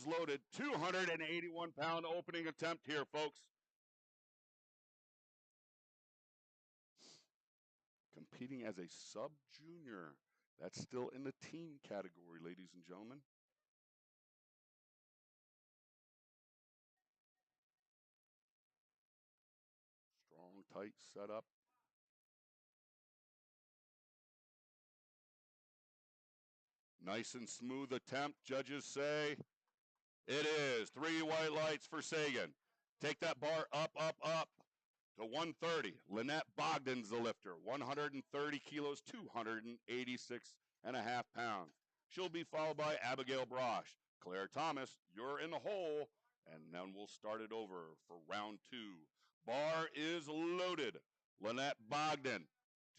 is loaded. 281-pound opening attempt here, folks. Competing as a sub-junior. That's still in the teen category, ladies and gentlemen. Strong, tight setup. Nice and smooth attempt, judges say. It is. 3 white lights for Sagan. Take that bar up, up, up to 130. Lynette Bogdan's the lifter. 130 kilos, 286 and a half pounds. She'll be followed by Abigail Brosh. Claire Thomas, you're in the hole. And then we'll start it over for round 2. Bar is loaded. Lynette Bogdan,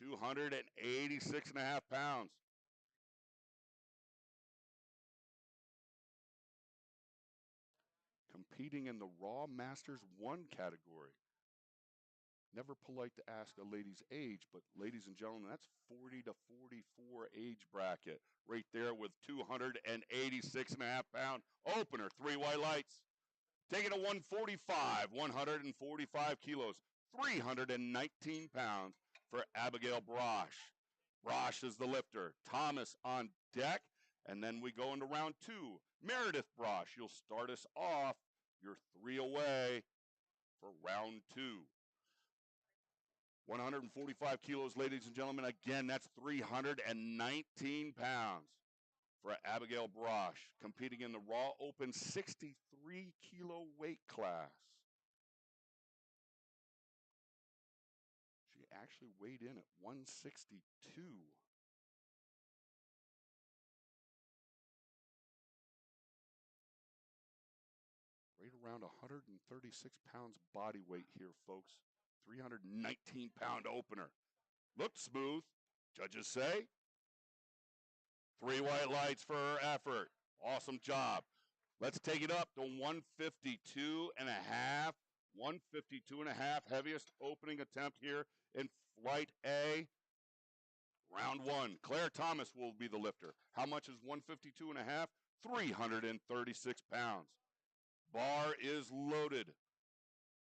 286 and a half pounds. Competing in the Raw Masters 1 category. Never polite to ask a lady's age, but ladies and gentlemen, that's 40 to 44 age bracket. Right there with 286 and a half pound opener. 3 white lights. Taking a 145, 145 kilos, 319 pounds for Abigail Brosh. Brosh is the lifter. Thomas on deck, and then we go into round 2. Meredith Brosh, you'll start us off. You're 3 away for round 2. 145 kilos, ladies and gentlemen. Again, that's 319 pounds for Abigail Brosh, competing in the Raw Open 63 kilo weight class. She actually weighed in at 162. Right around 136 pounds body weight here, folks. 319-pound opener. Looked smooth, judges say. 3 white lights for her effort. Awesome job. Let's take it up to 152 and a half. 152 and a half, heaviest opening attempt here in Flight A. Round 1. Claire Thomas will be the lifter. How much is 152 and a half? 336 pounds. Bar is loaded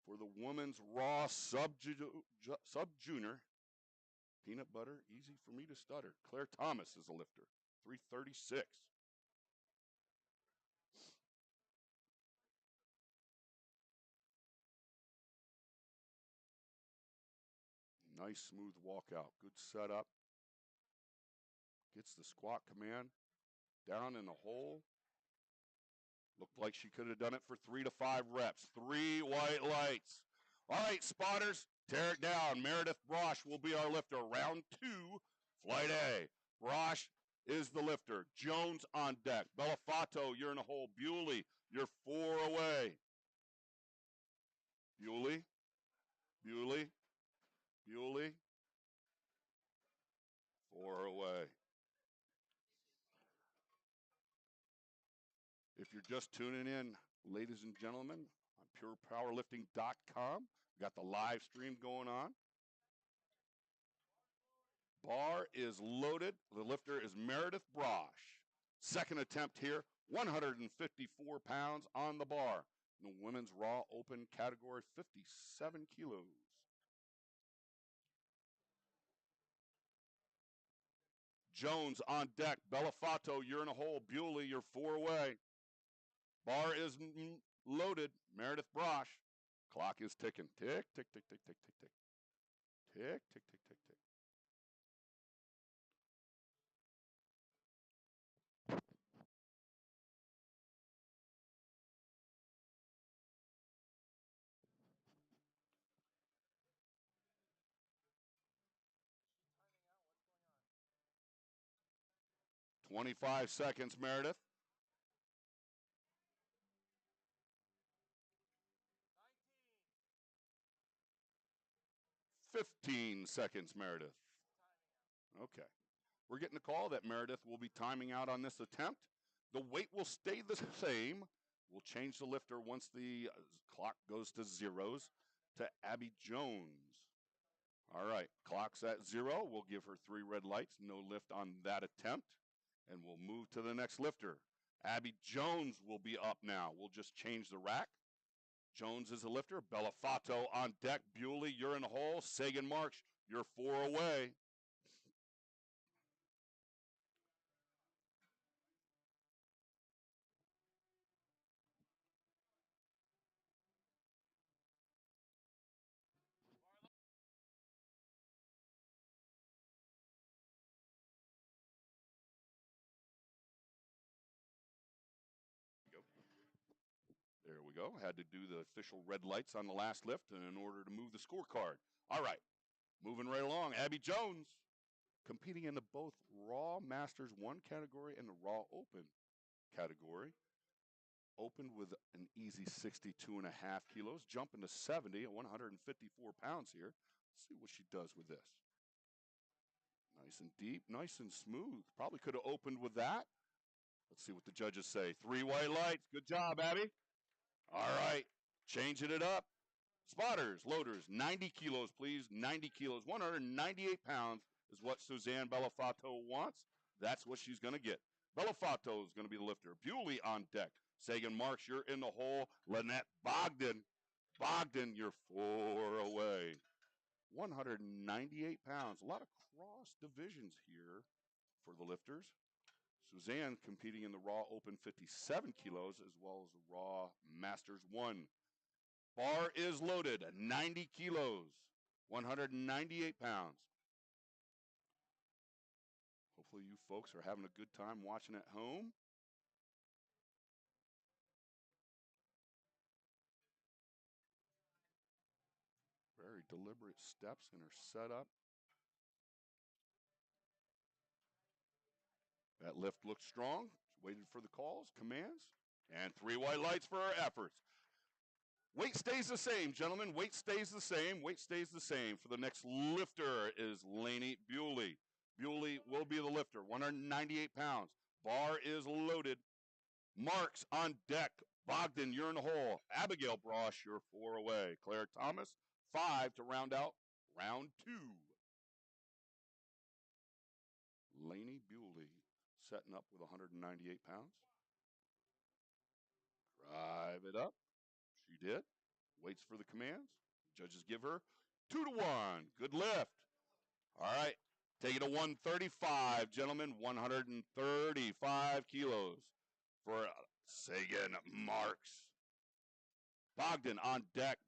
for the women's Raw sub-junior. Peanut butter, easy for me to stutter. Claire Thomas is the lifter. 336. Nice smooth walkout. Good setup. Gets the squat command down in the hole. Looked like she could have done it for 3 to 5 reps. 3 white lights. All right, spotters, tear it down. Meredith Brosh will be our lifter. Round 2, Flight A. Brosh is the lifter. Jones on deck. Bellafato, you're in the hole. Bewley, you're 4 away. Bewley, Bewley, Bewley, 4 away. If you're just tuning in, ladies and gentlemen, on purepowerlifting.com, we got the live stream going on. Bar is loaded. The lifter is Meredith Brosh. Second attempt here, 154 pounds on the bar. In the women's Raw Open category, 57 kilos. Jones on deck. Bellafato, you're in a hole. Bewley, you're 4 away. Bar is loaded. Meredith Brosh. Clock is ticking. Tick, tick, tick, tick, tick, tick, tick. Tick, tick, tick, tick, tick. What's going on? 25 seconds, Meredith. 15 seconds, Meredith. Okay. We're getting a call that Meredith will be timing out on this attempt. The weight will stay the same. We'll change the lifter once the clock goes to zeros to Abby Jones. All right, clock's at 0. We'll give her 3 red lights. No lift on that attempt. And we'll move to the next lifter. Abby Jones will be up now. We'll just change the rack. Jones is a lifter. Bellafato on deck. Bewley, you're in the hole. Sagan Marks, you're 4 away. There we go. Had to do the official red lights on the last lift in order to move the scorecard. All right, moving right along. Abby Jones competing in the both Raw Masters 1 category and the Raw Open category. Opened with an easy 62.5 kilos, jumping to 70 at 154 pounds here. Let's see what she does with this. Nice and deep, nice and smooth. Probably could have opened with that. Let's see what the judges say. 3 white lights. Good job, Abby. All right, changing it up. Spotters, loaders, 90 kilos, please. 90 kilos, 198 pounds is what Suzanne Bellafato wants. That's what she's going to get. Bellafato is going to be the lifter. Bewley on deck. Sagan Marks, you're in the hole. Lynette Bogdan. Bogdan, you're 4 away. 198 pounds. A lot of cross divisions here for the lifters. Suzanne competing in the Raw Open 57 kilos as well as the Raw Masters 1. Bar is loaded, 90 kilos, 198 pounds. Hopefully you folks are having a good time watching at home. Very deliberate steps in her setup. That lift looks strong. She waited for the calls, commands, and 3 white lights for her efforts. Weight stays the same, gentlemen. Weight stays the same. Weight stays the same. For the next lifter is Lainey Bewley. Bewley will be the lifter, 198 pounds. Bar is loaded. Marks on deck. Bogdan, you're in the hole. Abigail Brosh, you're 4 away. Claire Thomas, 5 to round out round 2. Lainey Bewley setting up with 198 pounds. Drive it up. She did. Waits for the commands. Judges give her 2 to 1. Good lift. All right. Take it to 135, gentlemen. 135 kilos for Sagan Marks. Bogdan on deck.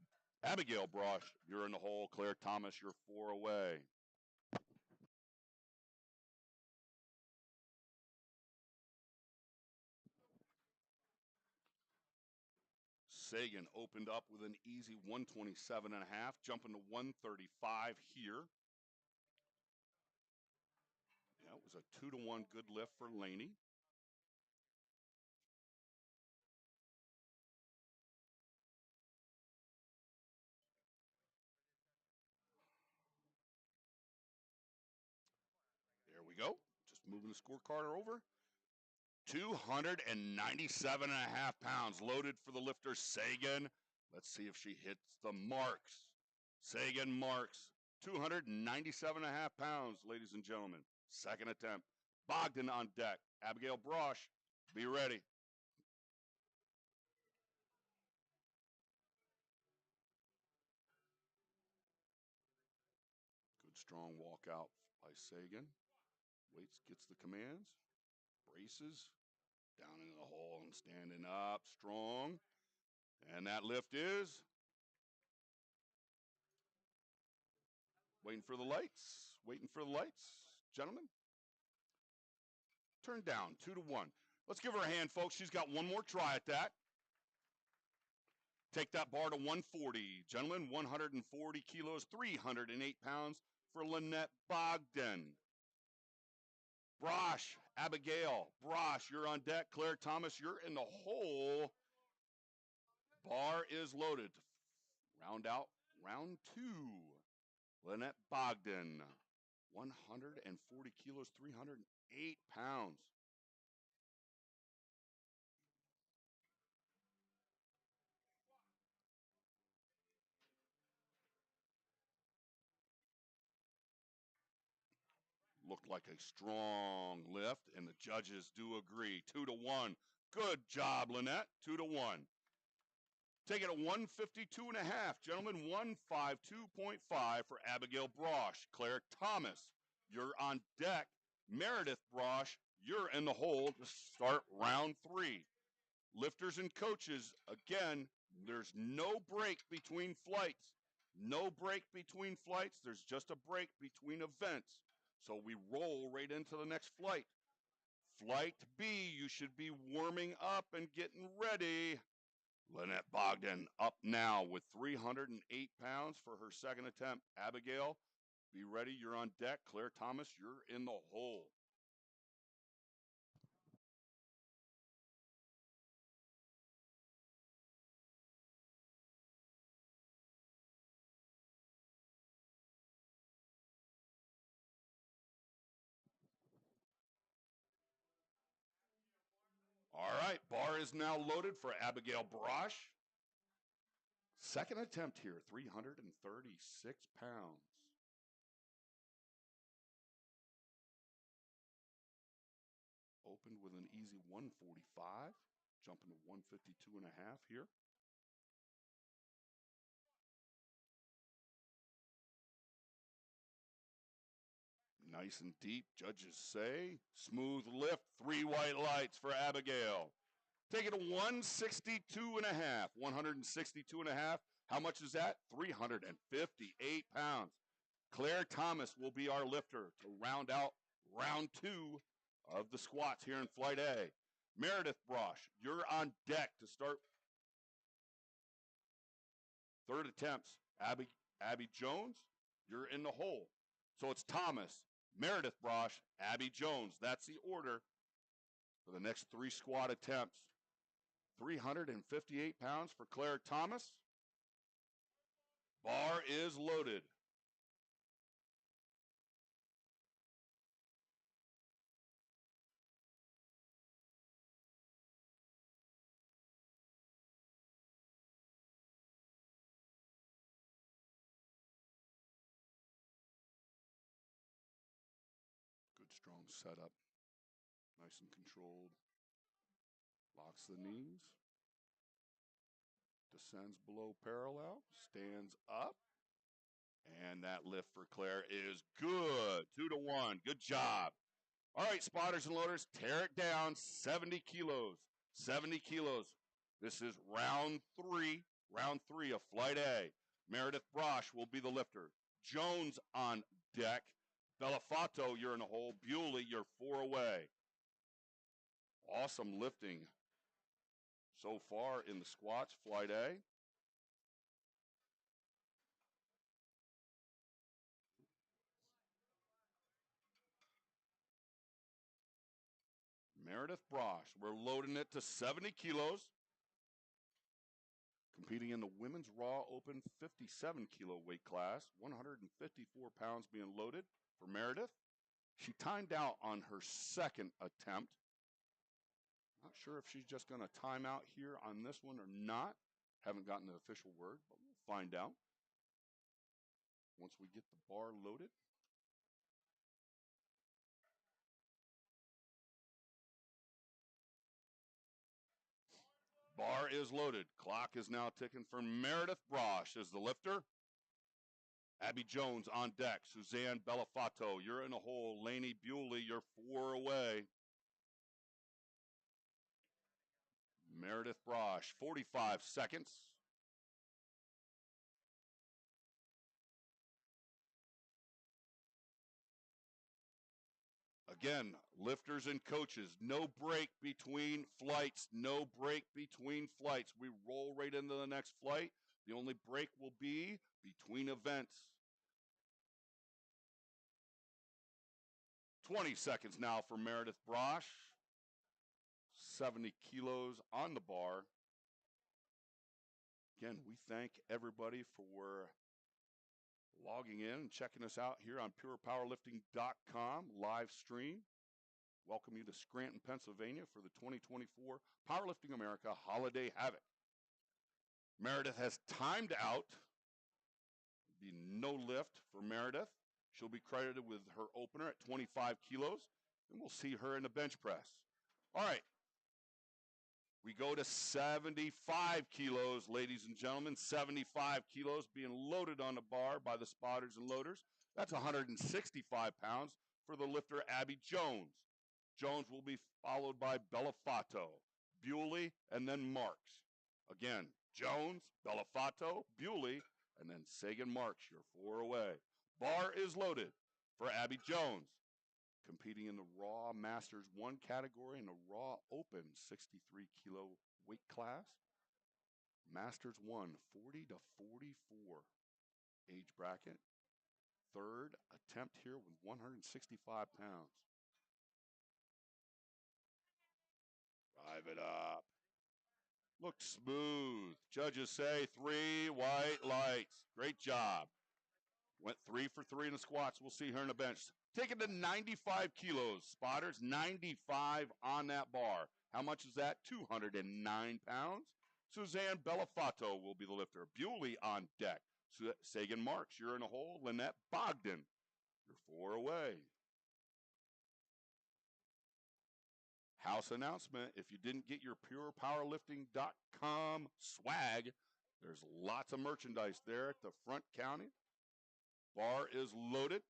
Abigail Brosh, you're in the hole. Claire Thomas, you're 4 away. Sagan opened up with an easy 127.5, jumping to 135 here. Yeah, it was a 2 to 1 good lift for Lainey. There we go. Just moving the scorecard over. 297.5 pounds loaded for the lifter, Sagan. Let's see if she hits the marks. Sagan Marks, 297.5 pounds, ladies and gentlemen. Second attempt. Bogdan on deck. Abigail Brosh, be ready. Good strong walkout by Sagan. Waits, gets the commands. Braces. Down into the hole and standing up strong. And that lift is waiting for the lights. Waiting for the lights, gentlemen. Turn down, 2 to 1. Let's give her a hand, folks. She's got one more try at that. Take that bar to 140. Gentlemen, 140 kilos, 308 pounds for Lynette Bogdan. Brosh, Abigail. Brosh, you're on deck. Claire Thomas, you're in the hole. Bar is loaded. Round out round 2. Lynette Bogdan, 140 kilos, 308 pounds. Looked like a strong lift, and the judges do agree. 2 to 1. Good job, Lynette. 2-1. Take it at 152.5. Gentlemen, 152.5 for Abigail Brosh. Claire Thomas, you're on deck. Meredith Brosh, you're in the hole to start round 3. Lifters and coaches, again, there's no break between flights. No break between flights. There's just a break between events. So we roll right into the next flight. Flight B, you should be warming up and getting ready. Lynette Bogdan up now with 308 pounds for her second attempt. Abigail, be ready. You're on deck. Claire Thomas, you're in the hole. All right, bar is now loaded for Abigail Brosh. Second attempt here, 336 pounds. Opened with an easy 145, jumping to 152.5 here. Nice and deep, judges say. Smooth lift, 3 white lights for Abigail. Take it to 162.5. 162.5. How much is that? 358 pounds. Claire Thomas will be our lifter to round out round 2 of the squats here in Flight A. Meredith Brosh, you're on deck to start third attempts. Abby Jones, you're in the hole. So it's Thomas, Meredith Brosh, Abby Jones. That's the order for the next 3 squat attempts. 358 pounds for Claire Thomas. Bar is loaded. Good strong setup. Nice and controlled. Locks the knees. Descends below parallel. Stands up. And that lift for Claire is good. 2-1. Good job. All right, spotters and loaders, tear it down. 70 kilos. 70 kilos. This is round 3. Round 3 of Flight A. Meredith Brosh will be the lifter. Jones on deck. Bellafato, you're in the hole. Bewley, you're 4 away. Awesome lifting so far in the squats, Flight A. Meredith Brosh, we're loading it to 70 kilos. Competing in the women's Raw Open 57 kilo weight class, 154 pounds being loaded for Meredith. She timed out on her second attempt. Not sure if she's just going to time out here on this one or not. Haven't gotten the official word, but we'll find out once we get the bar loaded. Bar is loaded. Clock is now ticking for Meredith Brosh as the lifter. Abby Jones on deck. Suzanne Bellafato, you're in a hole. Lainey Bewley, you're 4 away. Meredith Brosh, 45 seconds. Again, lifters and coaches, no break between flights. No break between flights. We roll right into the next flight. The only break will be between events. 20 seconds now for Meredith Brosh. 70 kilos on the bar. Again, we thank everybody for logging in and checking us out here on purepowerlifting.com live stream. Welcome you to Scranton, Pennsylvania for the 2024 Powerlifting America Holiday Havoc. Meredith has timed out. Be no lift for Meredith. She'll be credited with her opener at 25 kilos, and we'll see her in the bench press. All right. We go to 75 kilos, ladies and gentlemen. 75 kilos being loaded on the bar by the spotters and loaders. That's 165 pounds for the lifter, Abby Jones. Jones will be followed by Bellafato, Bewley, and then Marks. Again, Jones, Bellafato, Bewley, and then Sagan Marks, your 4 away. Bar is loaded for Abby Jones, competing in the Raw Masters 1 category in the Raw Open 63 kilo weight class. Masters 1, 40 to 44 age bracket. Third attempt here with 165 pounds. Drive it up. Looks smooth. Judges say 3 white lights. Great job. Went 3 for 3 in the squats. We'll see her in the bench. Take it to 95 kilos. Spotters, 95 on that bar. How much is that? 209 pounds. Suzanne Bellafato will be the lifter. Bewley on deck. Sagan Marks, you're in a hole. Lynette Bogdan, you're 4 away. House announcement, if you didn't get your purepowerlifting.com swag, there's lots of merchandise there at the front counter. Bar is loaded.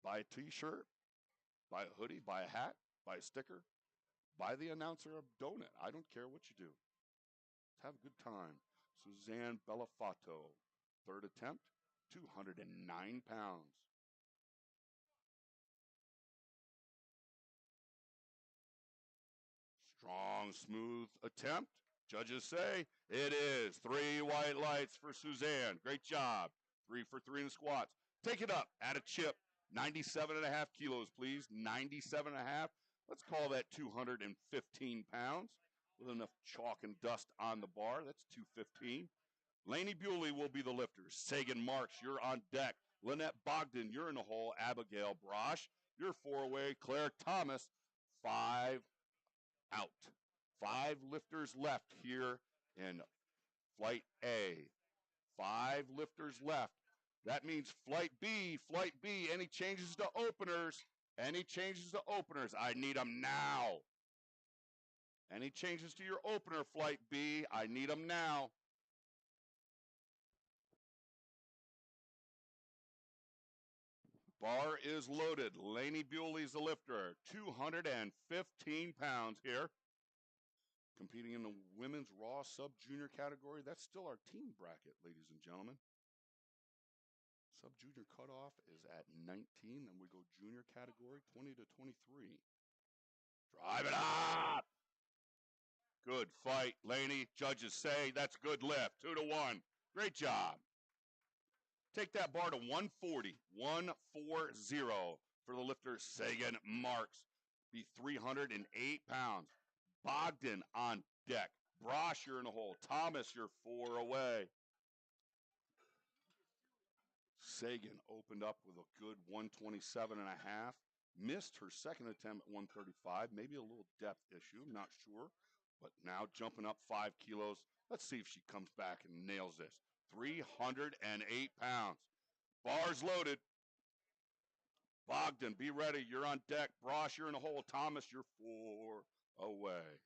Buy a t-shirt, buy a hoodie, buy a hat, buy a sticker, buy the announcer a donut. I don't care what you do. Let's have a good time. Suzanne Bellafato, third attempt, 209 pounds. Strong, smooth attempt. Judges say it is. 3 white lights for Suzanne. Great job. 3 for 3 in the squats. Take it up. Add a chip. 97.5 kilos, please. 97.5. Let's call that 215 pounds with enough chalk and dust on the bar. That's 215. Lainey Bewley will be the lifter. Sagan Marks, you're on deck. Lynette Bogdan, you're in the hole. Abigail Brosh, you're 4 away. Claire Thomas, 5 out. 5 lifters left here in Flight A. 5 lifters left. That means Flight B, any changes to openers? Any changes to openers? I need them now. Any changes to your opener, Flight B? I need them now. Bar is loaded. Lainey Bewley's the lifter. 215 pounds here. Competing in the women's raw sub-junior category. That's still our team bracket, ladies and gentlemen. Sub-junior cutoff is at 19. Then we go junior category, 20 to 23. Drive it up! Good fight, Lainey. Judges say that's good lift. 2 to 1. Great job. Take that bar to 140. 140 for the lifter, Sagan Marks. Be 308 pounds. Bogdan on deck. Brosh, you're in the hole. Thomas, you're 4 away. Sagan opened up with a good 127.5. Missed her second attempt at 135. Maybe a little depth issue, not sure. But now jumping up 5 kilos. Let's see if she comes back and nails this. 308 pounds. Bars loaded. Bogdan, be ready. You're on deck. Brosh, you're in the hole. Thomas, you're 4 away.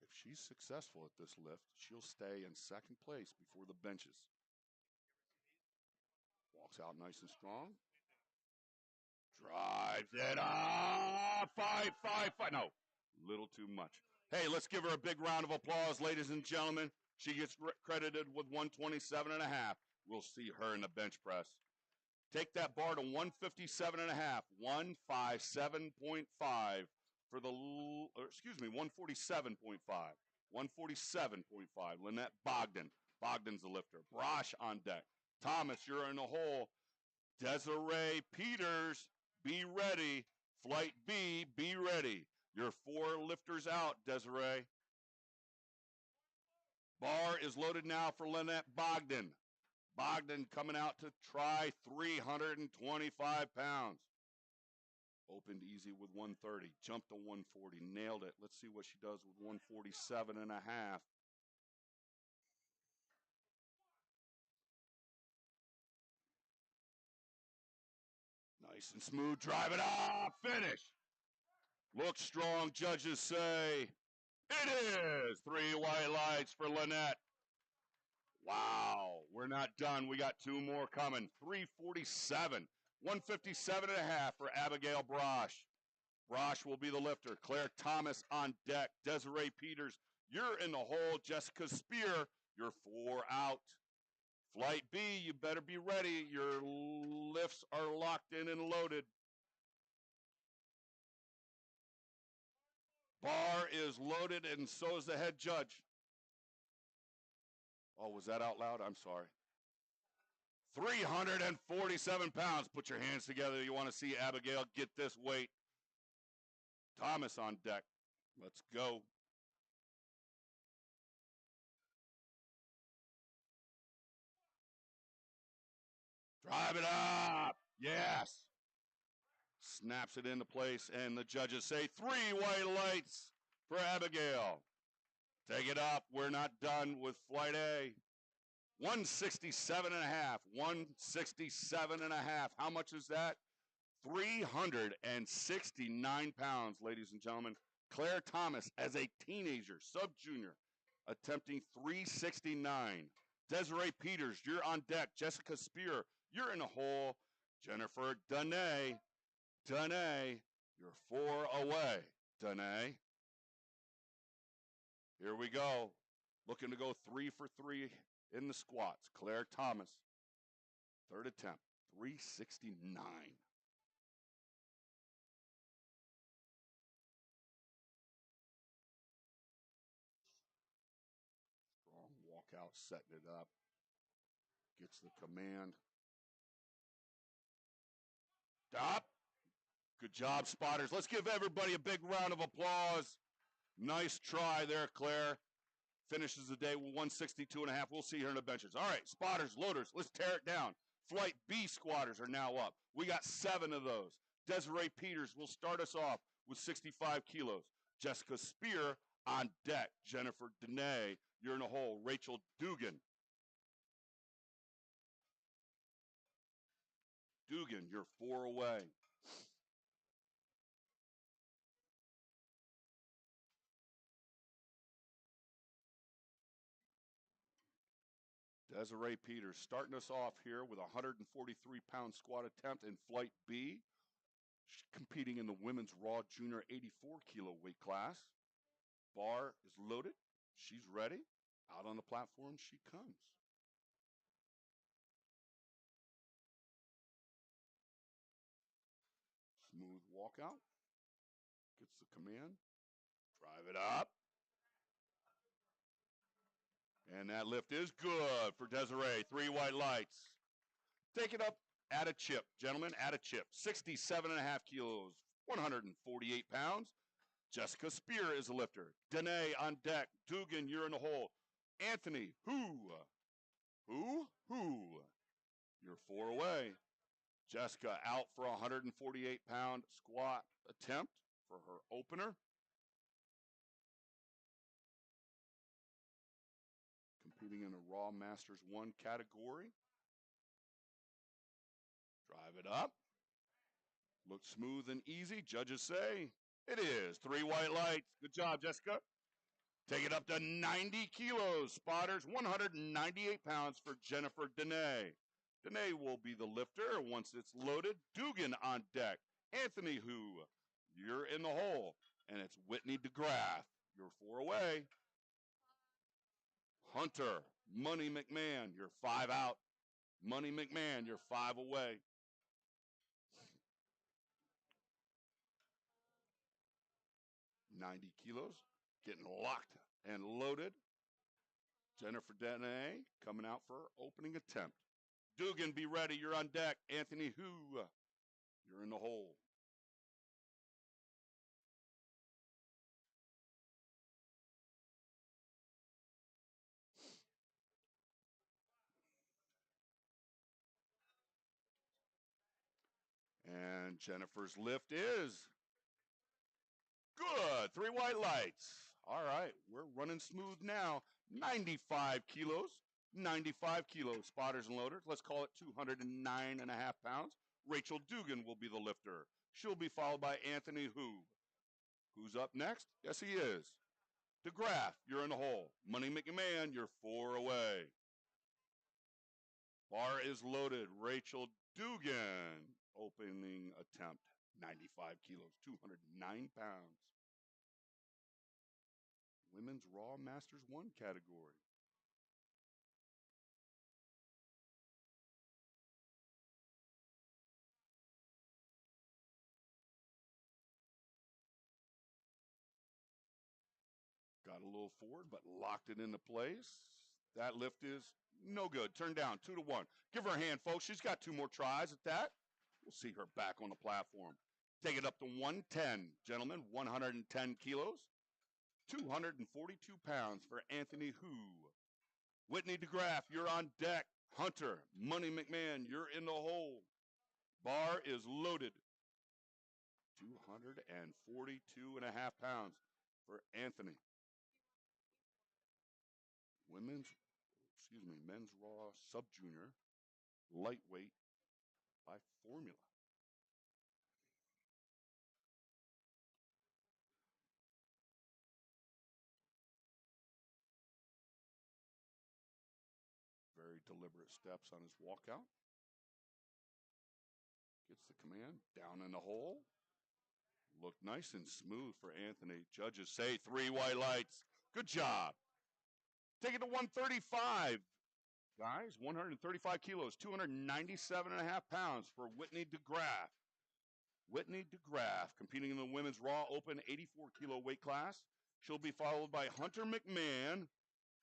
If she's successful at this lift, she'll stay in second place before the benches. Walks out nice and strong. Drives it up. 5, 5, 5. No, little too much. Hey, let's give her a big round of applause, ladies and gentlemen. She gets credited with 127.5. We'll see her in the bench press. Take that bar to 157.5. 157.5 for the, 147.5. 147.5. Lynette Bogdan. Bogdan's the lifter. Brosh on deck. Thomas, you're in the hole. Desiree Peters, be ready. Flight B, be ready. Your 4 lifters out, Desiree. Bar is loaded now for Lynette Bogdan. Bogdan coming out to try 325 pounds. Opened easy with 130. Jumped to 140. Nailed it. Let's see what she does with 147.5. Nice and smooth. Drive it up. Finish. Look strong, judges say. It is 3 white lights for Lynette. Wow, we're not done. We got 2 more coming. 347, 157 and a half for Abigail Brosh. Brosh will be the lifter. Claire Thomas on deck. Desiree Peters, you're in the hole. Jessica Spear, you're 4 out. Flight B, you better be ready. Your lifts are locked in and loaded. Bar is loaded, and so is the head judge. Oh, was that out loud? I'm sorry. 347 pounds. Put your hands together. You want to see Abigail get this weight. Thomas on deck. Let's go. Drive it up. Yes. Snaps it into place, and the judges say 3 white lights for Abigail. Take it up. We're not done with Flight A. 167 and a half. 167 and a half. How much is that? 369 pounds, ladies and gentlemen. Claire Thomas, as a teenager, sub-junior, attempting 369. Desiree Peters, you're on deck. Jessica Spear, you're in a hole. Jennifer Dene, you're 4 away. Dene. Here we go. Looking to go 3 for 3 in the squats. Claire Thomas, third attempt, 369. Strong walkout, setting it up. Gets the command. Stop. Good job, spotters. Let's give everybody a big round of applause. Nice try there, Claire. Finishes the day with 162 and a half. We'll see her in the benches. All right, spotters, loaders, let's tear it down. Flight B squatters are now up. We got 7 of those. Desiree Peters will start us off with 65 kilos. Jessica Spear on deck. Jennifer Dene, you're in a hole. Rachel Dugan. You're 4 away. Desiree Peters starting us off here with a 143-pound squat attempt in Flight B. She's competing in the women's raw junior 84-kilo weight class. Bar is loaded. She's ready. Out on the platform she comes. Smooth walkout. Gets the command. Drive it up. And that lift is good for Desiree. 3 white lights. Take it up. Add a chip. Gentlemen, add a chip. 67 and a half kilos. 148 pounds. Jessica Spear is a lifter. Dene on deck. Dugan, you're in the hole. Anthony, who? You're 4 away. Jessica out for a 148-pound squat attempt for her opener. Competing in the Raw Masters 1 category. Drive it up. Looks smooth and easy. Judges say it is. 3 white lights. Good job, Jessica. Take it up to 90 kilos. Spotters, 198 pounds for Jennifer Dene. Dene will be the lifter once it's loaded. Dugan on deck. Anthony Who, you're in the hole. And it's Whitney DeGraff. You're 4 away. Hunter, Money McMahon, you're 5 out. Money McMahon, you're 5 away. $90 kilos, getting locked and loaded. Jennifer Dene coming out for her opening attempt. Dugan, be ready. You're on deck. Anthony Who, you're in the hole. And Jennifer's lift is good. 3 white lights. All right, we're running smooth now. 95 kilos. 95 kilos, spotters and loaders. Let's call it 209 and a half pounds. Rachel Dugan will be the lifter. She'll be followed by Anthony Hu. Who's up next? Yes, he is. DeGraff, you're in the hole. Money McMahon, you're 4 away. Bar is loaded. Rachel Dugan, opening attempt, 95 kilos, 209 pounds. Women's Raw Masters 1 category. Got a little forward, but locked it into place. That lift is no good. Turn down, 2 to 1. Give her a hand, folks. She's got 2 more tries at that. We'll see her back on the platform. Take it up to 110, gentlemen. 110 kilos. 242 pounds for Anthony Hu. Whitney DeGraff, you're on deck. Hunter, Money McMahon, you're in the hole. Bar is loaded. 242 and a half pounds for Anthony. Men's Raw Sub-Junior, lightweight by formula. Very deliberate steps on his walkout. Gets the command, down in the hole. Looked nice and smooth for Anthony. Judges say 3 white lights. Good job. Take it to 135. Guys, 135 kilos, 297 and a half pounds for Whitney DeGraff. Whitney DeGraff competing in the Women's Raw Open 84 kilo weight class. She'll be followed by Hunter McMahon.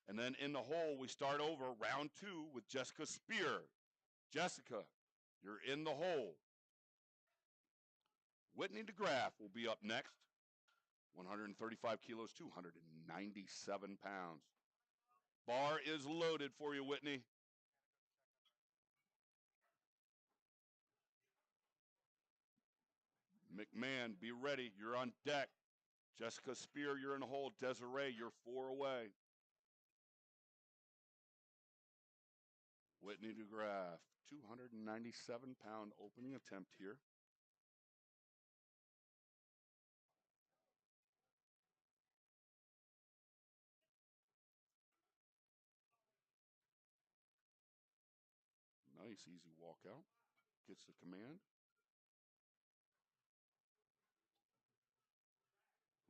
And then in the hole, we start over round 2 with Jessica Spear. Jessica, you're in the hole. Whitney DeGraff will be up next. 135 kilos, 297 pounds. Bar is loaded for you, Whitney. McMahon, be ready. You're on deck. Jessica Spear, you're in the hole. Desiree, you're 4 away. Whitney DeGraff, 297-pound opening attempt here. Nice, easy walkout. Gets the command.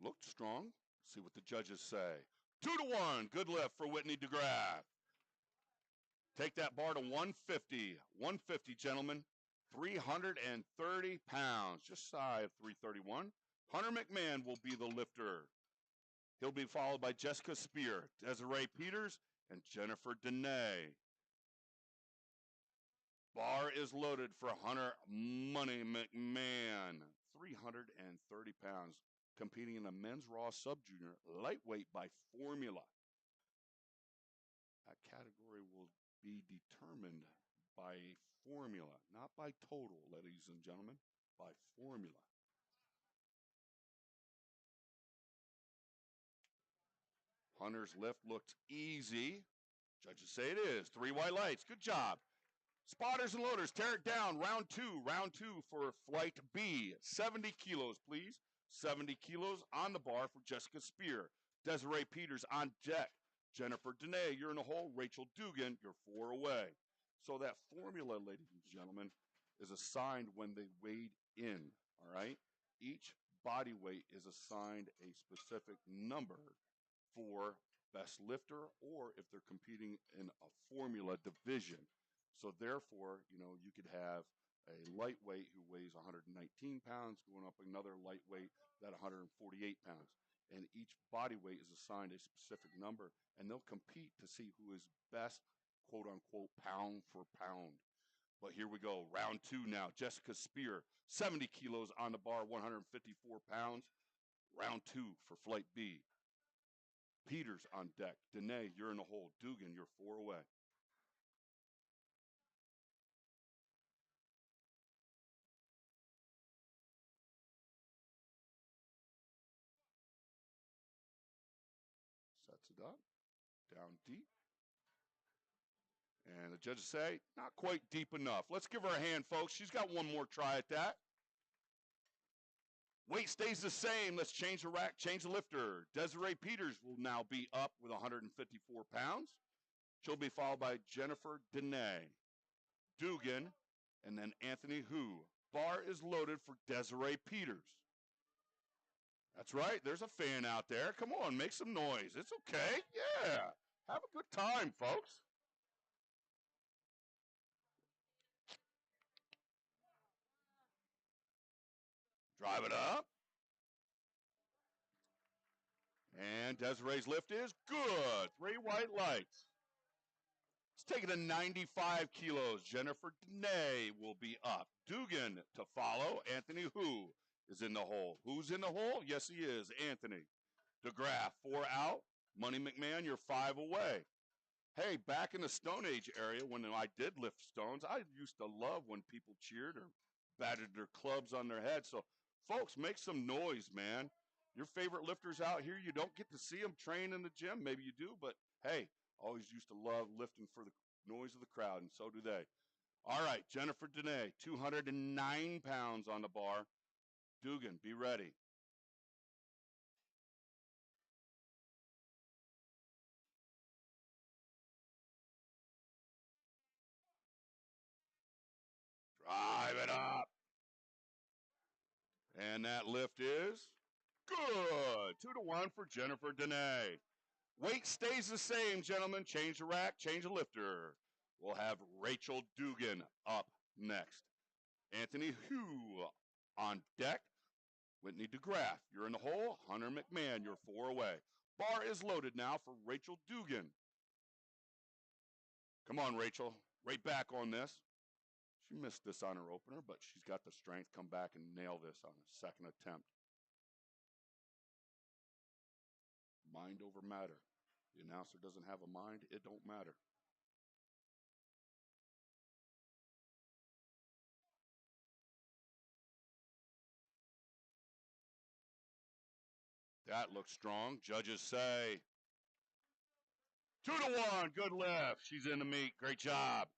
Looked strong. See what the judges say. 2 to 1. Good lift for Whitney DeGraff. Take that bar to 150. 150, gentlemen. 330 pounds. Just shy of 331. Hunter McMahon will be the lifter. He'll be followed by Jessica Spear, Desiree Peters, and Jennifer Dene. Bar is loaded for Hunter Money McMahon. 330 pounds. Competing in the Men's Raw Sub-Junior lightweight by formula. That category will be determined by formula, not by total, ladies and gentlemen, by formula. Hunter's lift looked easy. Judges say it is. 3 white lights. Good job. Spotters and loaders, tear it down. Round 2 for flight B. 70 kilos, please. 70 kilos on the bar for Jessica Spear. Desiree Peters on deck. Jennifer Dene, you're in the hole. Rachel Dugan, you're 4 away. So that formula, ladies and gentlemen, is assigned when they weighed in, all right? Each body weight is assigned a specific number for best lifter or if they're competing in a formula division. So therefore, you could have a lightweight who weighs 119 pounds going up another lightweight at 148 pounds. And each body weight is assigned a specific number, and they'll compete to see who is best, quote unquote, pound for pound. But here we go, round 2 now. Jessica Spear, 70 kilos on the bar, 154 pounds. Round 2 for flight B. Peters on deck. Dene, you're in the hole. Dugan, you're 4 away. Sets it up. Down deep. And the judges say, not quite deep enough. Let's give her a hand, folks. She's got one more try at that. Weight stays the same. Let's change the rack, change the lifter. Desiree Peters will now be up with 154 pounds. She'll be followed by Jennifer Dene, Dugan, and then Anthony Hu. Bar is loaded for Desiree Peters. That's right. There's a fan out there. Come on, make some noise. It's okay. Yeah. Have a good time, folks. Drive it up. And Desiree's lift is good. 3 white lights. Let's take it to 95 kilos. Jennifer Dene will be up. Dugan to follow. Anthony Hu is in the hole. Who's in the hole? Yes, he is. Anthony. DeGraff, 4 out. Money McMahon, you're 5 away. Hey, back in the Stone Age area, when I did lift stones, I used to love when people cheered or batted their clubs on their head. So, folks, make some noise, man. Your favorite lifters out here, you don't get to see them train in the gym. Maybe you do, but hey, always used to love lifting for the noise of the crowd, and so do they. All right, Jennifer Dene, 209 pounds on the bar. Dugan, be ready. Drive it up. And that lift is good. 2-1 for Jennifer Dene. Weight stays the same, gentlemen. Change the rack, change the lifter. We'll have Rachel Dugan up next. Anthony Hu on deck. Whitney DeGraff, you're in the hole. Hunter McMahon, you're 4 away. Bar is loaded now for Rachel Dugan. Come on, Rachel. Right back on this. She missed this on her opener, but she's got the strength. Come back and nail this on a second attempt. Mind over matter. The announcer doesn't have a mind, it don't matter. That looks strong. Judges say 2-1. Good lift. She's in the meet. Great job.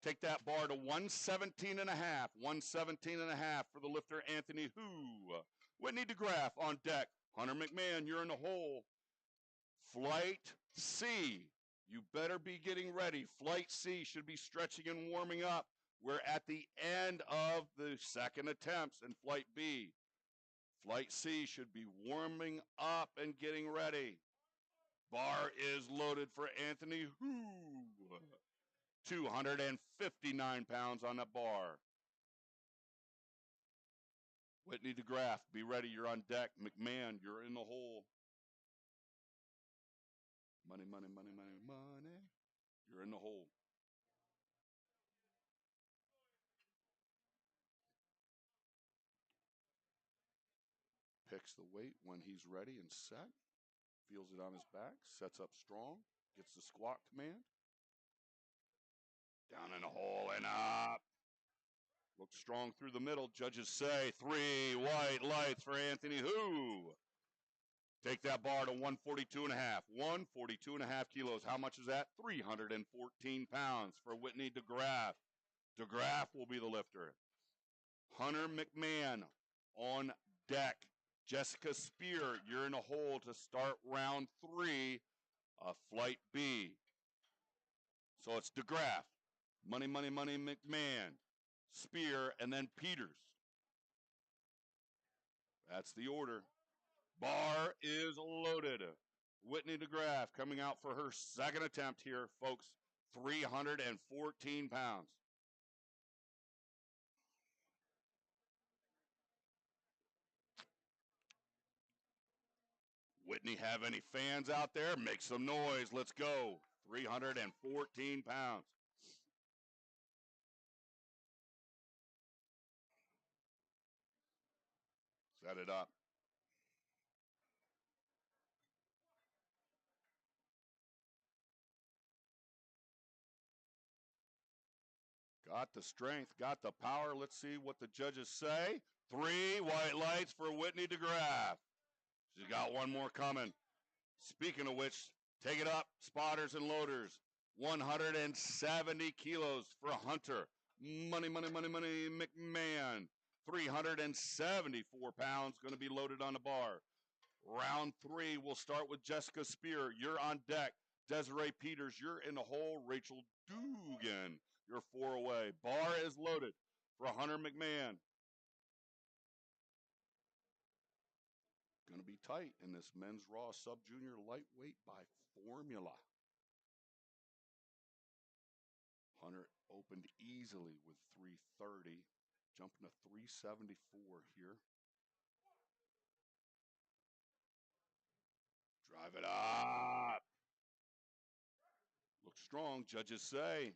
Take that bar to 117 and a half. 117 and a half for the lifter, Anthony Hu. Whitney DeGraff on deck. Hunter McMahon, you're in the hole. Flight C. You better be getting ready. Flight C should be stretching and warming up. We're at the end of the second attempts in Flight B. Flight C should be warming up and getting ready. Bar is loaded for Anthony Hu. 259 pounds on that bar. Whitney DeGraff, be ready. You're on deck. McMahon, you're in the hole. Money, money, money, money, money. You're in the hole. Picks the weight when he's ready and set. Feels it on his back. Sets up strong. Gets the squat command. Down in the hole and up. Looks strong through the middle. Judges say 3 white lights for Anthony Hu. Take that bar to 142 and a half. 142 and a half kilos. How much is that? 314 pounds for Whitney DeGraff. DeGraff will be the lifter. Hunter McMahon on deck. Jessica Spear, you're in a hole to start round 3 of Flight B. So it's DeGraff, Money, Money, Money McMahon, Spear, and then Peters. That's the order. Bar is loaded. Whitney DeGraff coming out for her second attempt here, folks. 314 pounds. Whitney, have any fans out there? Make some noise. Let's go. 314 pounds. Set it up. Got the strength, got the power. Let's see what the judges say. 3 white lights for Whitney DeGraff. She's got one more coming. Speaking of which, take it up, spotters and loaders. 170 kilos for Hunter. Money, money, money, money, McMahon. 374 pounds going to be loaded on the bar. Round 3, we'll start with Jessica Spear. You're on deck. Desiree Peters, you're in the hole. Rachel Dugan, you're 4 away. Bar is loaded for Hunter McMahon. Going to be tight in this men's raw sub-junior lightweight by formula. Hunter opened easily with 330, jumping to 374 here. Drive it up. Looks strong, judges say.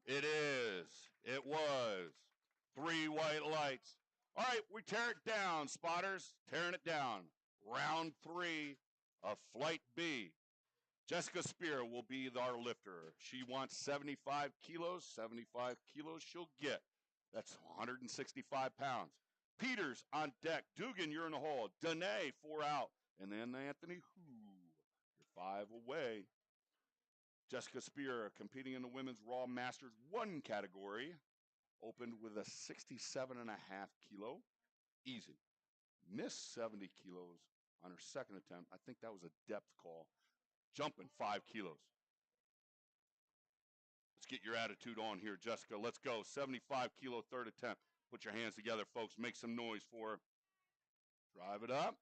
It is. It was. 3 white lights. All right, we tear it down, spotters. Tearing it down. Round 3 of Flight B. Jessica Spear will be our lifter. She wants 75 kilos. 75 kilos she'll get. That's 165 pounds. Peters on deck. Dugan, you're in the hole. Danae, 4 out. And then Anthony, you're 5 away. Jessica Spear, competing in the women's Raw Masters 1 category, opened with a 67.5 kilo. Easy. Missed 70 kilos on her second attempt. I think that was a depth call. Jumping 5 kilos. Let's get your attitude on here, Jessica. Let's go. 75 kilo third attempt. Put your hands together, folks. Make some noise for her. Drive it up.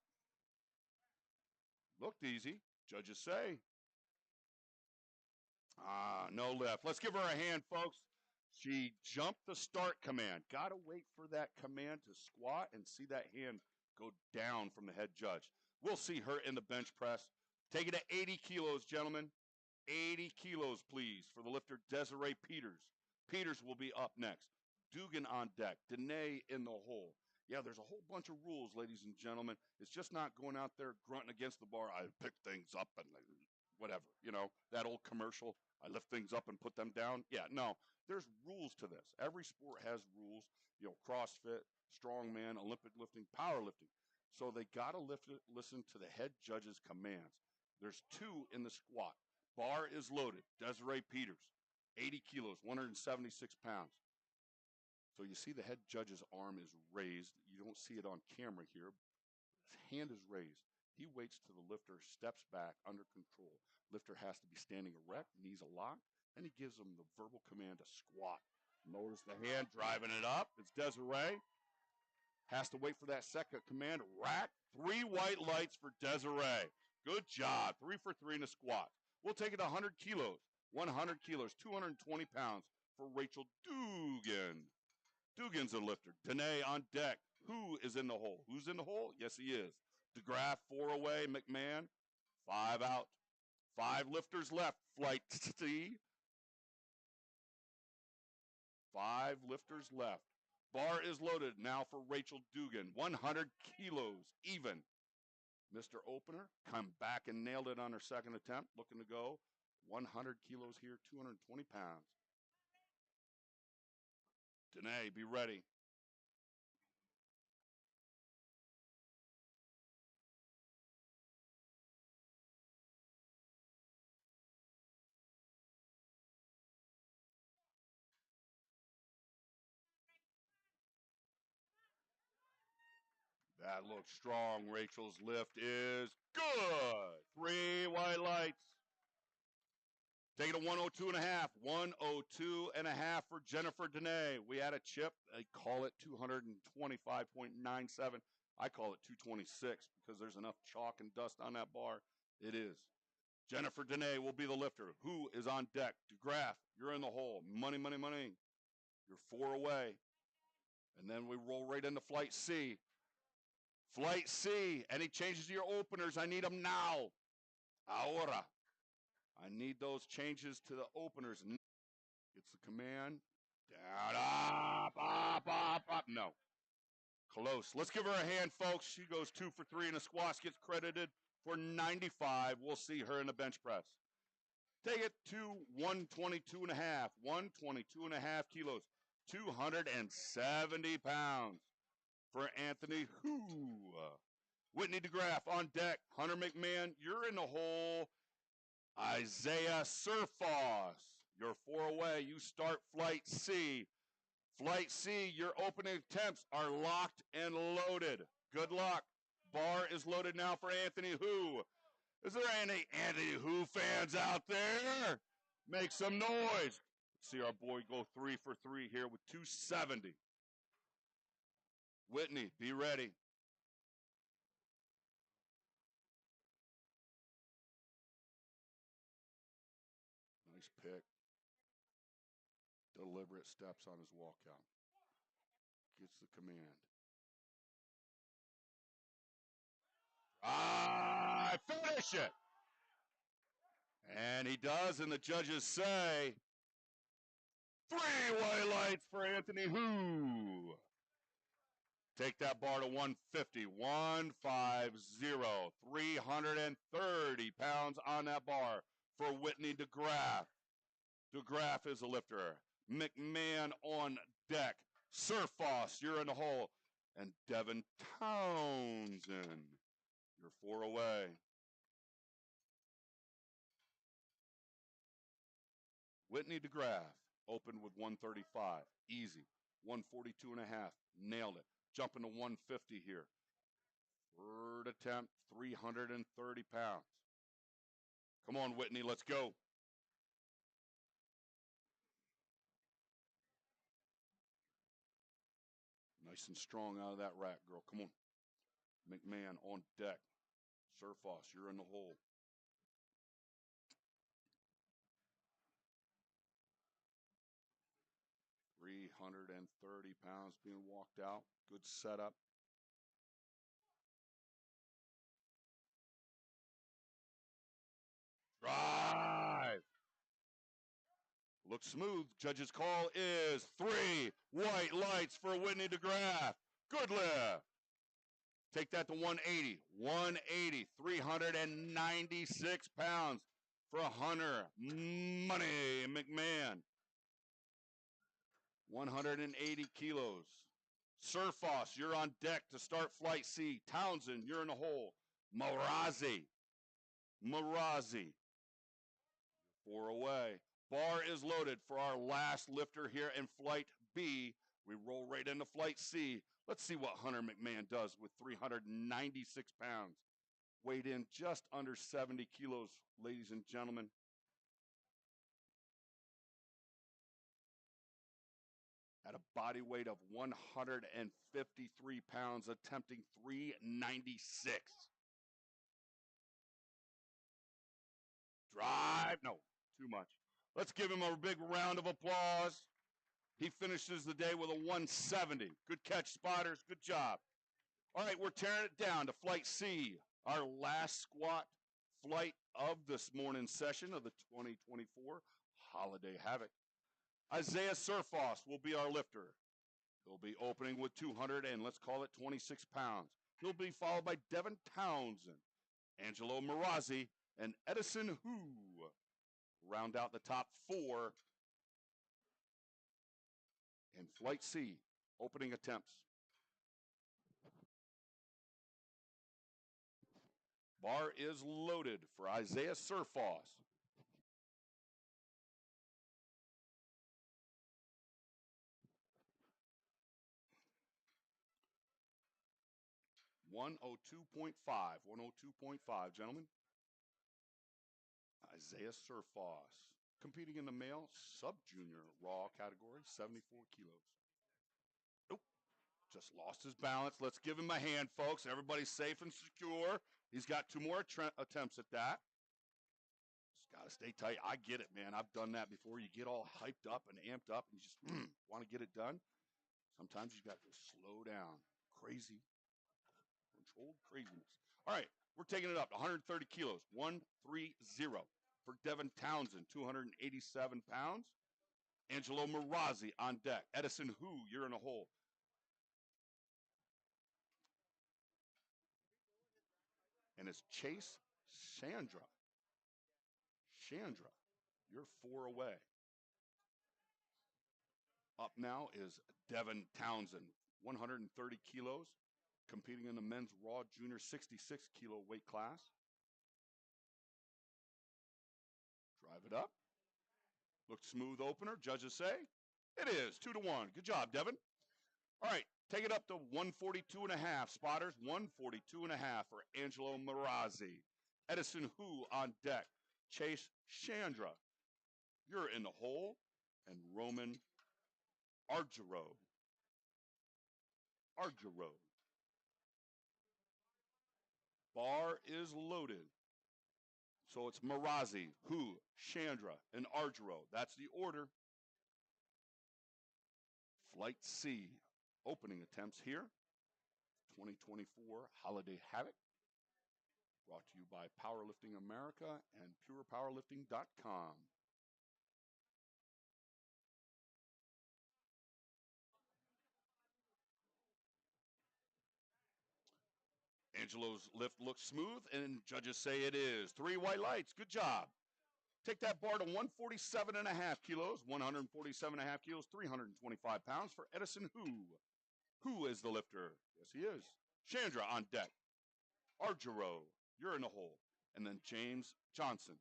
Looked easy. Judges say. No lift. Let's give her a hand, folks. She jumped the start command. Got to wait for that command to squat and see that hand go down from the head judge. We'll see her in the bench press. Take it to 80 kilos, gentlemen. 80 kilos, please, for the lifter Desiree Peters. Peters will be up next. Dugan on deck. Danae in the hole. Yeah, there's a whole bunch of rules, ladies and gentlemen. It's just not going out there grunting against the bar. I pick things up and whatever, you know, that old commercial. I lift things up and put them down. Yeah, no, there's rules to this. Every sport has rules, you know, CrossFit, strongman, Olympic lifting, powerlifting. So they got to listen to the head judge's commands. There's 2 in the squat. Bar is loaded. Desiree Peters, 80 kilos, 176 pounds. So you see the head judge's arm is raised. You don't see it on camera here. His hand is raised. He waits till the lifter steps back under control. Lifter has to be standing erect, knees locked, and he gives him the verbal command to squat. Notice the hand driving it up. It's Desiree. Has to wait for that second command. Rack. 3 white lights for Desiree. Good job. 3 for 3 in the squat. We'll take it 100 kilos. 100 kilos, 220 pounds for Rachel Dugan. Dugan's a lifter. Danae on deck. Who is in the hole? Who's in the hole? Yes, he is. DeGraff 4 away. McMahon 5 out. 5 lifters left. Flight C. 5 lifters left. Bar is loaded now for Rachel Dugan. 100 kilos even. Mr. Opener come back and nailed it on her second attempt. Looking to go 100 kilos here, 220 pounds. Danae, be ready. That looks strong. Rachel's lift is good. 3 white lights. Take it to 102.5. 102.5 for Jennifer Danae. We had a chip. They call it 225.97. I call it 226 because there's enough chalk and dust on that bar. It is. Jennifer Danae will be the lifter. Who is on deck? DeGraff, you're in the hole. Money, money, money. You're 4 away. And then we roll right into Flight C. Flight C. Any changes to your openers? I need them now. Ahora. I need those changes to the openers. It's the command. Down, up. No. Close. Let's give her a hand, folks. She goes 2 for 3 in the squats, gets credited for 95. We'll see her in the bench press. Take it to 122.5. 122.5 kilos. 270 pounds for Anthony Whitney DeGraff on deck. Hunter McMahon, you're in the hole. Isaiah Surfoss. You're 4 away. You start Flight C. Flight C, your opening attempts are locked and loaded. Good luck. Bar is loaded now for Anthony Hu. Is there any Anthony Hu fans out there? Make some noise. See our boy go 3 for 3 here with 270. Whitney, be ready. Nice pick. Deliberate steps on his walkout. Gets the command. Finish it. And he does, and the judges say 3 white lights for Anthony Hu. Take that bar to 150, 150, 330 pounds on that bar for Whitney DeGraff. DeGraff is a lifter. McMahon on deck. Surfoss, you're in the hole. And Devin Townsend, you're 4 away. Whitney DeGraff opened with 135. Easy. 142 and a half. Nailed it. Jumping to 150 here. Third attempt, 330 pounds. Come on, Whitney, let's go. Nice and strong out of that rack, girl. Come on. McMahon on deck. Surfoss, you're in the hole. £330 being walked out. Good setup. Drive. Looks smooth. Judge's call is 3 white lights for Whitney DeGraff. Good lift. Take that to 180. 180. 396 pounds for Hunter Money McMahon. 180 kilos. Surfoss, you're on deck to start Flight C. Townsend, you're in the hole. Marazi. 4 away. Bar is loaded for our last lifter here in Flight B. We roll right into Flight C. Let's see what Hunter McMahon does with 396 pounds. Weighed in just under 70 kilos, ladies and gentlemen. At a body weight of 153 pounds, attempting 396. Drive. No, too much. Let's give him a big round of applause. He finishes the day with a 170. Good catch, spotters. Good job. All right, we're tearing it down to Flight C, our last squat flight of this morning's session of the 2024 Holiday Havoc. Isaiah Surfoss will be our lifter. He'll be opening with 200 and let's call it 26 pounds. He'll be followed by Devin Townsend, Angelo Marazzi, and Edison Hu. Round out the top 4 in Flight C, opening attempts. Bar is loaded for Isaiah Surfoss. $102.5, gentlemen. Isaiah Surfoss, competing in the male sub-junior raw category, 74 kilos. Nope, just lost his balance. Let's give him a hand, folks. Everybody's safe and secure. He's got 2 more attempts at that. Just got to stay tight. I get it, man. I've done that before. You get all hyped up and amped up and you just want to get it done. Sometimes you got to slow down. Crazy. Controlled craziness. All right, we're taking it up to 130 kilos. 130 for Devin Townsend, 287 pounds. Angelo Marazzi on deck. Edison Hu, you're in a hole. And it's Chase Chandra. Chandra, you're 4 away. Up now is Devin Townsend, 130 kilos, competing in the men's raw junior 66 kilo weight class. it up. Looked smooth opener. Judges say it is 2-1. Good job, Devin. All right, take it up to 142.5. Spotters, 142.5 for Angelo Marazzi. Edison Hu on deck. Chase Chandra, you're in the hole. And Roman Argiro. Bar is loaded. So it's Marazzi, Hu, Chandra, and Argiro. That's the order. Flight C, opening attempts here. 2024 Holiday Havoc. Brought to you by Powerlifting America and PurePowerlifting.com. Angelo's lift looks smooth, and judges say it is. 3 white lights. Good job. Take that bar to 147.5 kilos, 147.5 kilos, 325 pounds for Edison Hu. Hu is the lifter. Yes, he is. Chandra on deck. Argiro, you're in the hole. And then James Johnson.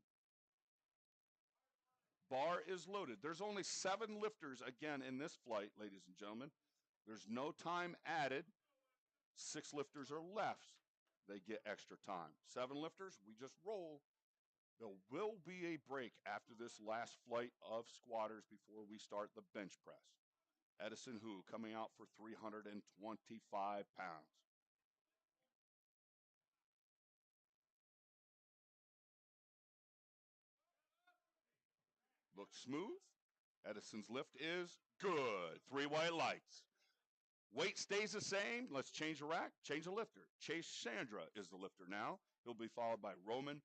Bar is loaded. There's only 7 lifters again in this flight, ladies and gentlemen. There's no time added. 6 lifters are left. They get extra time. 7 lifters, we just roll. There will be a break after this last flight of squatters before we start the bench press. Edison Hu coming out for 325 pounds. Looks smooth. Edison's lift is good. 3 white lights. Weight stays the same. Let's change the rack, change the lifter. Chase Chandra is the lifter now. He'll be followed by Roman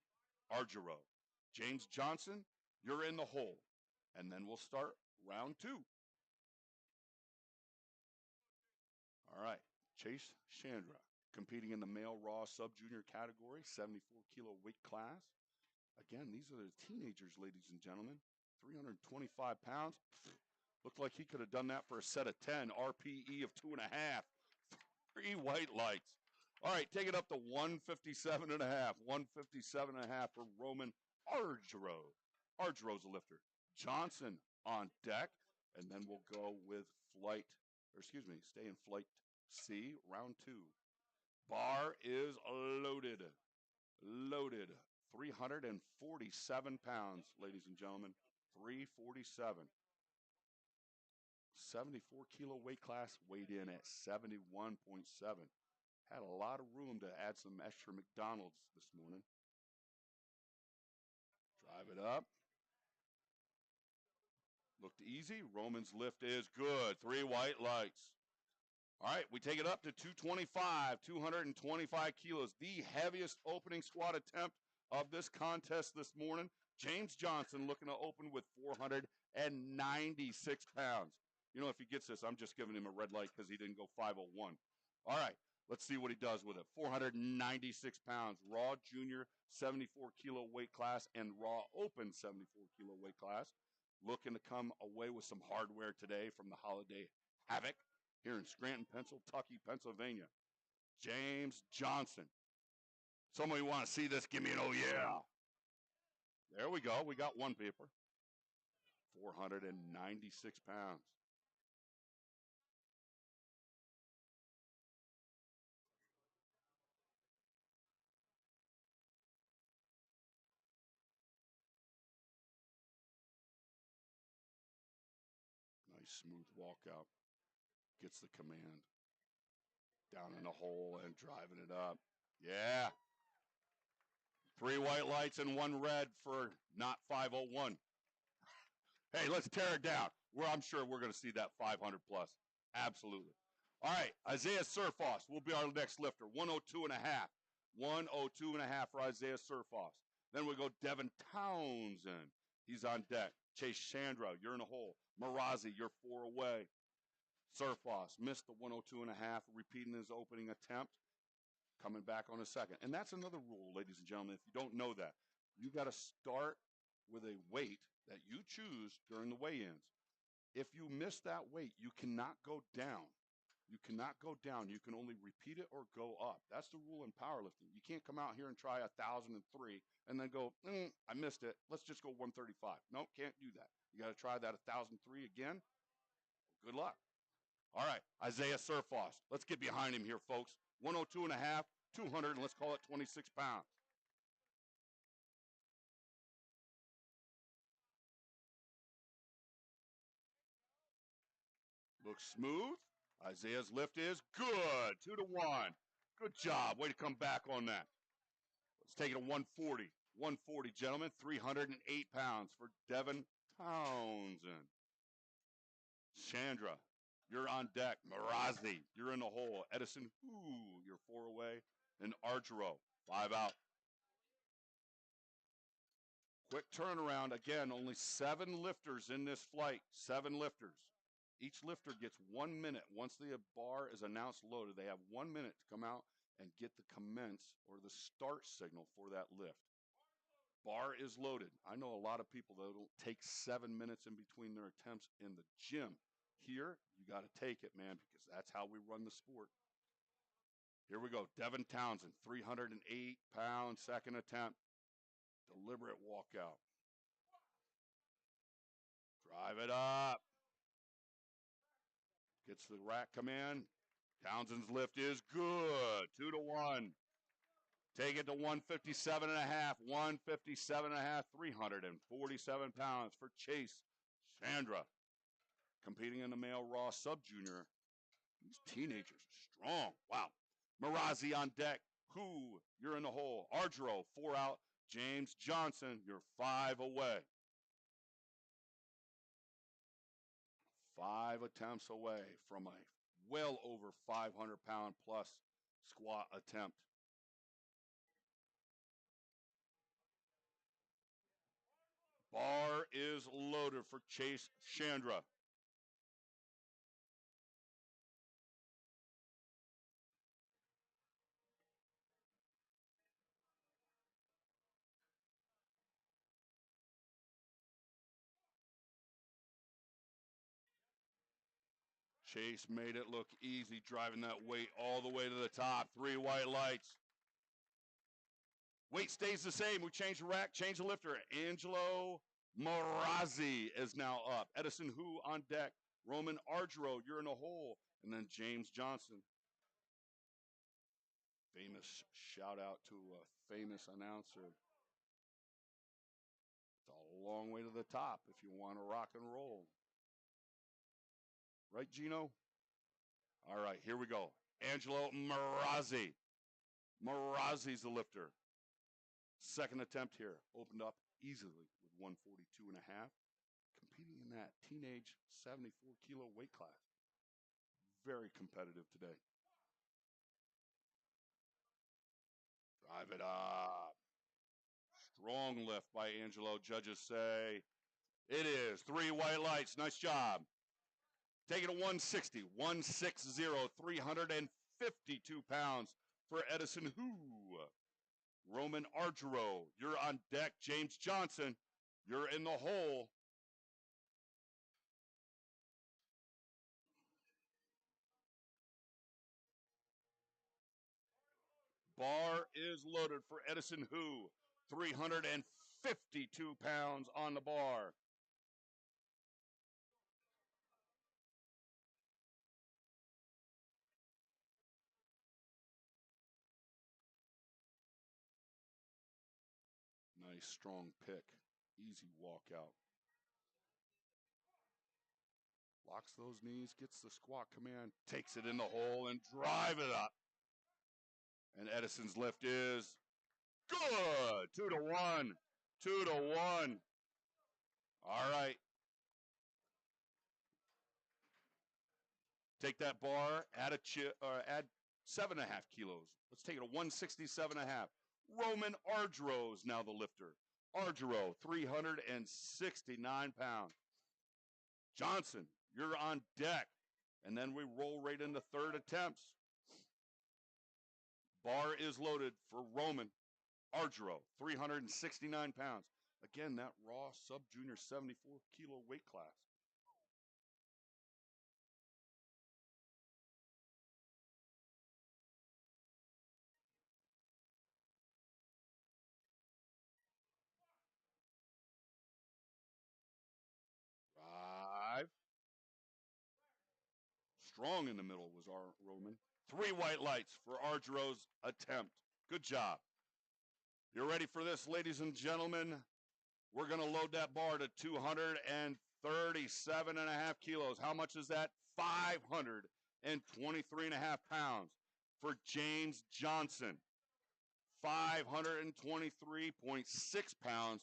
Argiro. James Johnson, you're in the hole. And then we'll start round 2. All right, Chase Chandra, competing in the male raw sub-junior category, 74-kilo weight class. Again, these are the teenagers, ladies and gentlemen. 325 pounds. Looked like he could have done that for a set of 10. RPE of 2.5. 3 white lights. All right, take it up to 157.5. 157.5 for Roman Argiro. Argiro's a lifter. Johnson on deck. And then we'll go with stay in flight C, round 2. Bar is loaded. 347 pounds, ladies and gentlemen. 347. 74-kilo weight class, weighed in at 71.7. Had a lot of room to add some extra McDonald's this morning. Drive it up. Looked easy. Roman's lift is good. 3 white lights. All right, we take it up to 225, 225 kilos. The heaviest opening squat attempt of this contest this morning. James Johnson looking to open with 496 pounds. You know, if he gets this, I'm just giving him a red light because he didn't go 501. All right, let's see what he does with it. 496 pounds, raw junior 74-kilo weight class and raw open 74-kilo weight class. Looking to come away with some hardware today from the Holiday Havoc here in Scranton, Pennsylvania. James Johnson. Somebody want to see this? Give me an oh yeah. There we go. We got one paper. 496 pounds. Nice smooth walkout. Gets the command. Down in the hole and driving it up. Yeah. 3 white lights and 1 red for not 501. Hey, let's tear it down. I'm sure we're going to see that 500 plus. Absolutely. All right, Isaiah Surfoss will be our next lifter. 102.5. 102.5 for Isaiah Surfoss. Then we go Devin Townsend. He's on deck. Chase Chandra, you're in the hole. Marazzi, you're 4 away. Surfoss missed the 102.5, repeating his opening attempt. Coming back on a second. And that's another rule, ladies and gentlemen. If you don't know that, you got to start with a weight that you choose during the weigh-ins. If you miss that weight, you cannot go down. You cannot go down. You can only repeat it or go up. That's the rule in powerlifting. You can't come out here and try 1,003 and then go, I missed it. Let's just go 135. Nope, can't do that. You got to try that 1,003 again. Good luck. All right, Isaiah Surfoss. Let's get behind him here, folks. 102 and a half, 200, and let's call it 26 pounds. Looks smooth. Isaiah's lift is good. 2 to 1. Good job. Way to come back on that. Let's take it to 140. 140, gentlemen. 308 pounds for Devin Townsend. Chandra, you're on deck. Marazi, you're in the hole. Edison, you're 4 away. And Argero, 5 out. Quick turnaround. Again, only 7 lifters in this flight. 7 lifters. Each lifter gets 1 minute. Once the bar is announced loaded, they have 1 minute to come out and get the commence or the start signal for that lift. Bar is loaded. I know a lot of people that will take 7 minutes in between their attempts in the gym. Here, you got to take it, man, because that's how we run the sport. Here we go. Devin Townsend, 308 pounds, second attempt. Deliberate walkout. Drive it up. Gets the rack command. Townsend's lift is good. 2 to 1. Take it to 157 and a half. 157 and a half. 347 pounds for Chase Chandra. Competing in the male Raw sub-junior. These teenagers are strong. Wow. Marazi on deck. You're in the hole. Argero, 4 out. James Johnson, you're 5 away. 5 attempts away from a well over 500-pound plus squat attempt. Bar is loaded for Chase Chandra. Chase made it look easy, driving that weight all the way to the top. 3 white lights. Weight stays the same. We change the rack, change the lifter. Angelo Marazi is now up. Edison on deck. Roman Argero, you're in the hole. And then James Johnson. Famous shout out to a famous announcer. It's a long way to the top if you want to rock and roll. Right, Gino? All right, here we go. Angelo Marazi. Marazi's the lifter. Second attempt here. Opened up easily with 142 and a half. Competing in that teenage 74-kilo weight class. Very competitive today. Drive it up. Strong lift by Angelo. Judges say it is. 3 white lights. Nice job. Take it to 160. 160. 352 pounds for Edison Roman Argero, you're on deck. James Johnson, you're in the hole. Bar is loaded for Edison 352 pounds on the bar. Nice strong pick. Easy walkout. Locks those knees, gets the squat command, takes it in the hole and drive it up. And Edison's lift is good. 2 to 1. 2 to 1. All right. Take that bar, add 7.5 kilos. Let's take it to 167.5. Roman Argero is now the lifter. Argero, 369 pounds. Johnson, you're on deck. And then we roll right into third attempts. Bar is loaded for Roman Argero, 369 pounds. Again, that raw sub-junior 74-kilo weight class. Strong in the middle was our Roman. 3 white lights for Argero's attempt. Good job. You're ready for this, ladies and gentlemen? We're going to load that bar to 237.5 kilos. How much is that? 523.5 pounds for James Johnson. 523.6 pounds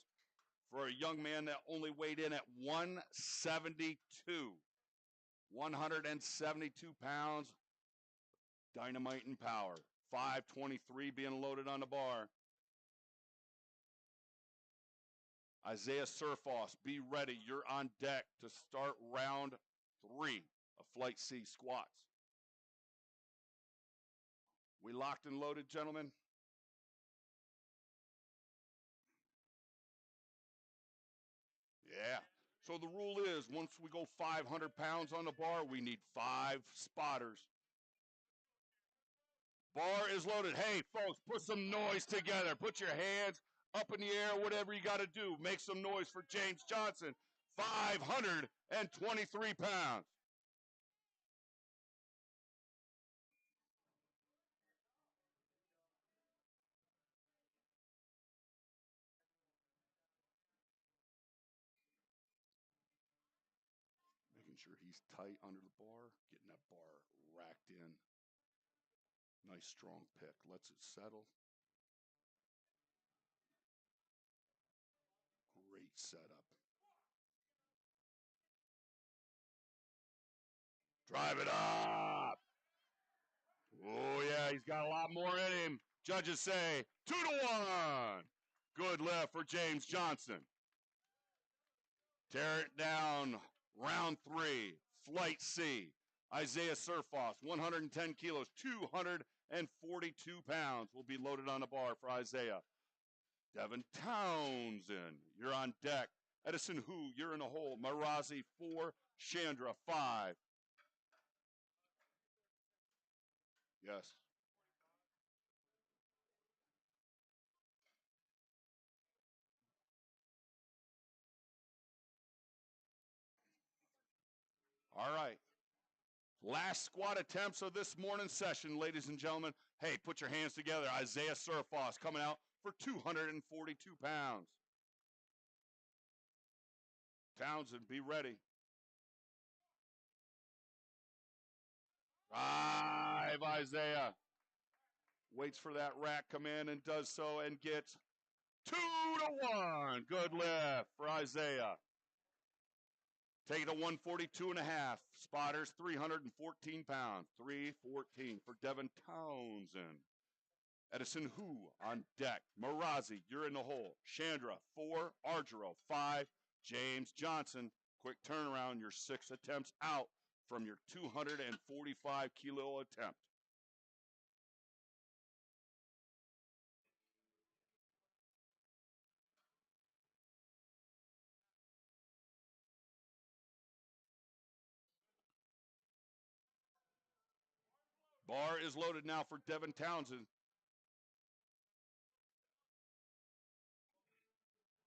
for a young man that only weighed in at 172. 172 pounds, dynamite and power. 523 being loaded on the bar. Isaiah Surfoss, be ready. You're on deck to start round 3 of Flight C squats. We locked and loaded, gentlemen? Yeah. So the rule is once we go 500 pounds on the bar, we need 5 spotters. Bar is loaded. Hey, folks, put some noise together. Put your hands up in the air, whatever you got to do. Make some noise for James Johnson, 523 pounds. Making sure he's tight under the bar, getting that bar racked in. Nice strong pick. Lets it settle. Great setup. Drive it up. Oh, yeah, he's got a lot more in him. Judges say 2-1. Good lift for James Johnson. Tear it down. Round 3. Flight C. Isaiah Surfoss, 110 kilos, 242 pounds will be loaded on the bar for Isaiah. Devin Townsend, you're on deck. Edison Hu, you're in the hole. Marazi, 4. Chandra, 5. Yes. All right. Last squat attempts of this morning's session, ladies and gentlemen. Hey, put your hands together. Isaiah Surfoss coming out for 242 pounds. Townsend, be ready. 5, Isaiah. Waits for that rack come in and does so and gets 2-1. Good lift for Isaiah. Take it to 142.5. Spotters, 314 pounds. 314 for Devin Townsend. Edison Hu on deck. Marazi, you're in the hole. Chandra, 4. Argero, 5. James Johnson, quick turnaround. Your 6 attempts out from your 245 kilo attempt. Bar is loaded now for Devin Townsend.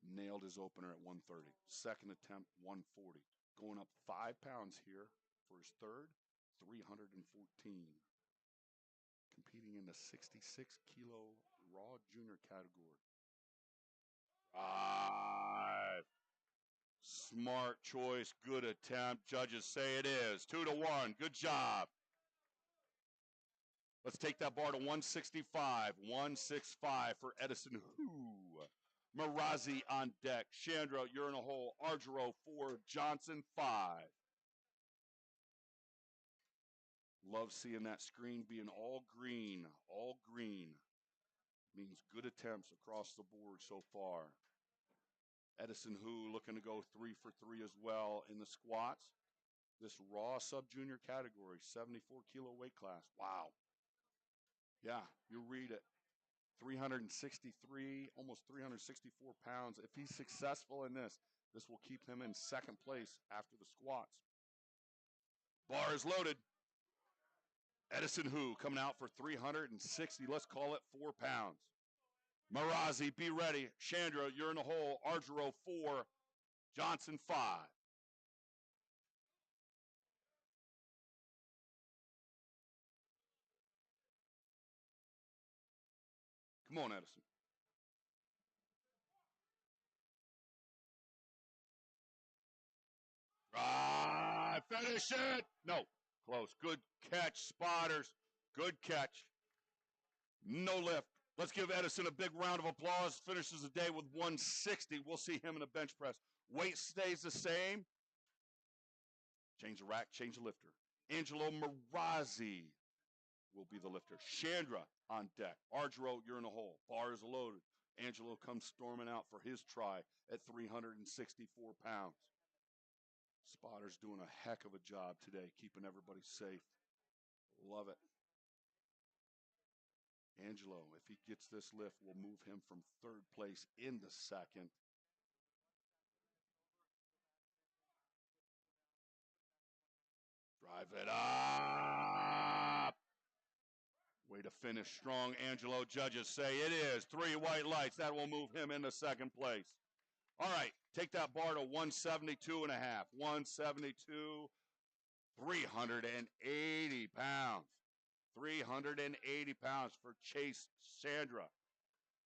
Nailed his opener at 130. Second attempt, 140. Going up 5 pounds here for his third, 314. Competing in the 66 kilo raw junior category. 5. Smart choice, good attempt. Judges say it is. 2-1. Good job. Let's take that bar to 165. 165 for Edison Hu. Marazi on deck. Chandra, you're in a hole. Argero, 4. Johnson, 5. Love seeing that screen being all green. All green. Means good attempts across the board so far. Edison Hu looking to go 3 for 3 as well in the squats. This raw sub-junior category, 74 kilo weight class. Wow. Yeah, you read it. 363, almost 364 pounds. If he's successful in this, this will keep him in second place after the squats. Bar is loaded. Edison Hu coming out for 360, let's call it 4 pounds. Marazi, be ready. Chandra, you're in the hole. Argero, 4. Johnson, 5. Come on, Edison. Finish it. No, close. Good catch, spotters. Good catch. No lift. Let's give Edison a big round of applause. Finishes the day with 160. We'll see him in the bench press. Weight stays the same. Change the rack, change the lifter. Angelo Marazzi will be the lifter. Chandra on deck. Argero, you're in the hole. Bar is loaded. Angelo comes storming out for his try at 364 pounds. Spotter's doing a heck of a job today, keeping everybody safe. Love it. Angelo, if he gets this lift, will move him from third place in the second. Drive it up. Way to finish strong, Angelo. Judges say it is. 3 white lights. That will move him into second place. All right, take that bar to 172 and a half. 172, 380 pounds. 380 pounds for Chase Sandra.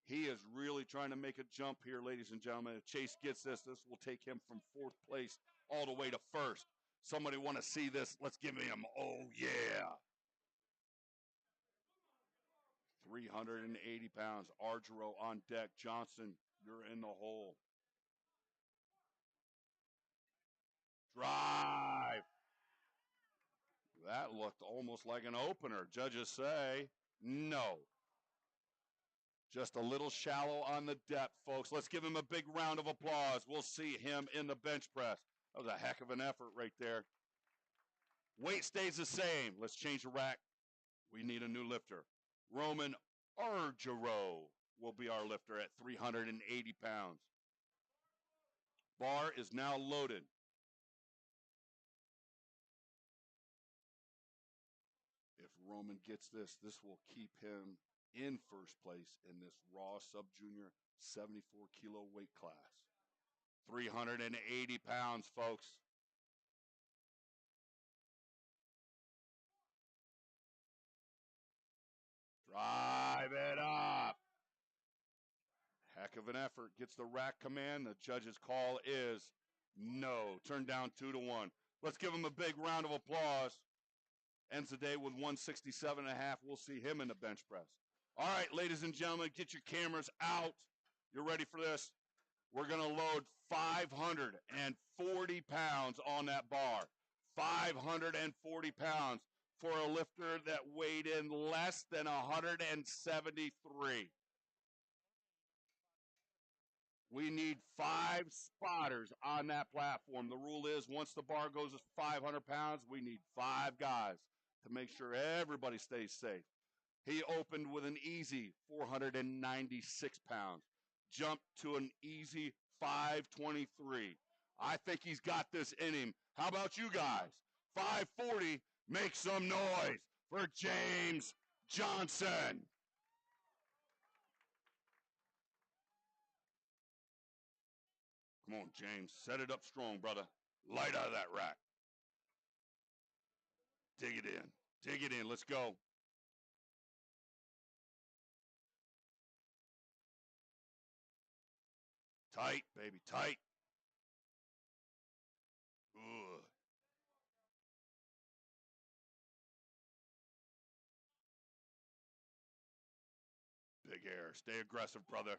He is really trying to make a jump here, ladies and gentlemen. If Chase gets this will take him from fourth place all the way to first. Somebody want to see this? Let's give him, oh yeah. 380 pounds. Argero on deck. Johnson, you're in the hole. Drive. That looked almost like an opener. Judges say no. Just a little shallow on the depth, folks. Let's give him a big round of applause. We'll see him in the bench press. That was a heck of an effort right there. Weight stays the same. Let's change the rack. We need a new lifter. Roman Argero will be our lifter at 380 pounds. Bar is now loaded. If Roman gets this will keep him in first place in this raw sub-junior 74 kilo weight class. 380 pounds, folks. Drive it up. Heck of an effort. Gets the rack command. The judge's call is no. Turn down 2-1. Let's give him a big round of applause. Ends the day with 167 and a half. We'll see him in the bench press. All right, ladies and gentlemen, get your cameras out. You're ready for this? We're going to load 540 pounds on that bar. 540 pounds for a lifter that weighed in less than 173. We need 5 spotters on that platform. The rule is once the bar goes to 500 pounds, we need 5 guys to make sure everybody stays safe. He opened with an easy 496 pounds, jumped to an easy 523. I think he's got this in him. How about you guys? 540, make some noise for James Johnson. Come on, James. Set it up strong, brother. Light out of that rack. Dig it in. Dig it in. Let's go. Tight, baby, tight. Good. Big air. Stay aggressive, brother.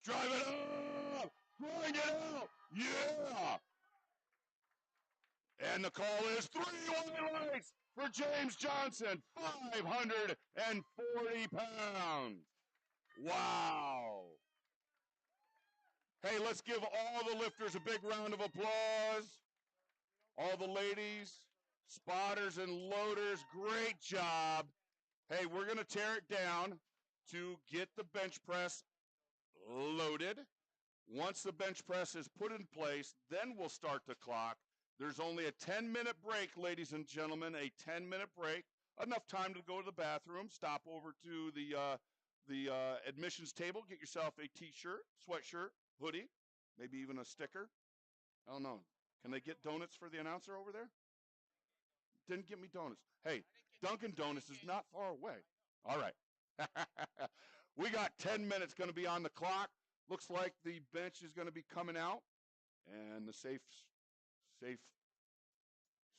Drive it up! Grind it out! Yeah! And the call is 3 white lights for James Johnson, 540 pounds. Wow. Hey, let's give all the lifters a big round of applause. All the ladies, spotters, and loaders, great job. Hey, we're going to tear it down to get the bench press loaded. Once the bench press is put in place, then we'll start the clock. There's only a 10-minute break, ladies and gentlemen, a 10-minute break. Enough time to go to the bathroom, stop over to the admissions table, get yourself a T-shirt, sweatshirt, hoodie, maybe even a sticker. I don't know. Can they get donuts for the announcer over there? didn't get me donuts. Hey, Dunkin' Donuts is not far away. All right. We got 10 minutes going to be on the clock. Looks like the bench is going to be coming out, and the safe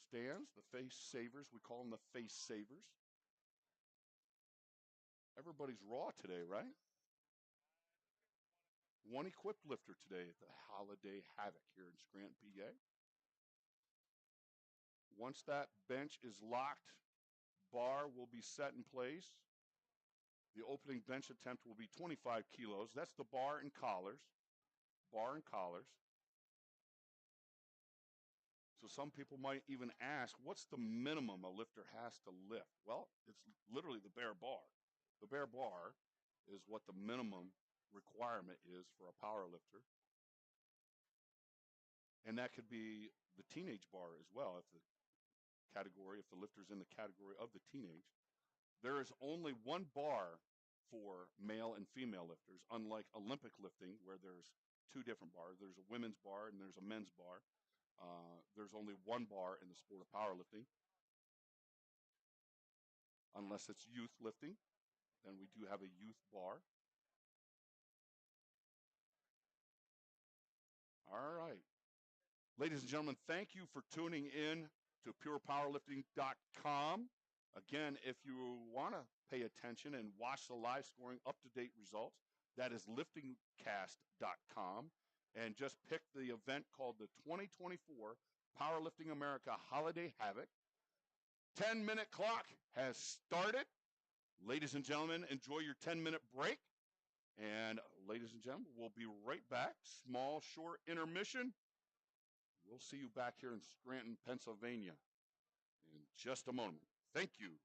stands, the face savers. We call them the face savers. Everybody's raw today, right? One equipped lifter today at the Holiday Havoc here in Scranton, PA. Once that bench is locked, bar will be set in place. The opening bench attempt will be 25 kilos. That's the bar and collars. Bar and collars. So some people might even ask, what's the minimum a lifter has to lift? Well, it's literally the bare bar. The bare bar is what the minimum requirement is for a power lifter. And that could be the teenage bar as well, if the lifter's in the category of the teenage. There is only one bar for male and female lifters, unlike Olympic lifting, where there's two different bars. There's a women's bar and there's a men's bar. There's only one bar in the sport of powerlifting. Unless it's youth lifting, then we do have a youth bar. All right. Ladies and gentlemen, thank you for tuning in to purepowerlifting.com. Again, if you want to pay attention and watch the live scoring up-to-date results, that is liftingcast.com. And just pick the event called the 2024 Powerlifting America Holiday Havoc. 10-minute clock has started. Ladies and gentlemen, enjoy your 10-minute break. And ladies and gentlemen, we'll be right back. Small, short intermission. We'll see you back here in Scranton, Pennsylvania in just a moment. Thank you.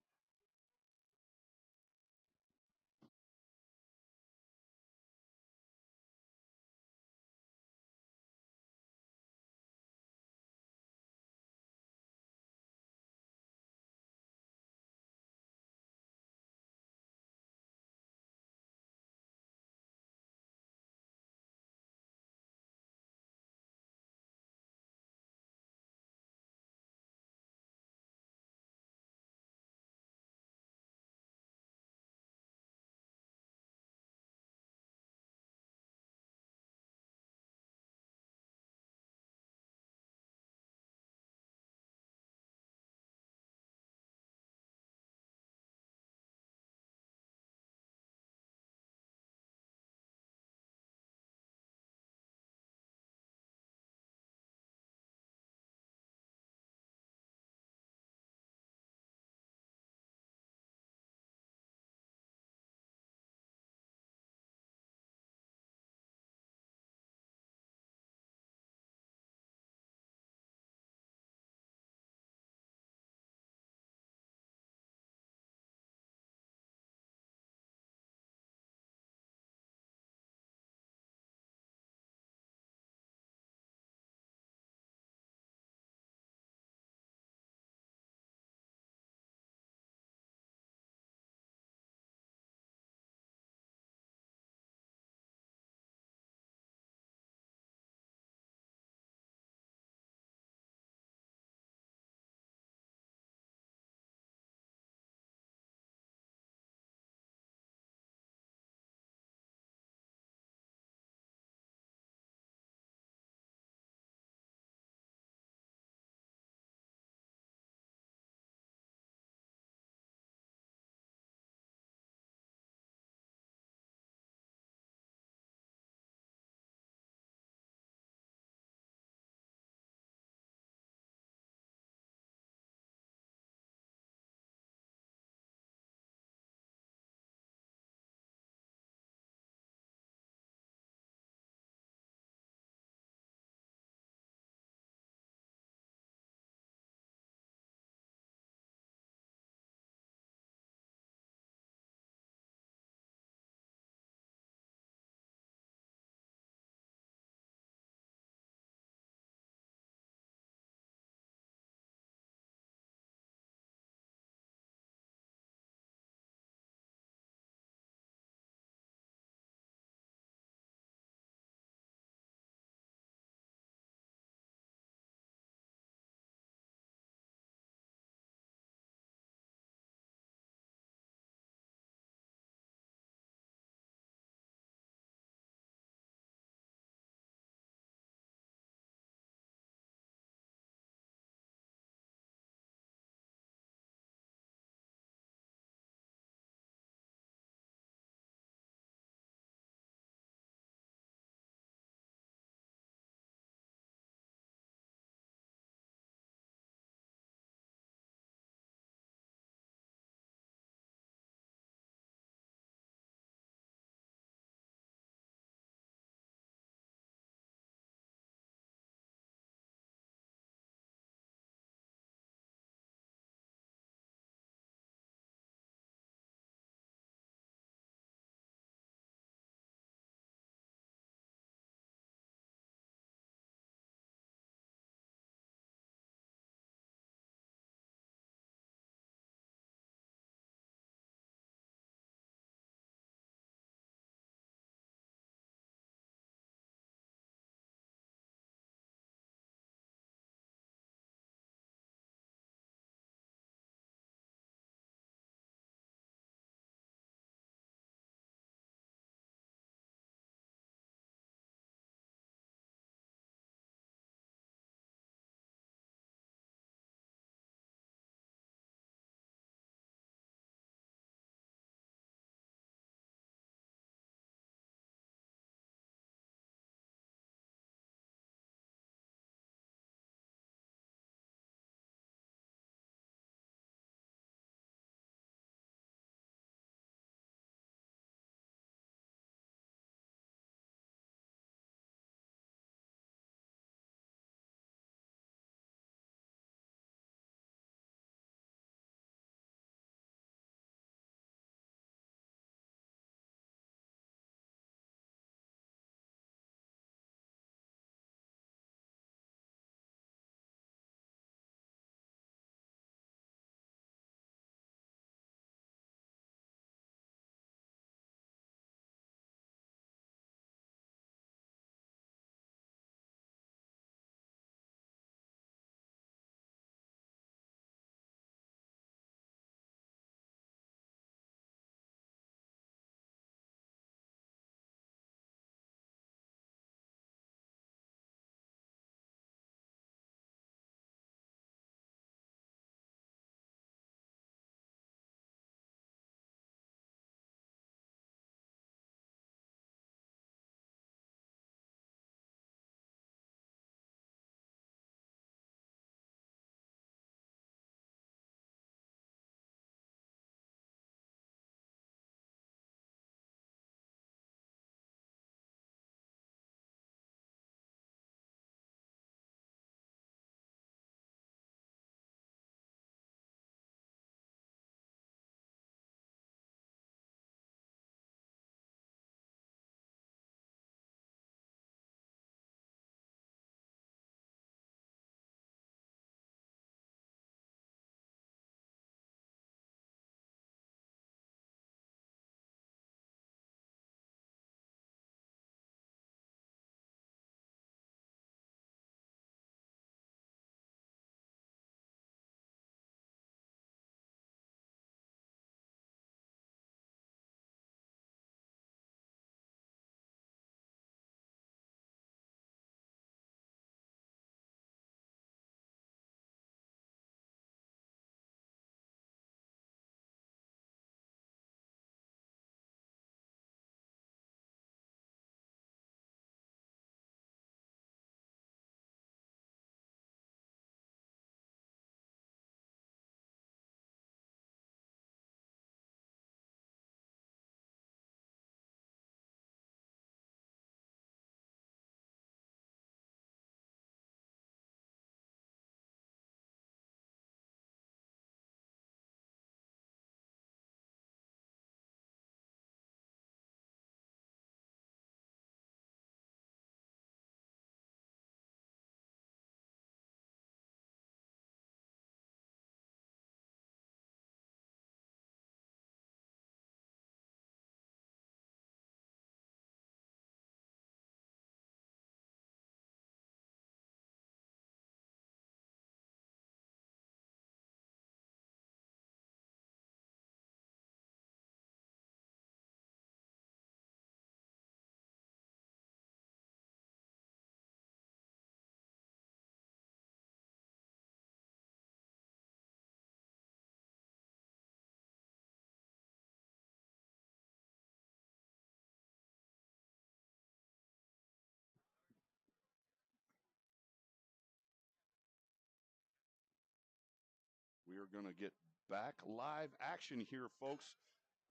We're going to get back live action here, folks.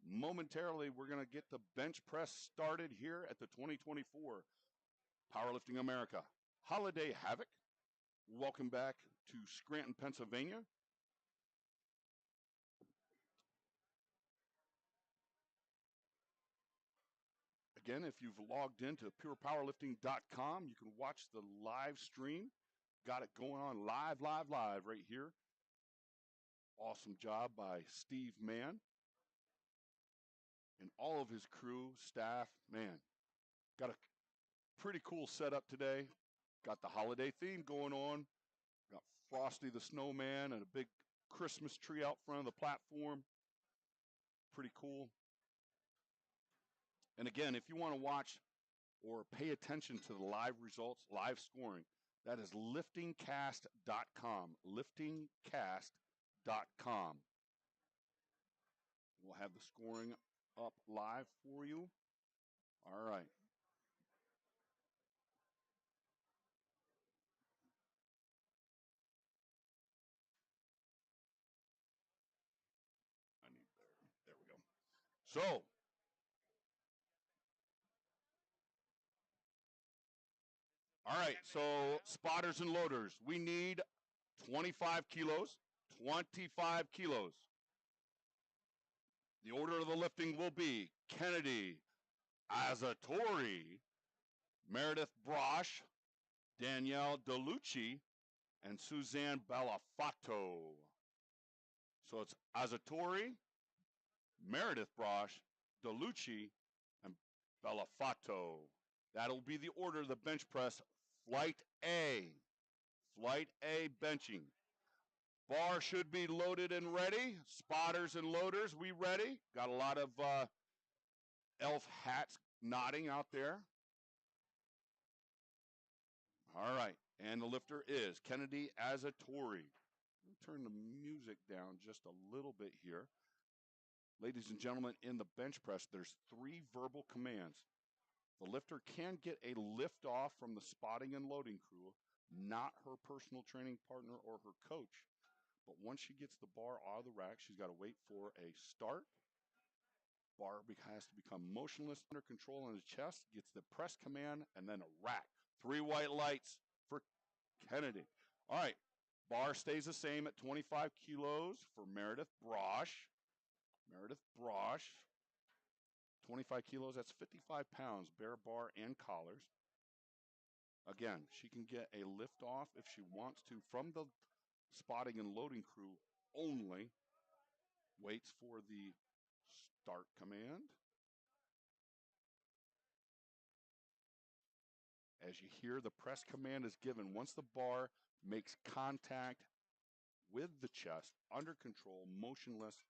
Momentarily, we're going to get the bench press started here at the 2024 Powerlifting America Holiday Havoc. Welcome back to Scranton, Pennsylvania. Again, if you've logged into purepowerlifting.com, you can watch the live stream. Got it going on live right here. Awesome job by Steve Mann and all of his crew, staff. Man, got a pretty cool setup today. Got the holiday theme going on. Got Frosty the Snowman and a big Christmas tree out front of the platform. Pretty cool. And again, if you want to watch or pay attention to the live results, live scoring, that is liftingcast.com. Liftingcast.com. We'll have the scoring up live for you. All right. There we go. So, all right, so spotters and loaders, we need 25 kilos, 25 kilos. The order of the lifting will be Kennedy Azatori, Meredith Brosh, Danielle DeLucci, and Suzanne Balafato. So it's Azatori, Meredith Brosh, DeLucci, and Balafato. That'll be the order of the bench press. Flight A. Flight A benching. Bar should be loaded and ready. Spotters and loaders, we ready? Got a lot of elf hats nodding out there. All right, and the lifter is Kennedy Azatori. Turn the music down just a little bit here. Ladies and gentlemen, in the bench press, there's 3 verbal commands. The lifter can get a lift off from the spotting and loading crew, not her personal training partner or her coach. But once she gets the bar out of the rack, she's got to wait for a start. Bar has to become motionless, under control on his chest, gets the press command, and then a rack. 3 white lights for Kennedy. All right, bar stays the same at 25 kilos for Meredith Brosh. Meredith Brosh, 25 kilos, that's 55 pounds, bare bar and collars. Again, she can get a lift off if she wants to from the spotting and loading crew only. Waits for the start command. As you hear, the press command is given. Once the bar makes contact with the chest, under control, motionless,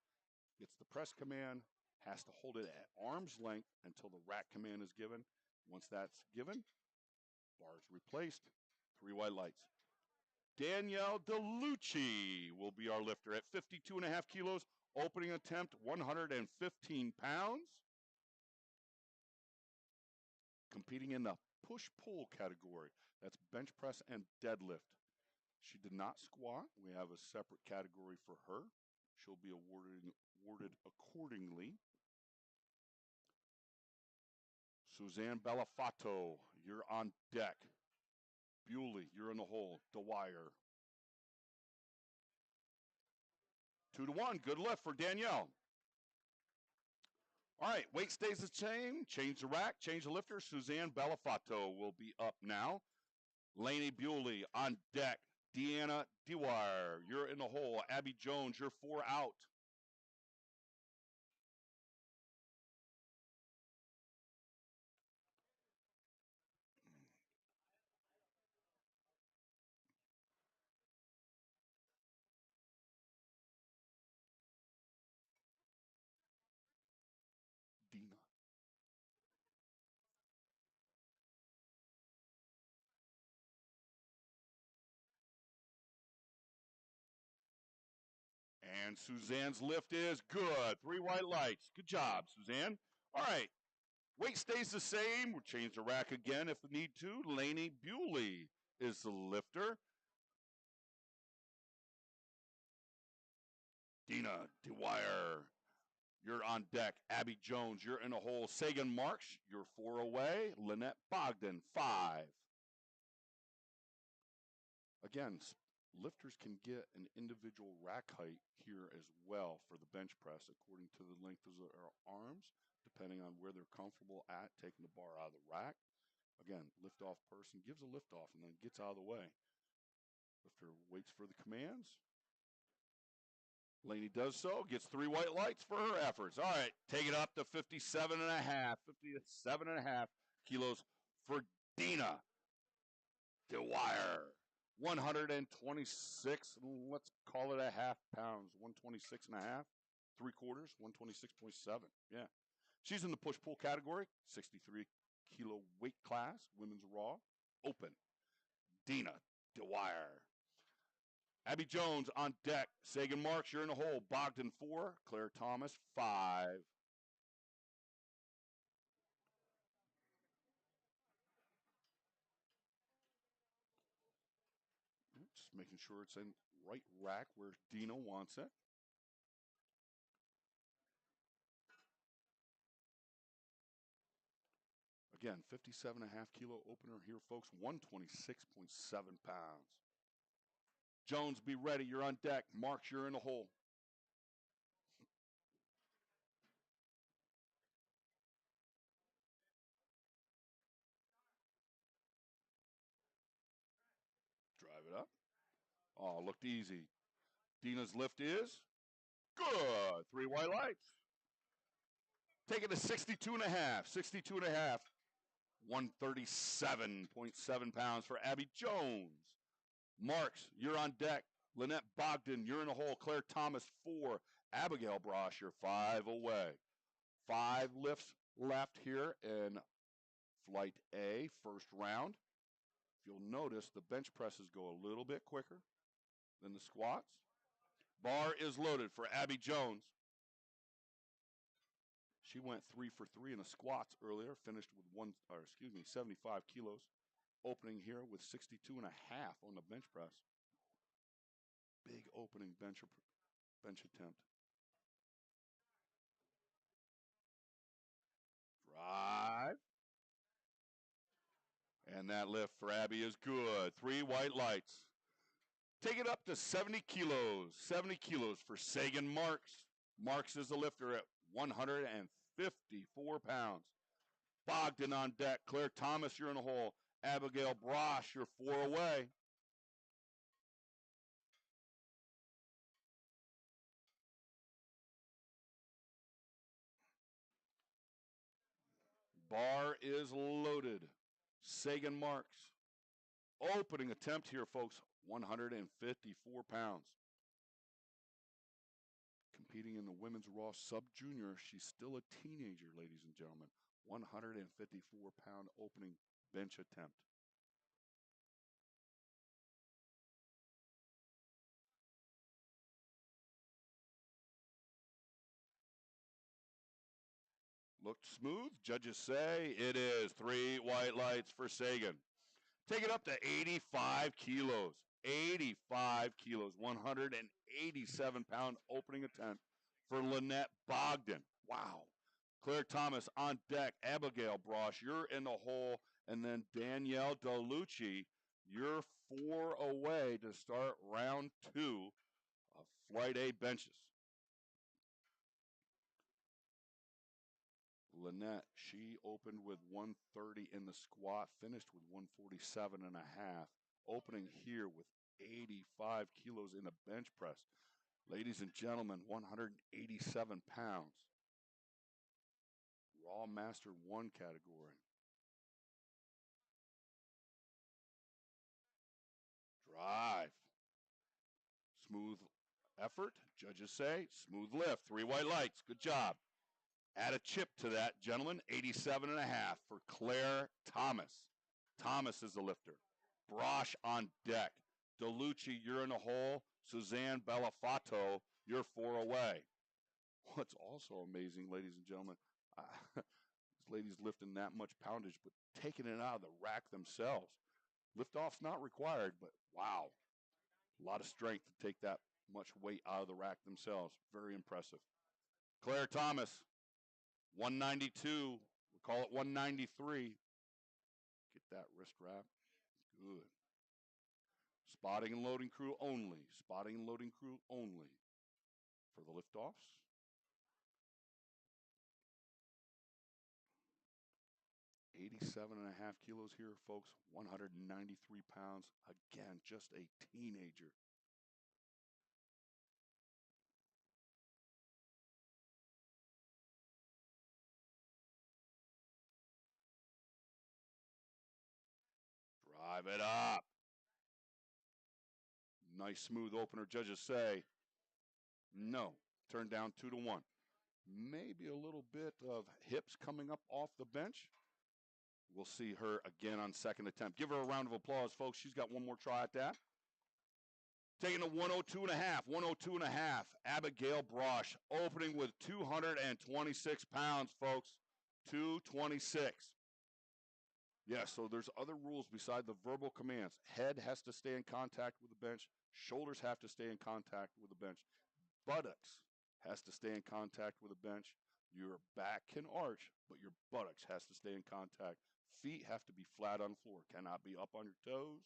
gets the press command, has to hold it at arm's length until the rack command is given. Once that's given, bar is replaced. 3 white lights. Danielle DeLucci will be our lifter at 52.5 kilos. Opening attempt, 115 pounds. Competing in the push-pull category. That's bench press and deadlift. She did not squat. We have a separate category for her. She'll be awarded accordingly. Suzanne Balafato, you're on deck. Bewley, you're in the hole. Dwyer. 2-1. Good lift for Danielle. All right, weight stays the same. Change the rack, change the lifter. Suzanne Balafato will be up now. Lainey Bewley on deck. Deanna Dwyer, you're in the hole. Abby Jones, you're 4 out. Dina. And Suzanne's lift is good. 3 white lights. Good job, Suzanne. All right. Weight stays the same. We'll change the rack again if we need to. Lainey Bewley is the lifter. Dina Dwyer, you're on deck. Abby Jones, you're in a hole. Sagan Marks, you're 4 away. Lynette Bogdan, 5. Again, lifters can get an individual rack height here as well for the bench press according to the length of their arms, depending on where they're comfortable at taking the bar out of the rack. Again, lift-off person gives a lift-off and then gets out of the way. Lifter waits for the commands. Laney does so, gets 3 white lights for her efforts. All right, take it up to 57 and a half kilos for Dina Dwyer. 126, let's call it a half pounds, 126 and a half, 3/4, 126.7. Yeah. She's in the push-pull category, 63 kilo weight class, women's raw, open. Dina Dwyer. Abby Jones on deck. Sagan Marks, you're in the hole. Bogdan, 4. Claire Thomas, 5. Just making sure it's in right rack where Dina wants it. Again, 57.5 kilo opener here, folks. 126.7 pounds. Jones, be ready. You're on deck. Marks, you're in the hole. Drive it up. Oh, looked easy. Dina's lift is good. 3 white lights. Take it to 62 and a half. 62 and a half. 137.7 pounds for Abby Jones. Marks, you're on deck. Lynette Bogdan, you're in the hole. Claire Thomas, 4. Abigail Brosh, you're 5 away. 5 lifts left here in Flight A, first round. If you'll notice, the bench presses go a little bit quicker than the squats. Bar is loaded for Abby Jones. She went 3 for 3 in the squats earlier, finished with 75 kilos. Opening here with 62 and a half on the bench press. Big opening bench attempt. Drive. And that lift for Abby is good. 3 white lights. Take it up to 70 kilos. 70 kilos for Sagan Marks. Marks is the lifter at 154 pounds. Bogdan on deck. Claire Thomas, you're in the hole. Abigail Brosh, you're 4 away. Bar is loaded. Sagan Marks. Opening attempt here, folks. 154 pounds. Competing in the women's raw sub-junior. She's still a teenager, ladies and gentlemen. 154-pound opening bench attempt. Looked smooth. Judges say it is. 3 white lights for Sagan. Take it up to 85 kilos. 85 kilos. 187-pound opening attempt for Lynette Bogdan. Wow. Claire Thomas on deck. Abigail Brosh, you're in the hole. And then Danielle DeLucci, you're 4 away to start round 2 of Flight A benches. Lynette, she opened with 130 in the squat, finished with 147 and a half. Opening here with 85 kilos in a bench press. Ladies and gentlemen, 187 pounds. Raw Master 1 category. Drive. Smooth effort, judges say. Smooth lift, 3 white lights. Good job. Add a chip to that, gentlemen. 87 and a half for Claire Thomas. Thomas is the lifter. Brosh on deck. DeLucci, you're in the hole. Suzanne Bellafato, you're 4 away. What's also amazing, ladies and gentlemen, this lady's lifting that much poundage, but taking it out of the rack themselves. Lift-off's not required, but wow. A lot of strength to take that much weight out of the rack themselves. Very impressive. Claire Thomas, 192. We call it 193. Get that wrist wrap. Good. Spotting and loading crew only. Spotting and loading crew only for the liftoffs. $87.5 kilos here, folks. 193 pounds. Again, just a teenager. Drive it up. Nice smooth opener. Judges say no. Turn down 2-1. Maybe a little bit of hips coming up off the bench. We'll see her again on second attempt. Give her a round of applause, folks. She's got one more try at that. Taking a 102.5. 102.5. Abigail Brosh opening with 226 pounds, folks. 226. Yeah, so there's other rules beside the verbal commands. Head has to stay in contact with the bench. Shoulders have to stay in contact with the bench. Buttocks has to stay in contact with the bench. Your back can arch, but your buttocks has to stay in contact. Feet have to be flat on the floor. Cannot be up on your toes.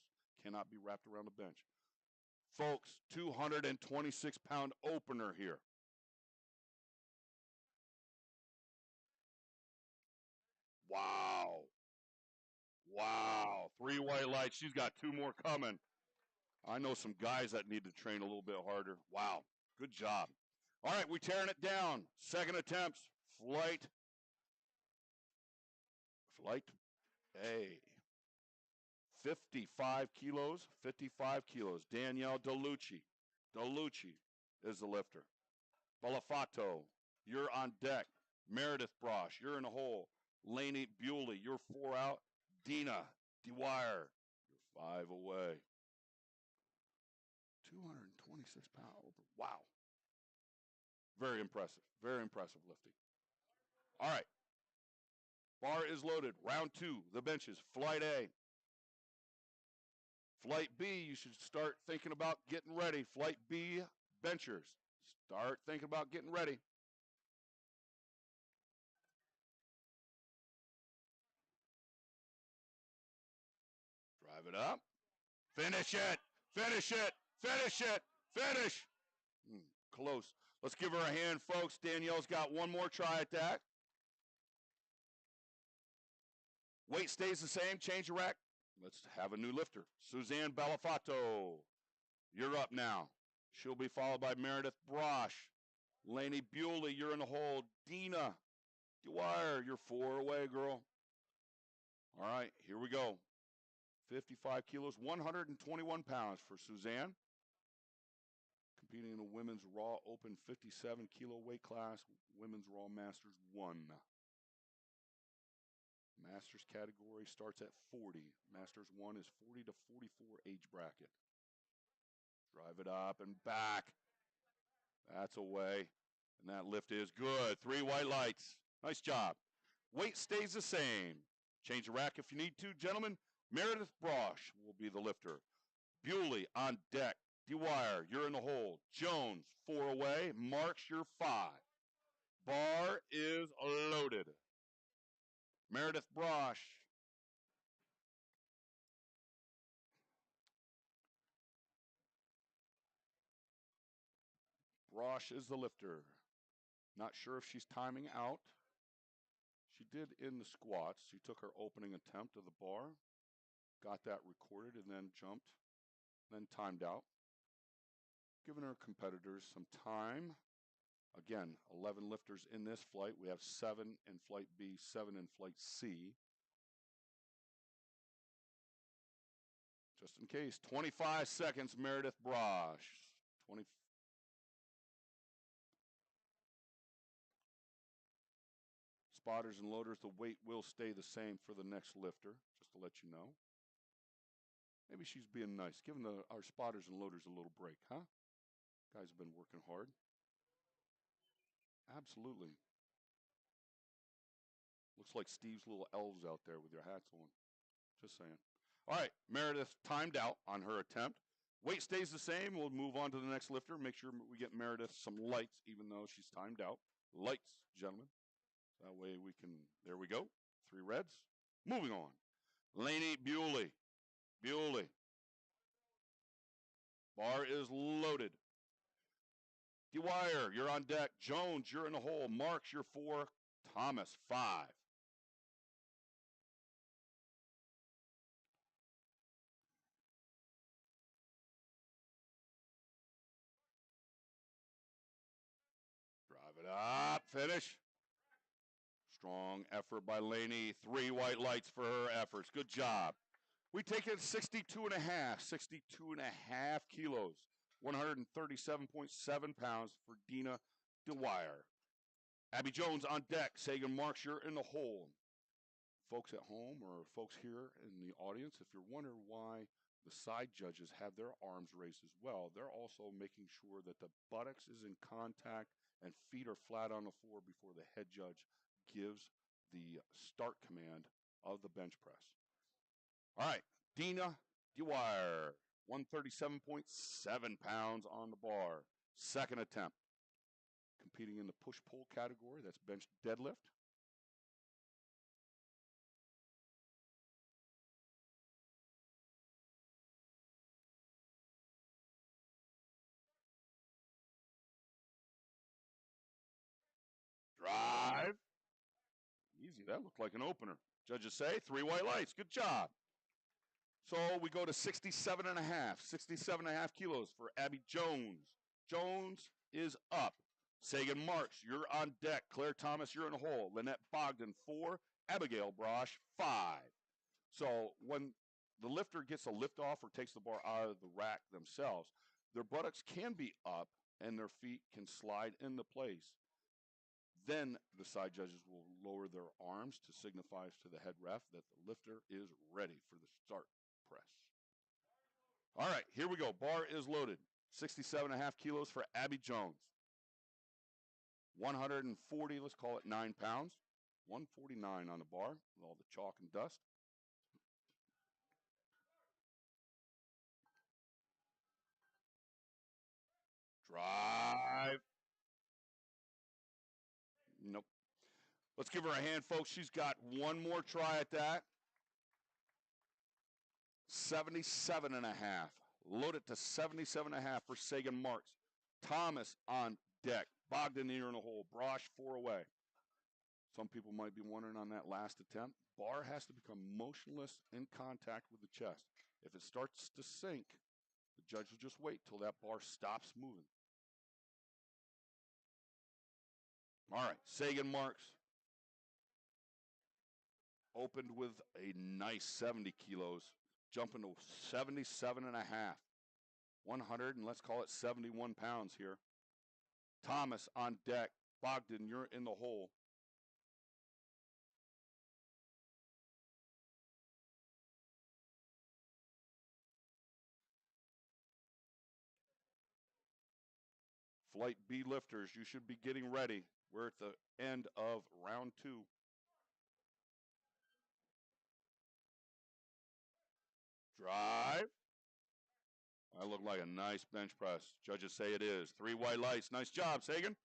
Cannot be wrapped around the bench. Folks, 226-pound opener here. Wow. Wow. 3 white lights. She's got 2 more coming. I know some guys that need to train a little bit harder. Wow. Good job. All right, we're tearing it down. Second attempts. Flight A. 55 kilos. 55 kilos. Danielle DeLucci. DeLucci is the lifter. Balafato, you're on deck. Meredith Brosh, you're in the hole. Laney Bewley, you're 4 out. Dina Dwyer, you're 5 away. 226 pounds. Wow. Very impressive. Very impressive lifting. All right. Bar is loaded. Round 2, the benches. Flight A. Flight B, you should start thinking about getting ready. Flight B, benchers. Start thinking about getting ready. Drive it up. Finish it. Finish it. Finish it. Finish. Close. Let's give her a hand, folks. Danielle's got one more try at that. Weight stays the same. Change the rack. Let's have a new lifter. Suzanne Balafato, you're up now. She'll be followed by Meredith Brosh. Laney Bewley, you're in the hole. Dina Dwyer, you're 4 away, girl. All right, here we go. 55 kilos, 121 pounds for Suzanne. Competing in the women's raw open 57 kilo weight class, women's raw masters 1. Masters category starts at 40. Masters 1 is 40 to 44 age bracket. Drive it up and back. That's away. And that lift is good. 3 white lights. Nice job. Weight stays the same. Change the rack if you need to, gentlemen. Meredith Brosh will be the lifter. Bewley on deck. Dwyer, you're in the hole. Jones, 4 away. Marks, you're 5. Bar is loaded. Meredith Brosh. Brosh is the lifter. Not sure if she's timing out. She did in the squats. She took her opening attempt of the bar, got that recorded, and then jumped, then timed out. Giving her competitors some time. Again, 11 lifters in this flight. We have 7 in Flight B, 7 in Flight C. Just in case, 25 seconds, Meredith Brosh. 20. Spotters and loaders, the weight will stay the same for the next lifter, just to let you know. Maybe she's being nice, giving our spotters and loaders a little break, huh? Guys have been working hard. Absolutely. Looks like Steve's little elves out there with their hats on. Just saying. All right, Meredith timed out on her attempt. Weight stays the same. We'll move on to the next lifter. Make sure we get Meredith some lights, even though she's timed out. Lights, gentlemen. That way we can, there we go. 3 reds. Moving on. Laney Bewley. Bewley. Bar is loaded. Dwyer, you're on deck. Jones, you're in the hole. Marks, you're 4. Thomas, 5. Drive it up. Finish. Strong effort by Laney. 3 white lights for her efforts. Good job. We take it 62 and a half kilos. 137.7 pounds for Dina Dwyer. Abby Jones on deck. Sagan Marks, you're in the hole. Folks at home or folks here in the audience, if you're wondering why the side judges have their arms raised as well, they're also making sure that the buttocks is in contact and feet are flat on the floor before the head judge gives the start command of the bench press. All right, Dina Dwyer, 137.7 pounds on the bar. Second attempt. Competing in the push-pull category, that's bench deadlift. Drive. Easy, that looked like an opener. Judges say 3 white lights, good job. So we go to 67 and a half kilos for Abby Jones. Jones is up. Sagan Marks, you're on deck. Claire Thomas, you're in the hole. Lynette Bogdan, 4. Abigail Brosh, 5. So when the lifter gets a lift off or takes the bar out of the rack themselves, their buttocks can be up and their feet can slide into place. Then the side judges will lower their arms to signify to the head ref that the lifter is ready for the start press. All right, here we go. Bar is loaded. 67 and a half kilos for Abby Jones. 140, let's call it 9 pounds. 149 on the bar with all the chalk and dust. Drive. Nope. Let's give her a hand, folks. She's got one more try at that. 77 and a half. Load it to 77 and a half for Sagan Marks. Thomas on deck. Bogdan here in the hole. Brosh 4 away. Some people might be wondering on that last attempt. Bar has to become motionless in contact with the chest. If it starts to sink, the judge will just wait till that bar stops moving. All right, Sagan Marks opened with a nice 70 kilos, jumping to 77 and a half. 100 and let's call it 71 pounds here. Thomas on deck. Bogdan, you're in the hole. Flight B lifters, you should be getting ready. We're at the end of round 2. Drive. That looked like a nice bench press. Judges say it is. 3 white lights. Nice job, Sagan.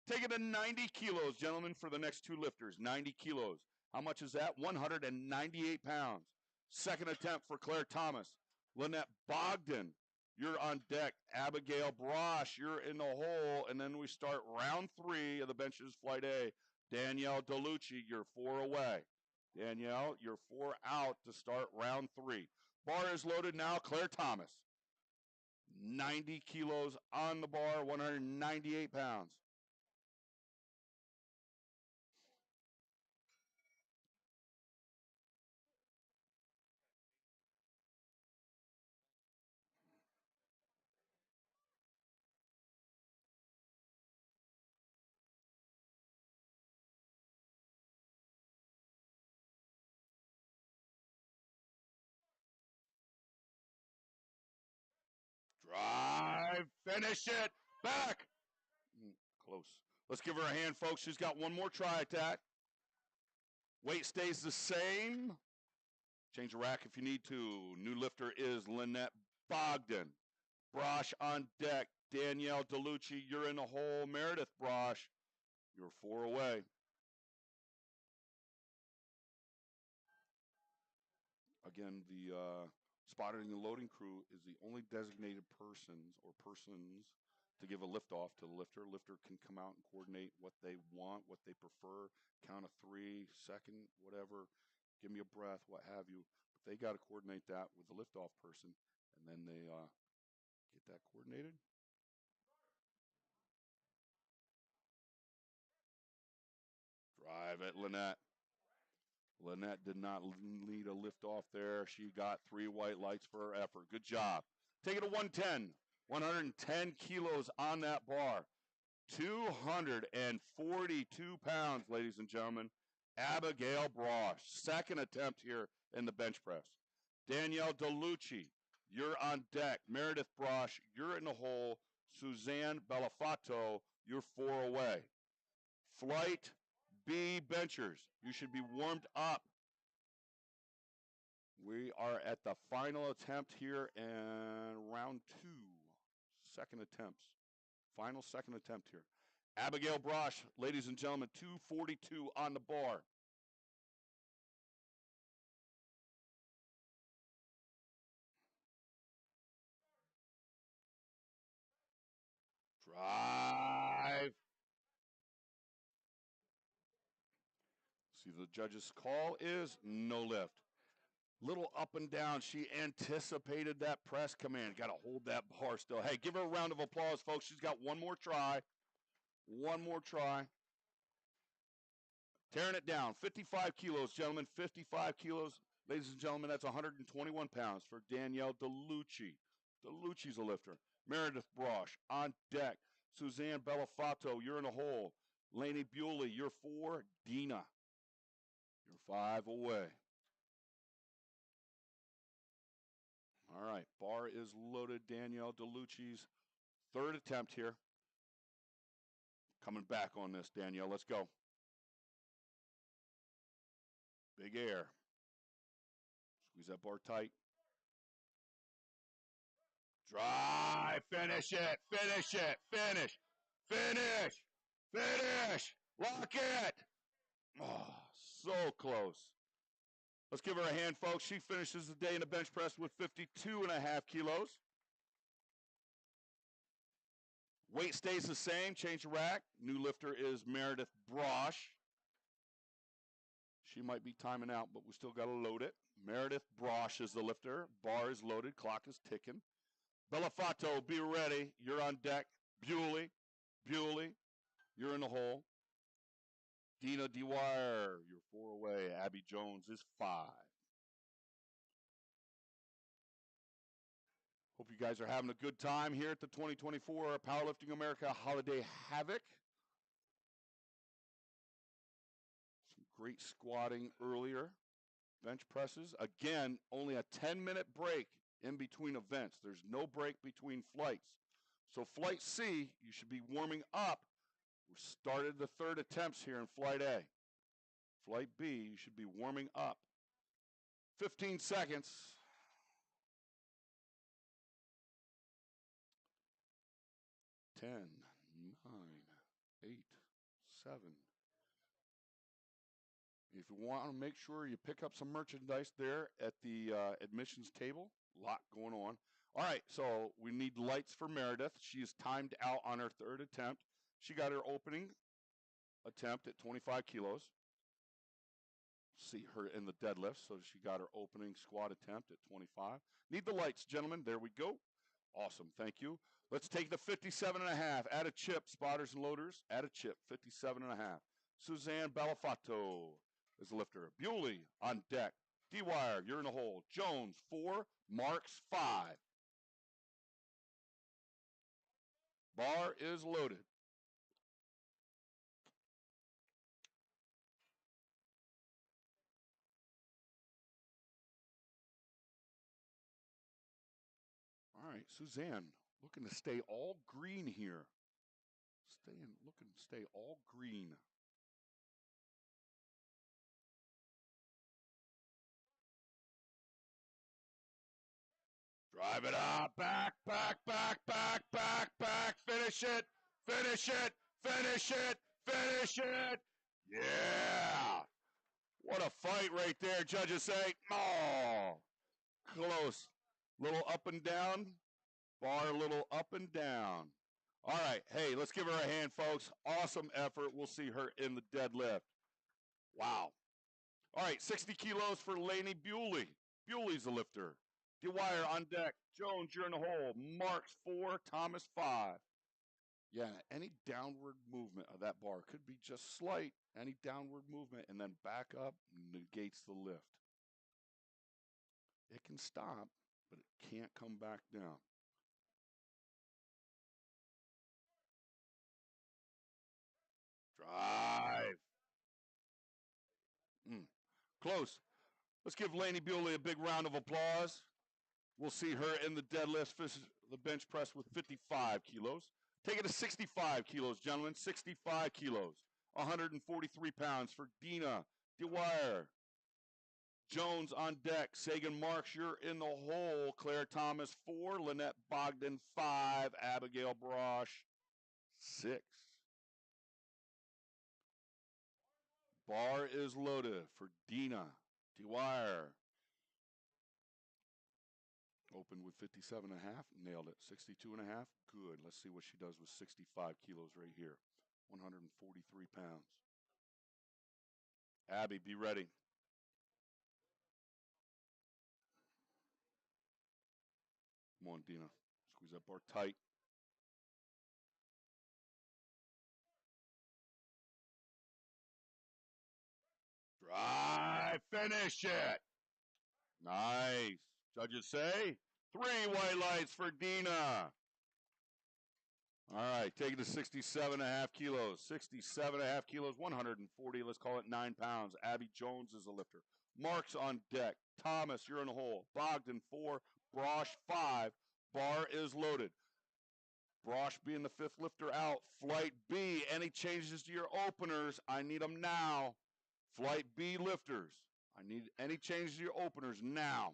Take it to 90 kilos, gentlemen, for the next 2 lifters. 90 kilos. How much is that? 198 pounds. Second attempt for Claire Thomas. Lynette Bogdan, you're on deck. Abigail Brosh, you're in the hole. And then we start round 3 of the benches, flight A. Danielle DeLucci, you're 4 away. Danielle, you're 4 out to start round 3. Bar is loaded now. Claire Thomas. 90 kilos on the bar, 198 pounds. Drive, finish it, back. Close. Let's give her a hand, folks. She's got one more try at that. Weight stays the same. Change the rack if you need to. New lifter is Lynette Bogdan. Brosh on deck. Danielle DeLucci, you're in the hole. Meredith Brosh, you're 4 away. Again, the spotting and loading crew is the only designated persons to give a lift off to the lifter. Lifter can come out and coordinate what they want, what they prefer, count of 3, second, whatever, give me a breath, what have you. But they got to coordinate that with the lift off person, and then they get that coordinated. Drive it, Lynette. Lynette did not lead a lift off there. She got 3 white lights for her effort. Good job. Take it to 110. 110 kilos on that bar. 242 pounds, ladies and gentlemen. Abigail Brosh, second attempt here in the bench press. Danielle DeLucci, you're on deck. Meredith Brosh, you're in the hole. Suzanne Bellafato, you're 4 away. Flight B benchers, you should be warmed up. We are at the final attempt here in round 2. Second attempts. Final second attempt here. Abigail Brosh, ladies and gentlemen, 242 on the bar. Drive. See, the judge's call is no lift. Little up and down. She anticipated that press command. Got to hold that bar still. Hey, give her a round of applause, folks. She's got one more try. One more try. Tearing it down. 55 kilos, gentlemen. 55 kilos. Ladies and gentlemen, that's 121 pounds for Danielle DeLucci. DeLucci's a lifter. Meredith Brosh on deck. Suzanne Bellafato, you're in a hole. Lainey Bewley, you're 4. Dina, you're 5 away. All right, bar is loaded. Danielle DeLucci's third attempt here. Coming back on this, Danielle. Let's go. Big air. Squeeze that bar tight. Drive. Finish it. Finish it. Finish. Finish. Finish. Lock it. Oh, so close. Let's give her a hand, folks. She finishes the day in the bench press with 52.5 kilos. Weight stays the same. Change the rack. New lifter is Meredith Brosh. She might be timing out, but we still got to load it. Meredith Brosh is the lifter. Bar is loaded. Clock is ticking. Bellafato, be ready. You're on deck. Bewley, you're in the hole. Dina Dwyer, you're 4 away. Abby Jones is 5. Hope you guys are having a good time here at the 2024 Powerlifting America Holiday Havoc. Some great squatting earlier. Bench presses. Again, only a 10-minute break in between events. There's no break between flights. So flight C, you should be warming up. We started the third attempts here in flight A. Flight B, you should be warming up. 15 seconds. 10, 9, 8, 7. If you want to make sure you pick up some merchandise there at the admissions table, a lot going on. All right, so we need lights for Meredith. She is timed out on her third attempt. She got her opening attempt at 25 kilos. See her in the deadlift, so she got her opening squat attempt at 25. Need the lights, gentlemen. There we go. Awesome, thank you. Let's take the 57.5. Add a chip, spotters and loaders. Add a chip, 57.5. Suzanne Bellafato is the lifter. Bewley on deck. Dwyer, you're in the hole. Jones, 4. Marks, 5. Bar is loaded. All right, Suzanne, looking to stay all green here. Looking to stay all green. Drive it up. Back, back, back, back, back, back. Finish it. Finish it. Finish it. Finish it. Yeah. What a fight right there. Judges say, oh, close. Little up and down. Bar a little up and down. All right. Hey, let's give her a hand, folks. Awesome effort. We'll see her in the deadlift. Wow. All right, 60 kilos for Lainey Bewley. Bewley's the lifter. Dwyer on deck. Jones, you're in the hole. Marks 4, Thomas 5. Yeah, any downward movement of that bar could be just slight. Any downward movement and then back up negates the lift. It can stop, but it can't come back down. Drive. Close. Let's give Lainey Bewley a big round of applause. We'll see her in the deadlift, the bench press with 55 kilos. Take it to 65 kilos, gentlemen. 65 kilos. 143 pounds for Dina Dwyer. Jones on deck. Sagan Marks, you're in the hole. Claire Thomas, 4. Lynette Bogdan, 5. Abigail Brosh, 6. Bar is loaded for Dina Dwyer. Opened with 57.5, nailed it. 62.5, good. Let's see what she does with 65 kilos right here. 143 pounds. Abby, be ready. Come on, Dina. Squeeze that bar tight. Drive, finish it. Nice. Judges say 3 white lights for Dina. All right, take it to 67.5 kilos. 67.5 kilos, 140, let's call it 9 pounds. Abby Jones is a lifter. Marks on deck. Thomas, you're in the hole. Bogdan, 4. Brosh, 5. Bar is loaded. Brosh being the 5th lifter out. Flight B, any changes to your openers? I need them now. Flight B lifters, I need any changes to your openers now.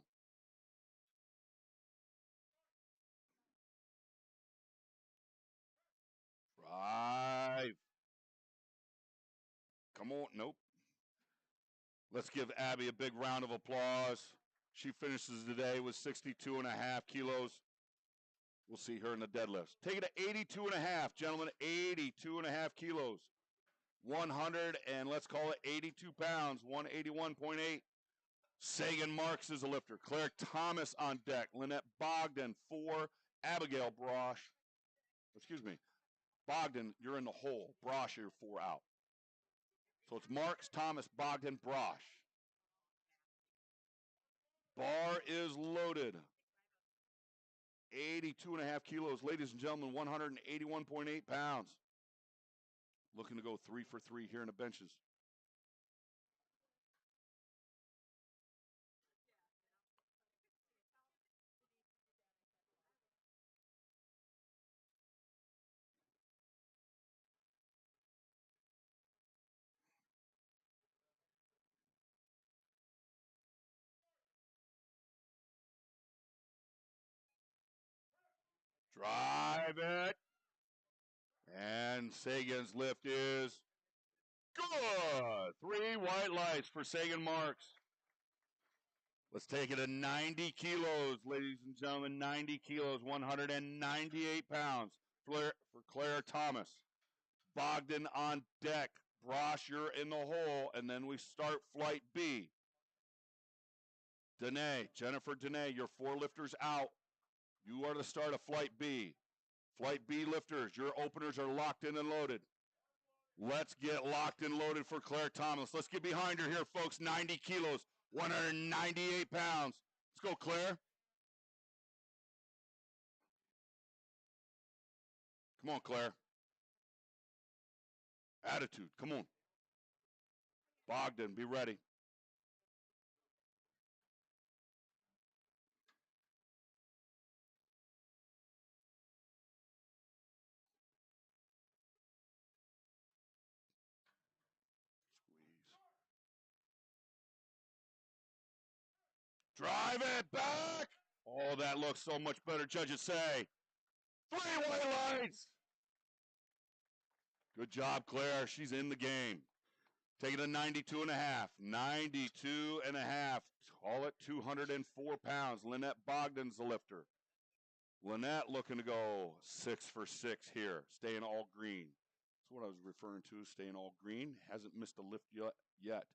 Drive. Come on, nope. Let's give Abby a big round of applause. She finishes today with 62.5 kilos. We'll see her in the deadlifts. Take it to 82.5, gentlemen. 82.5 kilos. 100 and let's call it 82 pounds. 181.8. Sagan Marks is a lifter. Claire Thomas on deck. Lynette Bogdan, 4. Abigail Brosh. Excuse me. Bogdan, you're in the hole. Brosh, you're 4 out. So it's Marks, Thomas, Bogdan, Brosh. Bar is loaded. 82.5 kilos. Ladies and gentlemen, 181.8 pounds. Looking to go 3 for 3 here in the benches. Drive it. And Sagan's lift is good. 3 white lights for Sagan Marks. Let's take it to 90 kilos, ladies and gentlemen. 90 kilos, 198 pounds for Claire Thomas. Bogdan on deck. Brosh, you're in the hole. And then we start flight B. Danae, Jennifer Danae, your 4 lifters out. You are the start of flight B. Flight B lifters, your openers are locked in and loaded. Let's get locked and loaded for Claire Thomas. Let's get behind her here, folks. 90 kilos, 198 pounds. Let's go, Claire. Come on, Claire. Attitude, come on. Bogdan, be ready. Squeeze. Drive it back. Oh, that looks so much better, judges say. 3 white lights. Good job, Claire. She's in the game. Take it to 92 and a half. 92 and a half. Call it 204 pounds. Lynette Bogdan's the lifter. Lynette looking to go 6 for 6 here. Staying all green. That's what I was referring to, staying all green. Hasn't missed a lift yet.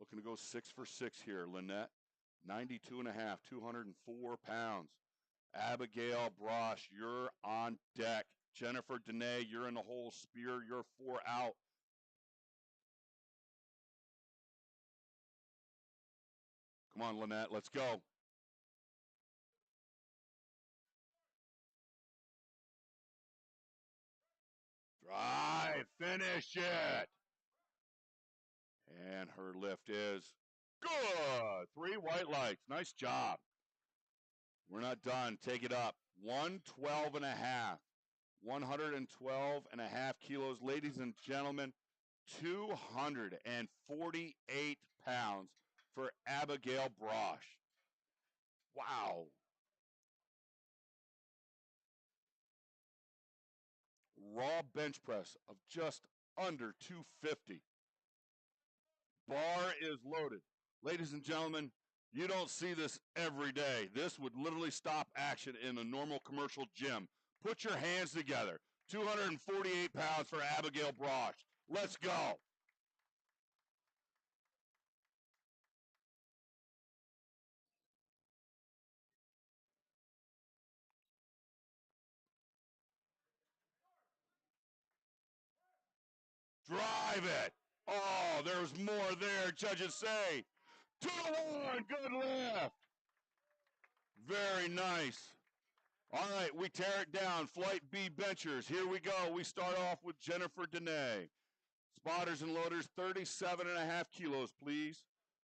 Looking to go 6 for 6 here, Lynette. 92 and a half, 204 pounds. Abigail Brosh, you're on deck. Jennifer Dene, you're in the hole. Spear, you're 4 out. Come on, Lynette, let's go. Drive, finish it. And her lift is good. 3 white lights. Nice job. We're not done. Take it up. 112 and a half. 112 and a half kilos. Ladies and gentlemen, 248 pounds for Abigail Brosh. Wow. Raw bench press of just under 250. Bar is loaded. Ladies and gentlemen, you don't see this every day. This would literally stop action in a normal commercial gym. Put your hands together. 248 pounds for Abigail Brosh. Let's go. Drive it. Oh, there's more there, judges say. 2-1, good lift. Very nice. All right, we tear it down. Flight B benchers. Here we go. We start off with Jennifer Dene. Spotters and loaders, 37 and a half kilos, please.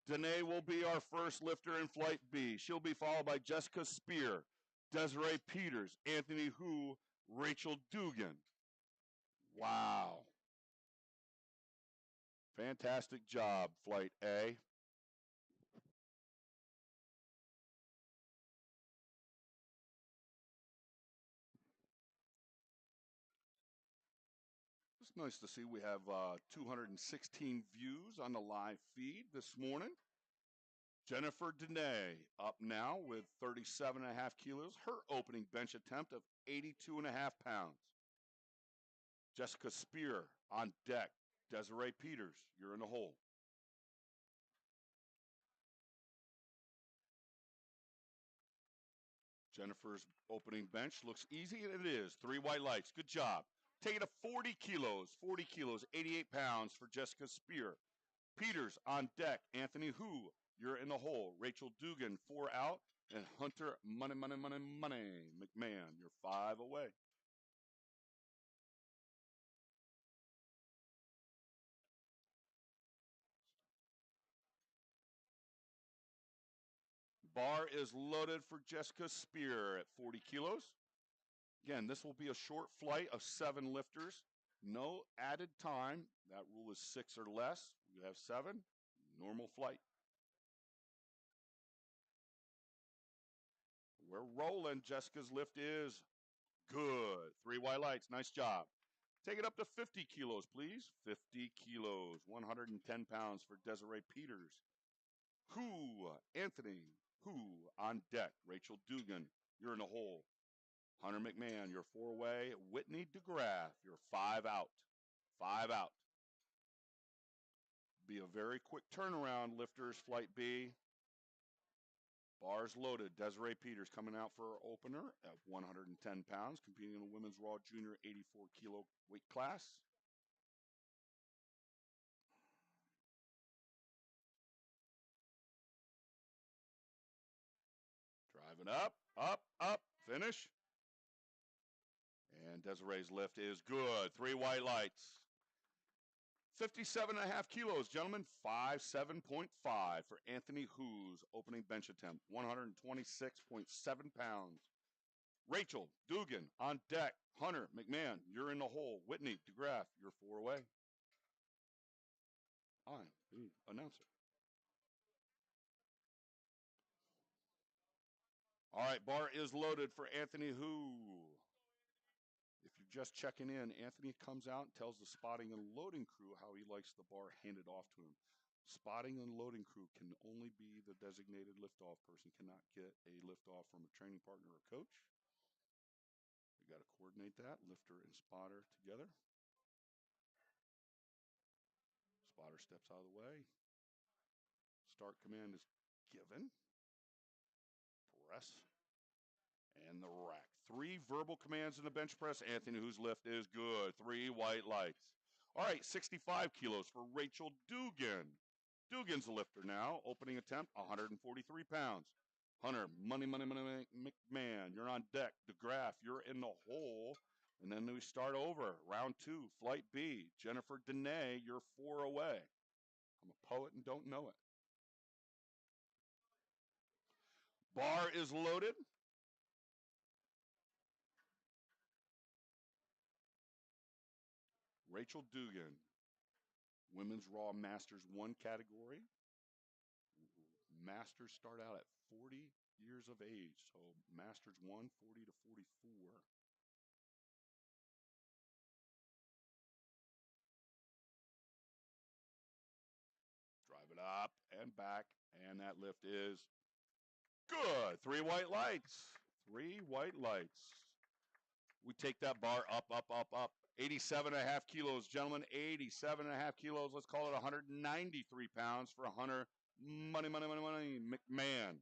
Dene will be our first lifter in Flight B. She'll be followed by Jessica Spear, Desiree Peters, Anthony Hu, Rachel Dugan. Wow. Fantastic job, Flight A. It's nice to see we have 216 views on the live feed this morning. Jennifer Dene up now with 37 and a half kilos. Her opening bench attempt of 82 and a half pounds. Jessica Spear on deck. Desiree Peters, you're in the hole. Jennifer's opening bench looks easy, and it is. 3 white lights. Good job. Take it to 40 kilos. 40 kilos, 88 pounds for Jessica Spear. Peters on deck. Anthony Hu, you're in the hole. Rachel Dugan, 4 out. And Hunter Money McMahon, you're 5 away. Bar is loaded for Jessica Spear at 40 kilos. Again, this will be a short flight of 7 lifters. No added time. That rule is 6 or less. You have 7. Normal flight. We're rolling. Jessica's lift is good. 3 white lights. Nice job. Take it up to 50 kilos, please. 50 kilos. 110 pounds for Desiree Peters. Anthony Hu on deck. Rachel Dugan, you're in the hole. Hunter McMahon, you're 4 away. Whitney DeGraff, you're 5 out. 5 out. Be a very quick turnaround, lifters, Flight B. Bars loaded. Desiree Peters coming out for her opener at 110 pounds, competing in the women's Raw Junior 84 kilo weight class. Driving up, finish. And Desiree's lift is good. 3 white lights. 57 and a half kilos, gentlemen. 57.5 for Anthony Hu's opening bench attempt. 126.7 pounds. Rachel Dugan on deck. Hunter McMahon, you're in the hole. Whitney DeGraff, you're 4 away. I'm the announcer. right, bar is loaded for Anthony Who. If you're just checking in, Anthony comes out and tells the spotting and loading crew how he likes the bar handed off to him. Spotting and loading crew can only be the designated liftoff person, cannot get a liftoff from a training partner or coach. We got to coordinate that, lifter and spotter together. Spotter steps out of the way. Start command is given. Press. And the rack. 3 verbal commands in the bench press. Anthony Who's lift is good. 3 white lights. All right, 65 kilos for Rachel Dugan. Dugan's a lifter now. Opening attempt, 143 pounds. Hunter, money, McMahon, you're on deck. DeGraff, you're in the hole. And then we start over. Round 2, flight B. Jennifer Dene, you're 4 away. I'm a poet and don't know it. Bar is loaded. Rachel Dugan, Women's Raw Masters 1 category. Masters start out at 40 years of age. So Masters 1, 40 to 44. Drive it up and back. And that lift is good. 3 white lights. 3 white lights. We take that bar up, up, up, up. 87.5 kilos, gentlemen. 87.5 kilos. Let's call it 193 pounds for Hunter. Money, McMahon.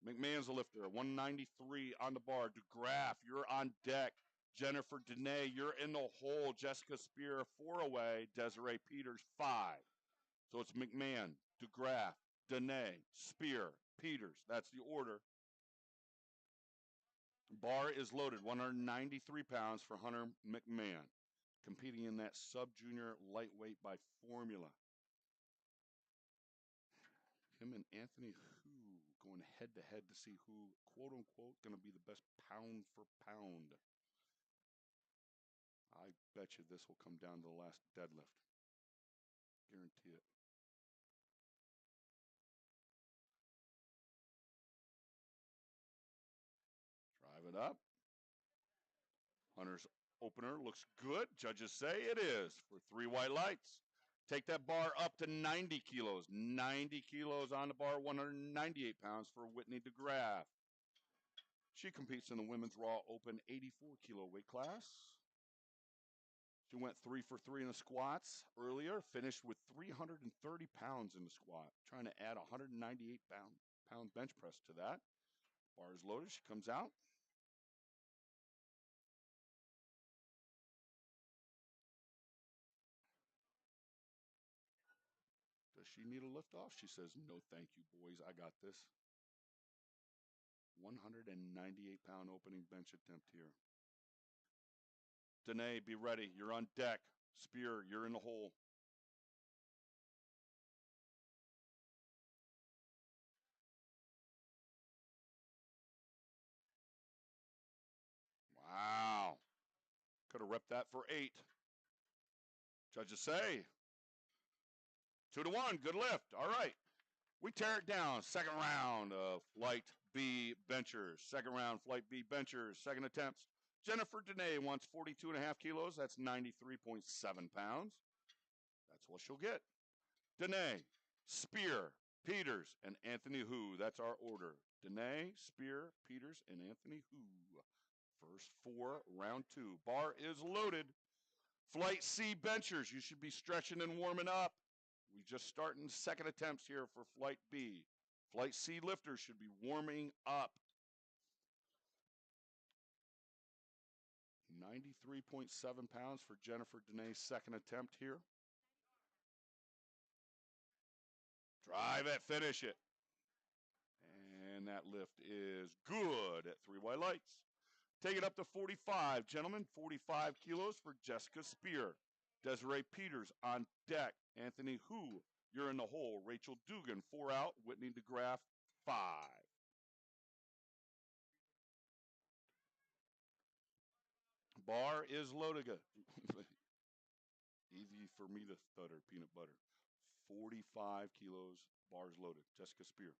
McMahon's a lifter. 193 on the bar. DeGraff, you're on deck. Jennifer Dene, you're in the hole. Jessica Spear, 4 away. Desiree Peters, 5. So it's McMahon, DeGraff, Dene, Spear, Peters. That's the order. Bar is loaded, 193 pounds for Hunter McMahon, competing in that sub-junior lightweight by formula. Him and Anthony Who going head-to-head to see who, quote-unquote, going to be the best pound for pound. I bet you this will come down to the last deadlift. Guarantee it. Drive it up. Hunter's opener looks good. Judges say it is for 3 white lights. Take that bar up to 90 kilos. 90 kilos on the bar, 198 pounds for Whitney DeGraff. She competes in the Women's Raw Open 84 kilo weight class. She went 3 for 3 in the squats earlier, finished with 330 pounds in the squat, trying to add 198 pound bench press to that. Bar is loaded. She comes out. Does she need a lift off? She says, no, thank you, boys. I got this. 198-pound opening bench attempt here. Dene, be ready. You're on deck. Spear, you're in the hole. Wow. Could have repped that for 8. Judges say 2 to 1. Good lift. All right. We tear it down. Second round of Flight B benchers. Second round, Flight B benchers. Second attempts. Jennifer Dene wants 42.5 kilos. That's 93.7 pounds. That's what she'll get. Dene, Spear, Peters, and Anthony Who. That's our order. Dene, Spear, Peters, and Anthony Who. First 4, round 2. Bar is loaded. Flight C benchers. You should be stretching and warming up. We just starting second attempts here for Flight B. Flight C lifters should be warming up. 93.7 pounds for Jennifer Dene's second attempt here. Drive it, finish it. And that lift is good at 3 white lights. Take it up to 45, gentlemen. 45 kilos for Jessica Spear. Desiree Peters on deck. Anthony Who, you're in the hole. Rachel Dugan, 4 out. Whitney DeGraff, 5. Bar is loaded. Easy for me to stutter, peanut butter. 45 kilos, bars loaded. Jessica Spear.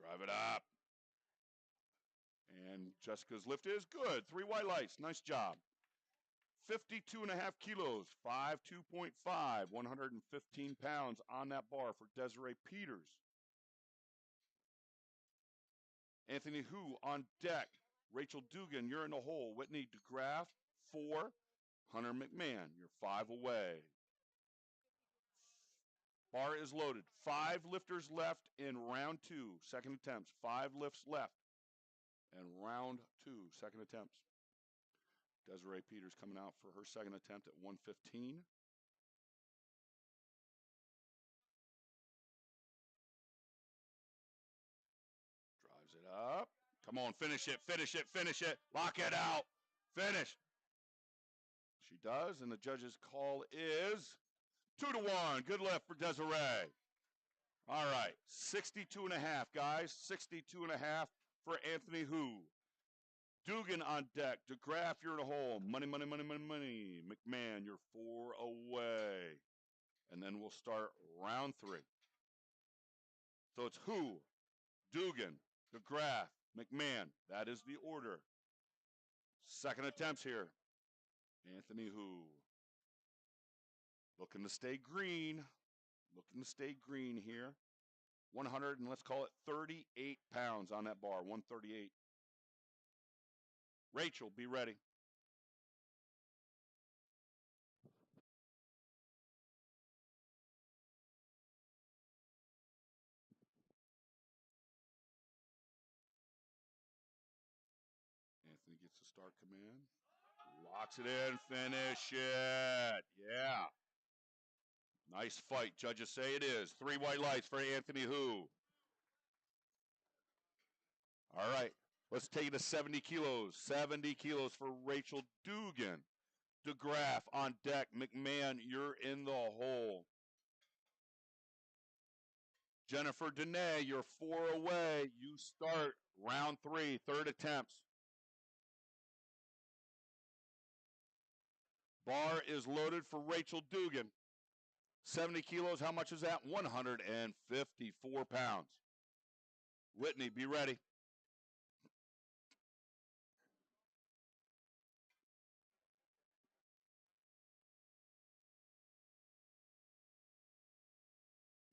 Drive it up. And Jessica's lift is good. 3 white lights. Nice job. 52.5 kilos, 5'2.5", 115 pounds on that bar for Desiree Peters. Anthony Hu on deck. Rachel Dugan, you're in the hole. Whitney DeGraff, 4. Hunter McMahon, you're 5 away. Bar is loaded. 5 lifters left in round 2, second attempts. 5 lifts left in round 2, second attempts. Desiree Peters coming out for her second attempt at 115. Drives it up. Come on, finish it, finish it, finish it. Lock it out. Finish. She does, and the judge's call is 2-1. Good lift for Desiree. All right, 62.5, guys. 62.5 for Anthony Hu. Dugan on deck. DeGraff, you're in a hole. Money, money, money, money, money. McMahon, you're 4 away. And then we'll start round 3. So it's Hu, Dugan, DeGraff, McMahon. That is the order. Second attempts here. Anthony Hu. Looking to stay green. Looking to stay green here. 100 and let's call it 38 pounds on that bar. 138. Rachel, be ready. Anthony gets the start command. Locks it in. Finish it. Yeah. Nice fight. Judges say it is. 3 white lights for Anthony Hu. All right. Let's take it to 70 kilos. 70 kilos for Rachel Dugan. DeGraff on deck. McMahon, you're in the hole. Jennifer Dene, you're 4 away. You start round 3, third attempts. Bar is loaded for Rachel Dugan. 70 kilos, how much is that? 154 pounds. Whitney, be ready.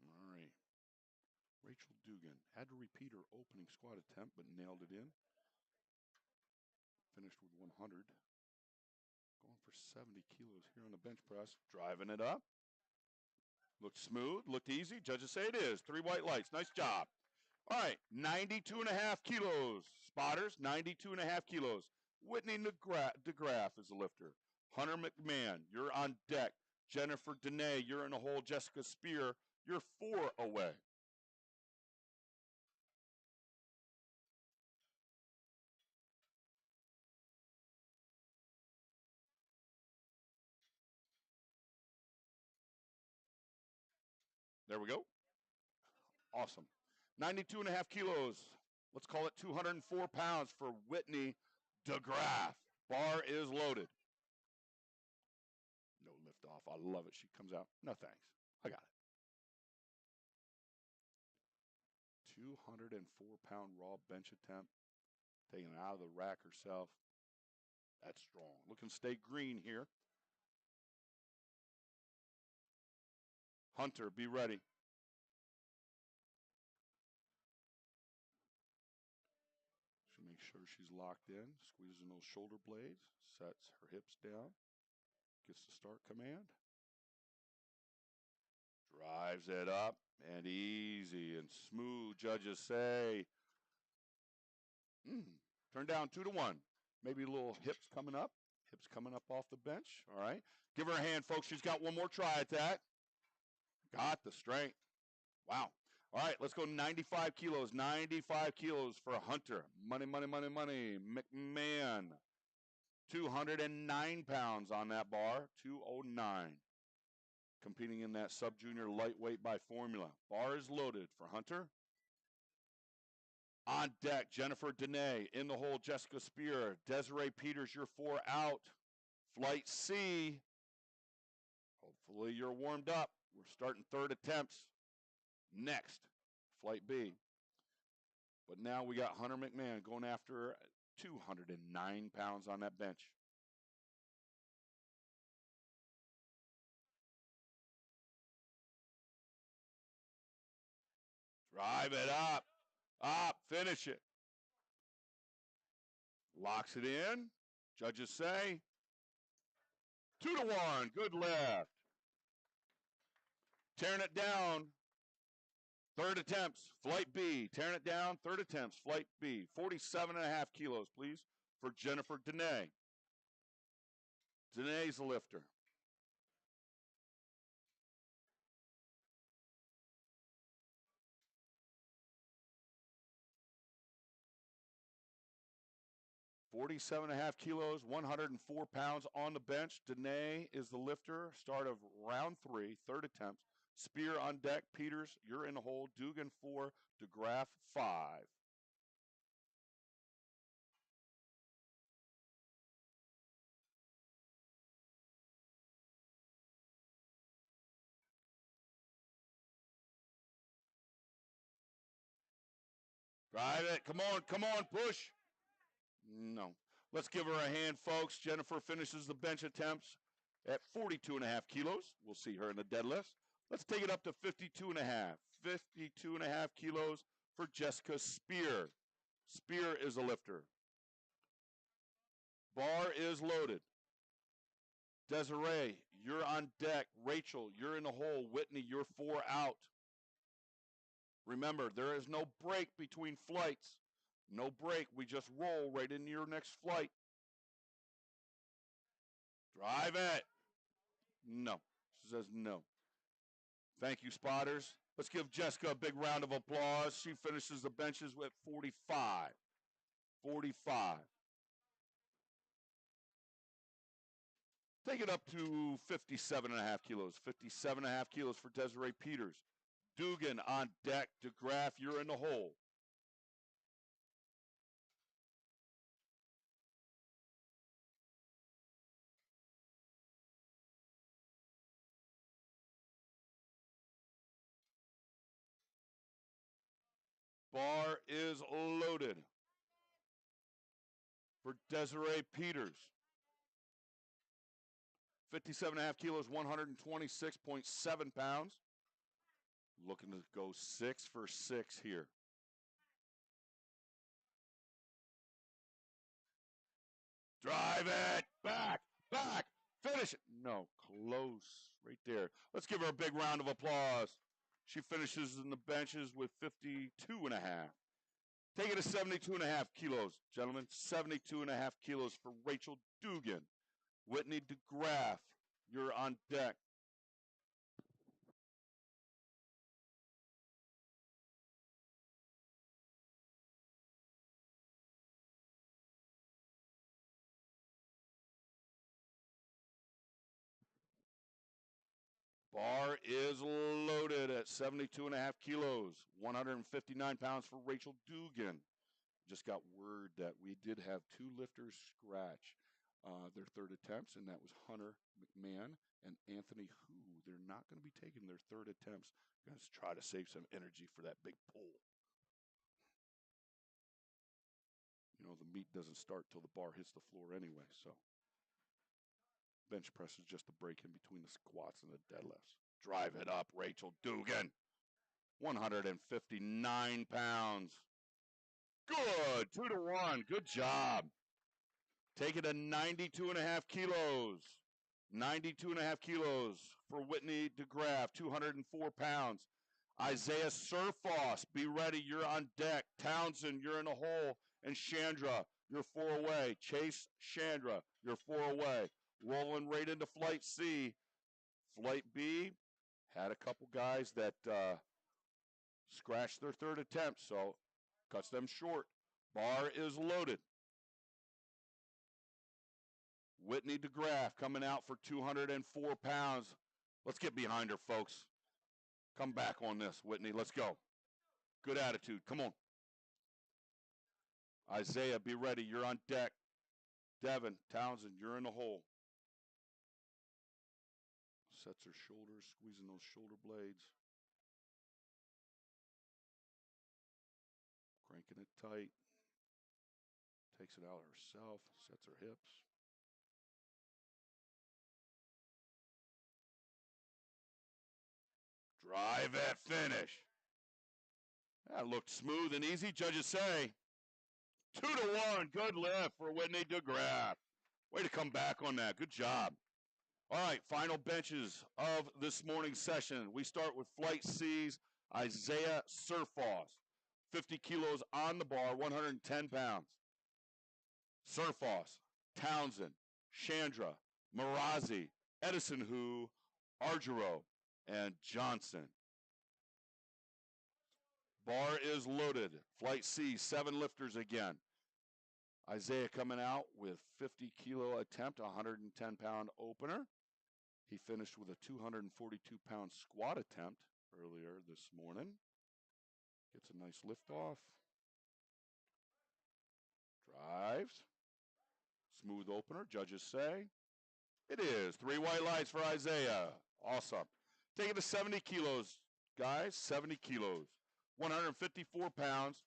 All right. Rachel Dugan had to repeat her opening squat attempt, but nailed it in. Finished with 100. Going for 70 kilos here on the bench press. Driving it up. Looked smooth, looked easy. Judges say it is. 3 white lights. Nice job. All right, 92.5 kilos. Spotters, 92.5 kilos. Whitney DeGraff is the lifter. Hunter McMahon, you're on deck. Jennifer Dene, you're in the hole. Jessica Spear, you're 4 away. There we go. Awesome. 92.5 kilos. Let's call it 204 pounds for Whitney DeGraff. Bar is loaded. No lift off. I love it. She comes out. No thanks. I got it. 204-pound raw bench attempt. Taking it out of the rack herself. That's strong. Looking to stay green here. Hunter, be ready. She makes sure she's locked in. Squeezing those shoulder blades. Sets her hips down. Gets the start command. Drives it up and easy and smooth. Judges say, turn down 2-1. Maybe a little hips coming up. Hips coming up off the bench. All right. Give her a hand, folks. She's got one more try at that. Got the strength. Wow. All right, let's go 95 kilos. 95 kilos for Hunter. Money, money, money, money. McMahon. 209 pounds on that bar. 209. Competing in that sub-junior lightweight by formula. Bar is loaded for Hunter. On deck, Jennifer Dene. In the hole, Jessica Spear. Desiree Peters, you're 4 out. Flight C. Hopefully you're warmed up. We're starting third attempts. Next, Flight B. But now we got Hunter McMahon going after 209 pounds on that bench. Drive it up, finish it. Locks it in. Judges say 2-1, good lift. Tearing it down, third attempts, flight B. Tearing it down, third attempts, flight B. 47.5 kilos, please, for Jennifer Dene. Dene's the lifter. $47.5 kilos, 104 pounds on the bench. Dene is the lifter. Start of round 3, third attempt. Spear on deck. Peters, you're in the hole. Dugan 4, DeGraff 5. Drive it. Come on, push. No. Let's give her a hand, folks. Jennifer finishes the bench attempts at 42.5 kilos. We'll see her in the deadlifts. Let's take it up to 52.5. 52.5 kilos for Jessica Spear. Spear is a lifter. Bar is loaded. Desiree, you're on deck. Rachel, you're in the hole. Whitney, you're 4 out. Remember, there is no break between flights. No break. We just roll right into your next flight. Drive it. No. She says no. Thank you, spotters. Let's give Jessica a big round of applause. She finishes the benches with 45. 45. Take it up to 57.5 kilos. 57.5 kilos for Desiree Peters. Dugan on deck. DeGraff, you're in the hole. Bar is loaded for Desiree Peters. 57.5 kilos, 126.7 pounds. Looking to go 6 for 6 here. Drive it. Back. Finish it. No, close. Right there. Let's give her a big round of applause. She finishes in the benches with 52.5. Take it to 72.5 kilos, gentlemen. 72.5 kilos for Rachel Dugan. Whitney DeGraff, you're on deck. Bar is loaded at 72.5 kilos, 159 pounds for Rachel Dugan. Just got word that we did have 2 lifters scratch their third attempts, and that was Hunter McMahon and Anthony Hu. They're not going to be taking their third attempts. Going to try to save some energy for that big pull. You know, the meat doesn't start till the bar hits the floor anyway, so bench press is just a break in between the squats and the deadlifts. Drive it up, Rachel Dugan. 159 pounds. Good. 2-1. Good job. Take it to 92.5 kilos. 92.5 kilos for Whitney DeGraff. 204 pounds. Isaiah Surfoss, be ready. You're on deck. Townsend, you're in the hole. And Chandra, you're 4 away. Chase Chandra, you're 4 away. Rolling right into Flight C. Flight B had a couple guys that scratched their third attempt, so cuts them short. Bar is loaded. Whitney DeGraff coming out for 204 pounds. Let's get behind her, folks. Come back on this, Whitney. Let's go. Good attitude. Come on. Isaiah, be ready. You're on deck. Devin, Townsend, you're in the hole. Sets her shoulders, squeezing those shoulder blades. Cranking it tight. Takes it out herself, sets her hips. Drive at finish. That looked smooth and easy, judges say. 2-1, good lift for Whitney DeGraff. Way to come back on that, good job. All right, final benches of this morning's session. We start with Flight C's Isaiah Surfoss. 50 kilos on the bar, 110 pounds. Surfoss, Townsend, Chandra, Marazi, Edison Hu, Argero, and Johnson. Bar is loaded. Flight C, 7 lifters again. Isaiah coming out with 50-kilo attempt, 110-pound opener. He finished with a 242-pound squat attempt earlier this morning. Gets a nice lift off. Drives. Smooth opener, judges say. It is. 3 white lights for Isaiah. Awesome. Take it to 70 kilos, guys. 70 kilos. 154 pounds.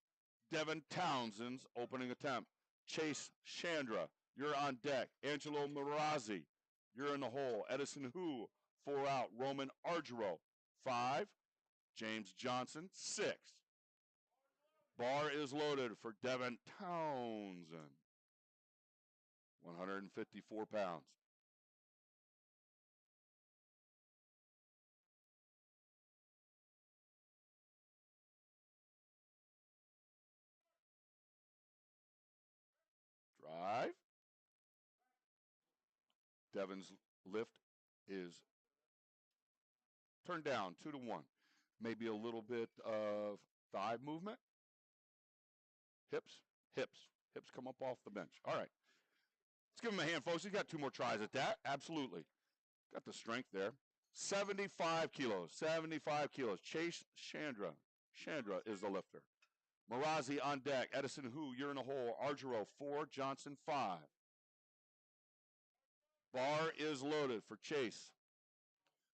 Devin Townsend's opening attempt. Chase Chandra, you're on deck. Angelo Marazzi, you're in the hole. Edison Hu, 4 out. Roman Argero, 5. James Johnson, 6. Bar is loaded for Devin Townsend. 154 pounds. Drive. Devin's lift is turned down 2-1. Maybe a little bit of thigh movement. Hips, hips, hips come up off the bench. All right. Let's give him a hand, folks. He's got 2 more tries at that. Absolutely. Got the strength there. 75 kilos, 75 kilos. Chase Chandra. Chandra is the lifter. Marazi on deck. Edison Hu, you're in the hole. Argero, 4. Johnson, 5. Bar is loaded for Chase.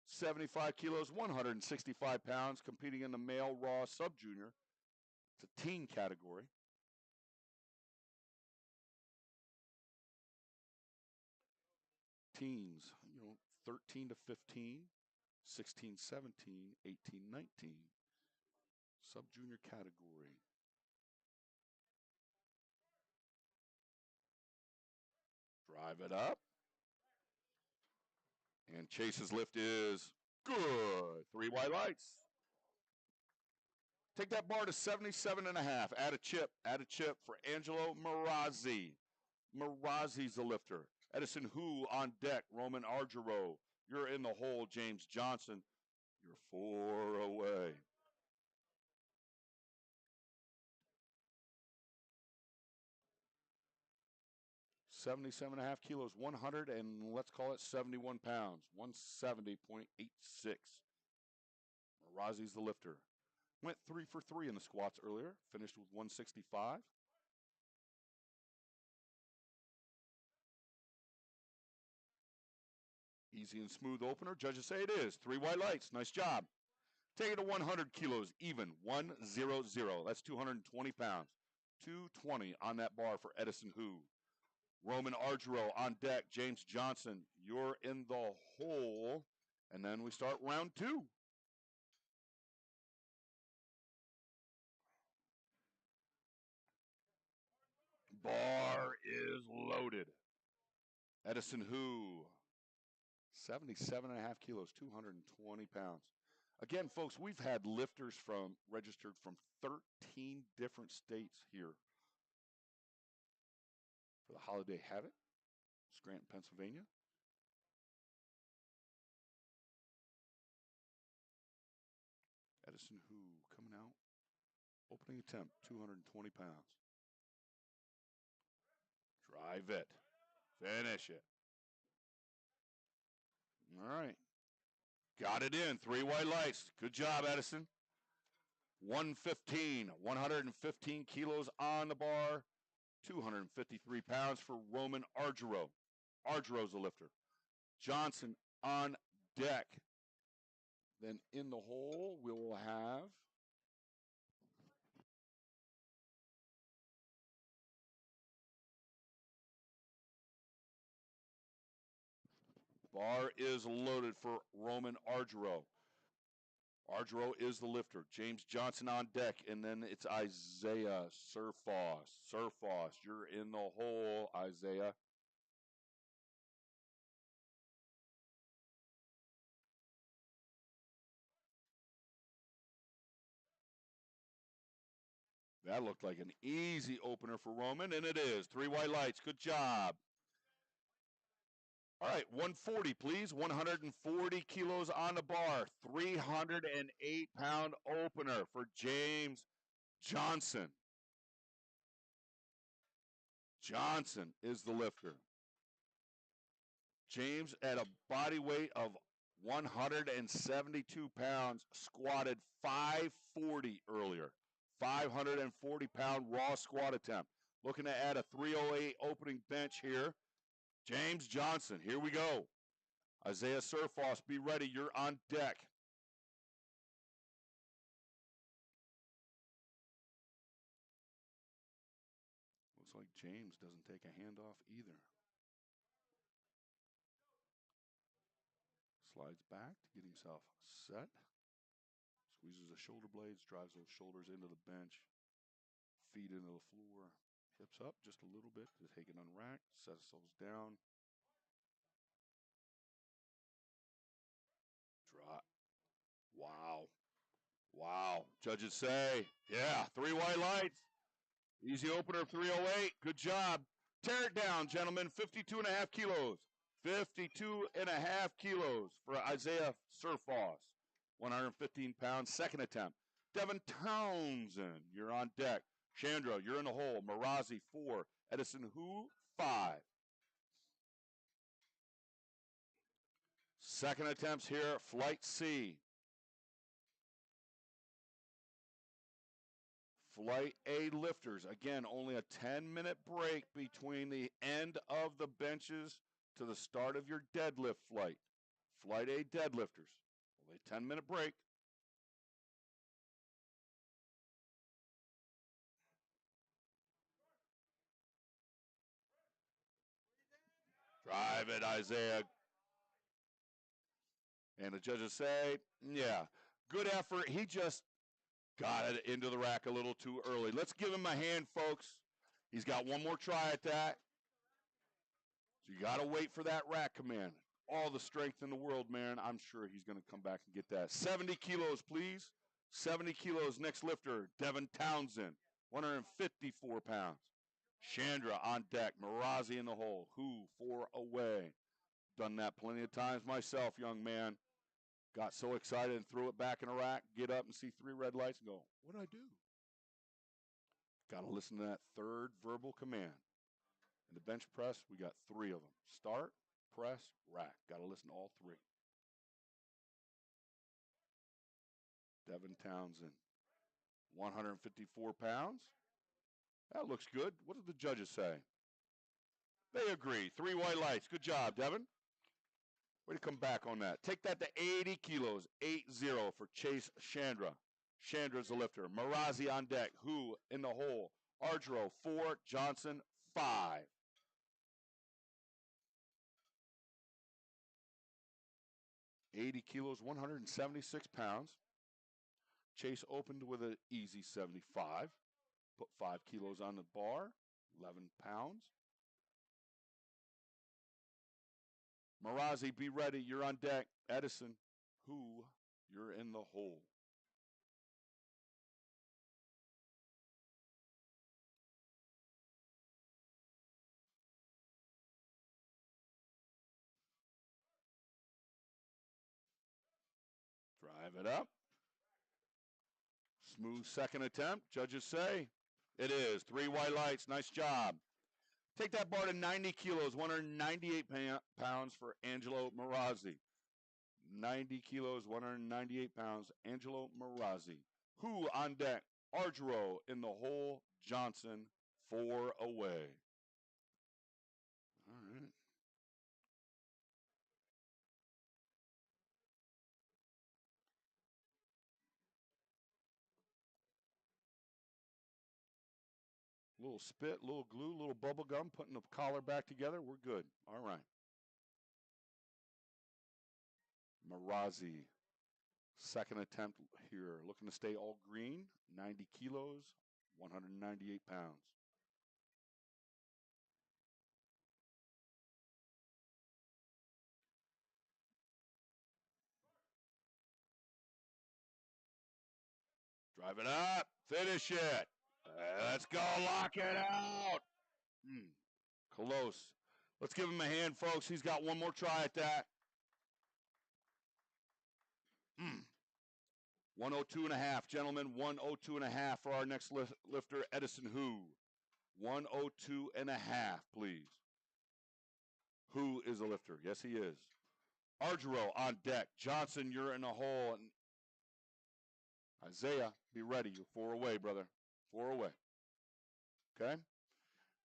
75 kilos, 165 pounds, competing in the male raw sub-junior. It's a teen category. Teens, 13 to 15, 16, 17, 18, 19. Sub-junior category. Drive it up. And Chase's lift is good. 3 white lights. Take that bar to 77.5. Add a chip for Angelo Marazzi. Marazzi's the lifter. Edison Hu on deck. Roman Argero. You're in the hole. James Johnson, you're 4 away. $77.5 kilos, 100 and let's call it 71 pounds, 170.86. Marazzi's the lifter. Went 3 for 3 in the squats earlier, finished with 165. Easy and smooth opener. Judges say it is. 3 white lights. Nice job. Take it to 100 kilos, even. 100. That's 220 pounds. 220 on that bar for Edison Hu. Roman Argero on deck. James Johnson, you're in the hole. And then we start round 2. Bar is loaded. Edison Hu, 77.5 kilos, 220 pounds. Again, folks, we've had lifters registered from 13 different states here for the Holiday Havoc, Scranton, Pennsylvania. Edison Hu coming out, opening attempt, 220 pounds. Drive it, finish it. All right, got it in, 3 white lights. Good job, Edison. 115 kilos on the bar, 253 pounds for Roman Argero. Argero's the lifter. Johnson on deck. Then in the hole, we will have Bar is loaded for Roman Argero. Argero is the lifter. James Johnson on deck, and then it's Isaiah Surfoss. Surfoss, you're in the hole, Isaiah. That looked like an easy opener for Roman, and it is. 3 white lights. Good job. All right, 140, please. 140 kilos on the bar. 308-pound opener for James Johnson. Johnson is the lifter. James, at a body weight of 172 pounds, squatted 540 earlier. 540-pound raw squat attempt. Looking to add a 308 opening bench here. James Johnson, here we go. Isaiah Surfoss, be ready. You're on deck. Looks like James doesn't take a hand off either. Slides back to get himself set. Squeezes the shoulder blades, drives those shoulders into the bench. Feet into the floor. Hips up just a little bit to take it unracked. Sets those down. Drop. Wow. Wow. Judges say, yeah, 3 white lights. Easy opener of 308. Good job. Tear it down, gentlemen. 52 and a half kilos. 52 and a half kilos for Isaiah Surfoss. 115 pounds. Second attempt. Devin Townsend, you're on deck. Chandra, you're in the hole. Marazi, 4. Edison Hu, 5. Second attempts here, Flight C. Flight A lifters. Again, only a 10-minute break between the end of the benches to the start of your deadlift flight. Flight A deadlifters. Only a 10-minute break. Drive it, Isaiah. And the judges say, yeah, good effort. He just got it into the rack a little too early. Let's give him a hand, folks. He's got one more try at that. So you got to wait for that rack command. All the strength in the world, man. I'm sure he's going to come back and get that. 70 kilos, please. 70 kilos, next lifter, Devin Townsend, 154 pounds. Chandra on deck, Marazi in the hole. Who, 4 away. Done that plenty of times myself, young man. Got so excited and threw it back in a rack, get up and see 3 red lights and go, what did I do? Got to listen to that third verbal command. In the bench press, we got 3 of them. Start, press, rack. Got to listen to all 3. Devin Townsend, 154 pounds. That looks good. What did the judges say? They agree. 3 white lights. Good job, Devin. Way to come back on that. Take that to 80 kilos. 8-0 for Chase Chandra. Chandra's the lifter. Marazi on deck. Who in the hole? Argero, 4. Johnson, 5. $80 kilos, 176 pounds. Chase opened with an easy 75. Put 5 kilos on the bar, 11 pounds. Marazi, be ready. You're on deck. Edison, who, you're in the hole. Drive it up. Smooth second attempt. Judges say it is. 3 white lights. Nice job. Take that bar to 90 kilos, 198 pounds for Angelo Marazi. 90 kilos, 198 pounds, Angelo Marazi. Who on deck? Argero in the hole. Johnson, 4 away. All right. Little spit, little glue, little bubble gum, putting the collar back together. We're good. All right. Marazi. Second attempt here. Looking to stay all green. 90 kilos, 198 pounds. Drive it up. Finish it. Let's go. Lock it out. Close. Let's give him a hand, folks. He's got one more try at that. 102.5, gentlemen. 102.5 for our next lifter, Edison Who. 102.5, please. Who is a lifter? Yes, he is. Argero on deck. Johnson, you're in a hole. And Isaiah, be ready. You're 4 away, brother. 4 away. Okay?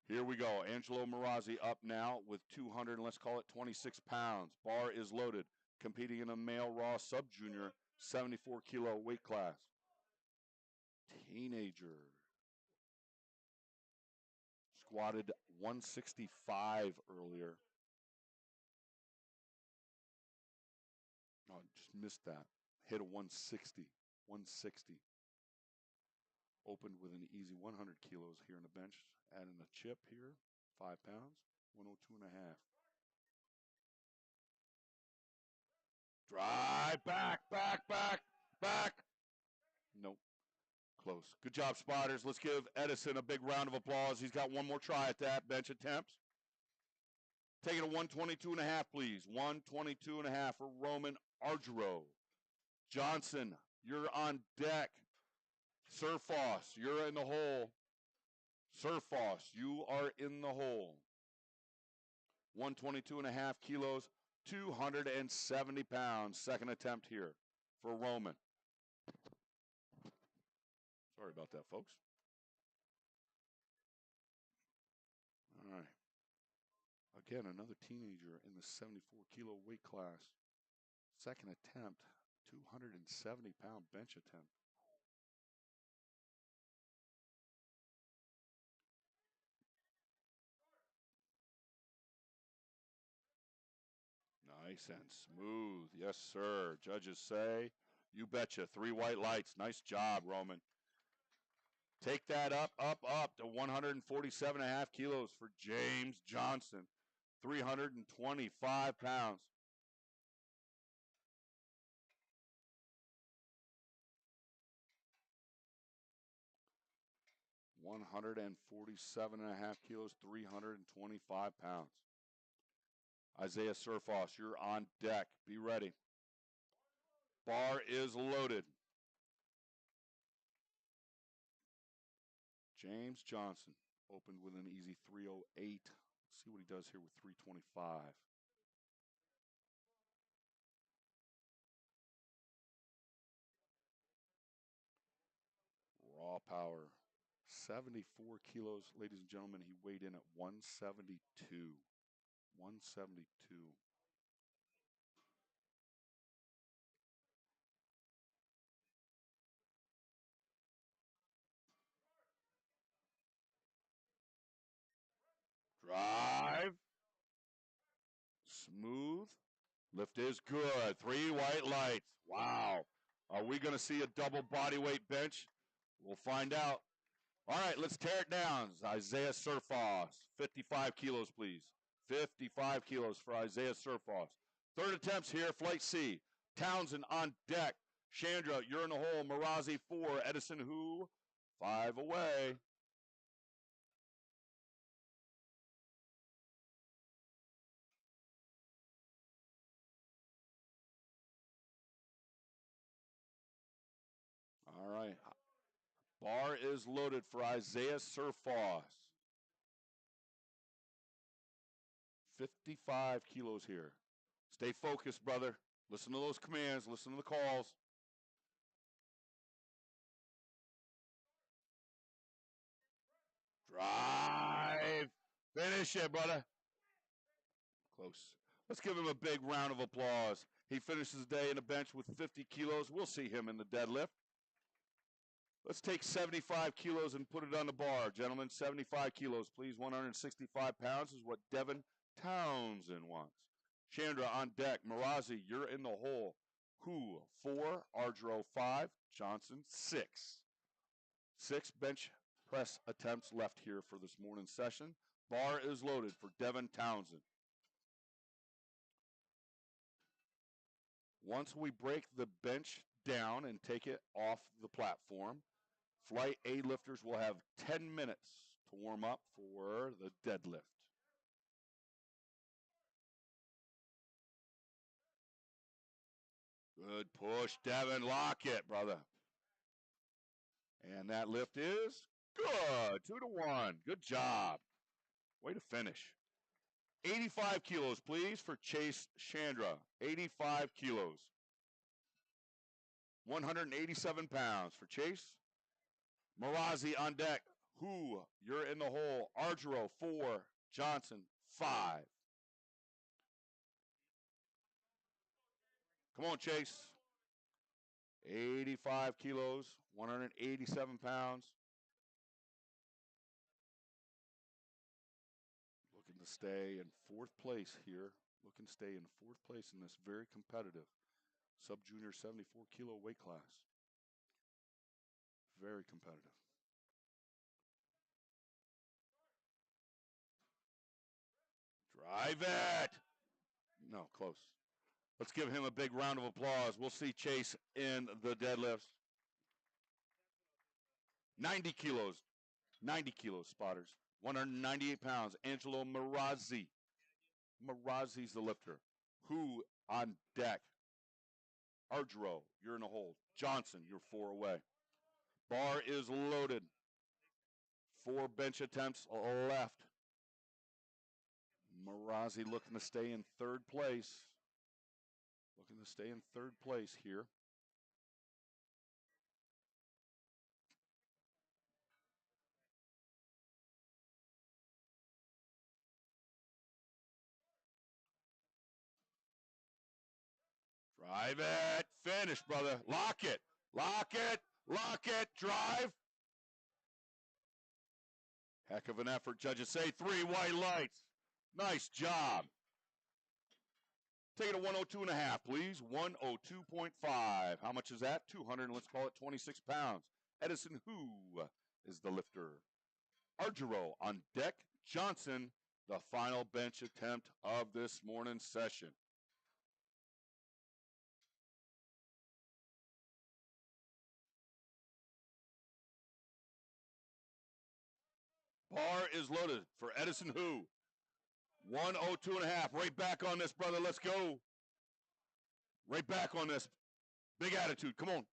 Here we go. Angelo Marazi up now with 200, and let's call it 26 pounds. Bar is loaded. Competing in a male raw sub-junior 74-kilo weight class. Teenager. Squatted 165 earlier. Oh, just missed that. Hit a 160. 160. Opened with an easy 100 kilos here on the bench. Adding a chip here. 5 pounds. 102.5. Drive back, back, back, back. Nope. Close. Good job, spotters. Let's give Edison a big round of applause. He's got one more try at that bench attempts. Take it to 122.5, please. 122.5 for Roman Argero. Johnson, you're on deck. Surfoss, you're in the hole. Surfoss, you are in the hole. 122.5 kilos, 270 pounds. Second attempt here for Roman. Sorry about that, folks. All right. Again, another teenager in the 74-kilo weight class. Second attempt, 270-pound bench attempt. Nice and smooth. Yes, sir. Judges say, you betcha. 3 white lights. Nice job, Roman. Take that up, up, up to 147.5 kilos for James Johnson. 325 pounds. $147.5 kilos, 325 pounds. Isaiah Surfoss, you're on deck. Be ready. Bar is loaded. James Johnson opened with an easy 308. Let's see what he does here with 325. Raw power. 74 kilos, ladies and gentlemen. He weighed in at 172. 172. Drive. Smooth. Lift is good. 3 white lights. Wow. Are we going to see a double body weight bench? We'll find out. All right, let's tear it down. Isaiah Surfoss. 55 kilos, please. 55 kilos for Isaiah Surfoss. Third attempts here, Flight C. Townsend on deck. Chandra, you're in the hole. Marazi 4. Edison Who 5 away. All right. Bar is loaded for Isaiah Surfoss. 55 kilos here. Stay focused, brother. Listen to those commands. Listen to the calls. Drive. Finish it, brother. Close. Let's give him a big round of applause. He finishes the day in the bench with 50 kilos. We'll see him in the deadlift. Let's take 75 kilos and put it on the bar, gentlemen. 75 kilos, please. 165 pounds is what Devin Townsend wants. Chandra on deck. Marazi, you're in the hole. Who? 4. Ardro 5. Johnson 6. 6 bench press attempts left here for this morning's session. Bar is loaded for Devin Townsend. Once we break the bench down and take it off the platform, Flight A lifters will have 10 minutes to warm up for the deadlift. Good push, Devin. Lock it, brother. And that lift is good. 2-1. Good job. Way to finish. 85 kilos, please, for Chase Chandra. 85 kilos. 187 pounds for Chase. Marazi on deck. Who? You're in the hole. Ardro 4. Johnson 5. Come on, Chase. 85 kilos, 187 pounds. Looking to stay in 4th place here. Looking to stay in 4th place in this very competitive sub-junior 74 kilo weight class. Very competitive. Drive it. No, close. Let's give him a big round of applause. We'll see Chase in the deadlifts. 90 kilos. 90 kilos, spotters. 198 pounds. Angelo Marazi. Marazi's the lifter. Who on deck? Ardro, you're in the hole. Johnson, you're 4 away. Bar is loaded. 4 bench attempts left. Marazi looking to stay in 3rd place. Looking to stay in 3rd place here. Drive it. Finish, brother. Lock it. Lock it. Lock it. Drive. Heck of an effort, judges say. 3 white lights. Nice job. Take it to 102.5, please. 102.5. How much is that? 200, let's call it 26 pounds. Edison, who is the lifter? Ardro on deck. Johnson, the final bench attempt of this morning's session. Bar is loaded for Edison, who? 102.5. Right back on this, brother. Let's go. Right back on this. Big attitude. Come on.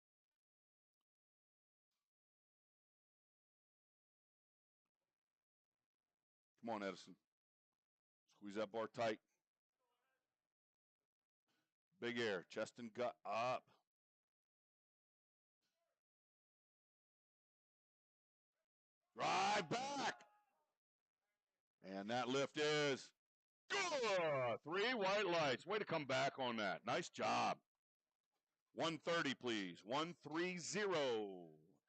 Come on, Edison. Squeeze that bar tight. Big air. Chest and gut up. Drive back. And that lift is good. 3 white lights. Way to come back on that. Nice job. 130, please. 130.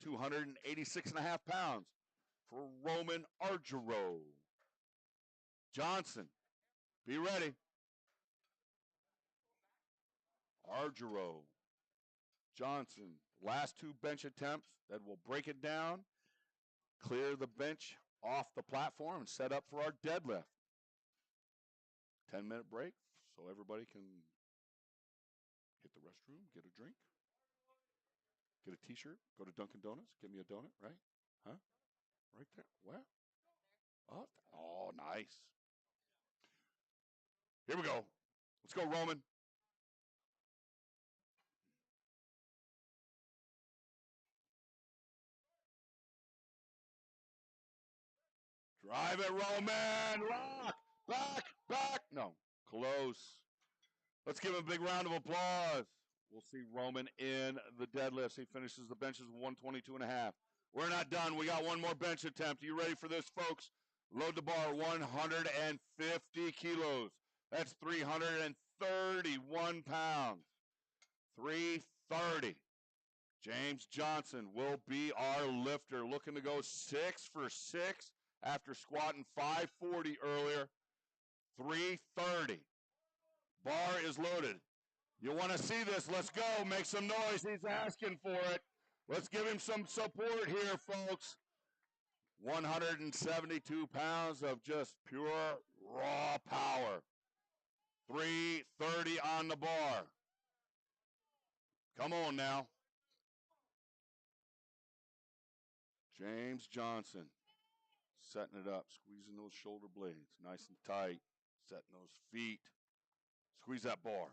286.5 pounds for Roman Ardro. Johnson, be ready. Ardro. Johnson. Last 2 bench attempts that will break it down, clear the bench off the platform, and set up for our deadlift. 10-minute break so everybody can hit the restroom, get a drink, get a T-shirt, go to Dunkin' Donuts, give me a donut, right? Huh? Right there. Where? Oh, nice. Here we go. Let's go, Roman. Drive it, Roman. Lock. Back. Back. No. Close. Let's give him a big round of applause. We'll see Roman in the deadlifts. He finishes the benches with 122.5. We're not done. We got one more bench attempt. Are you ready for this, folks? Load the bar, 150 kilos. That's 331 pounds. 330. James Johnson will be our lifter, looking to go 6 for 6 after squatting 540 earlier. 330. Bar is loaded. You want to see this? Let's go. Make some noise. He's asking for it. Let's give him some support here, folks. 172 pounds of just pure raw power. 330 on the bar. Come on now. James Johnson setting it up, squeezing those shoulder blades nice and tight, setting those feet. Squeeze that bar.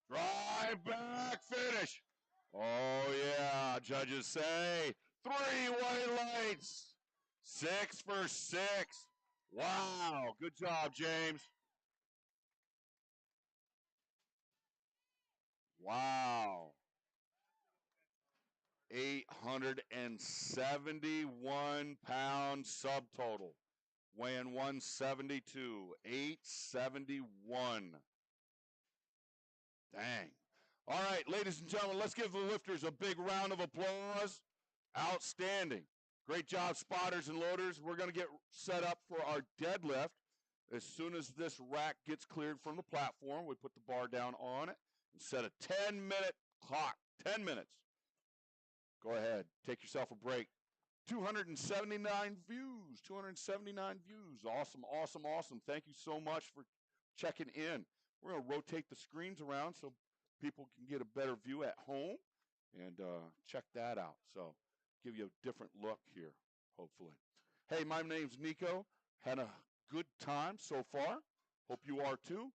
Drive back finish. Oh, yeah, judges say 3 white lights. 6 for 6. Wow, good job, James. Wow. 871 pound subtotal. Weighing 172. 871. Dang. All right, ladies and gentlemen, let's give the lifters a big round of applause. Outstanding. Great job, spotters and loaders. We're going to get set up for our deadlift. As soon as this rack gets cleared from the platform, we put the bar down on it and set a 10-minute clock. 10 minutes. Go ahead. Take yourself a break. 279 views. 279 views. Awesome, awesome, awesome. Thank you so much for checking in. We're going to rotate the screens around so people can get a better view at home and check that out. So give you a different look here, hopefully. Hey, my name's Nico. Had a good time so far. Hope you are too.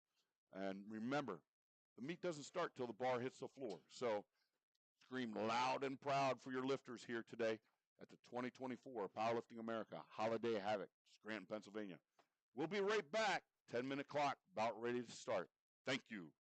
And remember, the meet doesn't start till the bar hits the floor. So scream loud and proud for your lifters here today at the 2024 Powerlifting America Holiday Havoc, Scranton, Pennsylvania. We'll be right back. 10-minute clock, about ready to start. Thank you.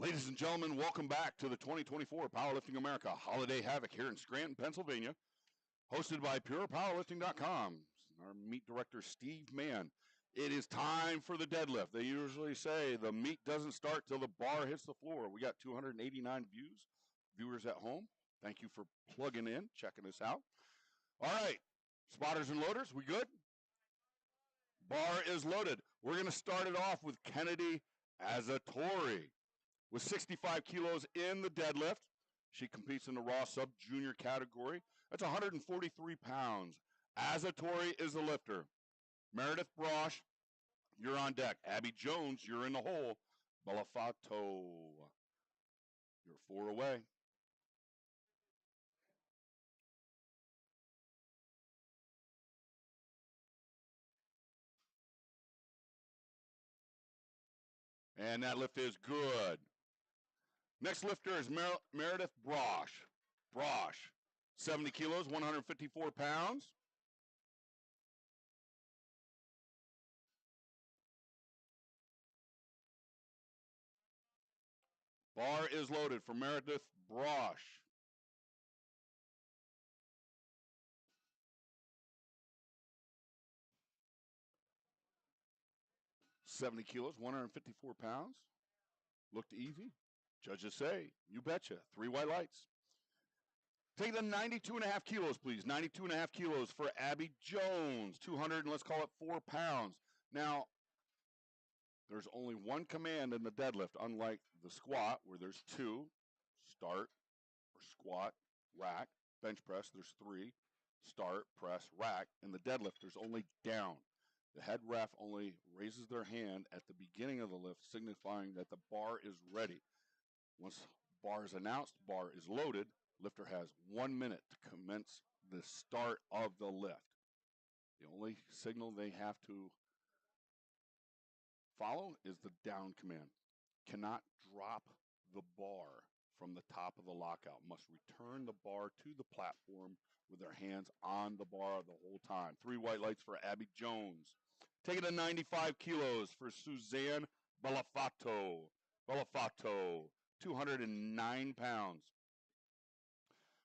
Ladies and gentlemen, welcome back to the 2024 Powerlifting America Holiday Havoc here in Scranton, Pennsylvania, hosted by PurePowerlifting.com. Our meet director, Steve Mann. It is time for the deadlift. They usually say the meet doesn't start till the bar hits the floor. We got 289 viewers at home. Thank you for plugging in, checking us out. All right, spotters and loaders, we good? Bar is loaded. We're going to start it off with Kennedy Azatori. With 65 kilos in the deadlift. She competes in the raw sub-junior category. That's 143 pounds. Azatori is the lifter. Meredith Brosh, you're on deck. Abby Jones, you're in the hole. Belafato, you're 4 away. And that lift is good. Next lifter is Meredith Brosh. Brosh, 70 kilos, 154 pounds. Bar is loaded for Meredith Brosh. $70 kilos, 154 pounds. Looked easy. Judges say, you betcha. 3 white lights. Take the 92.5 kilos, please. 92.5 kilos for Abby Jones. 200 and let's call it 4 pounds. Now, there's only one command in the deadlift, unlike the squat where there's 2, start or squat, rack, bench press, there's 3, start, press, rack. In the deadlift, there's only down. The head ref only raises their hand at the beginning of the lift, signifying that the bar is ready. Once bar is announced, bar is loaded, lifter has 1 minute to commence the start of the lift. The only signal they have to follow is the down command. Cannot drop the bar from the top of the lockout. Must return the bar to the platform with their hands on the bar the whole time. 3 white lights for Abby Jones. Taking to 95 kilos for Suzanne Belafato. Belafato, 209 pounds.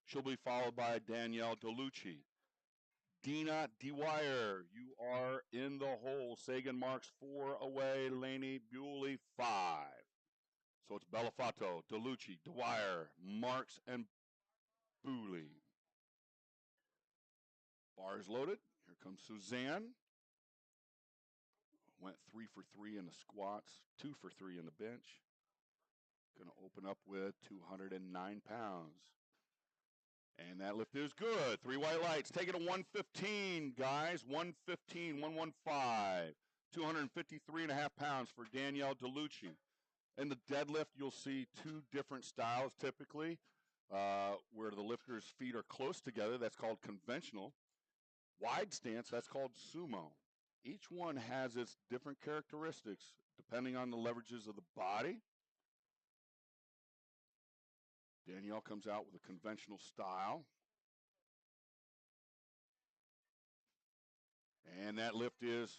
She'll be followed by Danielle Delucci. Dina Dwyer, you are in the hole. Sagan Marks 4 away. Laney Bewley 5. So it's Belafato, Delucci, Dwyer, Marks, and Bewley. Bar is loaded. Here comes Suzanne. Went 3 for 3 in the squats, 2 for 3 in the bench. Going to open up with 209 pounds. And that lift is good. 3 white lights. Take it to 115, guys. 115, 115. 253.5 pounds for Danielle Delucci. In the deadlift, you'll see 2 different styles typically, where the lifter's feet are close together. That's called conventional. Wide stance, that's called sumo. Each one has its different characteristics depending on the leverages of the body. Danielle comes out with a conventional style. And that lift is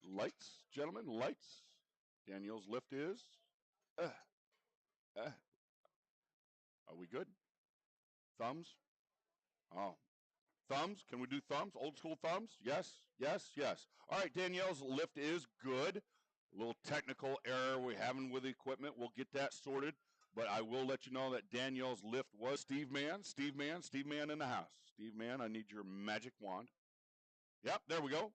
lights, gentlemen, lights. Danielle's lift is, are we good? Thumbs? Oh, thumbs? Can we do thumbs? Old school thumbs? Yes, yes, yes. All right, Danielle's lift is good. A little technical error we're having with the equipment. We'll get that sorted. But I will let you know that Danielle's lift was Steve Mann. Steve Mann, Steve Mann in the house. Steve Mann, I need your magic wand. Yep, there we go.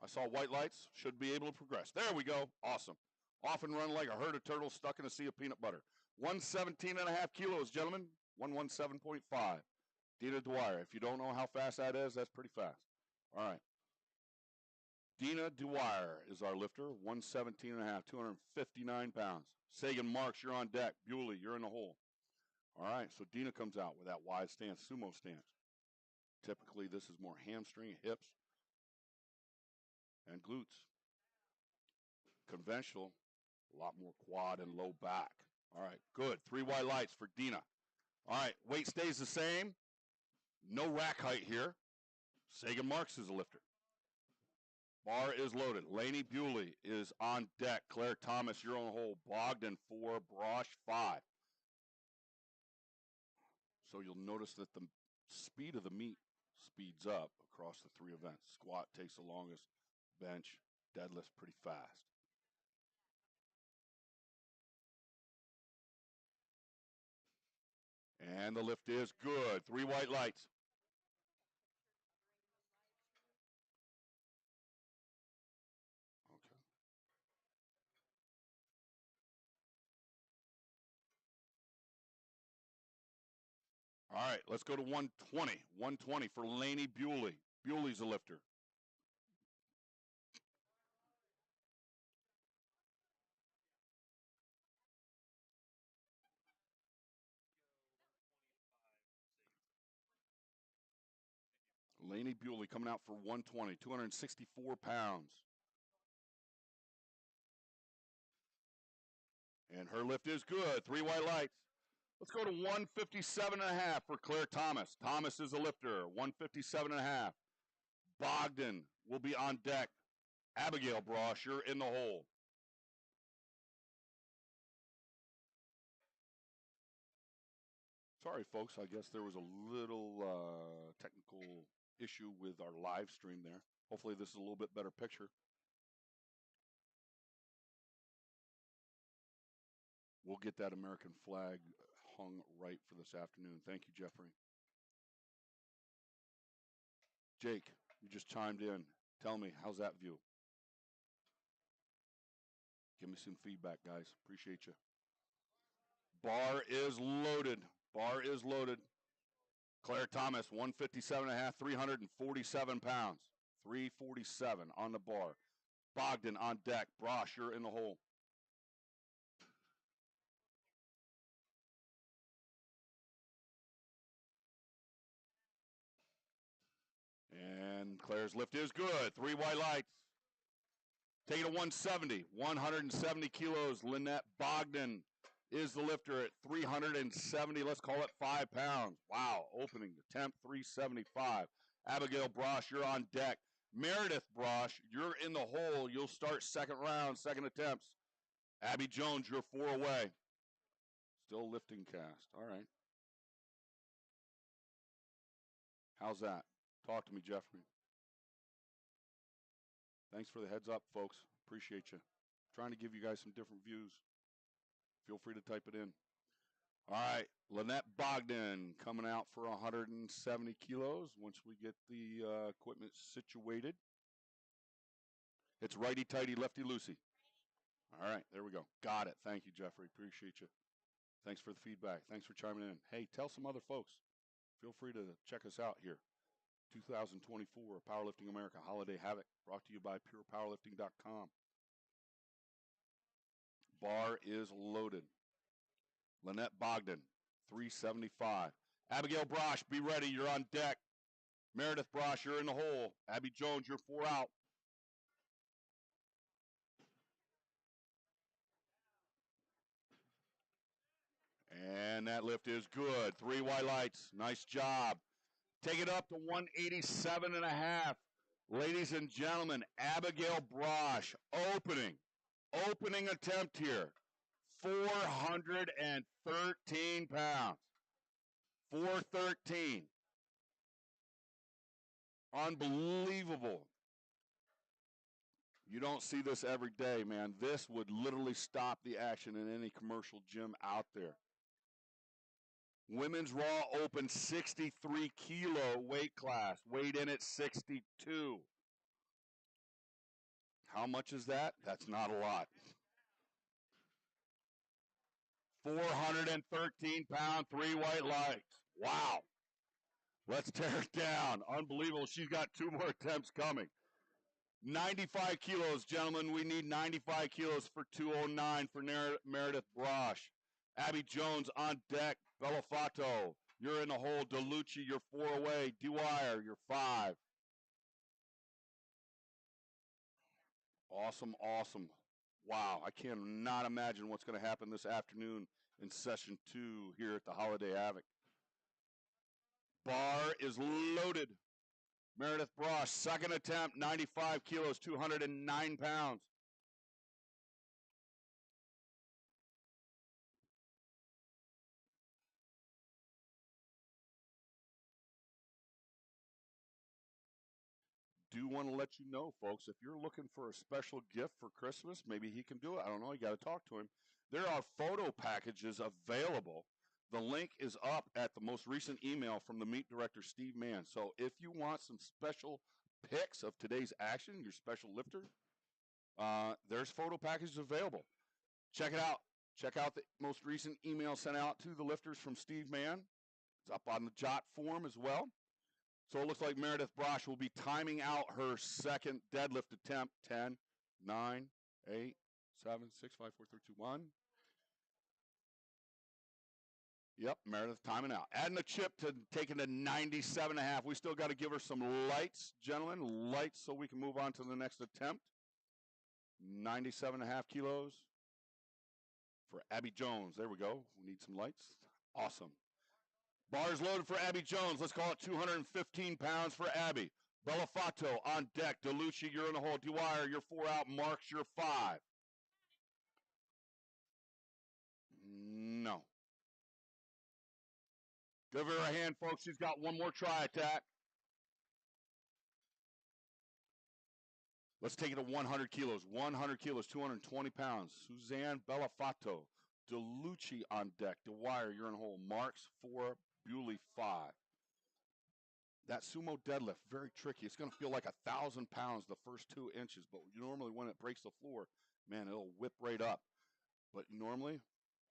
I saw white lights. Should be able to progress. There we go. Awesome. Off and run like a herd of turtles stuck in a sea of peanut butter. 117.5 kilos, gentlemen. 117.5. Dina Dwyer. If you don't know how fast that is, that's pretty fast. All right. Dina Dwyer is our lifter. 117.5, 259 pounds. Sagan Marks, you're on deck. Bewley, you're in the hole. All right, so Dina comes out with that wide stance, sumo stance. Typically, this is more hamstring, hips, and glutes. Conventional, a lot more quad and low back. All right, good. 3 white lights for Dina. All right, weight stays the same. No rack height here. Sagan Marks is a lifter. Bar is loaded. Laney Bewley is on deck. Claire Thomas, you're on the hole. Bogdan 4, Brosh 5. So you'll notice that the speed of the meet speeds up across the 3 events. Squat takes the longest. Bench, deadlift pretty fast. And the lift is good. 3 white lights. Okay. All right, let's go to 120. 120 for Laney Bewley. Bewley's a lifter. Laney Bewley coming out for 120, 264 pounds. And her lift is good. 3 white lights. Let's go to 157.5 for Claire Thomas. Thomas is a lifter. 157.5. Bogdan will be on deck. Abigail Brosh, you're in the hole. Sorry, folks. I guess there was a little technical issue with our live stream there. Hopefully this is a little bit better picture. We'll get that American flag hung right for this afternoon. Thank you, Jeffrey. Jake, you just chimed in. Tell me, how's that view? Give me some feedback, guys. Appreciate you. Bar is loaded. Bar is loaded. Claire Thomas, 157.5, 347 pounds. 347 on the bar. Bogdan on deck. Brosh, you're in the hole. And Claire's lift is good. 3 white lights. Take it to 170. 170 kilos. Lynette Bogdan is the lifter at 370. Let's call it 5 pounds. Wow. Opening attempt 375. Abigail Brosh, you're on deck. Meredith Brosh, you're in the hole. You'll start second round, second attempts. Abby Jones, you're 4 away. Still lifting cast. All right. How's that? Talk to me, Jeffrey. Thanks for the heads up, folks. Appreciate you. Trying to give you guys some different views. Feel free to type it in. All right, Lynette Bogdan coming out for 170 kilos once we get the equipment situated. It's righty-tighty, lefty-loosey. All right, there we go. Got it. Thank you, Jeffrey. Appreciate you. Thanks for the feedback. Thanks for chiming in. Hey, tell some other folks. Feel free to check us out here. 2024 Powerlifting America Holiday Havoc, brought to you by purepowerlifting.com. Bar is loaded. Lynette Bogdan, 375. Abigail Brosh, be ready. You're on deck. Meredith Brosh, you're in the hole. Abby Jones, you're 4 out. And that lift is good. 3 white lights. Nice job. Take it up to 187.5. Ladies and gentlemen, Abigail Brosh, opening attempt here. 413 pounds. 413. Unbelievable. You don't see this every day, man. This would literally stop the action in any commercial gym out there. Women's Raw Open 63 kilo weight class. Weighed in at 62. How much is that? That's not a lot. 413 pound, 3 white lights. Wow. Let's tear it down. Unbelievable. She's got 2 more attempts coming. 95 kilos, gentlemen. We need 95 kilos for 209 for Meredith Brosh. Abby Jones on deck. Bellafato, you're in the hole. DeLucci, you're 4 away. Dwyer, you're 5. Awesome, awesome. Wow, I cannot imagine what's going to happen this afternoon in session 2 here at the Holiday Havoc. Bar is loaded. Meredith Brosh, second attempt, 95 kilos, 209 pounds. Do want to let you know, folks, if you're looking for a special gift for Christmas, maybe he can do it. I don't know. You got to talk to him. There are photo packages available. The link is up at the most recent email from the meet director, Steve Mann. So if you want some special pics of today's action, your special lifter, there's photo packages available. Check it out. Check out the most recent email sent out to the lifters from Steve Mann. It's up on the Jot form as well. So it looks like Meredith Brosh will be timing out her second deadlift attempt. 10, 9, 8, 7, 6, 5, 4, 3, 2, 1. Yep, Meredith timing out. Adding a chip to taking to 97.5. We still got to give her some lights, gentlemen. Lights so we can move on to the next attempt. 97.5 kilos for Abby Jones. There we go. We need some lights. Awesome. Bars loaded for Abby Jones. Let's call it 215 pounds for Abby. Bellafato on deck. DeLucci, you're in the hole. Dwyer, you're 4 out. Marks, you're 5. No. Give her a hand, folks. She's got one more try attack. Let's take it to 100 kilos. 100 kilos, 220 pounds. Suzanne Bellafato. DeLucci on deck. Dwyer, you're in the hole. Marks, 4. Bewley, 5. That sumo deadlift, very tricky. It's going to feel like 1,000 pounds the first 2 inches, but normally when it breaks the floor, man, it'll whip right up. But normally,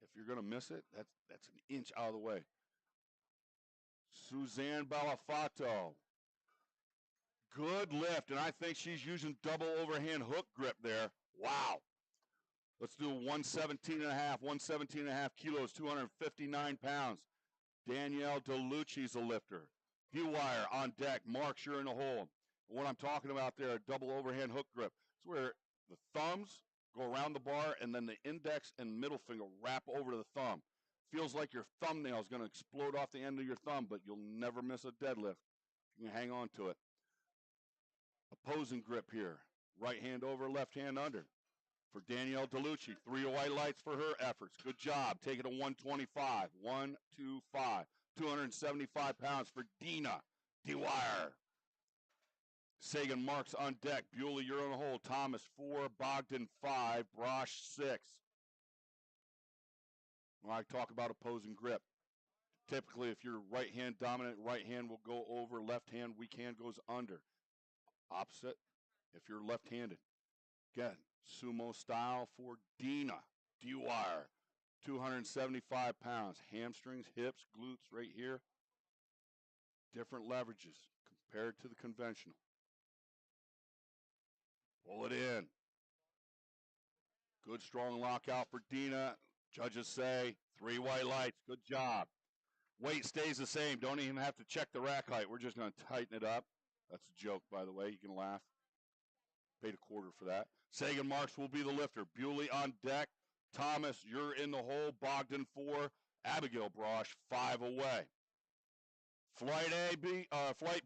if you're going to miss it, that's an inch out of the way. Suzanne Bellafato. Good lift, and I think she's using double overhand hook grip there. Wow. Let's do 117.5, 117.5 kilos, 259 pounds. Danielle DeLucci's a lifter. Dwyer on deck. Marks, you're in the hole. What I'm talking about there, a double overhand hook grip. It's where the thumbs go around the bar and then the index and middle finger wrap over the thumb. Feels like your thumbnail is going to explode off the end of your thumb, but you'll never miss a deadlift. You can hang on to it. Opposing grip here. Right hand over, left hand under. For Danielle DeLucci, 3 white lights for her efforts. Good job. Take it to 125. 125. 275 pounds for Dina Dwyer. Sagan Marks on deck. Bewley, you're on the hole. Thomas, 4. Bogdan, 5. Brosh, 6. When I talk about opposing grip, typically if you're right hand dominant, right hand will go over, left hand, weak hand goes under. Opposite if you're left-handed. Again, sumo style for Dina Dwyer. 275 pounds. Hamstrings, hips, glutes right here. Different leverages compared to the conventional. Pull it in. Good strong lockout for Dina. Judges say 3 white lights. Good job. Weight stays the same. Don't even have to check the rack height. We're just going to tighten it up. That's a joke, by the way. You can laugh. Paid a quarter for that. Sagan Marks will be the lifter. Bewley on deck. Thomas, you're in the hole. Bogdan, 4. Abigail Brosh, 5 away. Flight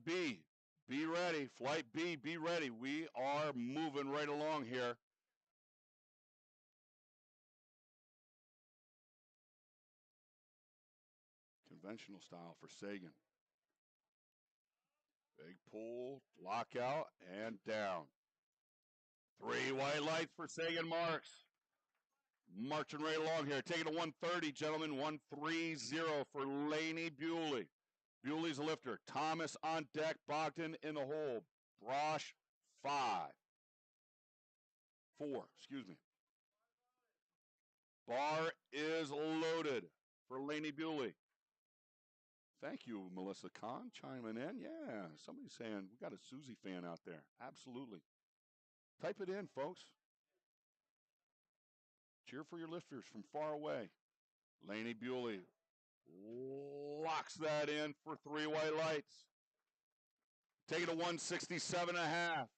B, be ready. Flight B, be ready. We are moving right along here. Conventional style for Sagan. Big pull, lockout, and down. 3 white lights for Sagan Marks. Marching right along here. Taking to 130, gentlemen. 130 for Lainey Bewley. Bewley's a lifter. Thomas on deck. Bogdan in the hole. Brosh, 5. 4, excuse me. Bar is loaded for Lainey Bewley. Thank you, Melissa Kahn, chiming in. Yeah, somebody's saying we got a Susie fan out there. Absolutely. Type it in, folks. Cheer for your lifters from far away. Lainey Bewley locks that in for 3 white lights. Take it to 167.5.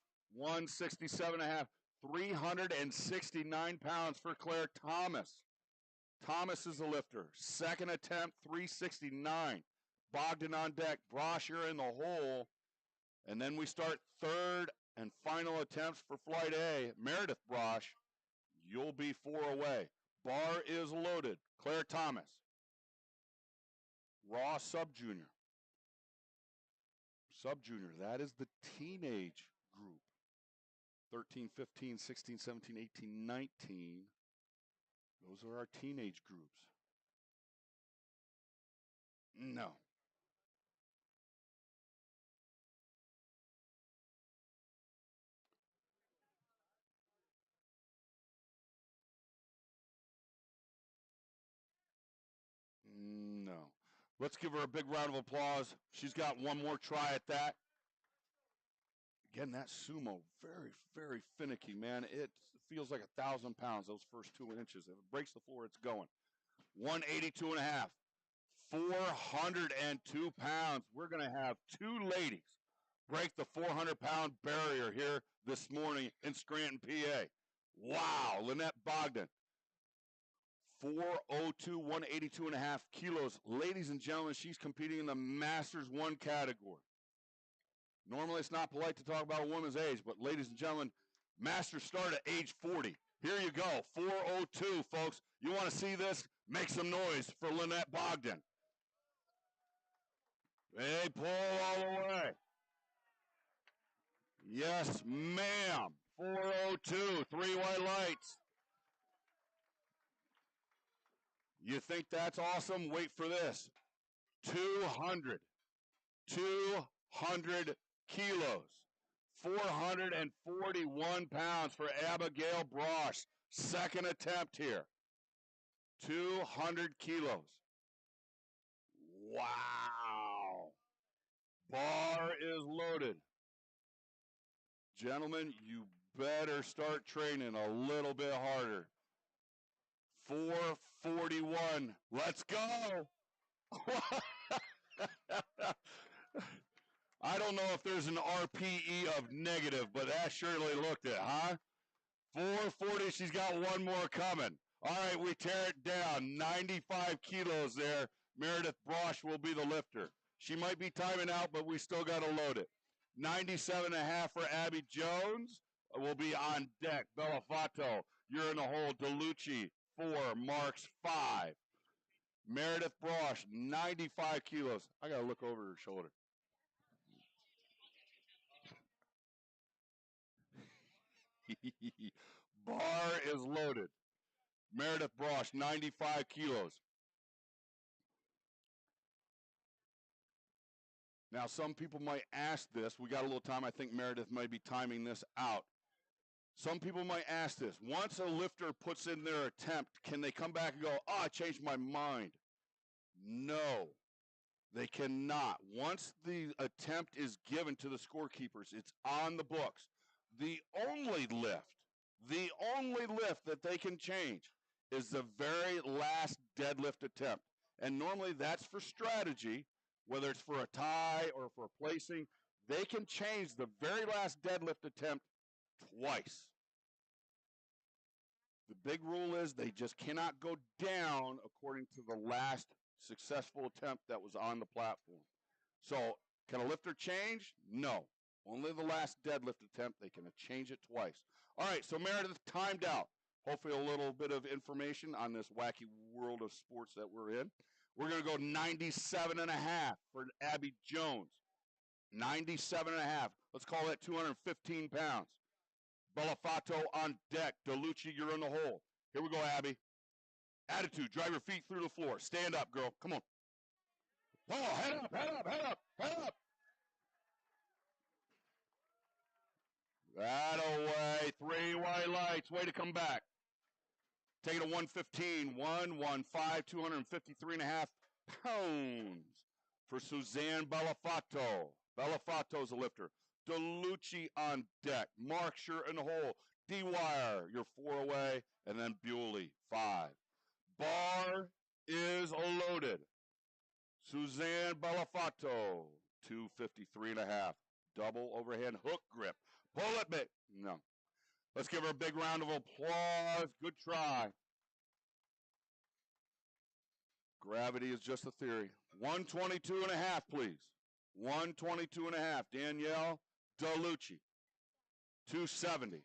167.5. 369 pounds for Claire Thomas. Thomas is the lifter. Second attempt, 369. Bogdan on deck. Brosh, you're in the hole. And then we start third and final attempts for Flight A. Meredith Brosh, you'll be 4 away. Bar is loaded. Claire Thomas. Raw sub-junior. Sub-junior, that is the teenage group. 13, 15, 16, 17, 18, 19. Those are our teenage groups. No. No. Let's give her a big round of applause. She's got one more try at that. Again, that sumo, very, very finicky, man. It feels like 1,000 pounds, those first 2 inches. If it breaks the floor, it's going. 182 and a half. 402 pounds. We're going to have 2 ladies break the 400-pound barrier here this morning in Scranton, PA. Wow, Lynette Bogdan. 402, 182 and a half kilos. Ladies and gentlemen, she's competing in the Masters 1 category. Normally, it's not polite to talk about a woman's age, but ladies and gentlemen, Masters start at age 40. Here you go, 402, folks. You want to see this? Make some noise for Lynette Bogdan. Hey, pull all the way. Yes, ma'am. 402, 3 white lights. You think that's awesome? Wait for this. 200 kilos. 441 pounds for Abigail Brosh. Second attempt here. 200 kilos. Wow. Bar is loaded. Gentlemen, you better start training a little bit harder. 441. Let's go. I don't know if there's an RPE of negative, but that surely looked it, huh? 440, she's got one more coming. All right, we tear it down. 95 kilos there. Meredith Brosh will be the lifter. She might be timing out, but we still got to load it. 97.5 for Abby Jones will be on deck. Bellafato, you're in the hole. DeLucci, 4. Marks, 5. Meredith Brosh, 95 kilos. I got to look over her shoulder. Bar is loaded. Meredith Brosh, 95 kilos. Now, some people might ask this. We got a little time. I think Meredith might be timing this out. Some people might ask this. Once a lifter puts in their attempt, can they come back and go, oh, I changed my mind? No, they cannot. Once the attempt is given to the scorekeepers, it's on the books. The only lift that they can change is the very last deadlift attempt. And normally that's for strategy, whether it's for a tie or for a placing. They can change the very last deadlift attempt twice. The big rule is they just cannot go down according to the last successful attempt that was on the platform. So can a lifter change? No. Only the last deadlift attempt. They can change it twice. All right, so Meredith timed out. Hopefully a little bit of information on this wacky world of sports that we're in. We're going to go 97.5 for Abby Jones. 97.5. Let's call that 215 pounds. Bellafato on deck. DeLucci, you're in the hole. Here we go, Abby. Attitude. Drive your feet through the floor. Stand up, girl. Come on. Oh, head up, head up, head up, head up. That away. 3 white lights. Way to come back. Take it to 115. 115, 253.5 pounds for Suzanne Bellafato. Bellafato's a lifter. DeLucci on deck. Mark, you're in the hole. D-Wire, you're 4 away. And then Bewley, 5. Bar is loaded. Suzanne Bellafato, 253.5. Double overhand hook grip. Pull it back. No. Let's give her a big round of applause. Good try. Gravity is just a theory. 122.5, please. 122.5. Danielle DeLucci, 270.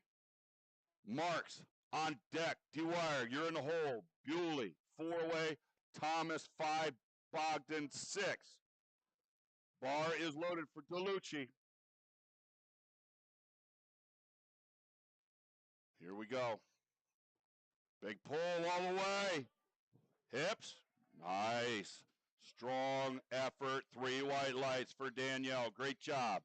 Marks on deck. Dwyer, you're in the hole. Bewley, 4-way. Thomas, 5. Bogdan, 6. Bar is loaded for DeLucci. Here we go. Big pull all the way. Hips. Nice. Strong effort. 3 white lights for Danielle. Great job.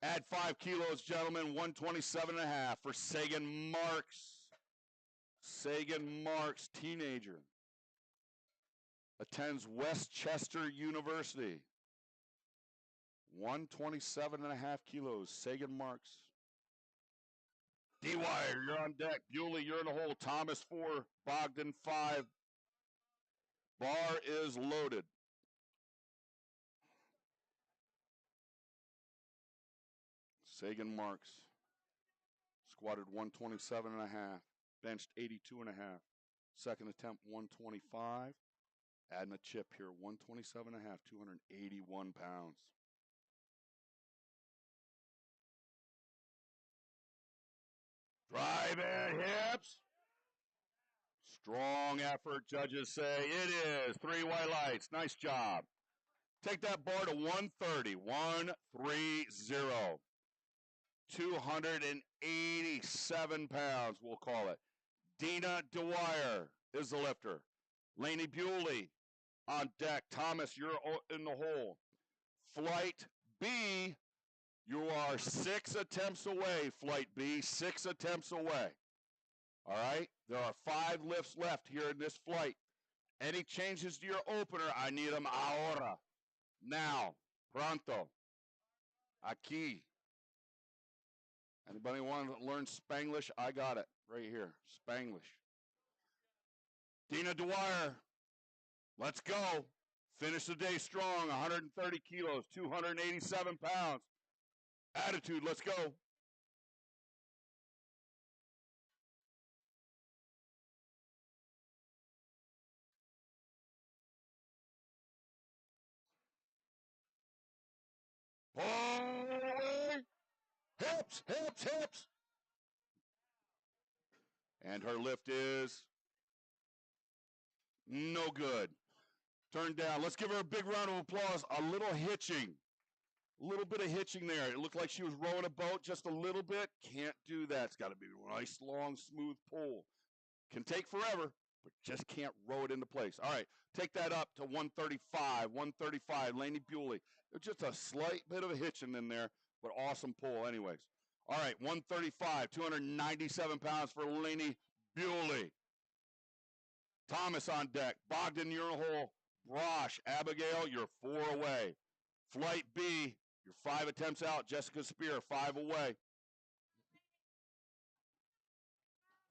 Add 5 kilos, gentlemen. 127.5 for Sagan Marks. Sagan Marks, teenager. Attends Westchester University. 127.5 kilos. Sagan Marks. Dwyer, you're on deck. Bewley, you're in the hole. Thomas, 4. Bogdan, 5. Bar is loaded. Sagan Marks. Squatted 127.5. Benched 82.5. Second attempt, 125. Adding a chip here, 127.5, 281 pounds. Drive it, hips. Strong effort, judges say. It is. 3 white lights. Nice job. Take that bar to 130. 130. 287 pounds, we'll call it. Dina Dwyer is the lifter. Laney Bewley on deck. Thomas, you're in the hole. Flight B, you are 6 attempts away, Flight B, 6 attempts away. All right? There are 5 lifts left here in this flight. Any changes to your opener, I need them ahora. Now. Pronto. Aquí. Anybody want to learn Spanglish? I got it right here. Spanglish. Dina Dwyer. Let's go. Finish the day strong. 130 kilos, 287 pounds. Attitude, let's go. Pull away. Hips, hips, hips. And her lift is no good. Turn down. Let's give her a big round of applause. A little hitching. A little bit of hitching there. It looked like she was rowing a boat just a little bit. Can't do that. It's got to be a nice, long, smooth pull. Can take forever, but just can't row it into place. All right, take that up to 135. 135, Laney Bewley. Just a slight bit of a hitching in there, but awesome pull anyways. All right, 135, 297 pounds for Laney Bewley. Thomas on deck. Bogdan, you're in a hole. Brosh, Abigail, you're 4 away. Flight B, you're 5 attempts out. Jessica Spear, 5 away.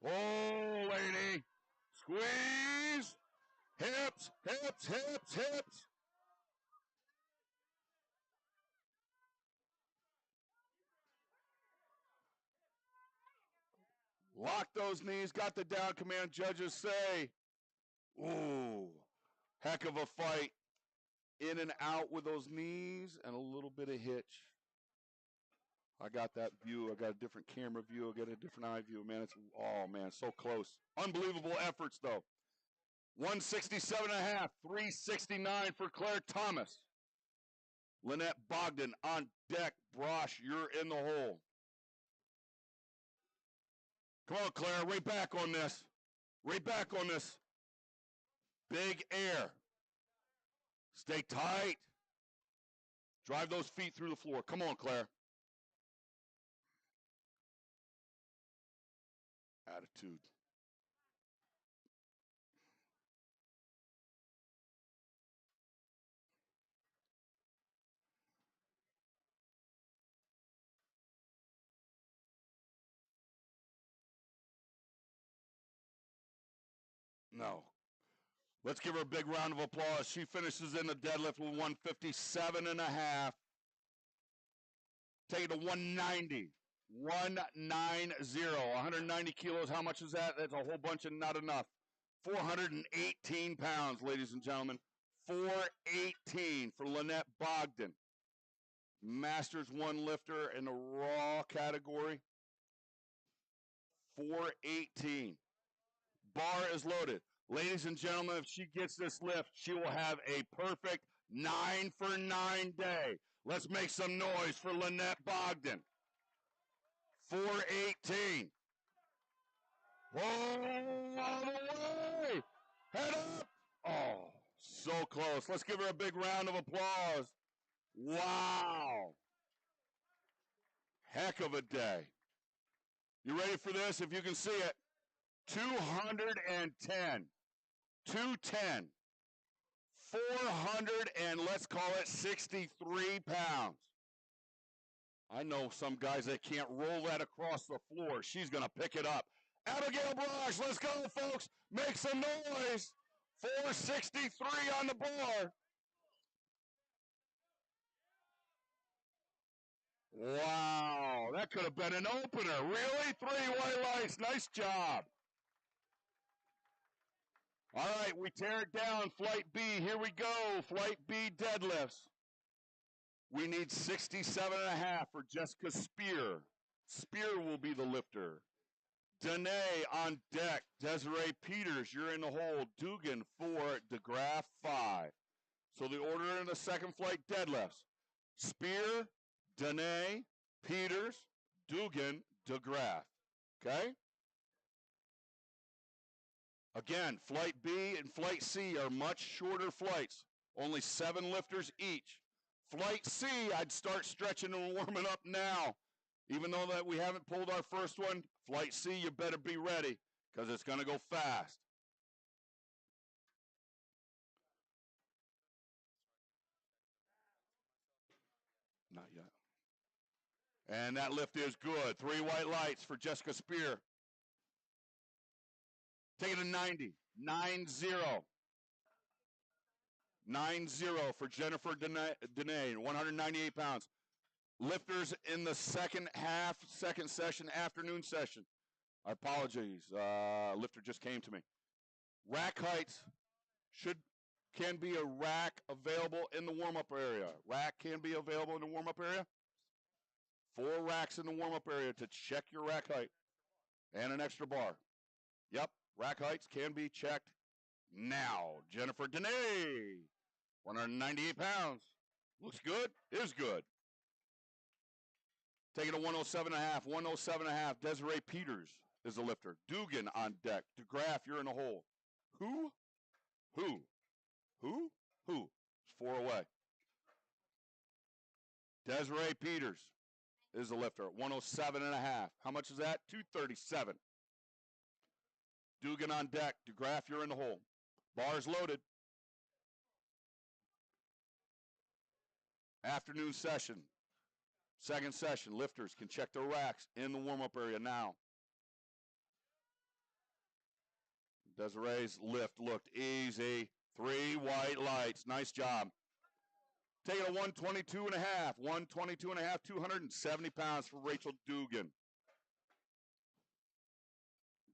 Oh, lady. Squeeze. Hips, hips, hips, hips. Lock those knees. Got the down command. Judges say, ooh, heck of a fight. In and out with those knees and a little bit of hitch. I got that view. I got a different camera view. I got a different eye view. Man, it's, oh, man, so close. Unbelievable efforts, though. 167.5, 369 for Claire Thomas. Lynette Bogdan on deck. Brosh, you're in the hole. Come on, Claire, right back on this. Right back on this. Big air. Stay tight. Drive those feet through the floor. Come on, Claire. Attitude. No. Let's give her a big round of applause. She finishes in the deadlift with 157.5. Take it to 190. 190. 190 kilos. How much is that? That's a whole bunch and not enough. 418 pounds, ladies and gentlemen. 418 for Lynette Bogdan. Masters 1 lifter in the raw category, 418. Bar is loaded. Ladies and gentlemen, if she gets this lift, she will have a perfect 9 for 9 day. Let's make some noise for Lynette Bogdan. 418. Whoa, all the way. Head up. Oh, so close. Let's give her a big round of applause. Wow. Heck of a day. You ready for this? If you can see it. 210. 210. 400 and let's call it 63 pounds. I know some guys that can't roll that across the floor. She's going to pick it up. Abigail Brosh, let's go, folks. Make some noise. 463 on the bar. Wow, that could have been an opener. Really? 3 white lights. Nice job. All right, we tear it down. Flight B, here we go. Flight B deadlifts. We need 67.5 for Jessica Spear. Spear will be the lifter. Danae on deck. Desiree Peters, you're in the hole. Dugan for DeGraff 5. So the order in the second flight deadlifts. Spear, Danae, Peters, Dugan, DeGraff. Okay? Again, Flight B and Flight C are much shorter flights. Only 7 lifters each. Flight C, I'd start stretching and warming up now. Even though that we haven't pulled our first one, Flight C, you better be ready because it's going to go fast. Not yet. And that lift is good. 3 white lights for Jessica Spear. Take it to 90. 9-0. 9-0 for Jennifer Danae, 198 pounds. Lifters in the second half, second session, afternoon session. I apologize. Lifter just came to me. Rack heights can be a rack available in the warm-up area. Rack can be available in the warm-up area. 4 racks in the warm-up area to check your rack height. And an extra bar. Yep, rack heights can be checked now. Jennifer Danae, 198 pounds. Looks good, is good. Take it to 107.5. 107.5. Desiree Peters is the lifter. Dugan on deck. DeGraff, you're in the hole. Who? It's 4 away. Desiree Peters is the lifter at 107.5. How much is that? 237. Dugan on deck. DeGraff, you're in the hole. Bars loaded. Afternoon session. Second session. Lifters can check their racks in the warm-up area now. Desiree's lift looked easy. 3 white lights. Nice job. Take it a 122.5. 122.5, 270 pounds for Rachel Dugan.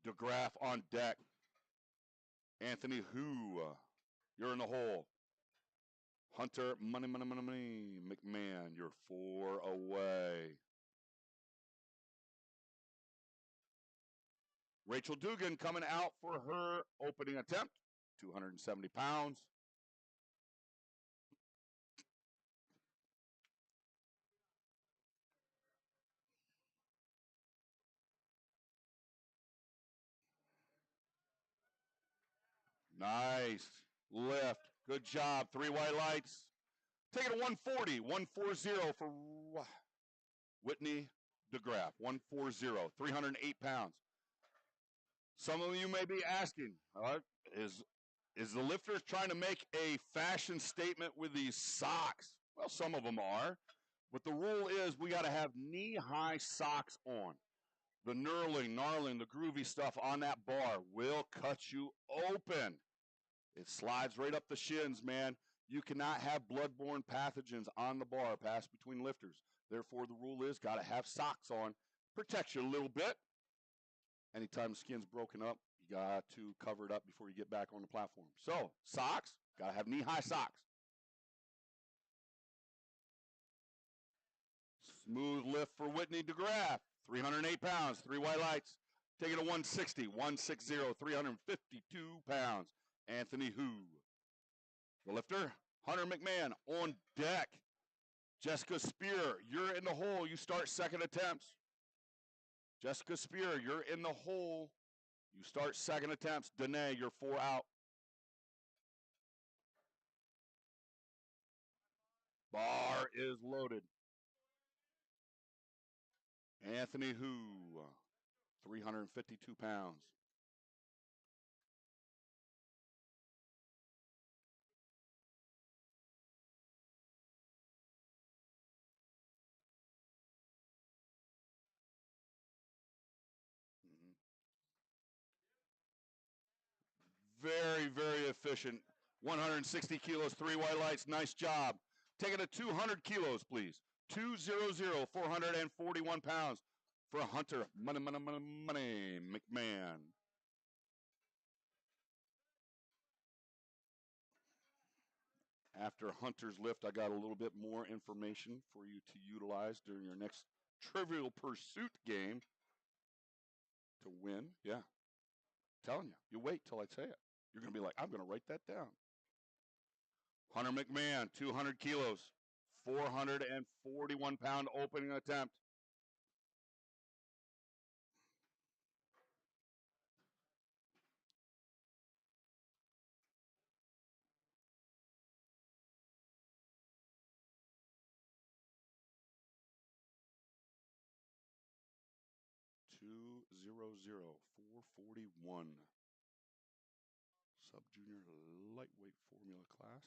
DeGraff on deck. Anthony Hu, you're in the hole. Hunter, money. McMahon, you're 4 away. Rachel Dugan coming out for her opening attempt. 270 pounds. Nice lift. Good job. 3 white lights. Take it to 140. 140 for Whitney DeGraff. 140. 308 pounds. Some of you may be asking, is the lifter trying to make a fashion statement with these socks? Well, some of them are. But the rule is we got to have knee-high socks on. The knurling, gnarling, the groovy stuff on that bar will cut you open. It slides right up the shins, man. You cannot have bloodborne pathogens on the bar pass between lifters. Therefore, the rule is got to have socks on. Protects you a little bit. Anytime the skin's broken up, you got to cover it up before you get back on the platform. So, socks, got to have knee-high socks. Smooth lift for Whitney DeGraff, 308 pounds, 3 white lights. Take it to 160, 160, 352 pounds. Anthony Hu. The lifter, Hunter McMahon on deck. Jessica Spear, you're in the hole. You start second attempts. Jessica Spear, you're in the hole. You start second attempts. Danae, you're 4 out. Bar is loaded. Anthony Hu, 352 pounds. Very, very efficient. 160 kilos, 3 white lights. Nice job. Take it to 200 kilos, please. 200, 441 pounds for Hunter Money McMahon. After Hunter's lift, I got a little bit more information for you to utilize during your next Trivial Pursuit game to win. Yeah. I'm telling you, you wait till I say it. You're going to be like, I'm going to write that down. Hunter McMahon, 200 kilos, 441 pound opening attempt. $200, 441. Sub-junior lightweight formula class.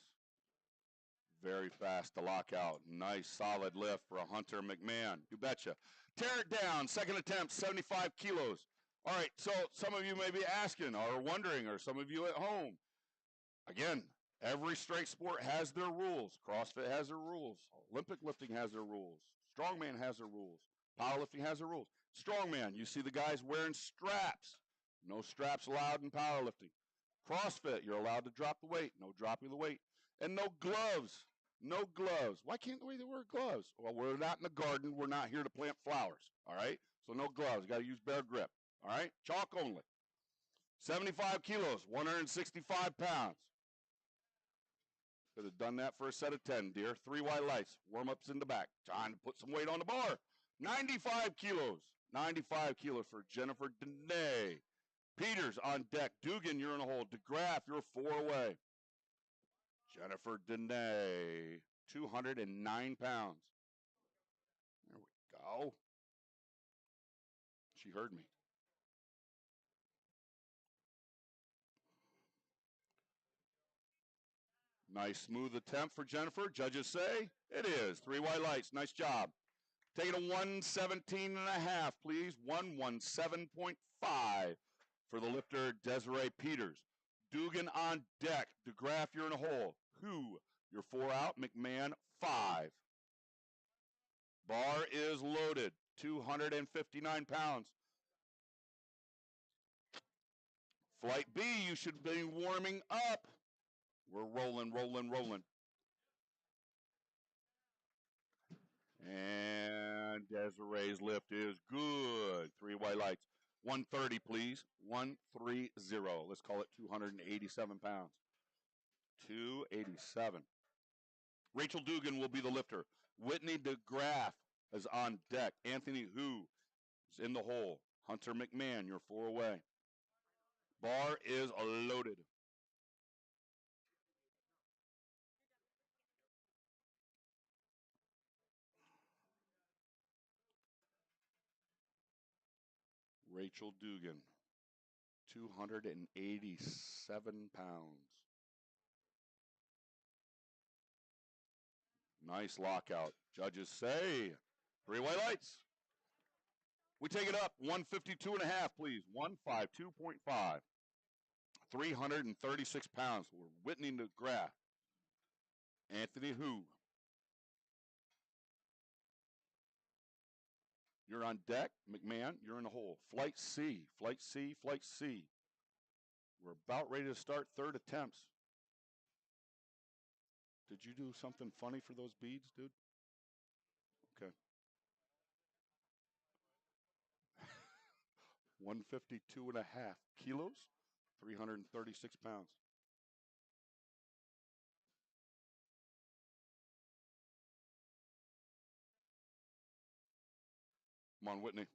Very fast to lock out. Nice solid lift for a Hunter McMahon. You betcha. Tear it down. Second attempt, 75 kilos. All right, so some of you may be asking or wondering, or some of you at home. Again, every strength sport has their rules. CrossFit has their rules. Olympic lifting has their rules. Strongman has their rules. Powerlifting has their rules. Strongman, you see the guys wearing straps. No straps allowed in powerlifting. CrossFit, you're allowed to drop the weight. No dropping the weight. And no gloves. No gloves. Why can't they wear gloves? Well, we're not in the garden. We're not here to plant flowers. All right? So no gloves. You got to use bare grip. All right? Chalk only. 75 kilos, 165 pounds. Could have done that for a set of 10, dear. 3 white lights. Warm-ups in the back. Trying to put some weight on the bar. 95 kilos. 95 kilos for Jennifer Danae. Peters on deck. Dugan, you're in a hole. DeGraff, you're 4 away. Jennifer Danae, 209 pounds. There we go. She heard me. Nice smooth attempt for Jennifer. Judges say it is. 3 white lights. Nice job. Take it to 117 and a half, please. 117.5 for the lifter, Desiree Peters. Dugan on deck. DeGraff, you're in a hole. Hu, you're 4 out. McMahon, 5. Bar is loaded. 259 pounds. Flight B, you should be warming up. We're rolling, rolling, rolling. And Desiree's lift is good. 3 white lights. 130, please. 130. Let's call it 287 pounds. 287. Rachel Dugan will be the lifter. Whitney DeGraff is on deck. Anthony Hu is in the hole. Hunter McMahon, you're 4 away. Bar is loaded. Rachel Dugan, 287 pounds. Nice lockout. Judges say 3 white lights. We take it up. 152 and a half, please. 152.5. 336 pounds. We're Whitney DeGraff. Anthony Hu. You're on deck. McMahon, you're in the hole. Flight C. Flight C. Flight C. We're about ready to start third attempts. Did you do something funny for those beads, dude? Okay. 152.5 kilos, 336 pounds. Come on, Whitney.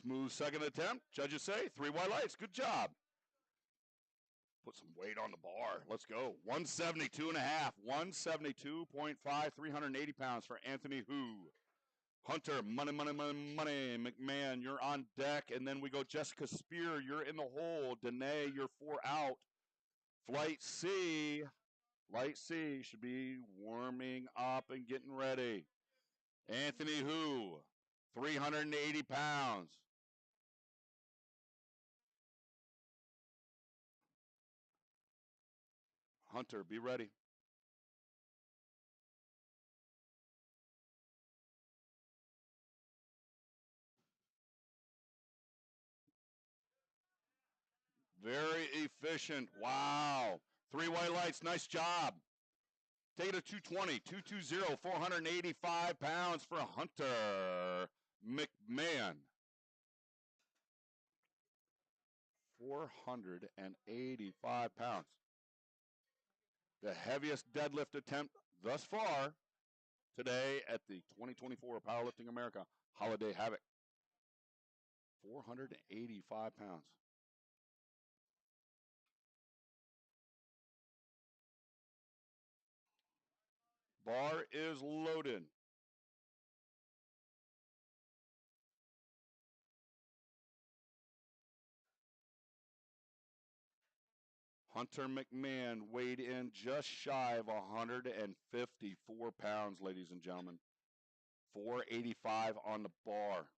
Smooth second attempt. Judges say 3 white lights. Good job. Put some weight on the bar. Let's go. 172.5, 172.5, 380 pounds for Anthony Hu. Hunter, money. McMahon, you're on deck. And then we go Jessica Spear, you're in the hole. Danae, you're 4 out. Flight C, should be warming up and getting ready. Anthony Hu, 380 pounds. Hunter, be ready. Very efficient. Wow. 3 white lights. Nice job. Take it to 220, 220, 485 pounds for Hunter McMahon. 485 pounds. The heaviest deadlift attempt thus far today at the 2024 Powerlifting America Holiday Havoc. 485 pounds. Bar is loaded. Hunter McMahon weighed in just shy of 154 pounds, ladies and gentlemen. 485 on the bar.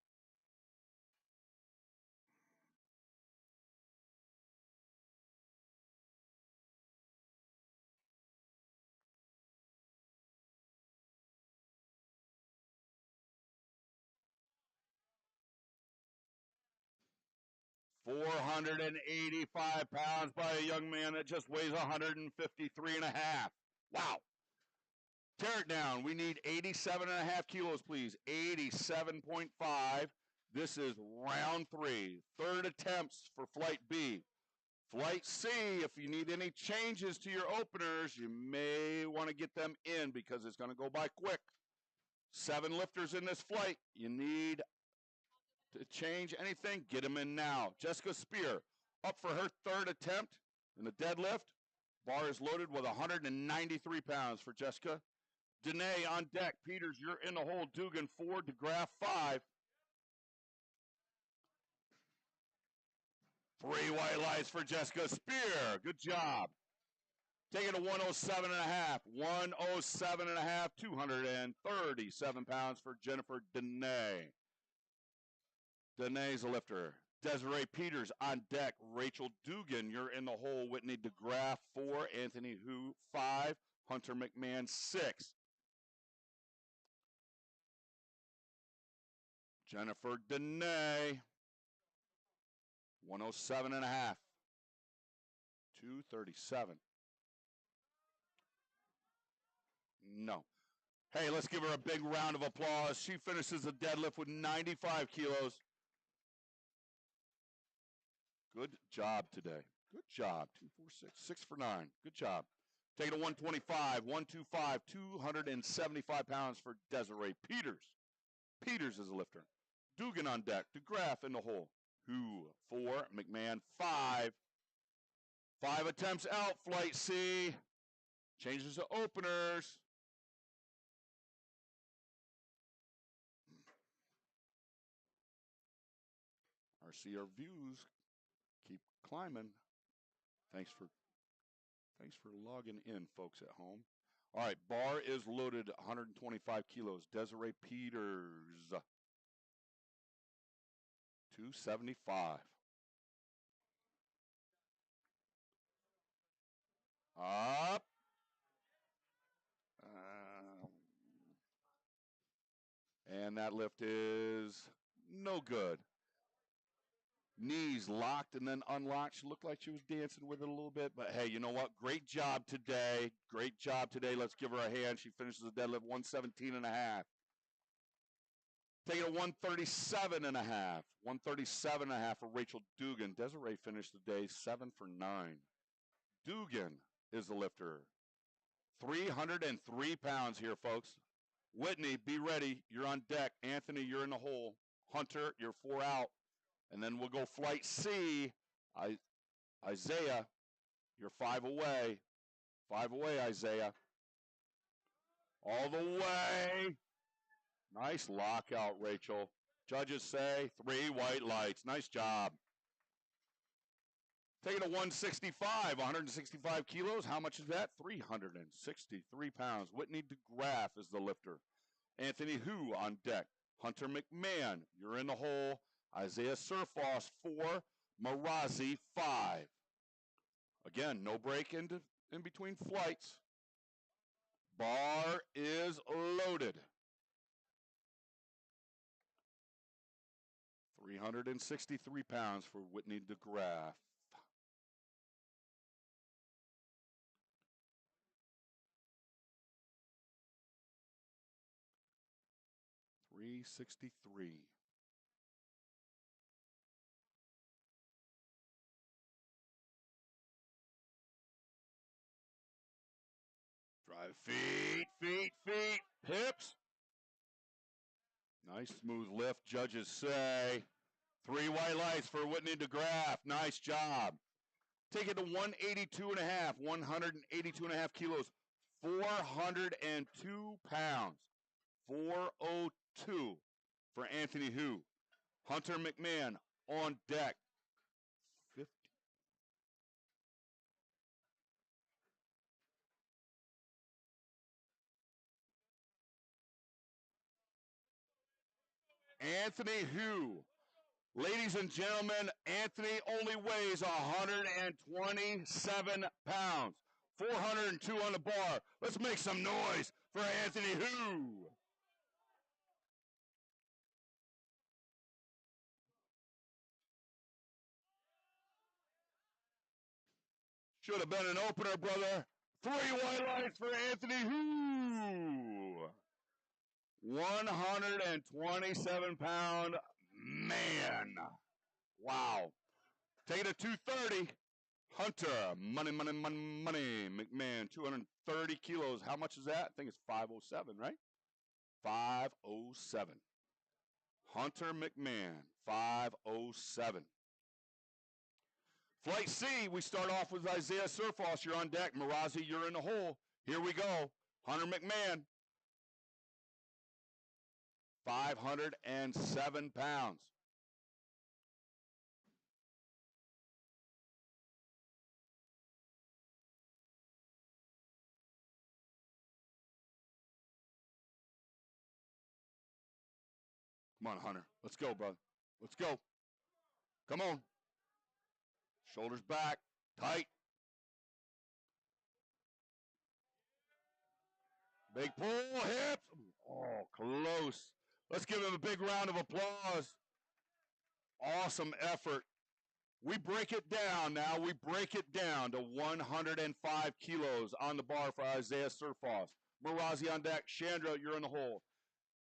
£485 by a young man that just weighs 153.5. Wow. Tear it down. We need 87.5 kilos, please. 87.5. This is round 3. Third attempts for Flight B. Flight C, if you need any changes to your openers, you may want to get them in because it's going to go by quick. 7 lifters in this flight. You need to change anything, get them in now. Jessica Spear, up for her third attempt in the deadlift. Bar is loaded with 193 pounds for Jessica. Danae on deck. Peters, you're in the hole. Dugan, 4. DeGraff, 5. 3 white lights for Jessica Spear. Good job. Taking a 107.5. 107.5, 237 pounds for Jennifer Danae. Danae's a lifter. Desiree Peters on deck. Rachel Dugan, you're in the hole. Whitney DeGraff, 4. Anthony Hu, 5. Hunter McMahon, 6. Jennifer Danae, 107.5. 237. No. Hey, let's give her a big round of applause. She finishes the deadlift with 95 kilos. Good job today. Good job. 2, 4, 6. 6 for 9. Good job. Take it to 125. 125. 275 pounds for Desiree Peters. Peters is a lifter. Dugan on deck. DeGraff in the hole. Hu, 4. McMahon, 5. 5 attempts out. Flight C. Changes to openers. Our views keep climbing. Thanks for logging in, folks at home. All right, bar is loaded, 125 kilos. Desiree Peters, 275. Up. And that lift is no good. Knees locked and then unlocked. She looked like she was dancing with it a little bit, but hey, you know what? Great job today. Great job today. Let's give her a hand. She finishes the deadlift 117 and a half. Taking a 137 and a half. 137 and a half for Rachel Dugan. Desiree finished the day 7 for 9. Dugan is the lifter. 303 pounds here, folks. Whitney, be ready. You're on deck. Anthony, you're in the hole. Hunter, you're 4 out. And then we'll go flight C. Isaiah, you're 5 away. 5 away, Isaiah. All the way. Nice lockout, Rachel. Judges say 3 white lights. Nice job. Taking a 165, 165 kilos. How much is that? 363 pounds. Whitney DeGraff is the lifter. Anthony Hu on deck. Hunter McMahon, you're in the hole. Isaiah Surfoss, 4. Marazi, 5. Again, no break in between flights. Bar is loaded. 363 pounds for Whitney DeGraff. $363. Drive feet, hips. Nice smooth lift, judges say. 3 white lights for Whitney DeGraff. Nice job. Take it to 182 and a half, 182 and a half kilos, 402 pounds. 402 for Anthony Hu. Hunter McMahon on deck. 50. Anthony Hu. Ladies and gentlemen, Anthony only weighs 127 pounds. 402 on the bar. Let's make some noise for Anthony Hu. Should have been an opener, brother. 3 white lights for Anthony Hu. 127-pound man. Wow. Take it to 230. Hunter, money. McMahon, 230 kilos. How much is that? I think it's 507, right? 507. Hunter McMahon, 507. Flight C, we start off with Isaiah Surfoss. You're on deck. Marazi, you're in the hole. Here we go. Hunter McMahon, 507 pounds. Come on, Hunter. Let's go, brother. Let's go. Come on. Shoulders back. Tight. Big pull. Hips. Oh, close. Let's give him a big round of applause. Awesome effort. We break it down now. We break it down to 105 kilos on the bar for Isaiah Surfoss. Marazi on deck. Chandra, you're in the hole.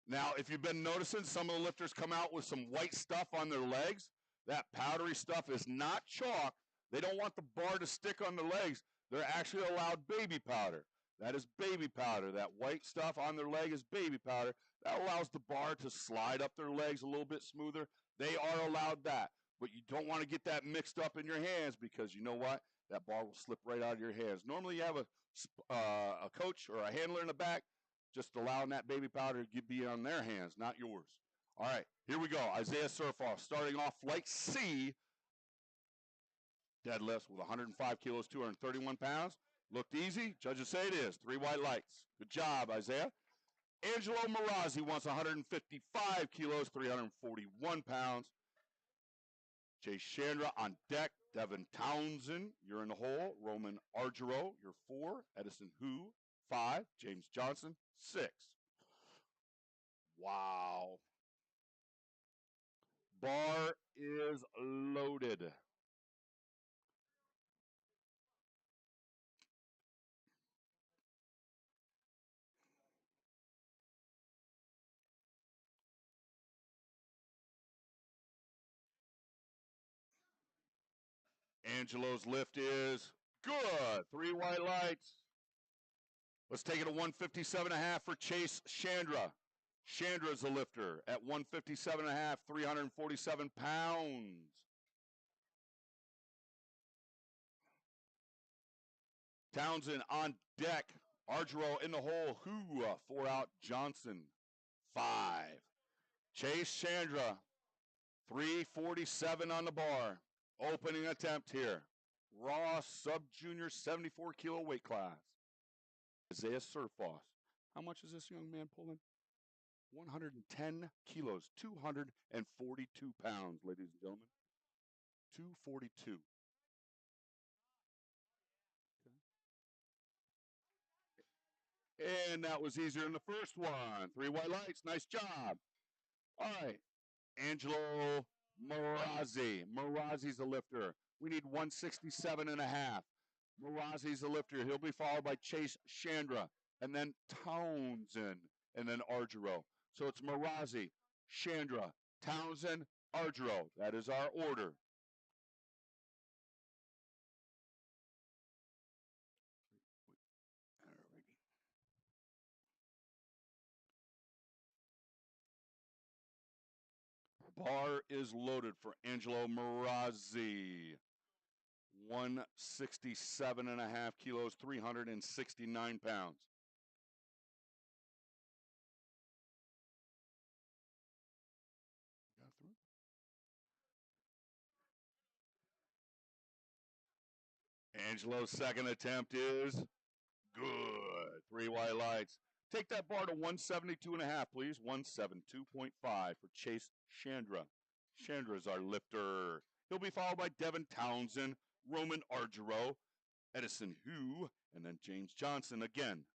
Now, if you've been noticing, some of the lifters come out with some white stuff on their legs. That powdery stuff is not chalk. They don't want the bar to stick on their legs. They're actually allowed baby powder. That is baby powder. That white stuff on their leg is baby powder. That allows the bar to slide up their legs a little bit smoother. They are allowed that. But you don't want to get that mixed up in your hands because you know what? That bar will slip right out of your hands. Normally you have a coach or a handler in the back just allowing that baby powder to be on their hands, not yours. All right, here we go. Isaiah Surfoss starting off flight C. Deadlifts with 105 kilos, 231 pounds. Looked easy. Judges say it is. 3 white lights. Good job, Isaiah. Angelo Marazi wants 155 kilos, 341 pounds. Jay Chandra on deck. Devin Townsend, you're in the hole. Roman Argero, you're 4. Edison Hu, 5. James Johnson, 6. Wow. Bar is loaded. Angelo's lift is good. 3 white lights. Let's take it to 157.5 for Chase Chandra. Chandra's the lifter at 157.5, 347 pounds. Townsend on deck. Argero in the hole. Who? 4 out. Johnson, 5. Chase Chandra, 347 on the bar. Opening attempt here. Raw sub-junior 74 kilo weight class. Isaiah Surfoss. How much is this young man pulling? 110 kilos, 242 pounds, ladies and gentlemen. 242. Okay. And that was easier than the first one. 3 white lights. Nice job. All right. Angelo Marazzi. Marazzi's the lifter. We need 167.5. Marazzi's the lifter. He'll be followed by Chase Chandra, and then Townsend, and then Argero. So it's Marazzi, Chandra, Townsend, Argero. That is our order. Bar is loaded for Angelo Marazzi. 167.5 kilos, 369 pounds. Got through? Angelo's second attempt is good. 3 white lights. Take that bar to 172.5, please. 172.5 for Chase Chandra. Chandra's our lifter. He'll be followed by Devin Townsend, Roman Argero, Edison Hu, and then James Johnson again.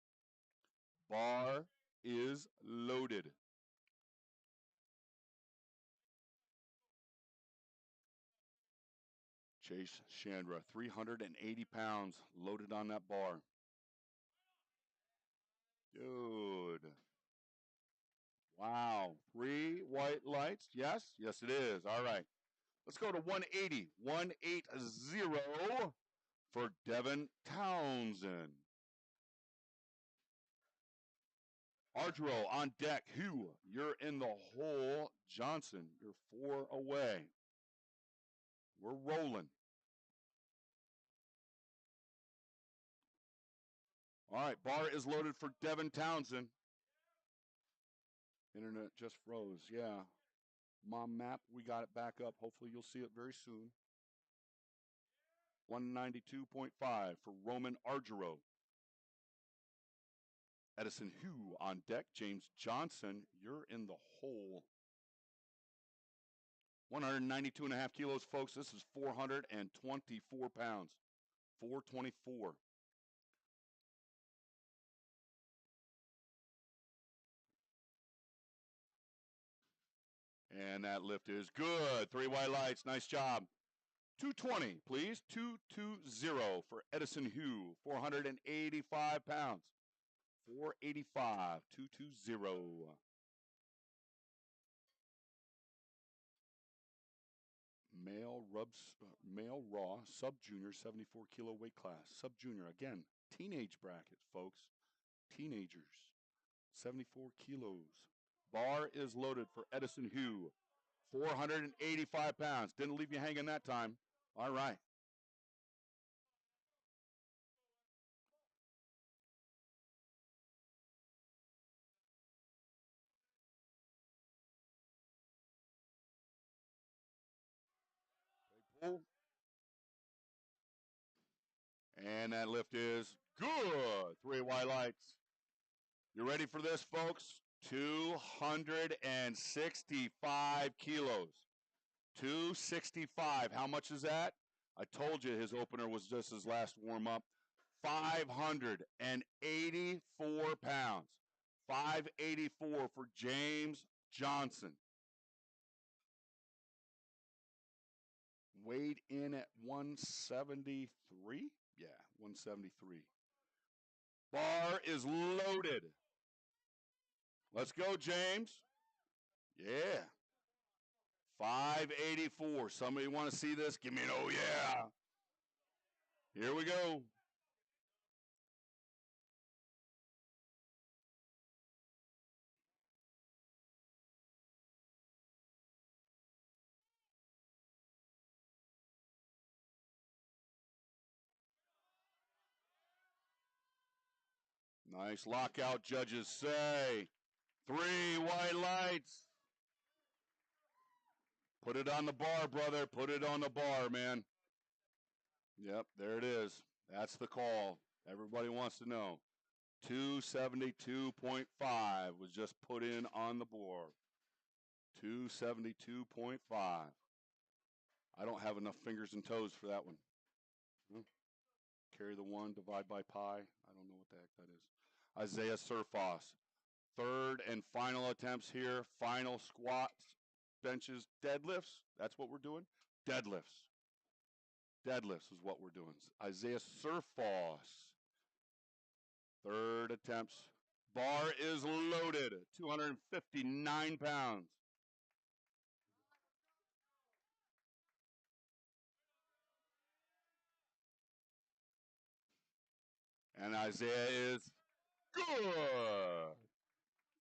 Bar is loaded. Chase Chandra, 380 pounds loaded on that bar. Dude. Wow. 3 white lights? Yes? Yes, it is. All right. Let's go to 180. 180 for Devin Townsend. Argero on deck. Who? You're in the hole. Johnson, you're 4 away. We're rolling. All right, bar is loaded for Devin Townsend. Internet just froze. Yeah. Mom map, we got it back up. Hopefully you'll see it very soon. 192.5 for Roman Argero. Edison Hu on deck. James Johnson, you're in the hole. 192.5 kilos, folks. This is 424 pounds. 424. And that lift is good. 3 white lights. Nice job. 220, please. 220 for Edison Hu. 485 pounds. 485. 220. Male raw sub-junior 74 kilo weight class. Sub-junior, again, teenage bracket, folks. Teenagers. 74 kilos. Bar is loaded for Edison Hu. 485 pounds. Didn't leave you hanging that time. All right. Pull. And that lift is good. 3 white lights. You ready for this, folks? 265 kilos. 265. How much is that? I told you his opener was just his last warm-up. 584 pounds. 584 for James Johnson. weighed in at 173. Yeah, 173. Bar is loaded. Let's go, James. Yeah. 584. Somebody want to see this? Give me an oh yeah. Here we go. Nice lockout, judges say. 3 white lights. Put it on the bar, brother. Put it on the bar, man. Yep, there it is. That's the call. Everybody wants to know. 272.5 was just put in on the board. 272.5. I don't have enough fingers and toes for that one. Carry the 1, divide by pi. I don't know what the heck that is. Isaiah Surfos. Third and final attempts here. Final squats, benches, deadlifts. That's what we're doing. Deadlifts. Deadlifts is what we're doing. Isaiah Surfos. Third attempts. Bar is loaded. 259 pounds. And Isaiah is good.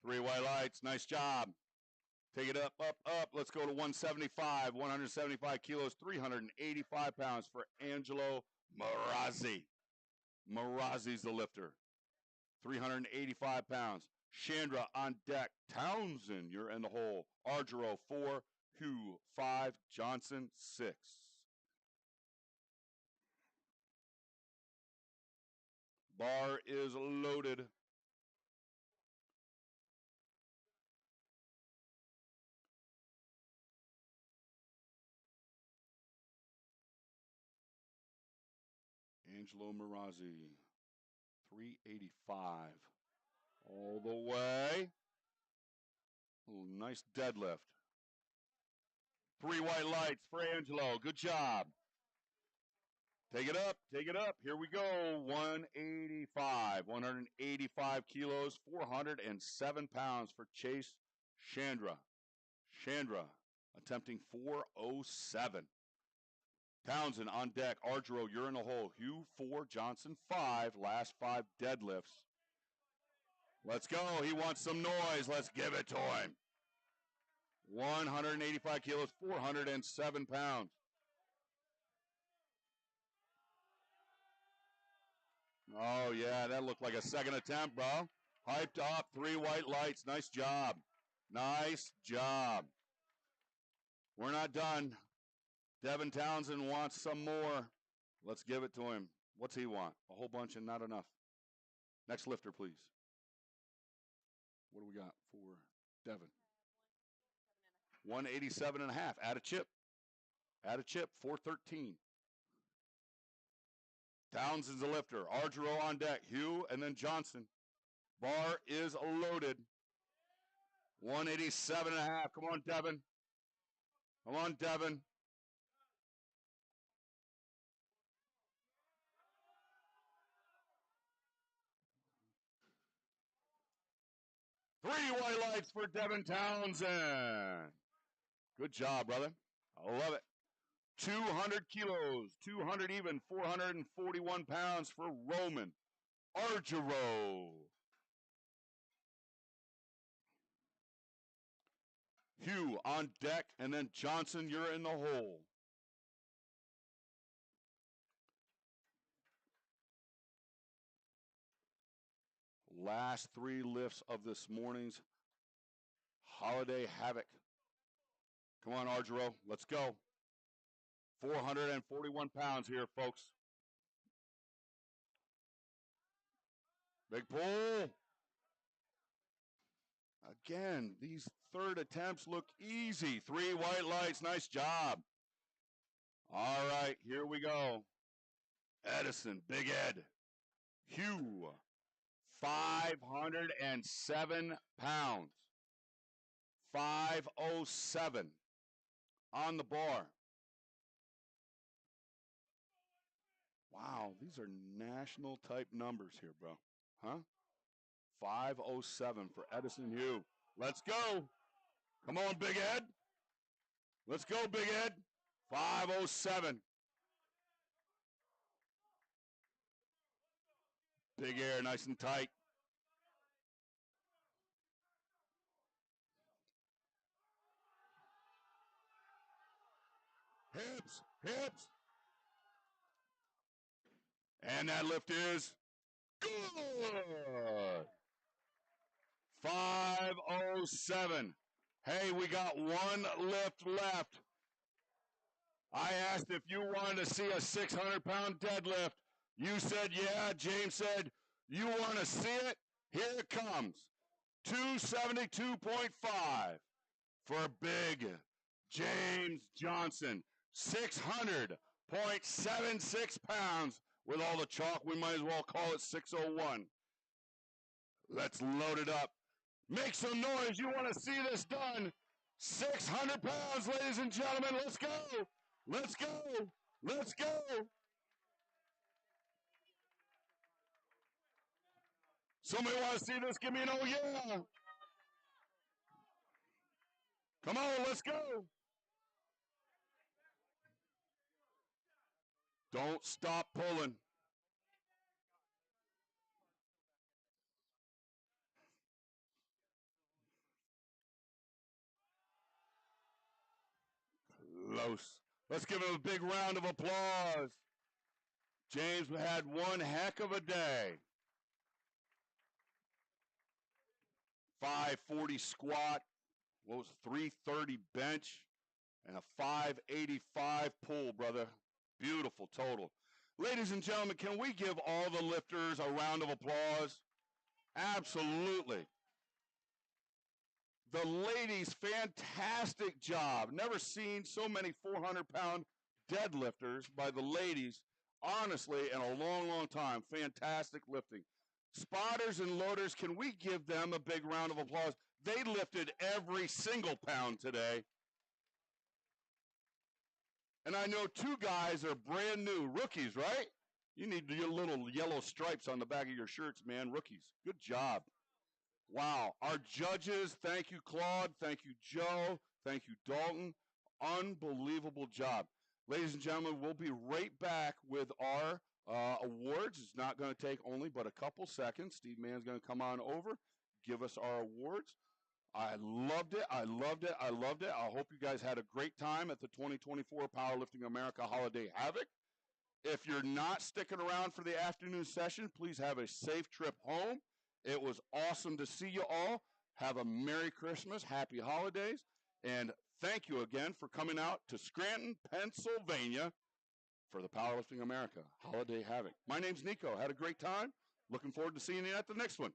3 white lights. Nice job. Take it up, up, up. Let's go to 175. 175 kilos, 385 pounds for Angelo Marazzi. Marazzi's the lifter. 385 pounds. Chandra on deck. Townsend, you're in the hole. Argero, 4. Hugh, 5. Johnson, 6. Bar is loaded. Angelo Marazzi, 385. All the way. Ooh, nice deadlift. 3 white lights for Angelo. Good job. Take it up. Take it up. Here we go. 185. 185 kilos, 407 pounds for Chase Chandra. Chandra attempting 407. Townsend on deck. Argero, you're in the hole. Hugh, 4. Johnson, 5. Last 5 deadlifts. Let's go. He wants some noise. Let's give it to him. 185 kilos, 407 pounds. Oh, yeah, that looked like a second attempt, bro. Hyped up, 3 white lights. Nice job. Nice job. We're not done. Devin Townsend wants some more. Let's give it to him. What's he want? A whole bunch and not enough. Next lifter, please. What do we got for Devin? 187 and a half. Add a chip. Add a chip. 413. Townsend's a lifter. Argero on deck. Hugh and then Johnson. Bar is loaded. 187 and a half. Come on, Devin. Come on, Devin. Three white lights for Devin Townsend. Good job, brother. I love it. 200 kilos, 200 even, 441 pounds for Roman Argero. Hugh on deck, and then Johnson, you're in the hole. Last 3 lifts of this morning's Holiday Havoc. Come on, Argero, let's go. 441 pounds here, folks. Big pull. Again, these third attempts look easy. 3 white lights, nice job. All right, here we go. Edison, Big Ed. Hugh, 507 pounds. 507 on the bar. Wow, these are national type numbers here, bro. Huh? 507 for Edison Hugh. Let's go. Come on, Big Ed. Let's go, Big Ed. 507. Big air, nice and tight. Hips, hips. And that lift is good. 507. Hey, we got one lift left. I asked if you wanted to see a 600-pound deadlift. You said, yeah. James said, you want to see it? Here it comes. 272.5 for big James Johnson. 600.76 pounds. With all the chalk, we might as well call it 601. Let's load it up. Make some noise. You want to see this done. 600 pounds, ladies and gentlemen. Let's go. Let's go. Let's go. Somebody want to see this? Give me an oh yeah. Come on, let's go. Don't stop pulling. Close. Let's give him a big round of applause. James had one heck of a day. 540 squat. What was 330 bench? And a 585 pull, brother. Beautiful total. Ladies and gentlemen, can we give all the lifters a round of applause? Absolutely. The ladies, fantastic job. Never seen so many 400-pound deadlifters by the ladies, honestly, in a long, long time. Fantastic lifting. Spotters and loaders, can we give them a big round of applause? They lifted every single pound today. And I know two guys are brand new, rookies, right? You need your little yellow stripes on the back of your shirts, man. Rookies. Good job. Wow. Our judges, thank you, Claude. Thank you, Joe. Thank you, Dalton. Unbelievable job. Ladies and gentlemen, we'll be right back with our awards. It's not going to take only but a couple seconds. Steve Mann's going to come on over, give us our awards. I loved it. I loved it. I loved it. I hope you guys had a great time at the 2024 Powerlifting America Holiday Havoc. If you're not sticking around for the afternoon session, please have a safe trip home. It was awesome to see you all. Have a Merry Christmas, Happy Holidays, and thank you again for coming out to Scranton, Pennsylvania for the Powerlifting America Holiday Havoc. My name's Nico. Had a great time. Looking forward to seeing you at the next one.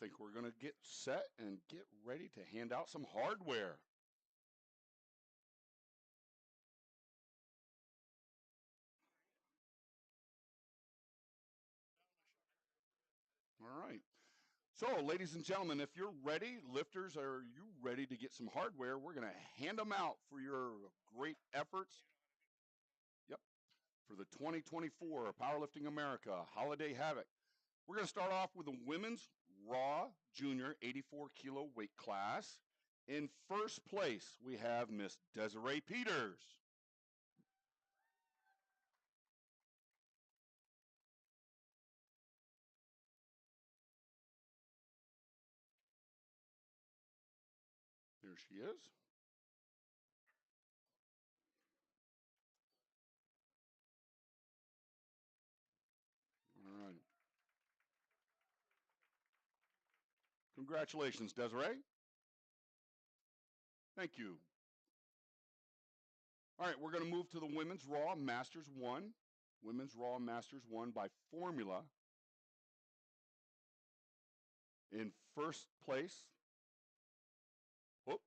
think we're going to get set and get ready to hand out some hardware. All right. So, ladies and gentlemen, if you're ready, lifters, are you ready to get some hardware? We're going to hand them out for your great efforts. Yep. For the 2024 Powerlifting America Holiday Havoc. We're going to start off with the women's raw junior 84 kilo weight class. In first place, we have Miss Desiree Peters. There she is. All right. Congratulations, Desiree. Thank you. All right, we're going to move to the Women's Raw Masters 1. Women's Raw Masters 1 by formula. In first place, whoop.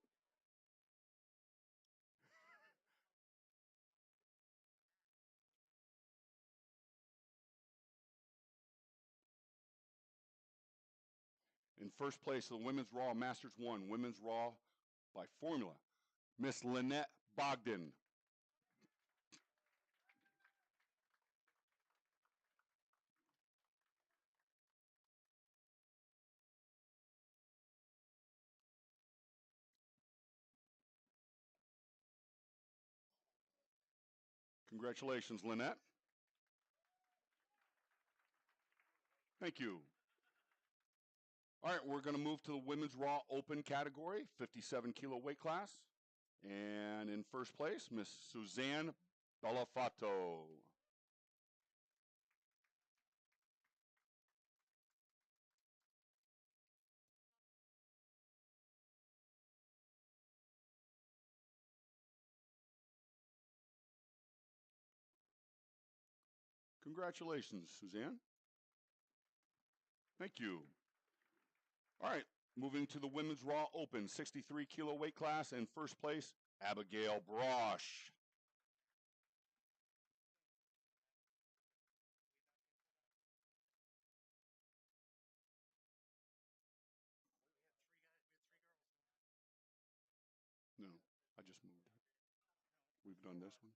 In first place, the Women's Raw Masters 1, Women's Raw by formula, Miss Lynette Bogdan. Congratulations, Lynette. Thank you. All right, we're going to move to the Women's Raw Open category, 57 kilo weight class. And in first place, Miss Suzanne Bellafato. Congratulations, Suzanne. Thank you. All right, moving to the Women's Raw Open, 63 kilo weight class. In first place, Abigail Brosh. No, I just moved it. We've done this one.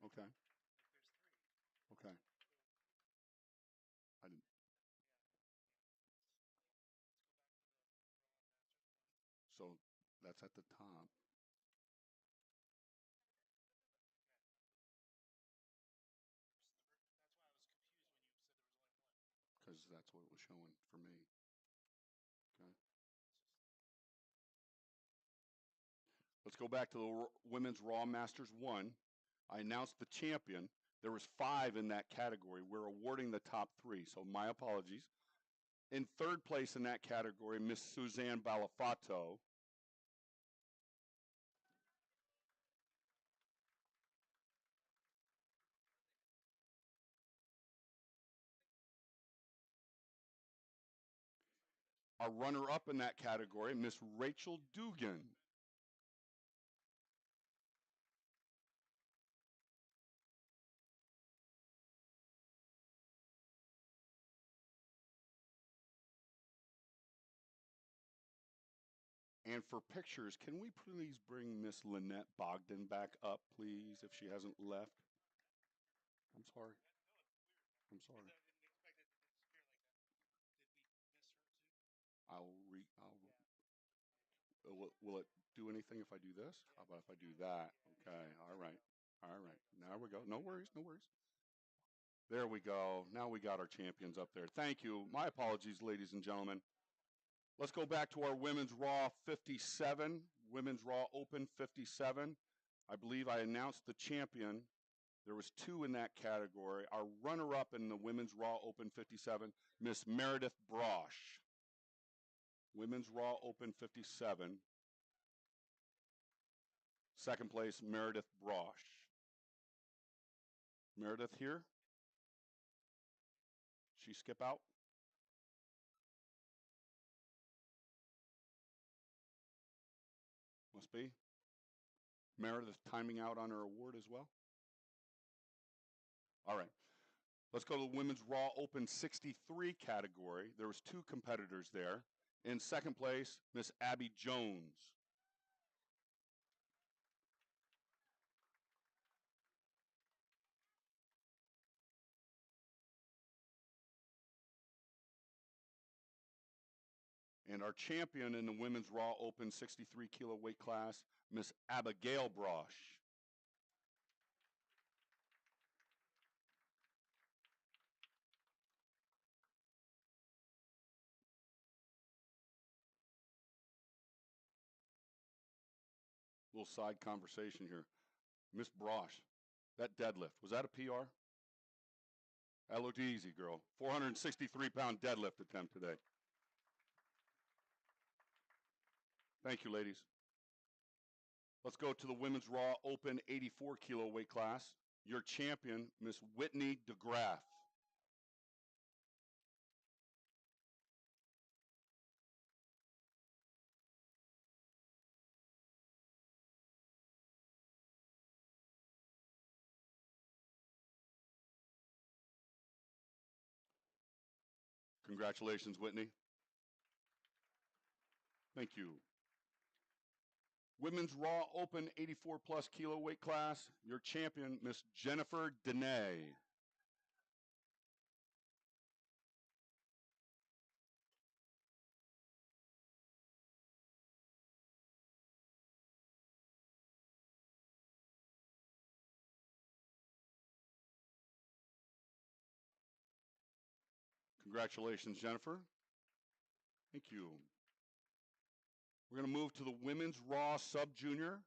Okay. Okay. I didn't. So that's at the top because that's what it was showing for me. Okay. Let's go back to the Women's Raw Masters 1. I announced the champion. There was 5 in that category. We're awarding the top 3, so my apologies. In third place in that category, Miss Suzanne Balafato. Our runner-up in that category, Miss Rachel Dugan. And for pictures, can we please bring Miss Lynette Bogdan back up, please, if she hasn't left? I'm sorry. I'm sorry. Will it do anything if I do this? How about if I do that? Okay, all right. All right, now we go. No worries, no worries. There we go. Now we got our champions up there. Thank you. My apologies, ladies and gentlemen. Let's go back to our Women's Raw 57, Women's Raw Open 57. I believe I announced the champion. There was 2 in that category. Our runner-up in the Women's Raw Open 57, Miss Meredith Brosh. Women's Raw Open 57. Second place, Meredith Brosh. Meredith here? She skip out? Must be. Meredith timing out on her award as well? All right. Let's go to the Women's Raw Open 63 category. There was 2 competitors there. In second place, Miss Abby Jones. And our champion in the Women's Raw Open 63 kilo weight class, Miss Abigail Brosh. Little side conversation here. Miss Brosh, that deadlift, was that a PR? That looked easy, girl. 463-pound deadlift attempt today. Thank you, ladies. Let's go to the Women's Raw Open 84 kilo weight class. Your champion, Miss Whitney DeGraff. Congratulations, Whitney. Thank you. Women's Raw Open 84 plus kilo weight class. Your champion, Miss Jennifer Dene. Congratulations, Jennifer. Thank you. We're going to move to the Women's Raw Sub-Junior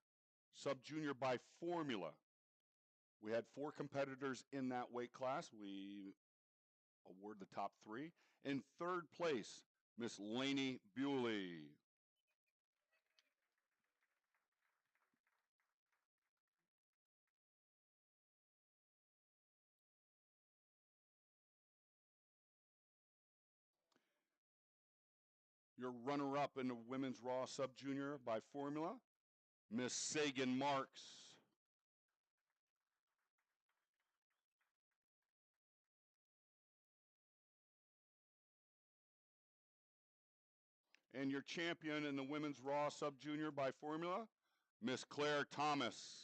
by formula. We had 4 competitors in that weight class. We award the top 3. In third place, Miss Lainey Bewley. Your runner-up in the Women's Raw Sub-Junior by formula, Miss Sagan Marks. And your champion in the Women's Raw Sub-Junior by formula, Miss Claire Thomas.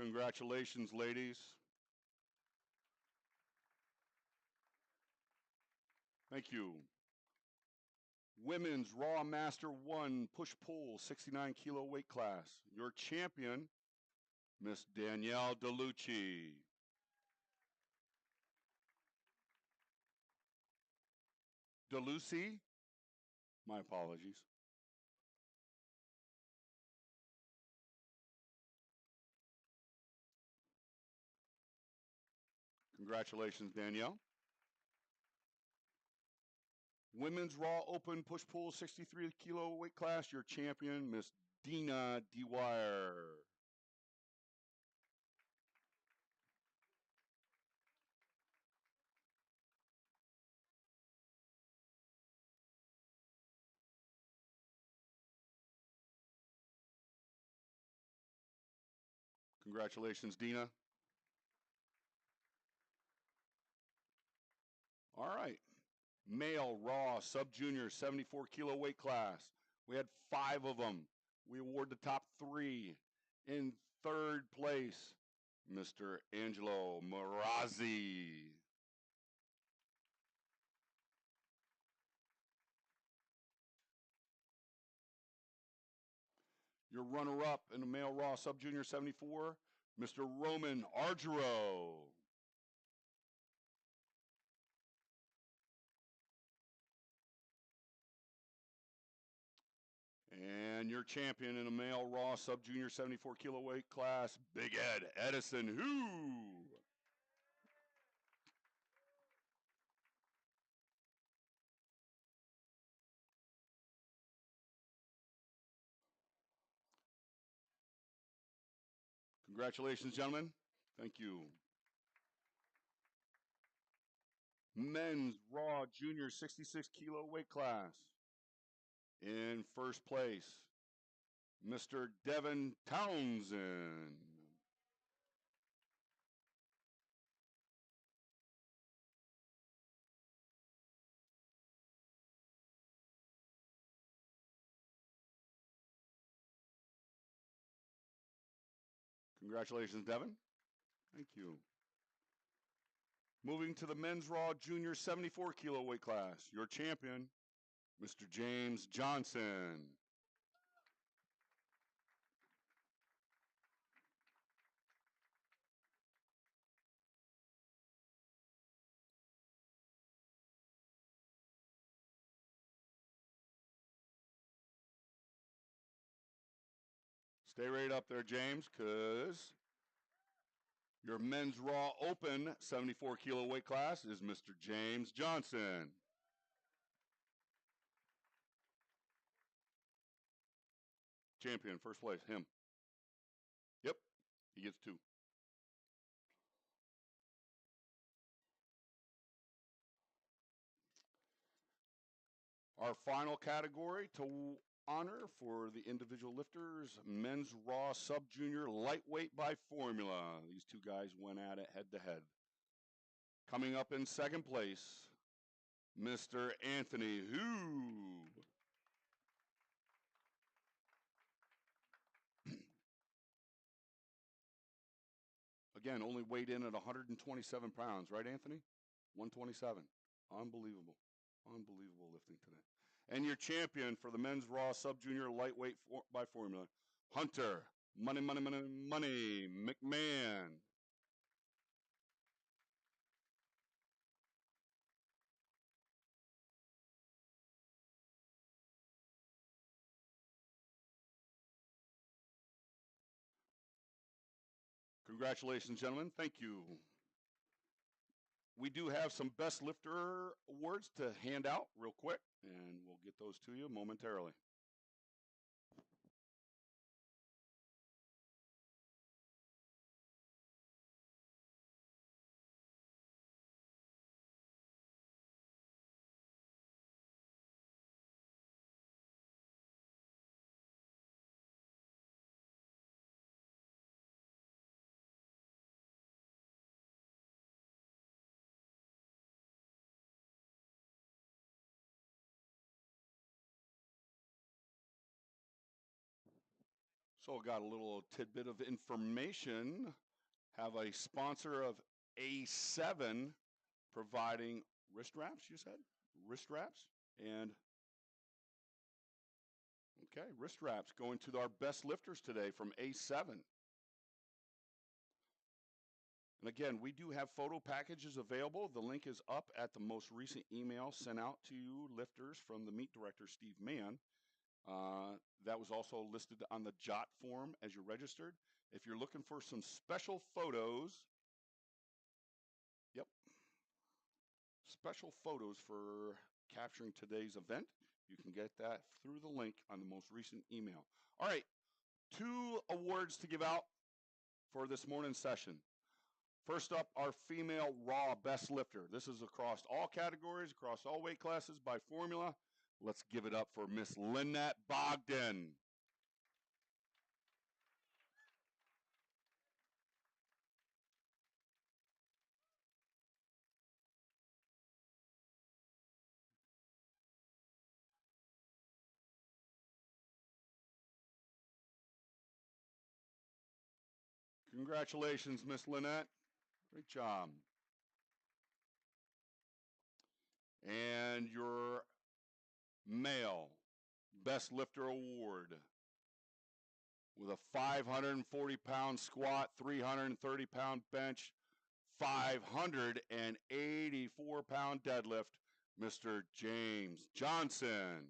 Congratulations, ladies. Thank you. Women's Raw Master 1 Push-Pull 69 kilo weight class. Your champion, Miss Danielle DeLucci. DeLucy? My apologies. Congratulations, Danielle. Women's Raw Open Push-Pull 63 kilo weight class. Your champion, Miss Dina DeWire. Congratulations, Dina. All right. Male Raw Sub-Junior 74 kilo weight class. We had 5 of them. We award the top 3. In third place, Mr. Angelo Marazzi. Your runner-up in the Male Raw Sub-Junior 74, Mr. Roman Argero. And your champion in a male raw sub-junior 74 kilo weight class, Big Ed Edison, who? Congratulations, gentlemen. Thank you. Men's raw junior 66 kilo weight class. In first place, Mr. Devin Townsend. Congratulations, Devin. Thank you. Moving to the men's raw junior 74 kilo weight class, your champion, Mr. James Johnson. Stay right up there, James, because your men's raw open 74 kilo weight class is Mr. James Johnson. Champion, first place, him. Yep, he gets 2. Our final category to honor for the individual lifters, men's raw sub-junior lightweight by formula. These two guys went at it head-to-head. Coming up in second place, Mr. Anthony Hu. Again, only weighed in at 127 pounds, right, Anthony? 127. Unbelievable. Unbelievable lifting today. And your champion for the men's raw sub-junior lightweight by formula, Hunter Money McMahon. Congratulations, gentlemen. Thank you. We do have some best lifter awards to hand out real quick, and we'll get those to you momentarily. So got a little tidbit of information. Have a sponsor of A7 providing wrist wraps, you said? Wrist wraps? And, okay, wrist wraps going to our best lifters today from A7. And again, we do have photo packages available. The link is up at the most recent email sent out to you lifters from the meet director, Steve Mann. That was also listed on the JOT form as you registered. If you're looking for some special photos, yep, special photos for capturing today's event, you can get that through the link on the most recent email. All right, 2 awards to give out for this morning's session. First up, our female raw best lifter. This is across all categories, across all weight classes by formula. Let's give it up for Miss Lynette Bogdan. Congratulations, Miss Lynette. Great job. And your male best lifter award with a 540-pound squat, 330-pound bench, 584-pound deadlift, Mr. James Johnson.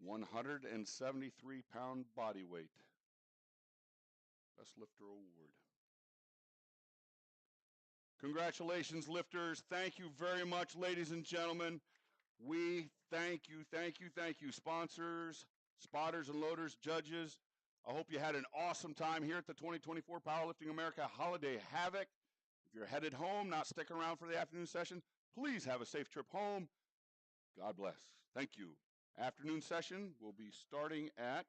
173-pound body weight. Best Lifter Award. Congratulations, lifters. Thank you very much, ladies and gentlemen. We thank you, thank you, thank you. Sponsors, spotters and loaders, judges. I hope you had an awesome time here at the 2024 Powerlifting America Holiday Havoc. If you're headed home, not sticking around for the afternoon session, please have a safe trip home. God bless. Thank you. Afternoon session will be starting at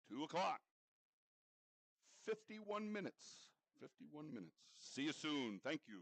2 o'clock. 51 minutes. 51 minutes. See you soon. Thank you.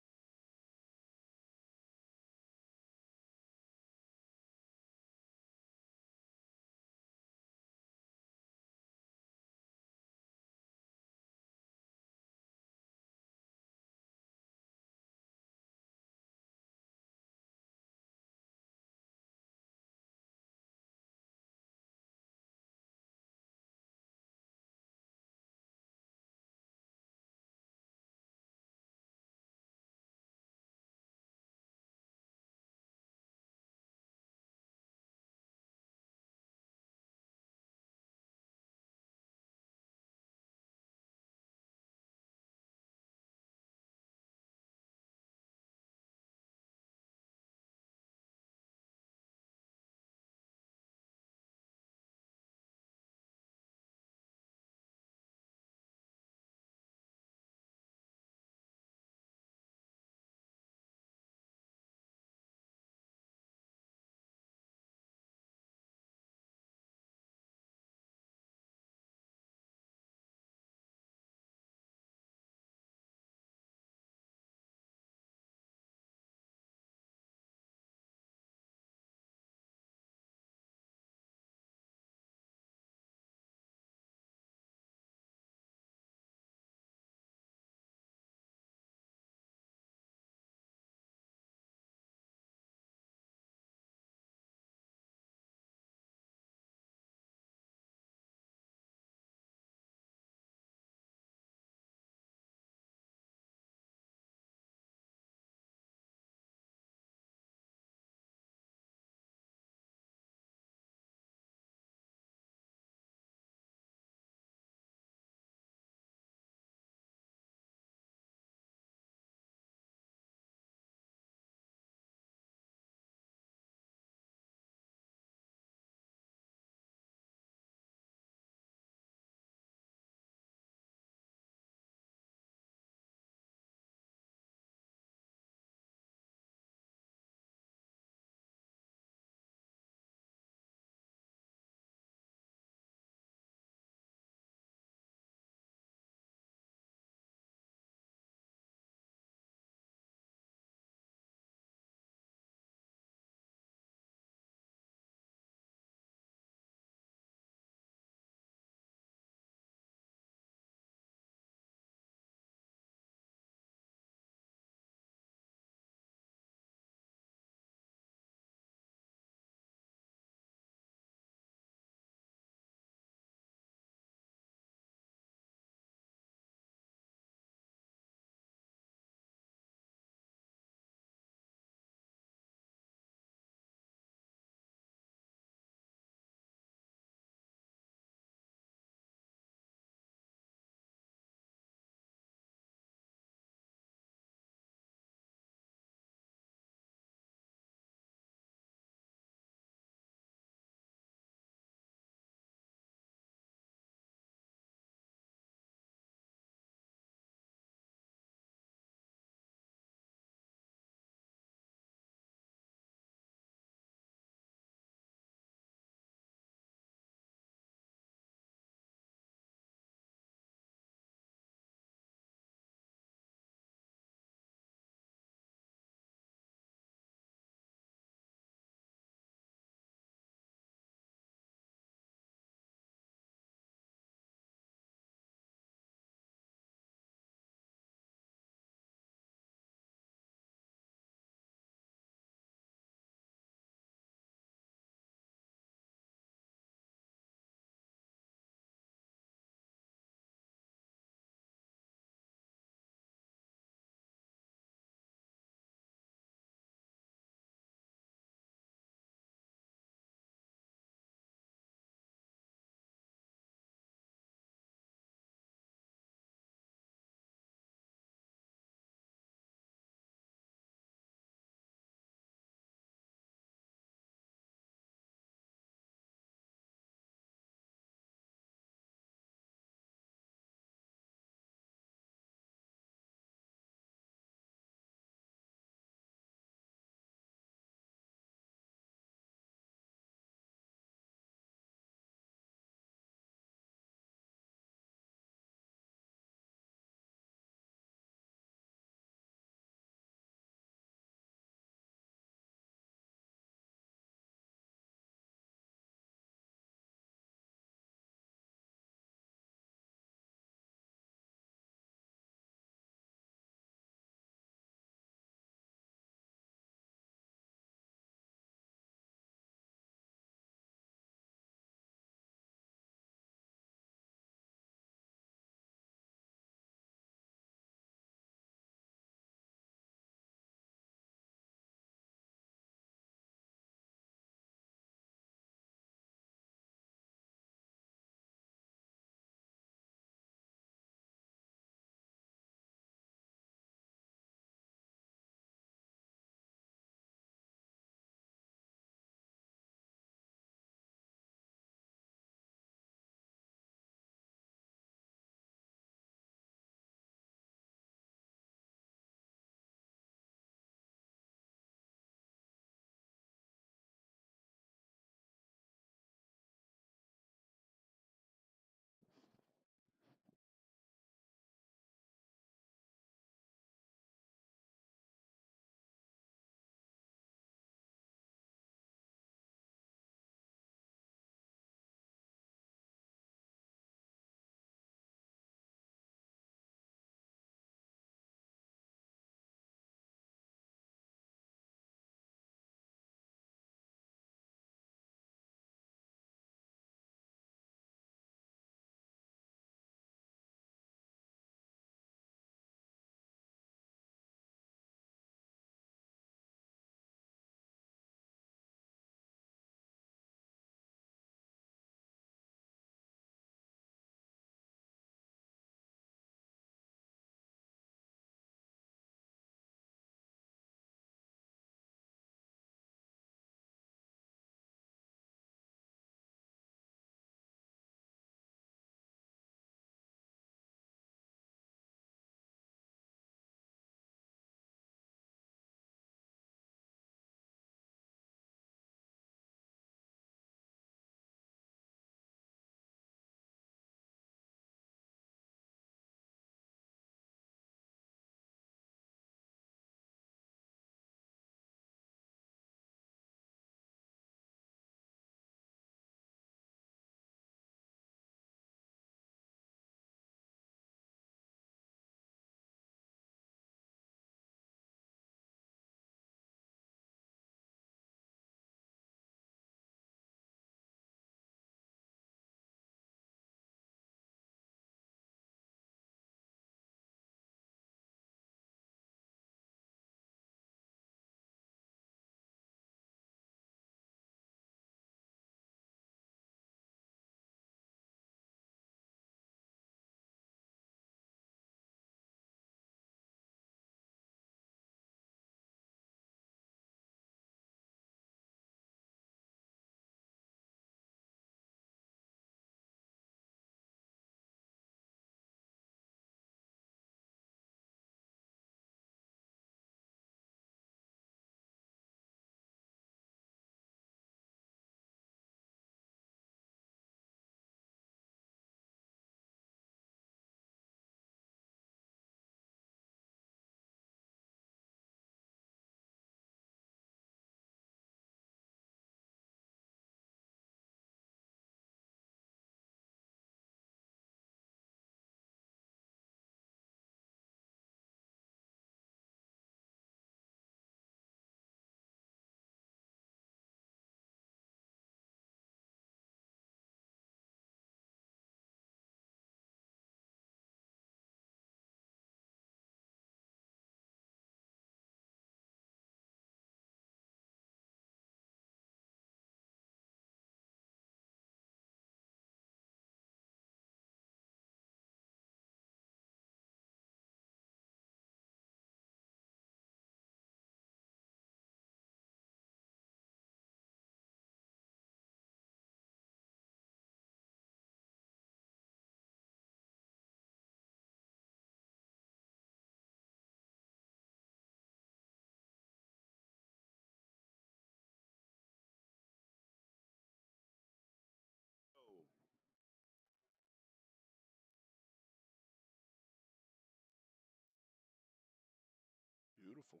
Beautiful.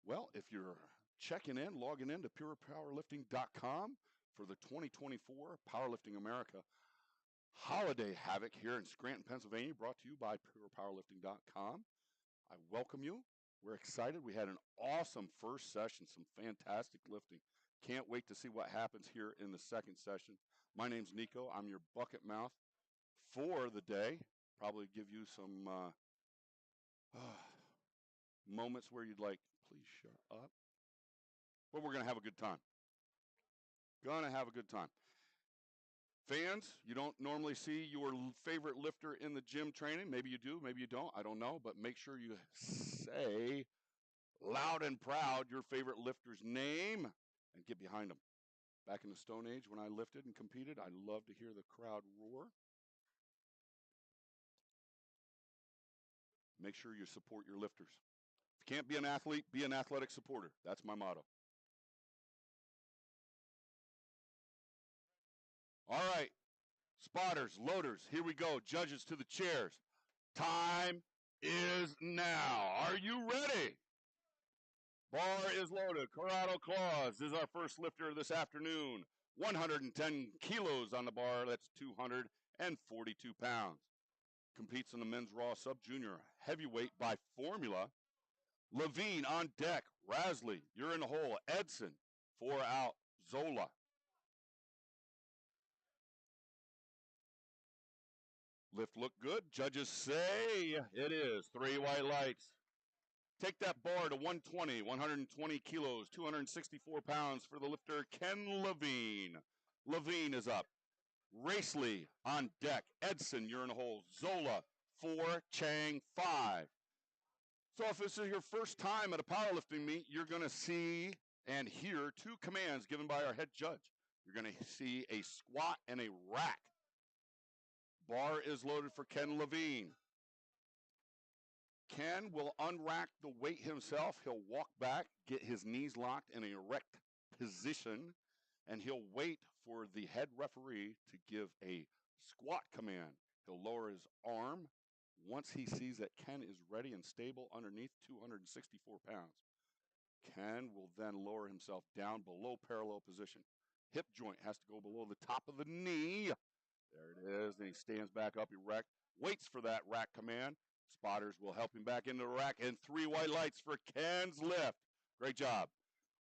Well, if you're checking in, logging in to purepowerlifting.com for the 2024 Powerlifting America Holiday Havoc here in Scranton, Pennsylvania, brought to you by purepowerlifting.com. I welcome you. We're excited. We had an awesome first session, some fantastic lifting. Can't wait to see what happens here in the second session. My name's Nico. I'm your bucket mouth for the day. Probably give you some moments where you'd like, please shut up. But we're going to have a good time. Gonna have a good time. Fans, you don't normally see your favorite lifter in the gym training. Maybe you do, maybe you don't. I don't know. But make sure you say loud and proud your favorite lifter's name and get behind them. Back in the Stone Age when I lifted and competed, I loved to hear the crowd roar. Make sure you support your lifters. If you can't be an athlete, be an athletic supporter. That's my motto. All right, spotters, loaders, here we go. Judges to the chairs. Time is now. Are you ready? Bar is loaded. Corrado Claus is our first lifter this afternoon. 110 kilos on the bar. That's 242 pounds. Competes in the men's raw sub-junior heavyweight by formula. Levine on deck. Rasley, you're in the hole. Edson, 4 out. Zola. Lift look good. Judges say it is. 3 white lights. Take that bar to 120, 120 kilos, 264 pounds for the lifter, Ken Levine. Levine is up. Racely on deck. Edson, you're in the hole. Zola, 4. Chang, 5. So if this is your first time at a powerlifting meet, you're going to see and hear 2 commands given by our head judge. You're going to see a squat and a rack. Bar is loaded for Ken Levine. Ken will unrack the weight himself. He'll walk back, get his knees locked in an erect position, and he'll wait for the head referee to give a squat command. He'll lower his arm once he sees that Ken is ready and stable underneath 264 pounds. Ken will then lower himself down below parallel position. Hip joint has to go below the top of the knee. There it is. And he stands back up erect, waits for that rack command. Spotters will help him back into the rack, and 3 white lights for Ken's lift. Great job.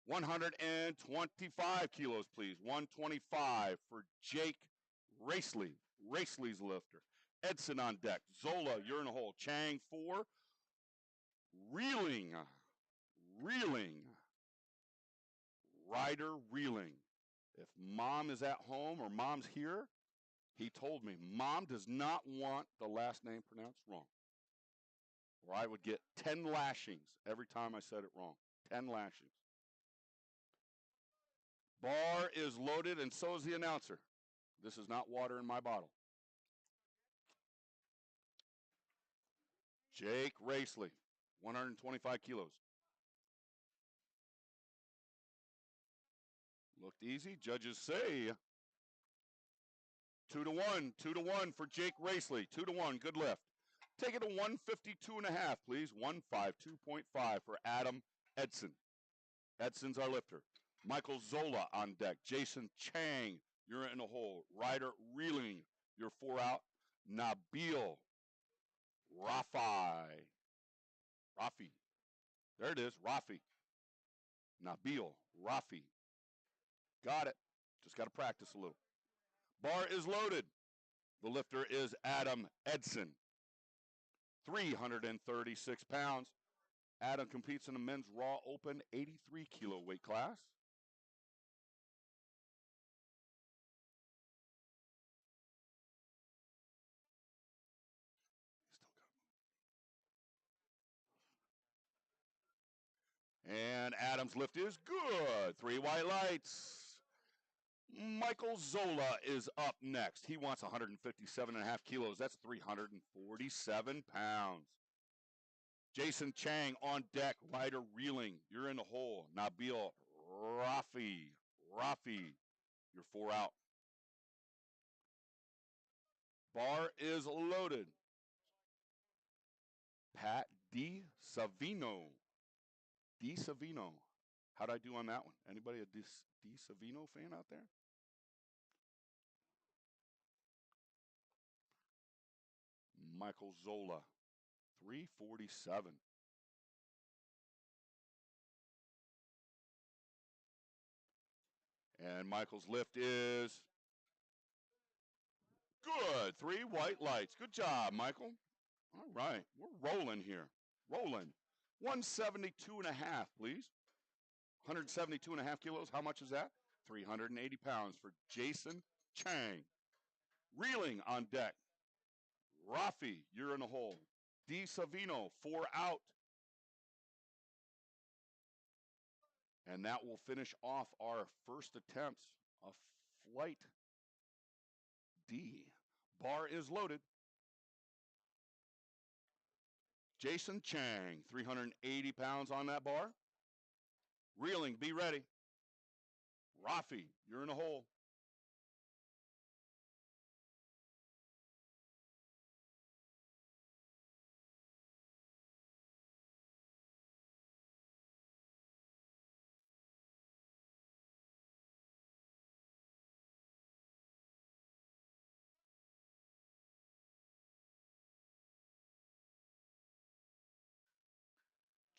125 kilos, please. 125 for Jake Racely. Racely's lifter. Edson on deck. Zola, you're in the hole. Chang, 4. Reeling. Ryder reeling. If mom is at home or mom's here, he told me mom does not want the last name pronounced wrong, or I would get 10 lashings every time I said it wrong. 10 lashings. Bar is loaded, and so is the announcer. This is not water in my bottle. Jake Racely, 125 kilos. Looked easy. Judges say 2 to 1. 2 to 1 for Jake Racely. 2 to 1. Good lift. Take it to 152.5, please. 152.5 for Adam Edson. Edson's our lifter. Michael Zola on deck. Jason Chang, you're in a hole. Ryder Reeling, you're 4 out. Nabil Rafi. There it is, Rafi. Nabil Rafi. Got it. Just got to practice a little. Bar is loaded. The lifter is Adam Edson. 336 pounds. Adam competes in the men's raw open 83 kilo weight class. And Adam's lift is good. 3 white lights. Michael Zola is up next. He wants 157.5 kilos. That's 347 pounds. Jason Chang on deck. Ryder Reeling, you're in the hole. Nabil Rafi, you're 4 out. Bar is loaded. Pat D. Savino. D. Savino. How'd I do on that one? Anybody a D. Savino fan out there? Michael Zola, 347. And Michael's lift is good. 3 white lights. Good job, Michael. All right. We're rolling here. Rolling. 172 and a half, please. 172 and a half kilos. How much is that? 380 pounds for Jason Chang. Reeling on deck. Rafi, you're in the hole. D. Savino, 4 out. And that will finish off our first attempts of flight D. Bar is loaded. Jason Chang, 380 pounds on that bar. Reeling, be ready. Rafi, you're in the hole.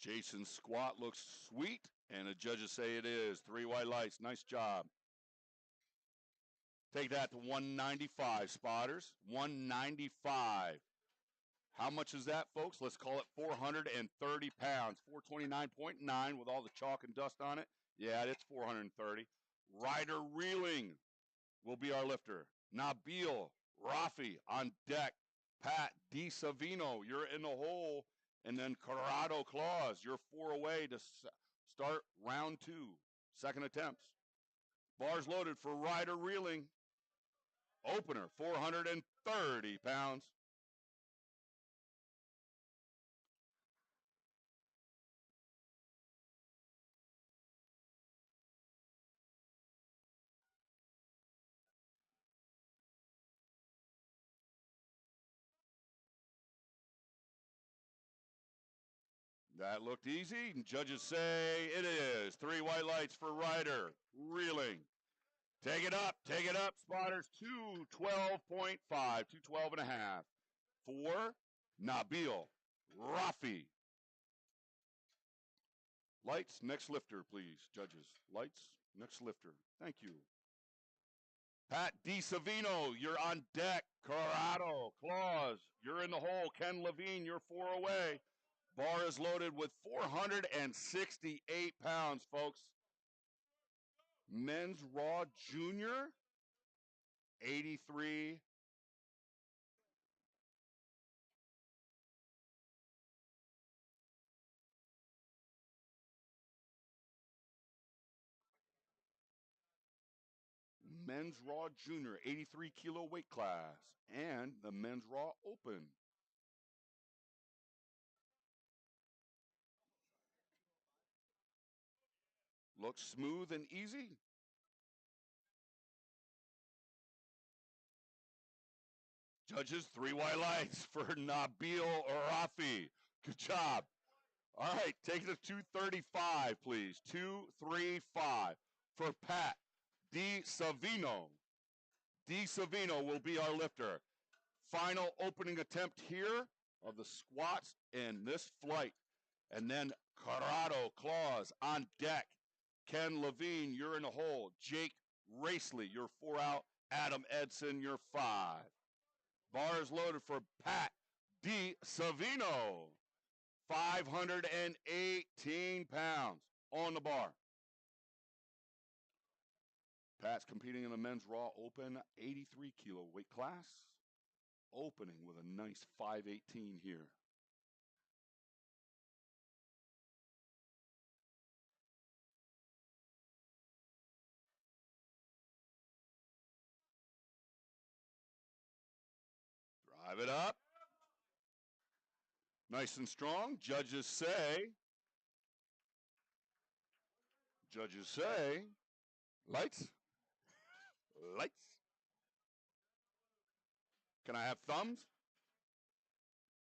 Jason's squat looks sweet, and the judges say it is. 3 white lights. Nice job. Take that to 195, spotters. 195. How much is that, folks? Let's call it 430 pounds. 429.9 with all the chalk and dust on it. Yeah, it's 430. Ryder Reeling will be our lifter. Nabil Rafi on deck. Pat D. Savino, you're in the hole. And then Corrado Claus, you're 4 away to start round 2. Second attempts. Bars loaded for Ryder Reeling. Opener, 430 pounds. That looked easy, and judges say it is. 3 white lights for Ryder Reeling. Take it up, spotters. 212.5, 212 and a half. For Nabil Rafi. Lights, next lifter, please, judges. Lights, next lifter. Thank you. Pat D. Savino, you're on deck. Corrado Claus, you're in the hole. Ken Levine, you're 4 away. Bar is loaded with 468 pounds, folks. Men's Raw Junior, 83. Men's Raw Junior, 83 kilo weight class. And the Men's Raw Open. Looks smooth and easy. Judges, 3 white lights for Nabil Rafi. Good job. All right, take it to 235, please. 235 for Pat D. Savino. D. Savino will be our lifter. Final opening attempt here of the squats in this flight. And then Corrado Claus on deck. Ken Levine, you're in the hole. Jake Racely, you're 4 out. Adam Edson, you're 5. Bars loaded for Pat D. Savino. 518 pounds on the bar. Pat's competing in the Men's Raw Open 83 kilo weight class. Opening with a nice 518 here. Drive it up. Nice and strong. Judges say, lights. Lights. Can I have thumbs?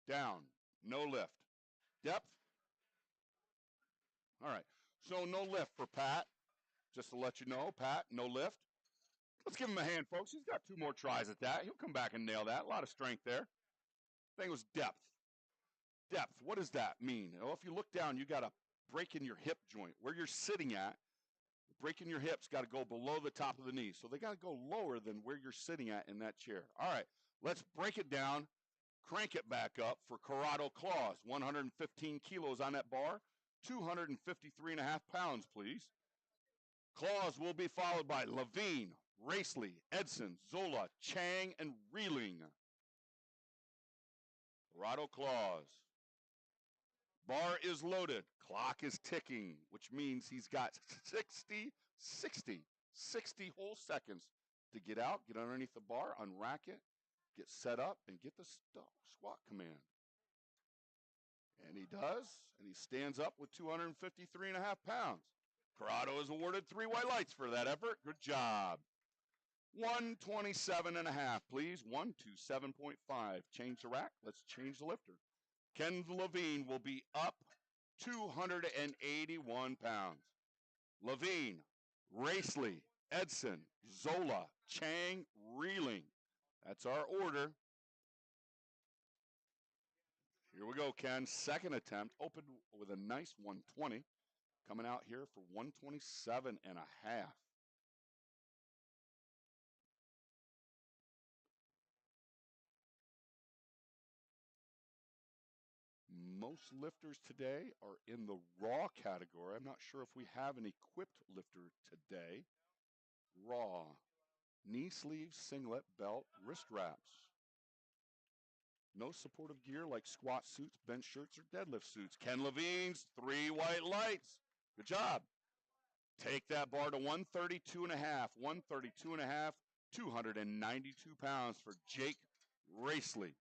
Down. No lift. Depth. All right. So no lift for Pat. Just to let you know, Pat, no lift. Let's give him a hand, folks. He's got 2 more tries at that. He'll come back and nail that. A lot of strength there. I think it was depth. Depth. What does that mean? Well, if you look down, you got a break in your hip joint. Where you're sitting at, breaking your hips got to go below the top of the knee. So they got to go lower than where you're sitting at in that chair. All right, let's break it down, crank it back up for Corrado Claus. 115 kilos on that bar, 253 and a half pounds, please. Claus will be followed by Levine, Racely, Edson, Zola, Chang, and Reeling. Corrado Claus. Bar is loaded. Clock is ticking, which means he's got 60 whole seconds to get out, get underneath the bar, unrack it, get set up, and get the squat command. And he does, and he stands up with 253 and a half pounds. Corrado is awarded 3 white lights for that effort. Good job. 127 and a half, please. 127.5. Change the rack. Let's change the lifter. Ken Levine will be up 281 pounds. Levine, Racely, Edson, Zola, Chang, Reeling. That's our order. Here we go, Ken. Second attempt. Opened with a nice 120. Coming out here for 127 and a half. Most lifters today are in the raw category. I'm not sure if we have an equipped lifter today. Raw. Knee sleeves, singlet, belt, wrist wraps. No supportive gear like squat suits, bench shirts, or deadlift suits. Ken Levine's 3 white lights. Good job. Take that bar to 132 and a half. 132 and a half, 292 pounds for Jake Racely.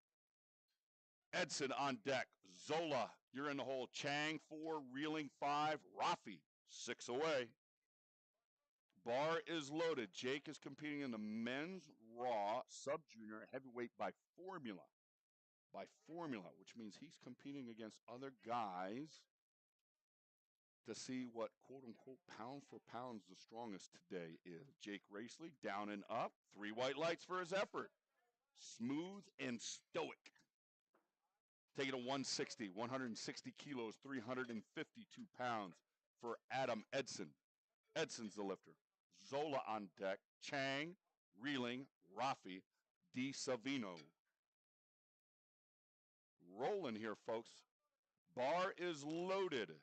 Edson on deck. Zola, you're in the hole. Chang, 4. Reeling, 5. Rafi, 6 away. Bar is loaded. Jake is competing in the men's raw sub-junior heavyweight by formula. By formula, which means he's competing against other guys to see what quote-unquote pound for pound the strongest today is. Jake Racely down and up. 3 white lights for his effort. Smooth and stoic. Take it to 160, 160 kilos, 352 pounds for Adam Edson. Edson's the lifter. Zola on deck. Chang, Reeling, Rafi, Di Savino. Rolling here, folks. Bar is loaded.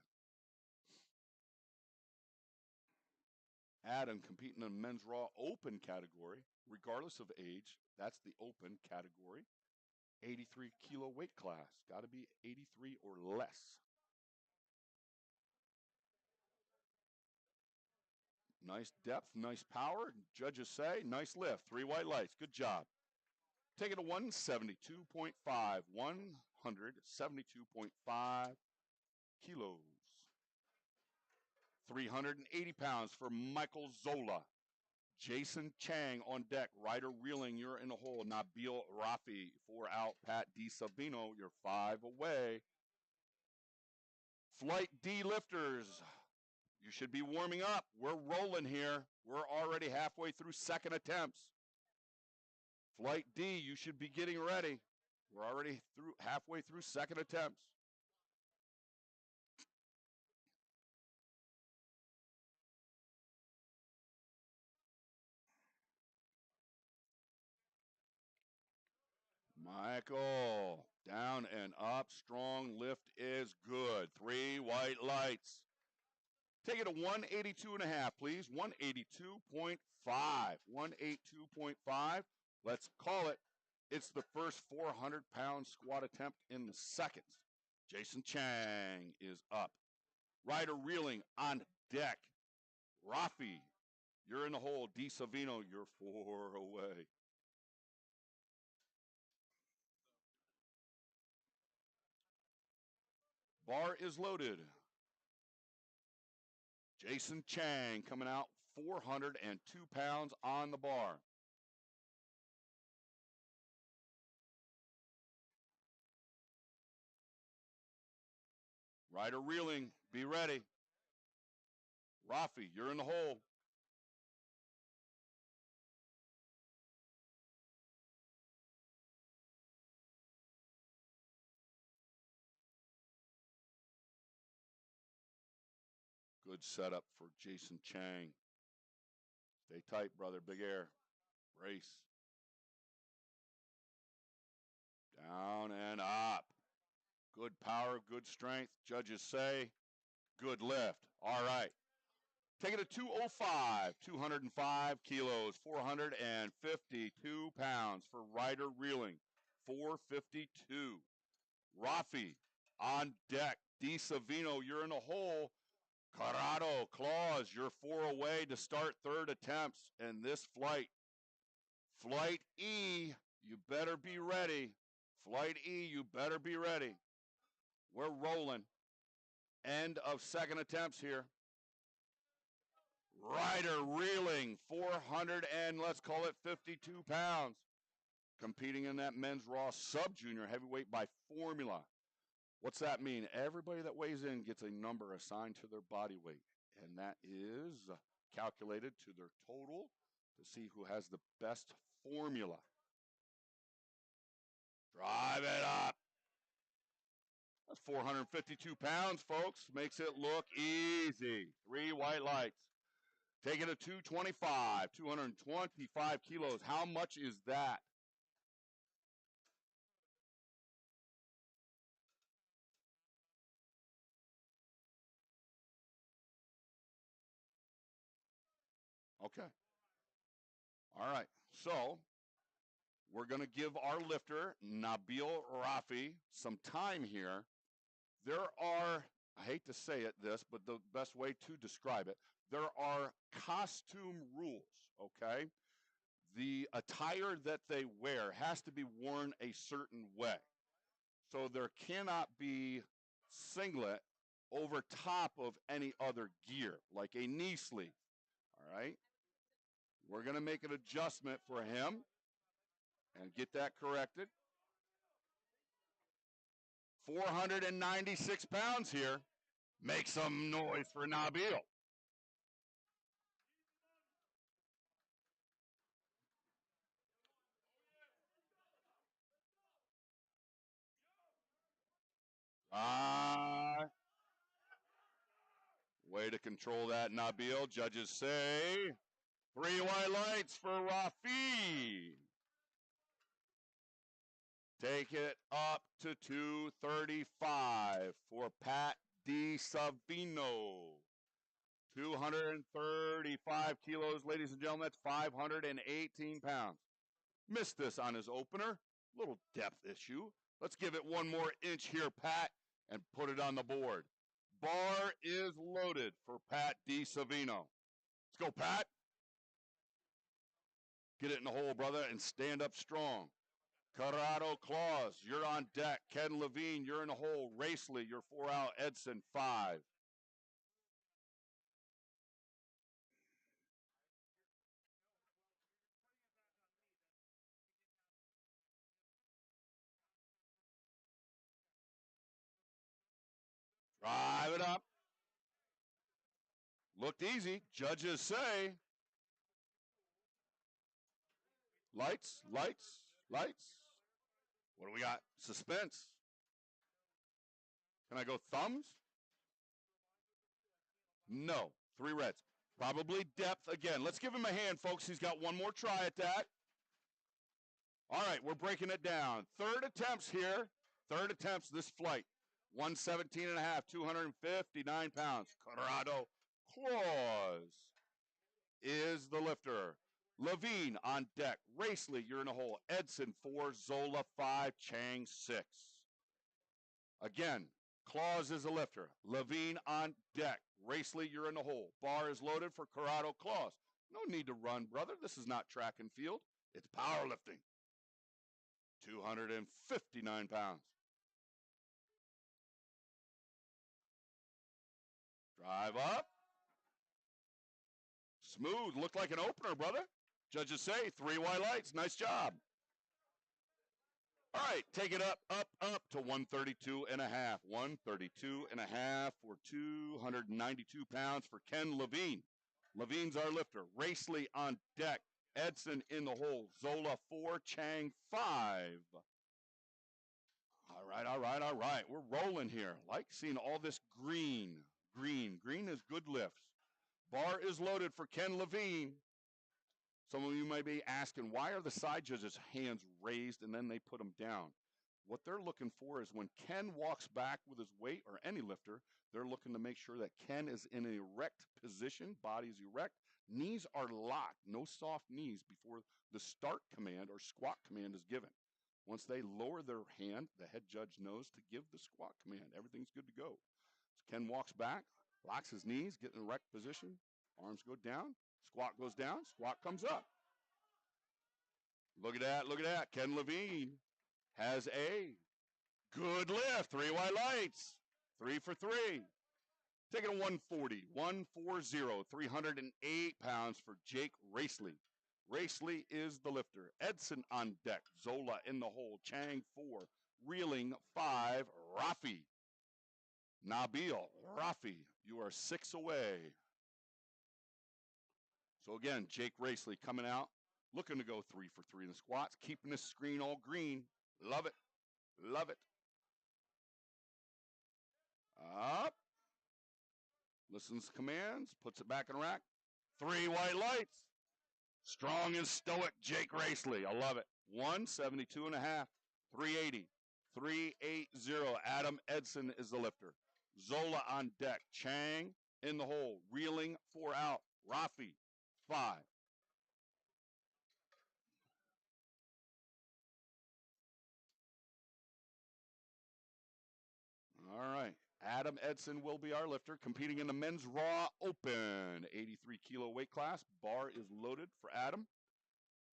Adam competing in the men's raw open category, regardless of age. That's the open category. 83 kilo weight class. Got to be 83 or less. Nice depth, nice power. Judges say, nice lift. 3 white lights. Good job. Take it to 172.5. 172.5 kilos. 380 pounds for Michael Zola. Jason Chang on deck. Ryder Reeling, you're in the hole. Nabil Rafi, 4 out. Pat Di Sabino, you're 5 away. Flight D lifters, you should be warming up. We're rolling here. We're already halfway through second attempts. Flight D, you should be getting ready. We're already halfway through second attempts. Michael, down and up. Strong lift is good. 3 white lights. Take it to 182 and a half, please. 182.5. 182.5. Let's call it. It's the first 400-pound squat attempt in the second. Jason Chang is up. Ryder Reeling on deck. Rafi, you're in the hole. Di Savino, you're 4 away. Bar is loaded. Jason Chang coming out 402 pounds on the bar. Rider reeling, be ready. Rafi, you're in the hole. Good setup for Jason Chang. Stay tight, brother. Big air. Brace. Down and up. Good power, good strength. Judges say good lift. All right. Take it to 205, 205 kilos, 452 pounds for rider reeling. 452. Rafi on deck. Di Savino, you're in a hole. Corrado, Claus, you're 4 away to start third attempts in this flight. Flight E, you better be ready. Flight E, you better be ready. We're rolling. End of second attempts here. Rider reeling, 400 and let's call it 52 pounds. Competing in that men's raw sub-junior heavyweight by formula. What's that mean? Everybody that weighs in gets a number assigned to their body weight, and that is calculated to their total to see who has the best formula. Drive it up. That's 452 pounds, folks. Makes it look easy. 3 white lights. Take it to 225, 225 kilos. How much is that? Okay. All right. So we're going to give our lifter, Nabil Rafi, some time here. There are, I hate to say this, but the best way to describe it, there are costume rules, okay? The attire that they wear has to be worn a certain way. So there cannot be singlet over top of any other gear, like a knee sleeve, all right? We're going to make an adjustment for him and get that corrected. 496 pounds here. Make some noise for Nabil. Way to control that, Nabil. Judges say 3 white lights for Rafi. Take it up to 235 for Pat Di Savino. 235 kilos, ladies and gentlemen. That's 518 pounds. Missed this on his opener. Little depth issue. Let's give it 1 more inch here, Pat, and put it on the board. Bar is loaded for Pat Di Savino. Let's go, Pat. Get it in the hole, brother, and stand up strong. Corrado Claus, you're on deck. Ken Levine, you're in the hole. Racely, you're 4 out. Edson, 5. Drive it up. Looked easy. Judges say. Lights, lights, lights. What do we got? Suspense. Can I go thumbs? No. 3 reds. Probably depth again. Let's give him a hand, folks. He's got 1 more try at that. All right, we're breaking it down. Third attempts here. Third attempts this flight. 117 and a half, 259 pounds. Corrado Claus is the lifter. Levine on deck. Racely, you're in a hole. Edson, 4. Zola, 5. Chang, 6. Again, Claus is a lifter. Levine on deck. Racely, you're in the hole. Bar is loaded for Corrado Claus. No need to run, brother. This is not track and field. It's powerlifting. 259 pounds. Drive up. Smooth. Looked like an opener, brother. Judges say 3 white lights. Nice job. All right, take it up to 132 and a half. 132 and a half for 292 pounds for Ken Levine. Levine's our lifter. Racely on deck. Edson in the hole. Zola 4, Chang 5. All right. We're rolling here. Like seeing all this green. Green is good lifts. Bar is loaded for Ken Levine. Some of you might be asking, why are the side judges' hands raised and then they put them down? What they're looking for is when Ken walks back with his weight, or any lifter, they're looking to make sure that Ken is in an erect position, body's erect, knees are locked, no soft knees before the start command or squat command is given. Once they lower their hand, the head judge knows to give the squat command. Everything's good to go. So Ken walks back, locks his knees, get in erect position, arms go down, squat goes down, squat comes up. Look at that. Ken Levine has a good lift. 3 white lights. 3 for 3. Taking a 140. 140. 308 pounds for Jake Racely. Racely is the lifter. Edson on deck. Zola in the hole. Chang 4. Reeling 5. Rafi. Nabil. Rafi, you are 6 away. So again, Jake Racely coming out, looking to go 3 for 3 in the squats, keeping this screen all green. Love it. Up. Listens to commands, puts it back in rack. 3 white lights. Strong and stoic Jake Racely. I love it. 172 and a half. 380. 380. Adam Edson is the lifter. Zola on deck. Chang in the hole. Reeling 4 out. Rafi 5. All right. Adam Edson will be our lifter, competing in the men's Raw Open, 83 kilo weight class. Bar is loaded for Adam.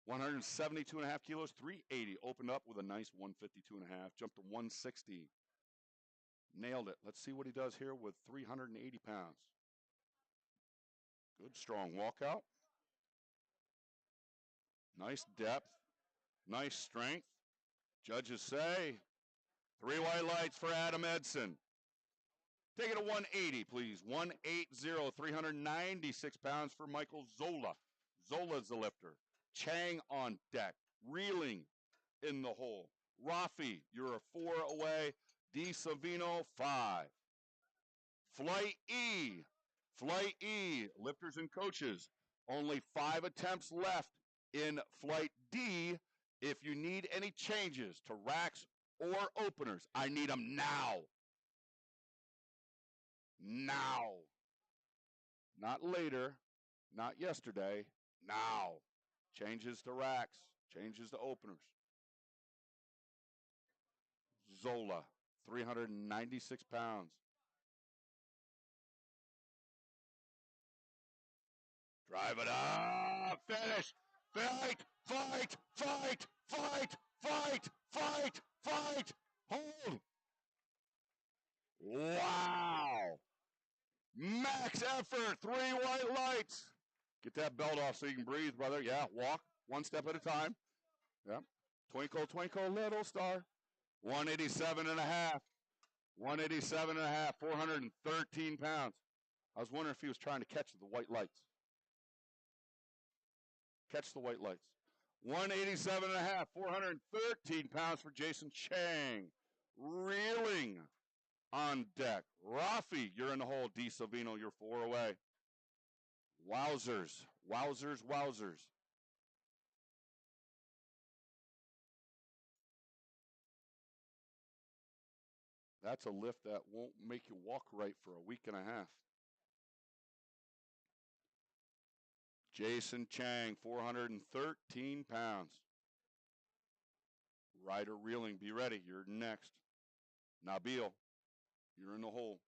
172 and a half kilos, 380. Opened up with a nice 152 and a half. Jumped to 160. Nailed it. Let's see what he does here with 380 pounds. Good, strong walkout. Nice depth. Nice strength. Judges say 3 white lights for Adam Edson. Take it to 180, please. 180, 396 pounds for Michael Zola. Zola's the lifter. Chang on deck. Reeling in the hole. Rafi, you're a 4 away. D. Savino, 5. Flight E. Flight E. Lifters and coaches. Only 5 attempts left in Flight D. If you need any changes to racks or openers, I need them now. Now. Not later, not yesterday, now. Changes to racks, changes to openers. Zola, 396 pounds. Drive it up, finish, fight, hold. Wow. Max effort, 3 white lights. Get that belt off so you can breathe, brother. Yeah, walk 1 step at a time. Yeah. Twinkle, twinkle, little star. 187 and a half. 187 and a half, 413 pounds. I was wondering if he was trying to catch the white lights. Catch the white lights. 187 and a half, 413 pounds for Jason Chang. Reeling on deck. Rafi, you're in the hole. D. Savino, you're 4 away. Wowzers. That's a lift that won't make you walk right for a week and a half. Jason Chang, 413 pounds. Ryder Reeling, be ready. You're next. Nabil, you're in the hole.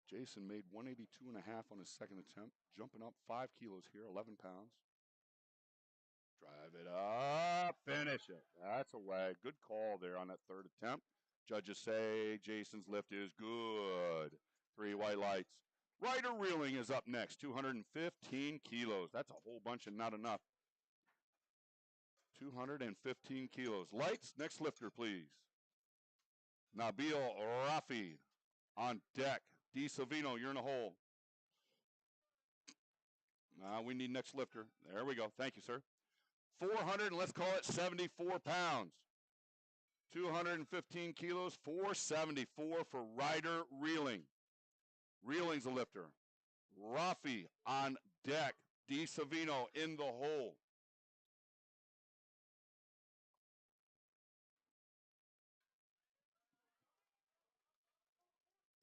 Jason made 182 and a half on his second attempt, jumping up 5 kilos here, 11 pounds. Drive it up, finish it. That's away. Good call there on that third attempt. Judges say Jason's lift is good. 3 white lights. Rider reeling is up next, 215 kilos. That's a whole bunch and not enough. 215 kilos. Lights, next lifter, please. Nabil Rafi on deck. D. Savino, you're in the hole. We need next lifter. There we go. Thank you, sir. 400, and let's call it 74 pounds. 215 kilos, 474 for rider reeling. Reeling's a lifter. Rafi on deck. D. Savino in the hole.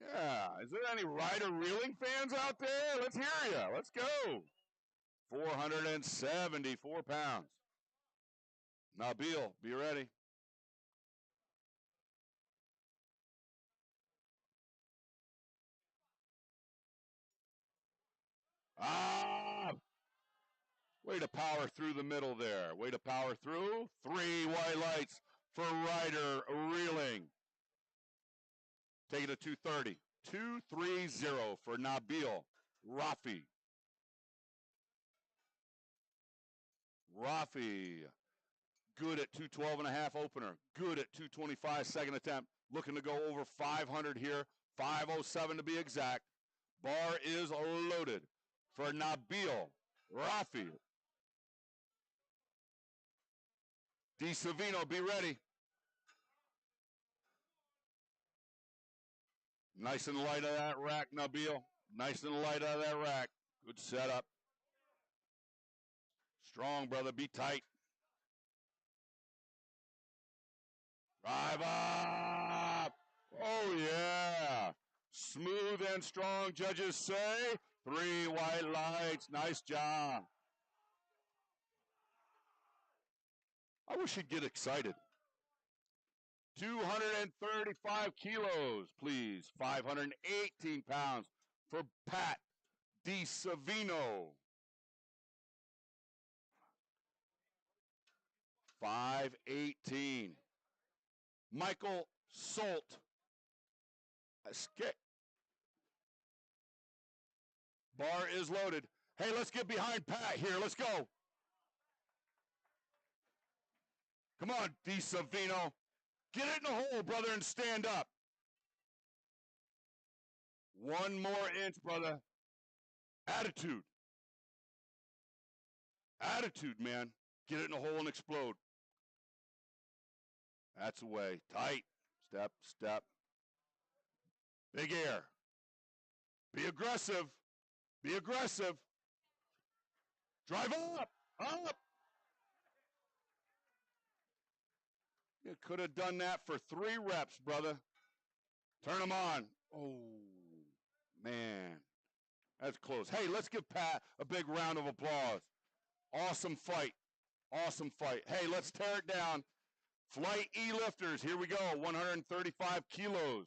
Yeah, is there any rider reeling fans out there? Let's hear you. Let's go. 474 pounds. Nabil, be ready. Ah! Way to power through the middle there. Way to power through. 3 white lights for rider reeling. Take it to 230. 230 for Nabil Rafi. Rafi, good at 212 and a half opener. Good at 225 second attempt. Looking to go over 500 here. 507 to be exact. Bar is loaded for Nabil Rafi. D. Savino, be ready. Nice and light of that rack, Nabil. Nice and light out of that rack. Good setup. Strong, brother. Be tight. Drive up. Oh, yeah. Smooth and strong, judges say. 3 white lights. Nice job. I wish he'd get excited. 235 kilos, please. 518 pounds for Pat D. Savino. 518. Michael Solt. Bar is loaded. Hey, let's get behind Pat here. Let's go. Come on, D. Savino. Get it in the hole, brother, and stand up. 1 more inch, brother. Attitude. Attitude, man. Get it in the hole and explode. That's the way. Tight. Step, step. Big air. Be aggressive. Be aggressive. Drive up. Up. You could have done that for 3 reps, brother. Turn them on. Oh, man. That's close. Hey, let's give Pat a big round of applause. Awesome fight. Awesome fight. Hey, let's tear it down. Flight E lifters. Here we go. 135 kilos.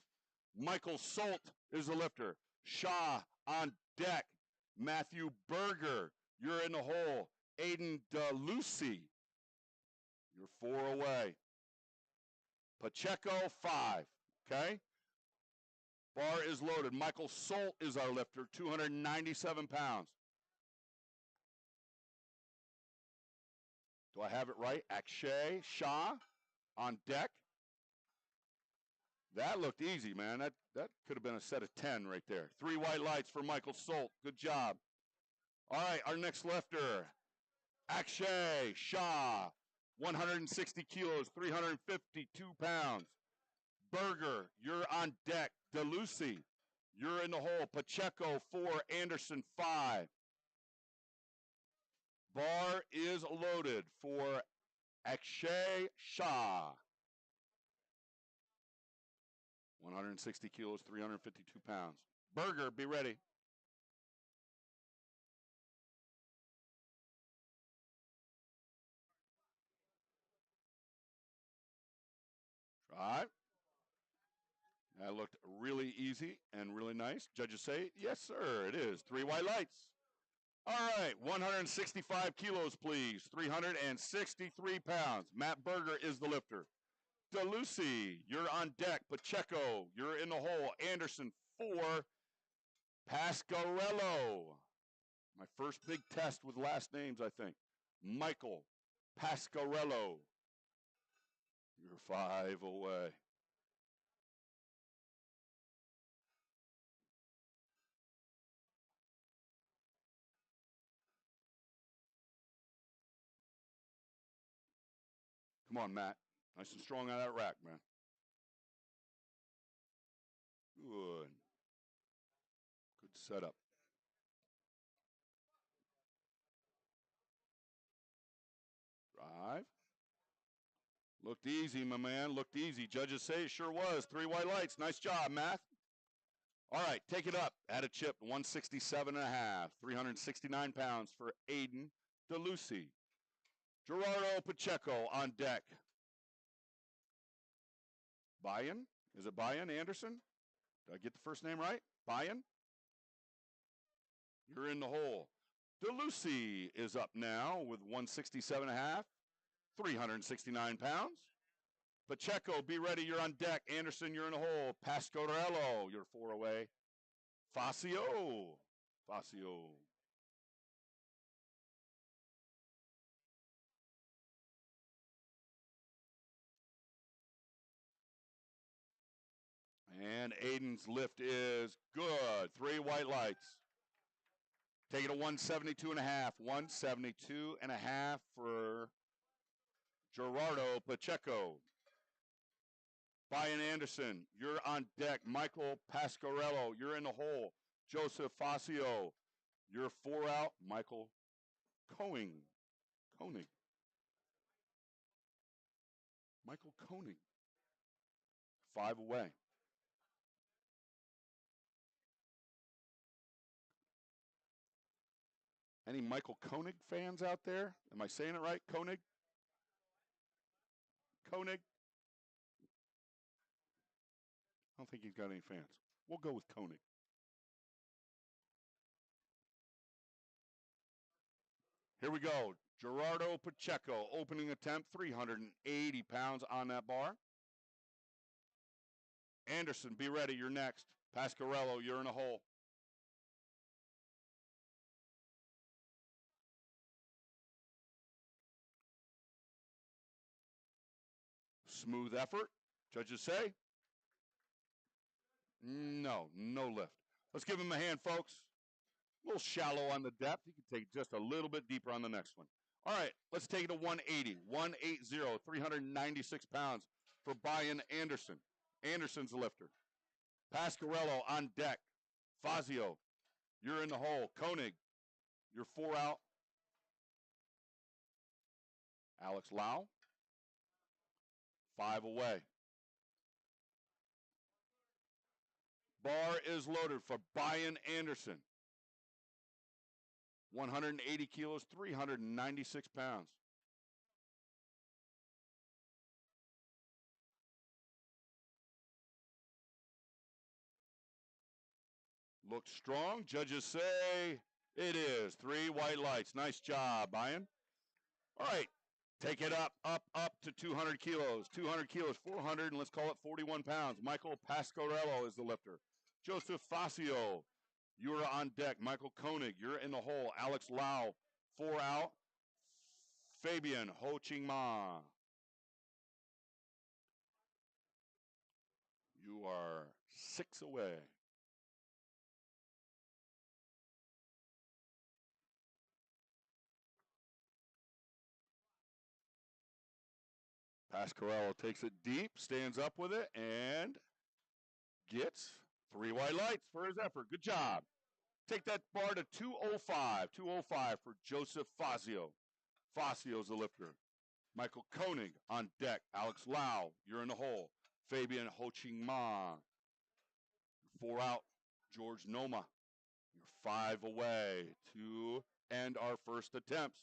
Michael Solt is the lifter. Shaw on deck. Matthew Berger, you're in the hole. Aiden DeLucy, you're 4 away. Pacheco, 5. Okay? Bar is loaded. Michael Solt is our lifter, 297 pounds. Do I have it right? Akshay Shah on deck. That looked easy, man. That could have been a set of 10 right there. 3 white lights for Michael Solt. Good job. All right, our next lifter, Akshay Shah, 160 kilos, 352 pounds. Berger, you're on deck. DeLucy, you're in the hole. Pacheco, 4. Anderson, 5. Bar is loaded for Akshay Shah. 160 kilos, 352 pounds. Berger, be ready. Try. That looked really easy and really nice. Judges say, yes, sir, it is. 3 white lights. All right, 165 kilos, please. 363 pounds. Matt Berger is the lifter. DeLucy, you're on deck. Pacheco, you're in the hole. Anderson, 4. Pasquarello. My first big test with last names, I think. Michael Pasquarello. You're 5 away. Come on, Matt. Nice and strong out of that rack, man. Good. Good setup. Drive. Looked easy, my man. Looked easy. Judges say it sure was. 3 white lights. Nice job, Matt. All right, take it up. Add a chip, 167.5. 369 pounds for Aiden DeLucy. Gerardo Pacheco on deck. Bayan? Is it Bayan Anderson? Did I get the first name right? Bayan? You're in the hole. DeLucy is up now with 167.5. 369 pounds. Pacheco, be ready. You're on deck. Anderson, you're in the hole. Pasquarello, you're 4 away. Facio. And Aiden's lift is good. 3 white lights. Take it to 172.5. 172.5 for Gerardo Pacheco. Bayan Anderson, you're on deck. Michael Pasquarello, you're in the hole. Joseph Facio, you're 4 out. Michael Koenig. Michael Koenig, 5 away. Any Michael Koenig fans out there? Am I saying it right? Koenig? Koenig? I don't think he's got any fans. We'll go with Koenig. Here we go. Gerardo Pacheco, opening attempt, 380 pounds on that bar. Anderson, be ready. You're next. Pasquarello, you're in a hole. Smooth effort. Judges say. No lift. Let's give him a hand, folks. A little shallow on the depth. He can take just a little bit deeper on the next one. All right, let's take it to 180. 180, 396 pounds for Bayan Anderson. Anderson's the lifter. Pasquarello on deck. Fazio, you're in the hole. Koenig, you're 4 out. Alex Lau, 5 away. Bar is loaded for Bayan Anderson. 180 kilos, 396 pounds. Looks strong. Judges say it is. 3 white lights. Nice job, Bayan. All right. Take it up to 200 kilos. 200 kilos, 400, and let's call it 41 pounds. Michael Pasquarello is the lifter. Joseph Facio, you are on deck. Michael Koenig, you're in the hole. Alex Lau, 4 out. Fabian Ho Ching Ma. You are 6 away. Pasquarello takes it deep, stands up with it, and gets 3 white lights for his effort. Good job. Take that bar to 205. 205 for Joseph Fazio. Fazio's the lifter. Michael Koenig on deck. Alex Lau, you're in the hole. Fabian Ho Ching Ma. 4 out. George Noma, you're 5 away to end our first attempts.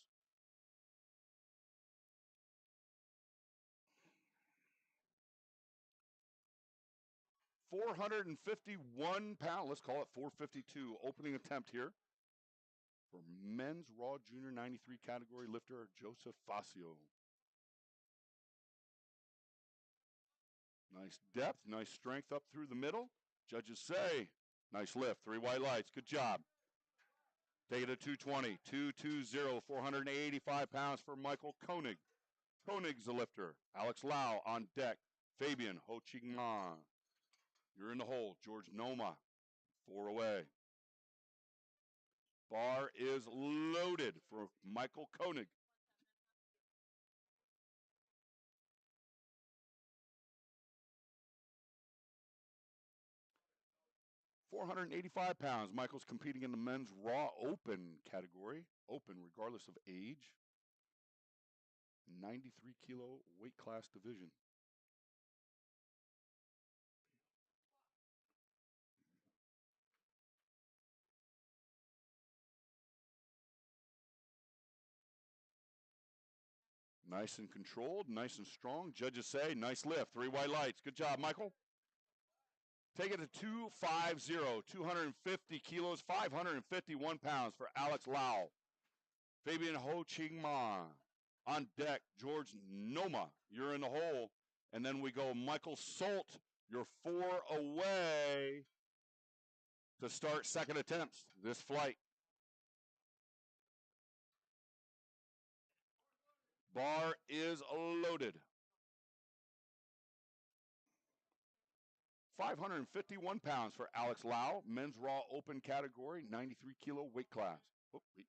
$451, let's call it 452, opening attempt here for men's raw junior 93 category lifter Joseph Facio. Nice depth, nice strength up through the middle. Judges say Nice lift. 3 white lights. Good job. Take it to 220. 220, 485 pounds for Michael Koenig. Koenig's the lifter. Alex Lau on deck. Fabian Ho Ching Ma. You're in the hole. George Noma, 4 away. Bar is loaded for Michael Koenig. £485. Michael's competing in the men's raw open category. Open regardless of age. 93 kilo weight class division. Nice and controlled, nice and strong. Judges say, nice lift. 3 white lights. Good job, Michael. Take it to 250, 250 kilos, 551 pounds for Alex Lau. Fabian Ho Ching Ma. On deck, George Noma. You're in the hole. And then we go Michael Solt. You're 4 away to start second attempts this flight. Bar is loaded. 551 pounds for Alex Lau, men's raw open category, 93 kilo weight class. Oh, wait.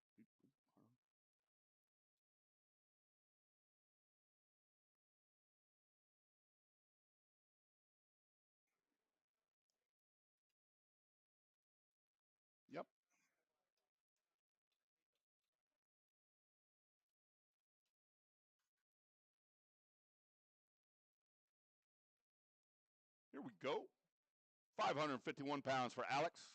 Yep. Here we go. 551 pounds for Alex.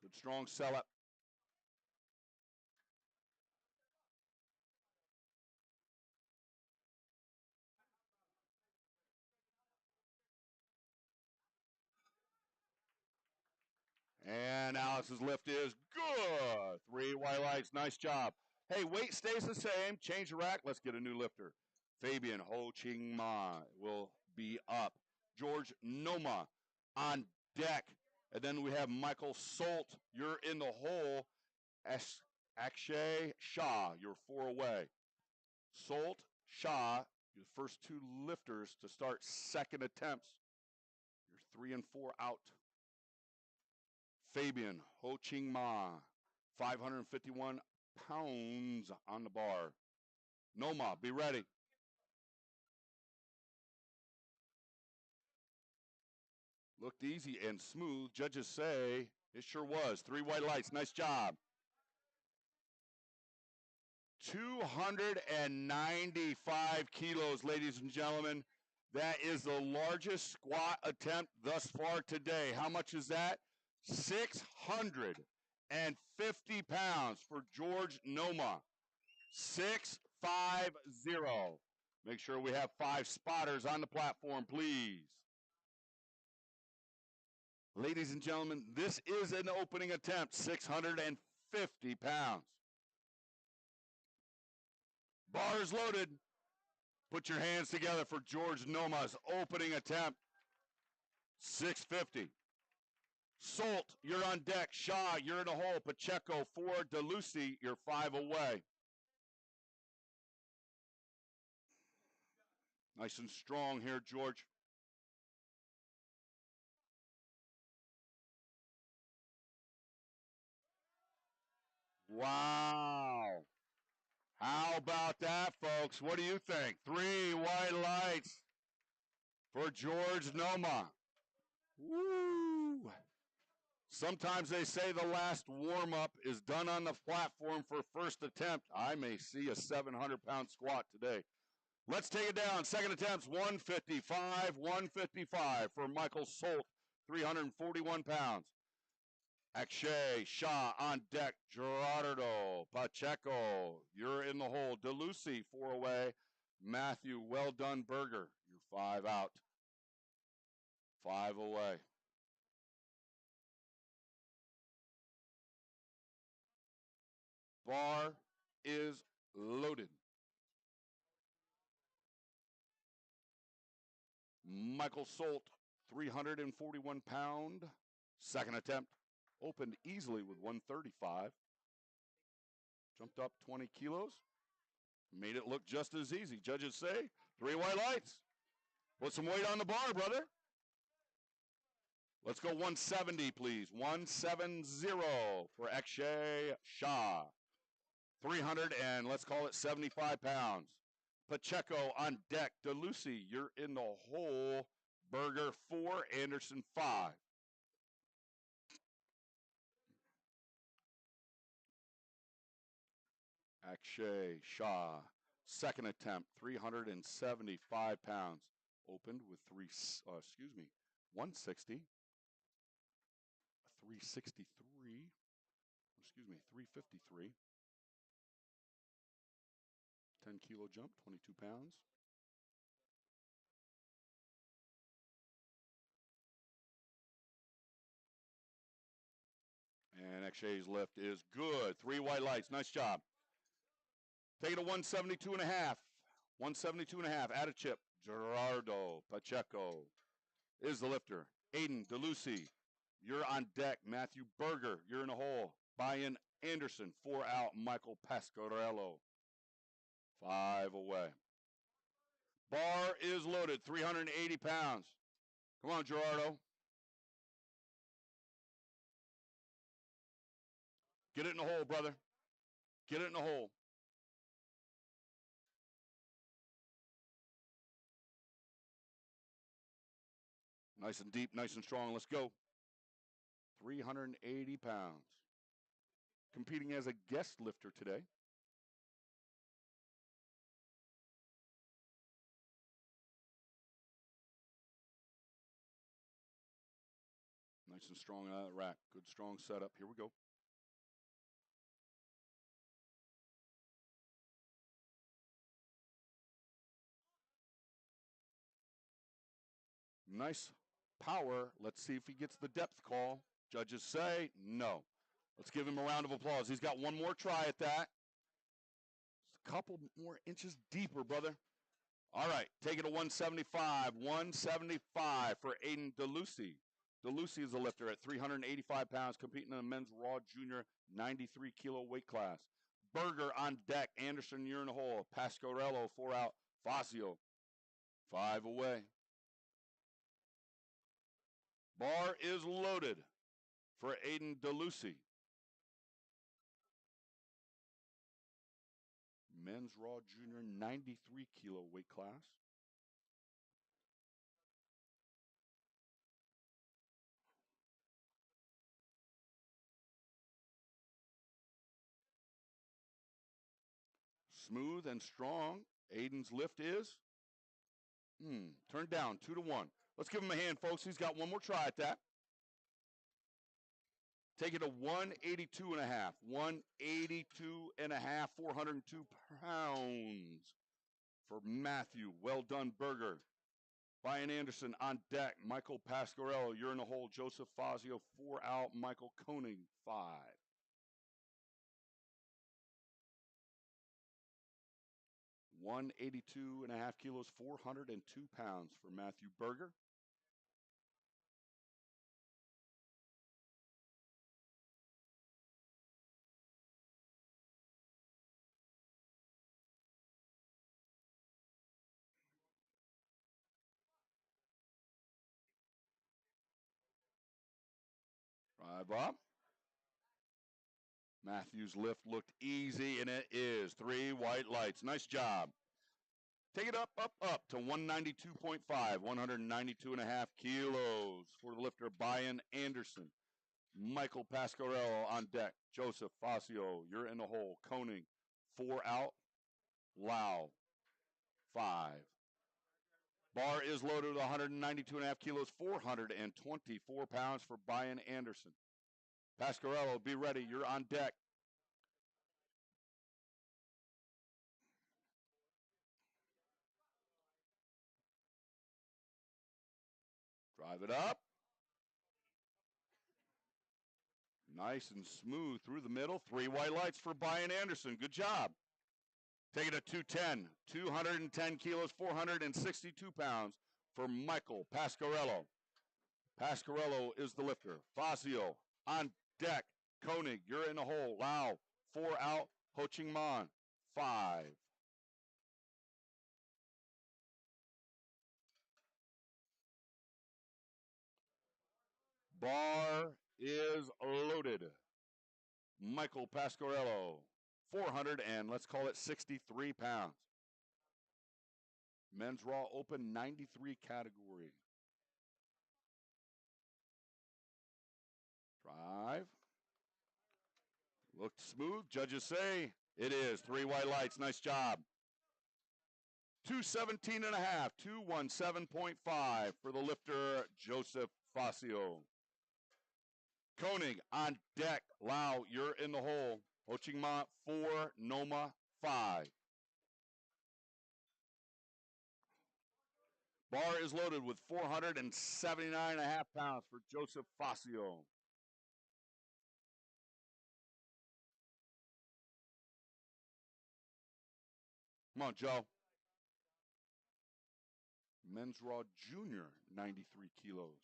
Good strong sell up. And Alex's lift is good. 3 white lights. Nice job. Hey, weight stays the same. Change the rack. Let's get a new lifter. Fabian Ho Ching Ma will be up. George Noma on deck. And then we have Michael Solt. You're in the hole. Akshay Shah, you're 4 away. Solt, Shah, your first 2 lifters to start second attempts. You're 3 and 4 out. Fabian Ho Ching Ma, 551 pounds on the bar. Noma, be ready. Looked easy and smooth. Judges say it sure was. 3 white lights. Nice job. 295 kilos, ladies and gentlemen. That is the largest squat attempt thus far today. How much is that? 650 pounds for George Noma. 650. Make sure we have 5 spotters on the platform, please. Ladies and gentlemen, this is an opening attempt, 650 pounds. Bars loaded. Put your hands together for George Noma's opening attempt. 650. Solt, you're on deck. Shaw, you're in the hole. Pacheco, 4. DeLucy, you're 5 away. Nice and strong here, George. Wow. How about that, folks? What do you think? 3 white lights for George Noma. Woo! Sometimes they say the last warm-up is done on the platform for first attempt. I may see a 700-pound squat today. Let's take it down. Second attempts, 155, 155 for Michael Solt, 341 pounds. Akshay Shah on deck. Gerardo Pacheco, you're in the hole. DeLucy, 4 away. Matthew, well done, Berger, you're 5 out. 5 away. Bar is loaded. Michael Solt, 341-pound. Second attempt, opened easily with 135. Jumped up 20 kilos. Made it look just as easy. Judges say 3 white lights. Put some weight on the bar, brother. Let's go 170, please. 170 for Akshay Shah. 300 and let's call it 75 pounds. Pacheco on deck. DeLucy, you're in the hole. Berger 4, Anderson 5. Akshay Shah, second attempt, 375 pounds. Opened with 160. 363. 353. 10 kilo jump, 22 pounds. And Akshay's lift is good. 3 white lights. Nice job. Take it to 172 and a half. 172 and a half. Add a chip. Gerardo Pacheco is the lifter. Aiden DeLucy, you're on deck. Matthew Berger, you're in the hole. Brian Anderson, 4 out. Michael Pasquarello, 5 away. Bar is loaded. 380 pounds. Come on, Gerardo. Get it in the hole, brother. Get it in the hole. Nice and deep, nice and strong. Let's go. 380 pounds. Competing as a guest lifter today. Nice and strong out of the rack. Good, strong setup. Here we go. Nice power. Let's see if he gets the depth call. Judges say no. Let's give him a round of applause. He's got one more try at that. It's a couple more inches deeper, brother. All right, take it to 175. 175 for Aiden DeLucy. DeLucy is a lifter at 385 pounds, competing in the men's raw junior 93 kilo weight class. Berger on deck. Anderson, you're in the hole. Pasquarello, 4 out. Fazio, 5 away. Bar is loaded for Aiden DeLucy. Men's raw junior 93 kilo weight class. Smooth and strong. Aiden's lift is turned down 2 to 1. Let's give him a hand, folks. He's got one more try at that. Take it to 182 and a half. 182 and a half, 402 pounds for Matthew. Well done, Berger. Brian Anderson on deck. Michael Pasquarello, you're in the hole. Joseph Fazio, 4 out. Michael Koenig, 5. 182 and a half kilos, 402 pounds for Matthew Berger. Drive up. Matthew's lift looked easy, and it is. 3 white lights. Nice job. Take it up to 192.5, 192 and a half kilos for the lifter, Brian Anderson. Michael Pasquarello on deck. Joseph Fazio, you're in the hole. Koenig, 4 out. Lau, 5. Bar is loaded with 192 and a half kilos, 424 pounds for Brian Anderson. Pasquarello, be ready. You're on deck. Drive it up. Nice and smooth through the middle. 3 white lights for Brian Anderson. Good job. Take it to 210. 210 kilos, 462 pounds for Michael Pasquarello. Pasquarello is the lifter. Fazio on deck. Koenig, you're in the hole. Lau, 4 out. Ho Ching Man, 5. Bar is loaded. Michael Pasquarello, 400 and let's call it 63 pounds. Men's Raw Open 93 category. Drive. Looked smooth. Judges say it is. 3 white lights. Nice job. 217 and a half. 217.5 for the lifter, Joseph Fazio. Koenig on deck. Lau, you're in the hole. Ho Ching Man, 4. Noma, 5. Bar is loaded with 479 and a half pounds for Joseph Fazio. Come on, Joe. Men's Raw Junior, 93 kilos.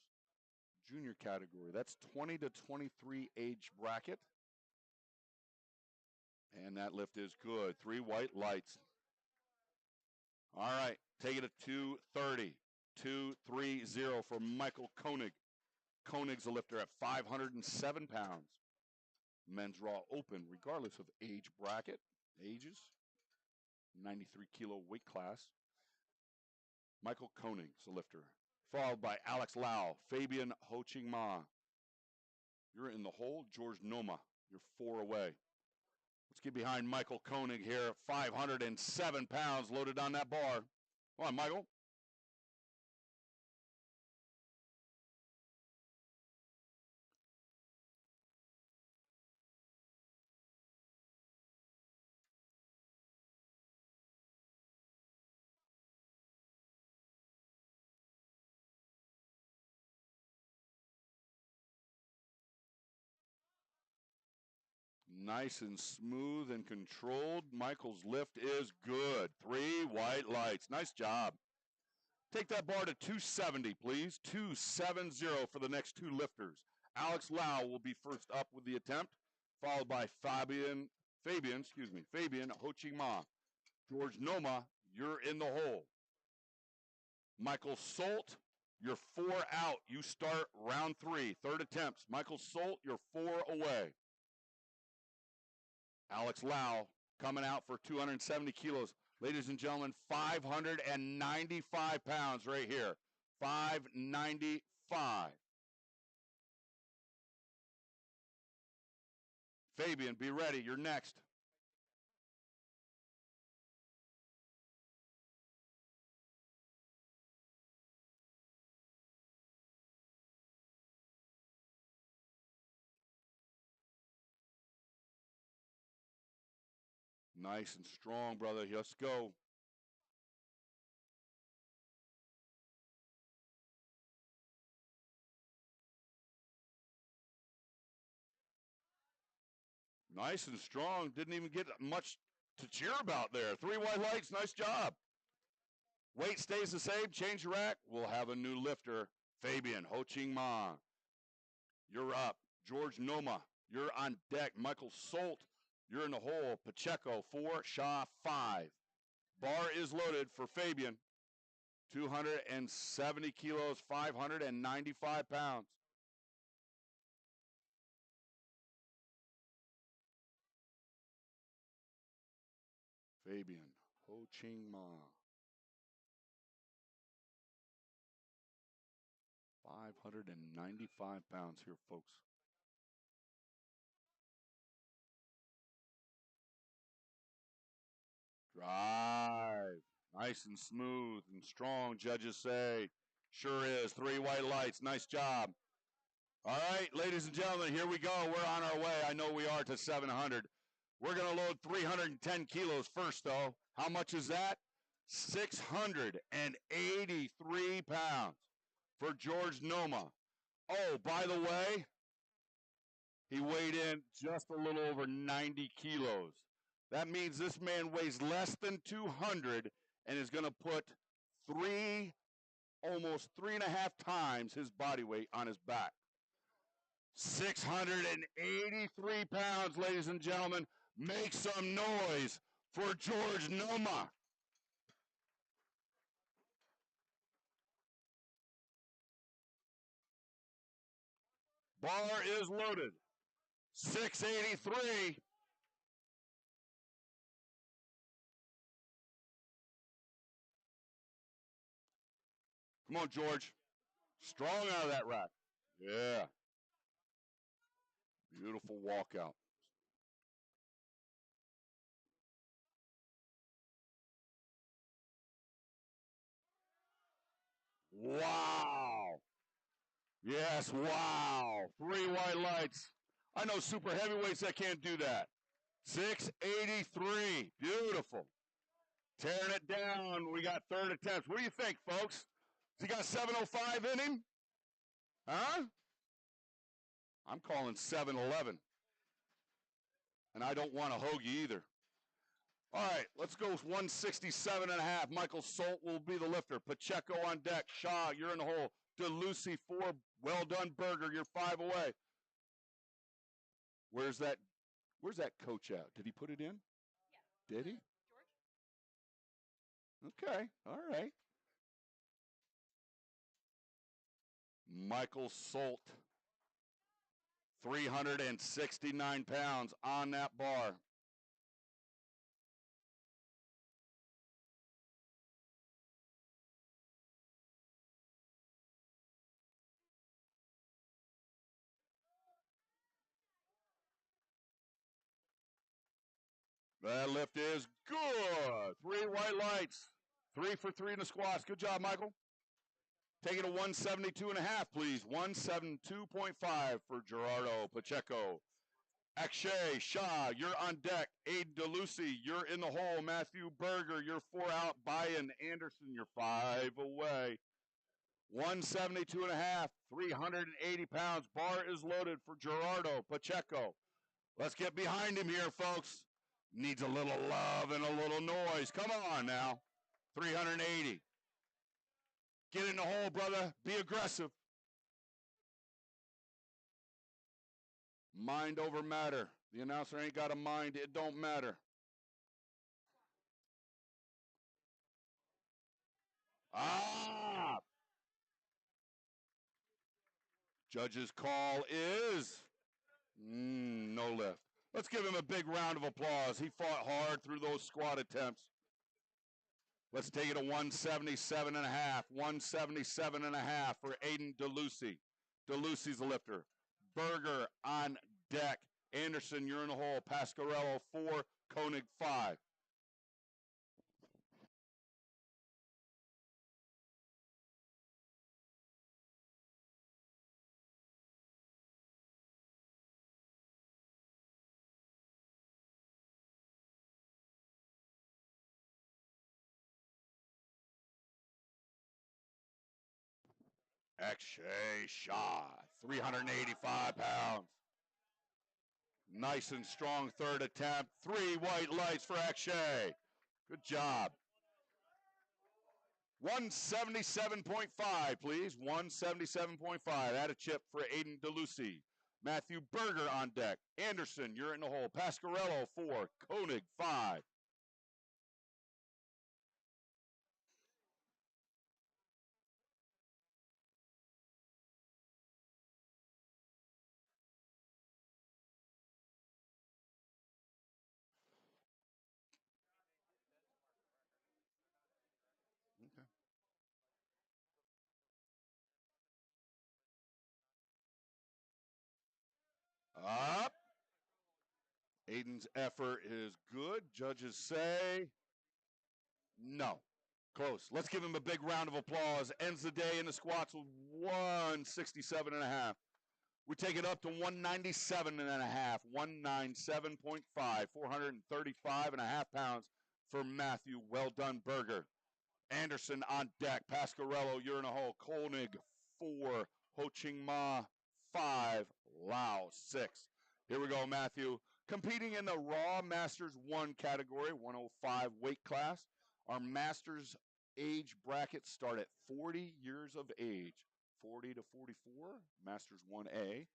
Junior category. That's 20 to 23 age bracket. And that lift is good. 3 white lights. All right, take it at 230. 230 for Michael Koenig. Koenig's a lifter at 507 pounds. Men's Raw Open, regardless of age bracket, ages, 93 kilo weight class. Michael Koenig's a lifter, followed by Alex Lau, Fabian Ho Ching Man. You're in the hole. George Noma, you're 4 away. Let's get behind Michael Koenig here. 507 pounds loaded on that bar. Come on, Michael. Nice and smooth and controlled. Michael's lift is good. 3 white lights. Nice job. Take that bar to 270, please. 270 for the next 2 lifters. Alex Lau will be first up with the attempt, followed by Fabian Ho Ching Man. George Noma, you're in the hole. Michael Solt, you're 4 out. You start round 3, 3rd attempts. Michael Solt, you're 4 away. Alex Lau coming out for 270 kilos. Ladies and gentlemen, 595 pounds right here. 595. Fabian, be ready. You're next. Nice and strong, brother. Let's go. Nice and strong. Didn't even get much to cheer about there. 3 white lights. Nice job. Weight stays the same. Change the rack. We'll have a new lifter. Fabian Ho Ching Man. You're up. George Noma, you're on deck. Michael Solt, you're in the hole. Pacheco, 4. Shaw, 5. Bar is loaded for Fabian. 270 kilos, 595 pounds. Fabian Ho Ching Man. 595 pounds here, folks. Drive. Nice and smooth and strong, judges say. Sure is. 3 white lights. Nice job. All right, ladies and gentlemen, here we go. We're on our way. I know we are to 700. We're going to load 310 kilos first, though. How much is that? 683 pounds for George Noma. Oh, by the way, he weighed in just a little over 90 kilos. That means this man weighs less than 200 and is going to put 3 almost 3.5 times his body weight on his back. 683 pounds, ladies and gentlemen. Make some noise for George Noma. Bar is loaded. 683. Come on, George. Strong out of that rack. Yeah. Beautiful walkout. Wow. Yes, wow. 3 white lights. I know super heavyweights that can't do that. 683. Beautiful. Tearing it down. We got third attempts. What do you think, folks? Has he got 705 in him? Huh? I'm calling 711. And I don't want a hoagie either. All right, let's go 167.5. Michael Solt will be the lifter. Pacheco on deck. Shaw, you're in the hole. DeLucy, 4. Well done, Berger. You're 5 away. Where's that coach at? Did he put it in? Yeah. Did he? George? Okay, all right. Michael Solt, 369 pounds on that bar. That lift is good. 3 white lights. 3 for 3 in the squats. Good job, Michael. Take it to 172.5, please. 172.5 for Gerardo Pacheco. Akshay Shah, you're on deck. Aiden DeLucy, you're in the hole. Matthew Berger, you're 4 out. Brian Anderson, you're 5 away. 172.5, 380 pounds. Bar is loaded for Gerardo Pacheco. Let's get behind him here, folks. Needs a little love and a little noise. Come on now. 380. Get in the hole, brother. Be aggressive. Mind over matter. The announcer ain't got a mind. It don't matter. Ah! Judge's call is no lift. Let's give him a big round of applause. He fought hard through those squat attempts. Let's take it to 177.5. 177.5 for Aiden DeLucy. DeLucy's the lifter. Berger on deck. Anderson, you're in the hole. Pasquarello, 4. Koenig, 5. Akshay Shah, 385 pounds. Nice and strong third attempt. 3 white lights for Akshay. Good job. 177.5, please. 177.5. Add a chip for Aiden DeLucy. Matthew Berger on deck. Anderson, you're in the hole. Pasquarello, 4. Koenig, 5. Okay. Up. Aiden's effort is good. Judges say no. Close. Let's give him a big round of applause. Ends the day in the squats with 167.5. We take it up to 197.5. 197.5. 435.5 pounds for Matthew. Well done, Berger. Anderson on deck. Pasquarello, you're in a hole. Koenig, 4. Ho Ching Ma, 5. Lao, 6. Here we go, Matthew. Competing in the Raw Masters 1 category, 105 weight class. Our Masters age brackets start at 40 years of age. 40 to 44, Masters 1A.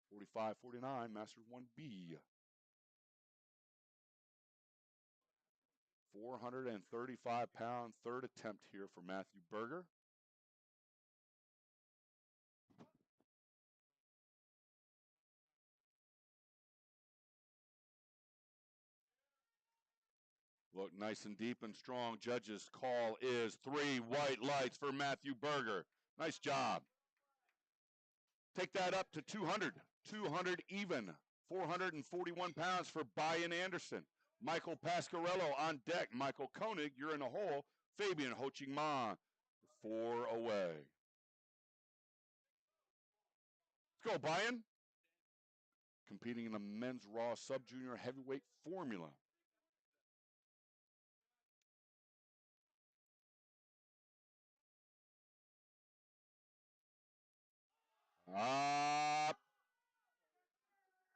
45, 49, Masters 1B. 435-pound third attempt here for Matthew Berger. Look nice and deep and strong. Judges' call is 3 white lights for Matthew Berger. Nice job. Take that up to 200. 200 even. 441 pounds for Brian Anderson. Michael Pasquarello on deck. Michael Koenig, you're in the hole. Fabian Ho-Ching Ma, 4 away. Let's go, Brian. Competing in the men's Raw sub-junior heavyweight formula.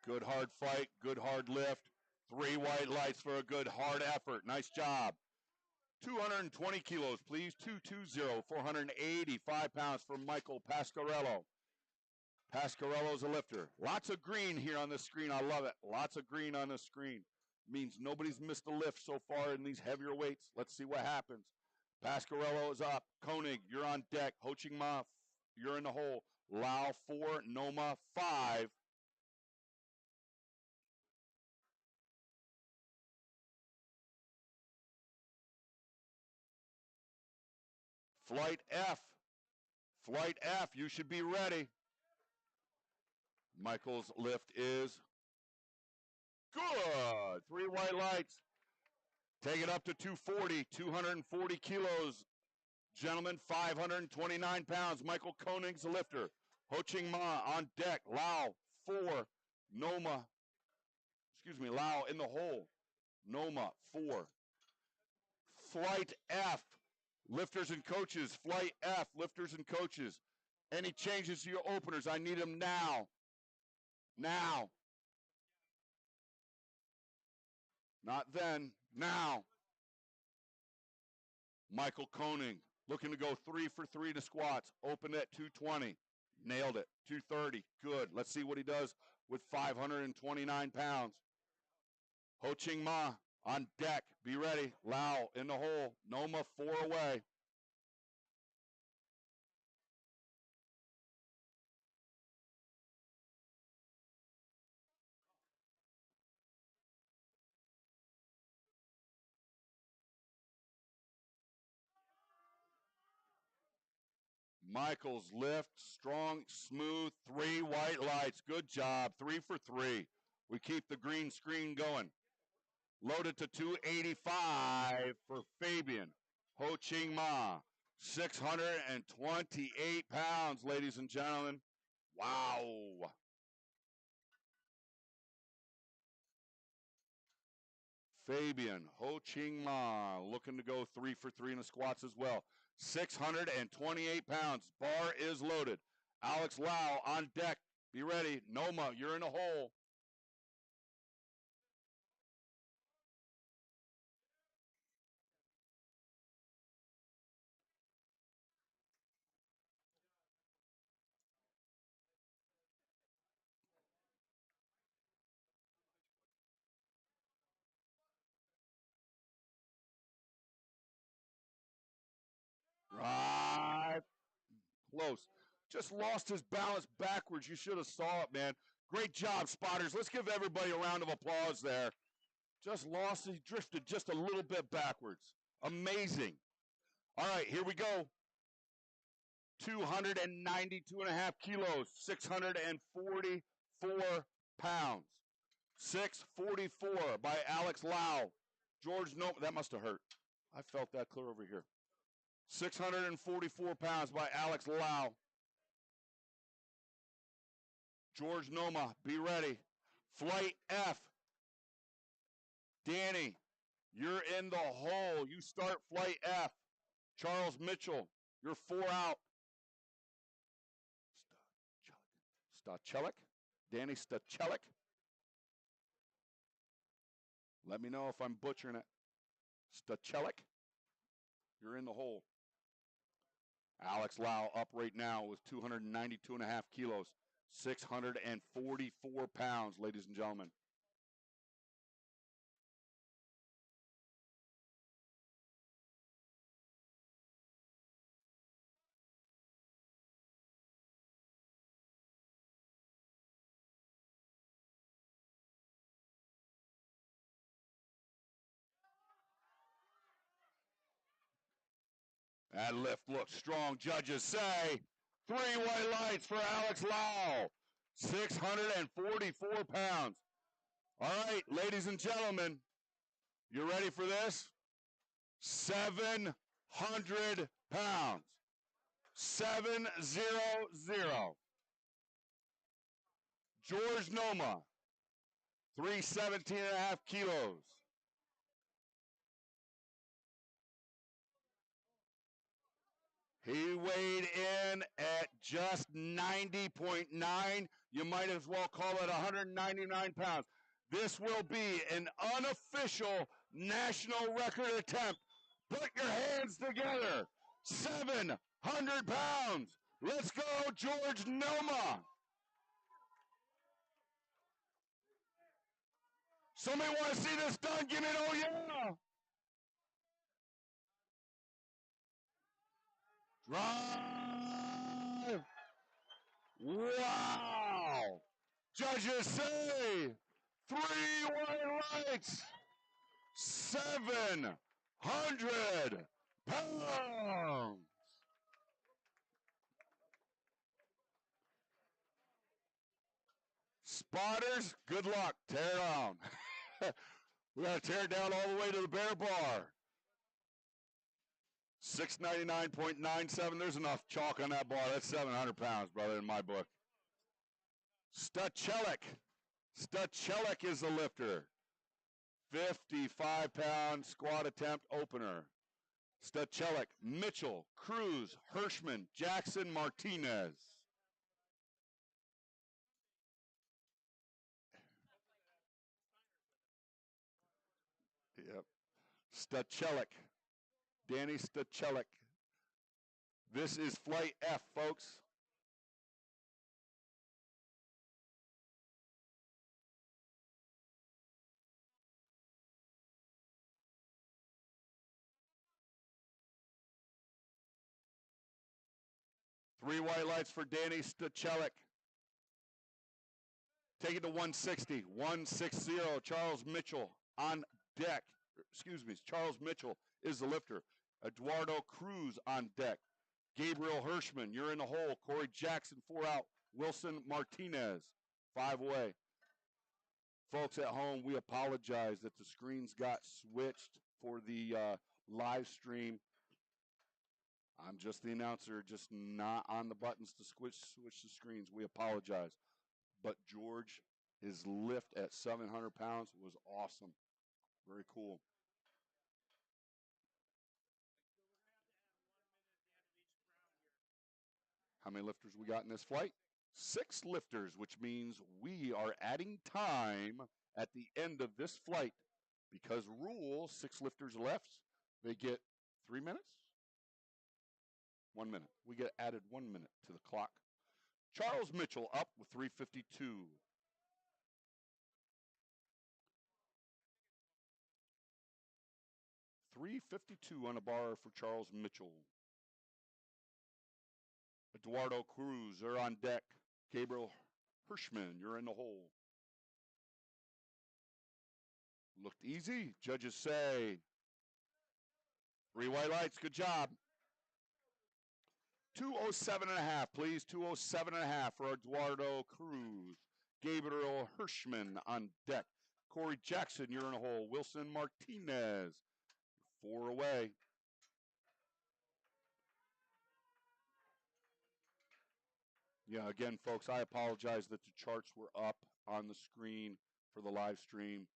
Good hard fight, good hard lift. 3 white lights for a good hard effort. Nice job. 220 kilos, please. 220, 485 pounds for Michael Pasquarello. Pasquarello's a lifter. Lots of green here on the screen. I love it. Lots of green on the screen. Means nobody's missed a lift so far in these heavier weights. Let's see what happens. Pasquarello is up. Koenig, you're on deck. Ho-Ching Ma, you're in the hole. Lau, 4. Noma, 5. Flight F. Flight F, you should be ready. Michael's lift is good. 3 white lights. Take it up to 240. 240 kilos. Gentlemen, 529 pounds. Michael Koenig's a lifter. Ho-Ching Ma on deck. Lau, 4. Noma, Lau in the hole. Noma, 4. Flight F. Lifters and coaches. Flight F. Lifters and coaches. Any changes to your openers? I need them now. Now. Not then. Now. Michael Koenig looking to go 3 for 3 to squats. Open at 220. Nailed it. 230. Good. Let's see what he does with 529 pounds. Ho-Ching Ma on deck. Be ready. Lau in the hole. Noma, 4 away. Michael's lift, strong, smooth, 3 white lights. Good job. 3 for 3. We keep the green screen going. Loaded to 285 for Fabian Ho-Ching Ma. 628 pounds, ladies and gentlemen. Wow. Fabian Ho-Ching Ma looking to go 3 for 3 in the squats as well. 628 pounds. Bar is loaded. Alex Lau on deck. Be ready. Noma, you're in a hole. Right. Close. Just lost his balance backwards. You should have saw it, man. Great job, spotters. Let's give everybody a round of applause there. Just lost. He drifted just a little bit backwards. Amazing. All right, here we go. 292.5 kilos, 644 pounds. 644 by Alex Lau. George, no, that must have hurt. I felt that clear over here. 644 pounds by Alex Lau. George Noma, be ready. Flight F. Danny, you're in the hole. You start Flight F. Charles Mitchell, you're 4 out. Stachelik. Danny Stachelik. Let me know if I'm butchering it. Stachelik. You're in the hole. Alex Lau up right now with 292.5 kilos, 644 pounds, ladies and gentlemen. That lift looks strong. Judges say 3 white lights for Alex Lau, 644 pounds. All right, ladies and gentlemen, you ready for this? 700 pounds. 700. George Noma, 317.5 kilos. He weighed in at just 90.9. You might as well call it 199 pounds. This will be an unofficial national record attempt. Put your hands together. 700 pounds. Let's go, George Noma. Somebody want to see this done? Give me an oh yeah. Drive. Wow. Judges say 3 white lights. 700 pounds. Spotters, good luck. Tear it down. We got to tear it down all the way to the bear bar. 699.97. There's enough chalk on that bar. That's 700 pounds, brother, in my book. Stuchelik. Stuchelik is the lifter. 55-pound squat attempt opener. Stuchelik, Mitchell, Cruz, Hirschman, Jackson, Martinez. Yep. Stuchelik. Danny Stuchelik. This is flight F, folks. Three white lights for Danny Stuchelik. Take it to 160. 160. Charles Mitchell on deck. Excuse me. Charles Mitchell is the lifter. Eduardo Cruz on deck. Gabriel Hirschman, you're in the hole. Corey Jackson, 4 out. Wilson Martinez, 5 away. Folks at home, we apologize that the screens got switched for the live stream. I'm just the announcer, just not on the buttons to switch the screens. We apologize. But George, his lift at 700 pounds was awesome. Very cool. How many lifters we got in this flight? 6 lifters, which means we are adding time at the end of this flight. Because rule, 6 lifters left, they get 3 minutes? 1 minute. We get added 1 minute to the clock. Charles Mitchell up with 352. .352 on a bar for Charles Mitchell. Eduardo Cruz, they're on deck. Gabriel Hirschman, you're in the hole. Looked easy. Judges say 3 white lights. Good job. 207.5, please. 207.5 for Eduardo Cruz. Gabriel Hirschman on deck. Corey Jackson, you're in a hole. Wilson Martinez, 4 away. Yeah, again, folks, I apologize that the charts were up on the screen for the live stream.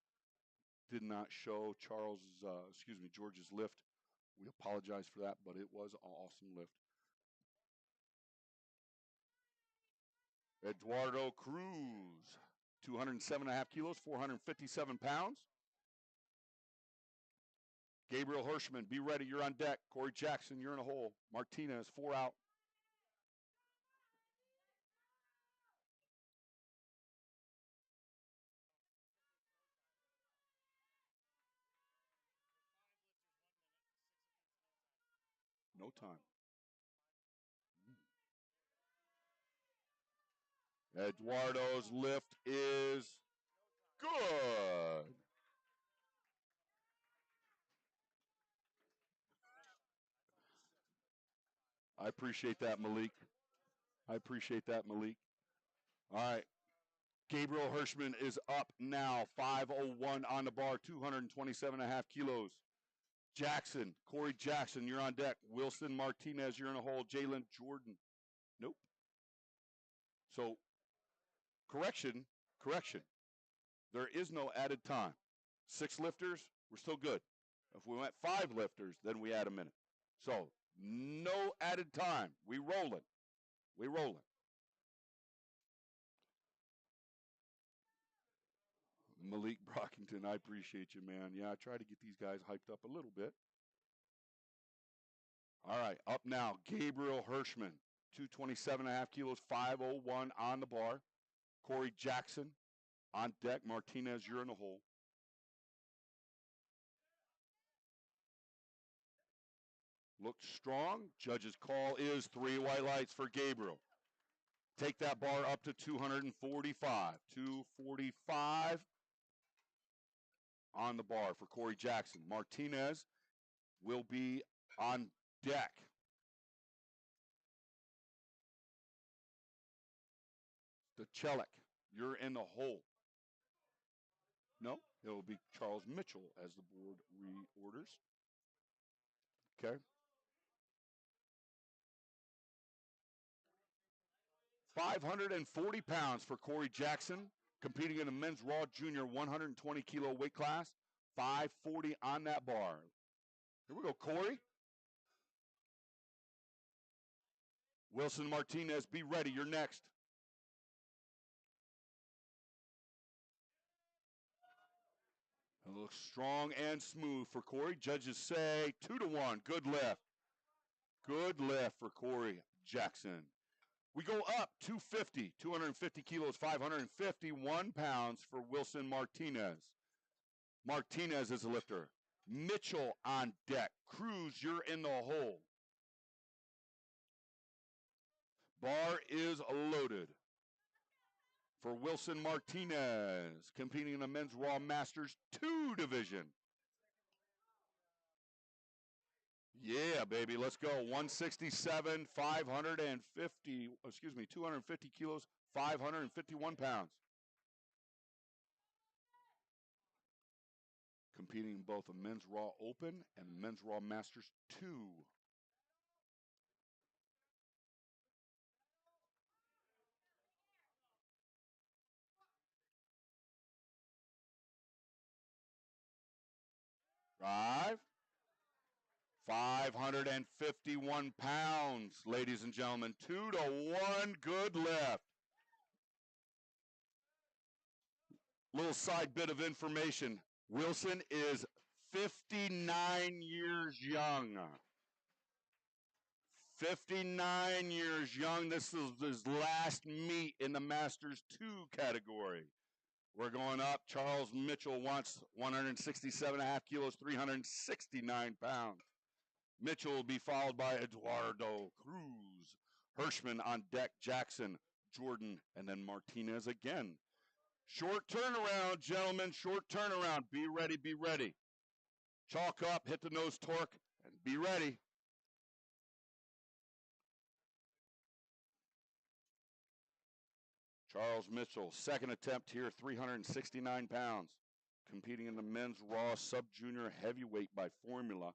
Did not show George's lift. We apologize for that, but it was an awesome lift. Eduardo Cruz, 207.5 kilos, 457 pounds. Gabriel Hirschman, be ready. You're on deck. Corey Jackson, you're in a hole. Martinez, 4 out. No time. Eduardo's lift is good. I appreciate that, Malik. I appreciate that, Malik. All right. Gabriel Hirschman is up now, 5:01 on the bar, 227.5 kilos. Jackson, Corey Jackson, you're on deck. Wilson Martinez, you're in a hole. Jalen Jordan, nope. So, correction. There is no added time. 6 lifters, we're still good. If we went 5 lifters, then we add a minute. So, no added time. We rolling. Malik Brockington, I appreciate you, man. Yeah, I try to get these guys hyped up a little bit. All right, up now, Gabriel Hirschman, 227.5 kilos, 5:01 on the bar. Corey Jackson on deck. Martinez, you're in the hole. Looks strong. Judge's call is 3 white lights for Gabriel. Take that bar up to 245. 245 on the bar for Corey Jackson. Martinez will be on deck. Stechelik, you're in the hole. No, it will be Charles Mitchell as the board reorders. Okay. 540 pounds for Corey Jackson, competing in the men's Raw Junior 120 kilo weight class. 540 on that bar. Here we go, Corey. Wilson Martinez, be ready. You're next. It looks strong and smooth for Corey. Judges say 2-1. Good lift. Good lift for Corey Jackson. We go up 250 kilos, 551 pounds for Wilson Martinez. Martinez is a lifter. Mitchell on deck. Cruz, you're in the hole. Bar is loaded for Wilson Martinez, competing in the men's Raw Masters 2 division. Yeah, baby, let's go. 167, 250 kilos, 551 pounds. Competing in both a men's Raw Open and men's Raw Masters 2. Drive. 551 pounds, ladies and gentlemen. 2-1, good lift. Little side bit of information. Wilson is 59 years young. 59 years young. This is his last meet in the Masters 2 category. We're going up. Charles Mitchell wants 167.5 kilos, 369 pounds. Mitchell will be followed by Eduardo Cruz. Hirschman on deck, Jackson, Jordan, and then Martinez again. Short turnaround, gentlemen, short turnaround. Be ready, be ready. Chalk up, hit the nose torque, and be ready. Charles Mitchell, second attempt here, 369 pounds. Competing in the men's Raw Sub-Junior Heavyweight by formula.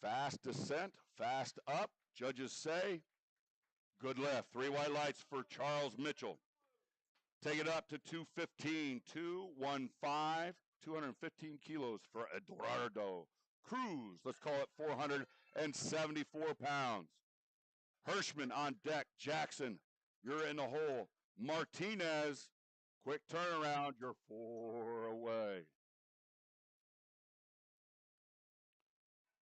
Fast descent, fast up. Judges say, good lift. 3 white lights for Charles Mitchell. Take it up to 215, 215, 215 kilos for Eduardo Cruz. Let's call it 474 pounds. Hirschman on deck. Jackson, you're in the hole. Martinez Quick turnaround. You're 4 away.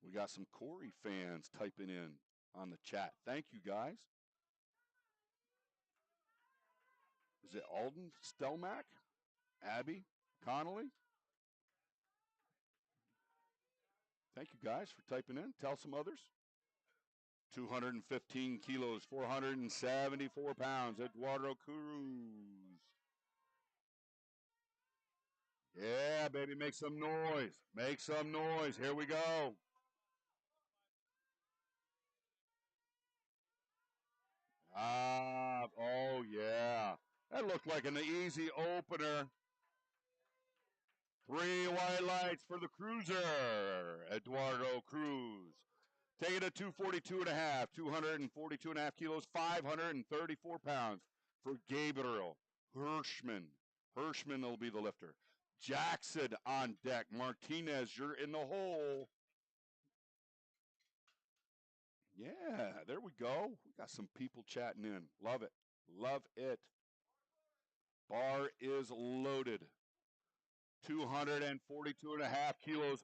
We got some Corey fans typing in on the chat. Thank you, guys. Is it Alden Stelmack? Abby Connolly? Thank you, guys, for typing in. Tell some others. 215 kilos, 474 pounds, Eduardo Cruz. Yeah, baby, make some noise. Make some noise. Here we go. Oh, yeah. That looked like an easy opener. 3 white lights for the cruiser, Eduardo Cruz. Take it to 242 and a half, 242 and a half kilos, 534 pounds for Gabriel Hirschman. Hirschman will be the lifter. Jackson on deck. Martinez, you're in the hole. Yeah, there we go. We got some people chatting in. Love it. Love it. Bar is loaded. 242 and a half kilos.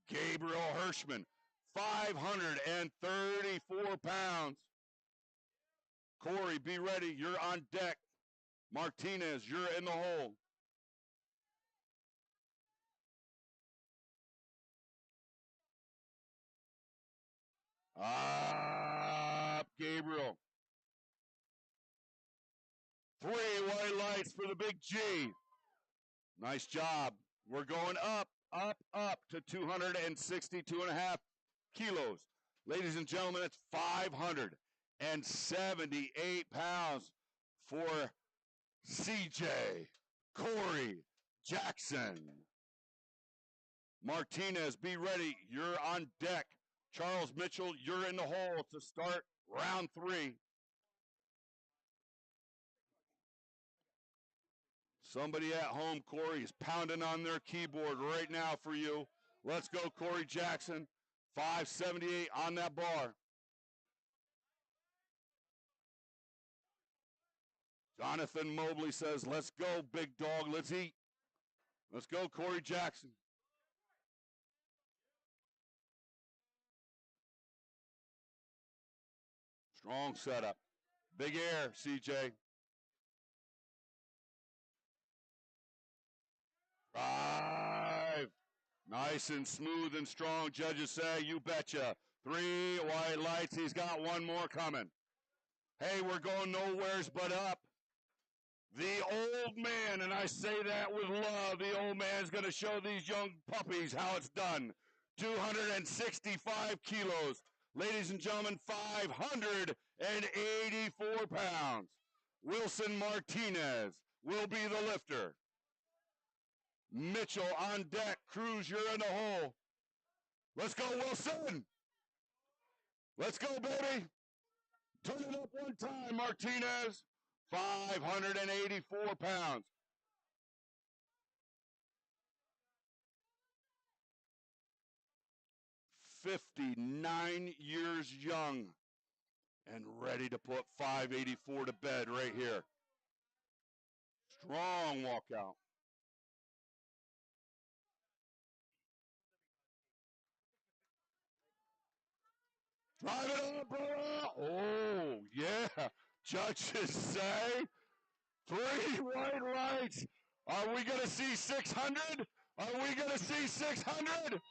Gabriel Hirschman, 534 pounds. Corey, be ready. You're on deck. Martinez, you're in the hole. Up, Gabriel. 3 white lights for the big G. Nice job. We're going up, up, up to 262 and a half kilos. Ladies and gentlemen, it's 578 pounds for CJ, Corey, Jackson. Martinez, be ready. You're on deck. Charles Mitchell, you're in the hole to start round 3. Somebody at home, Corey, is pounding on their keyboard right now for you. Let's go, Corey Jackson. 578 on that bar. Jonathan Mobley says, let's go, big dog. Let's eat. Let's go, Corey Jackson. Strong setup. Big air, CJ. Drive. Nice and smooth and strong, judges say. You betcha. 3 white lights. He's got one more coming. Hey, we're going nowheres but up. The old man, and I say that with love, the old man is going to show these young puppies how it's done. 265 kilos. Ladies and gentlemen, 584 pounds. Wilson Martinez will be the lifter. Mitchell on deck. Cruz, you're in the hole. Let's go, Wilson. Let's go, baby. Turn it up one time, Martinez. 584 pounds. 59 years young and ready to put 584 to bed right here. Strong walkout. Drive it up, brother. Oh, yeah. Judges say 3 white lights. Are we going to see 600? Are we going to see 600?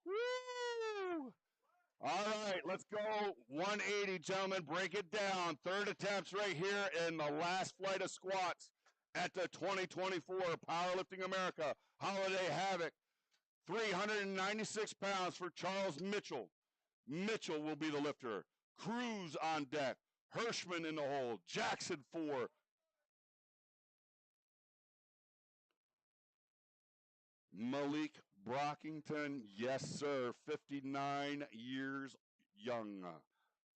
Woo! All right, let's go 180, gentlemen. Break it down. Third attempts right here in the last flight of squats at the 2024 Powerlifting America Holiday Havoc. 396 pounds for Charles Mitchell. Mitchell will be the lifter. Cruz on deck. Hirschman in the hole. Jackson 4. Malik Brockington, yes, sir. 59 years young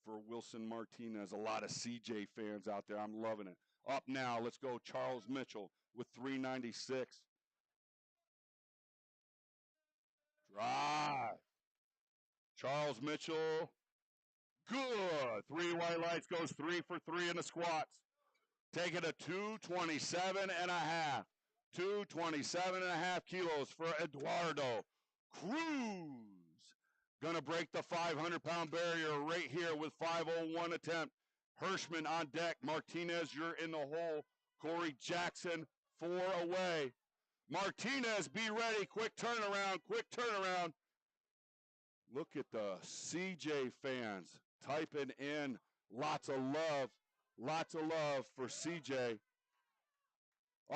for Wilson Martinez. A lot of CJ fans out there. I'm loving it. Up now, let's go Charles Mitchell with 396. Drive. Charles Mitchell. Good. 3 white lights, goes 3 for 3 in the squats. Take it to 227 and a half. 227.5 kilos for Eduardo Cruz. Gonna break the 500-pound barrier right here with 5:01 attempt. Hirschman on deck. Martinez, you're in the hole. Corey Jackson, 4 away. Martinez, be ready. Quick turnaround, quick turnaround. Look at the CJ fans typing in lots of love for CJ.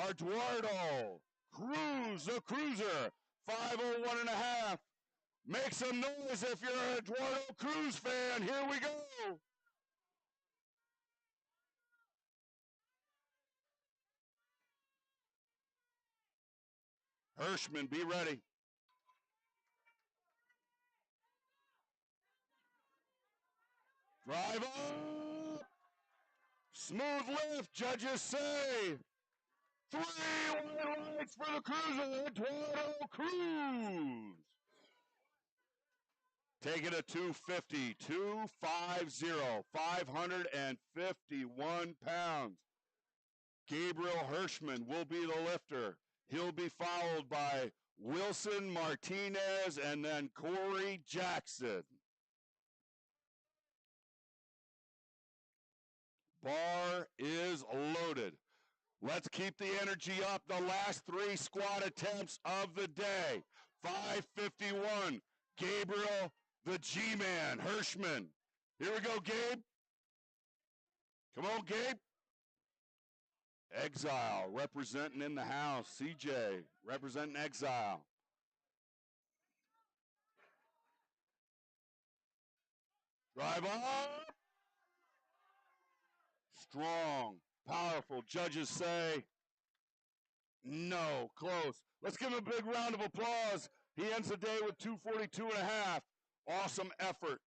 Eduardo Cruz, the cruiser, 5:01.5. Make some noise if you're an Eduardo Cruz fan. Here we go. Hirschman, be ready. Drive up. Smooth lift, judges say. 3 white lights for the cruiser, Eduardo Cruz. Taking a 250, 250, 551 pounds. Gabriel Hirschman will be the lifter. He'll be followed by Wilson Martinez and then Corey Jackson. Bar is loaded. Let's keep the energy up. The last 3 squat attempts of the day. 551. Gabriel, the G-Man, Hirschman. Here we go, Gabe. Come on, Gabe. Exile representing in the house. CJ representing Exile. Drive up. Strong, powerful. Judges say no, close. Let's give him a big round of applause. He ends the day with 242.5. Awesome effort.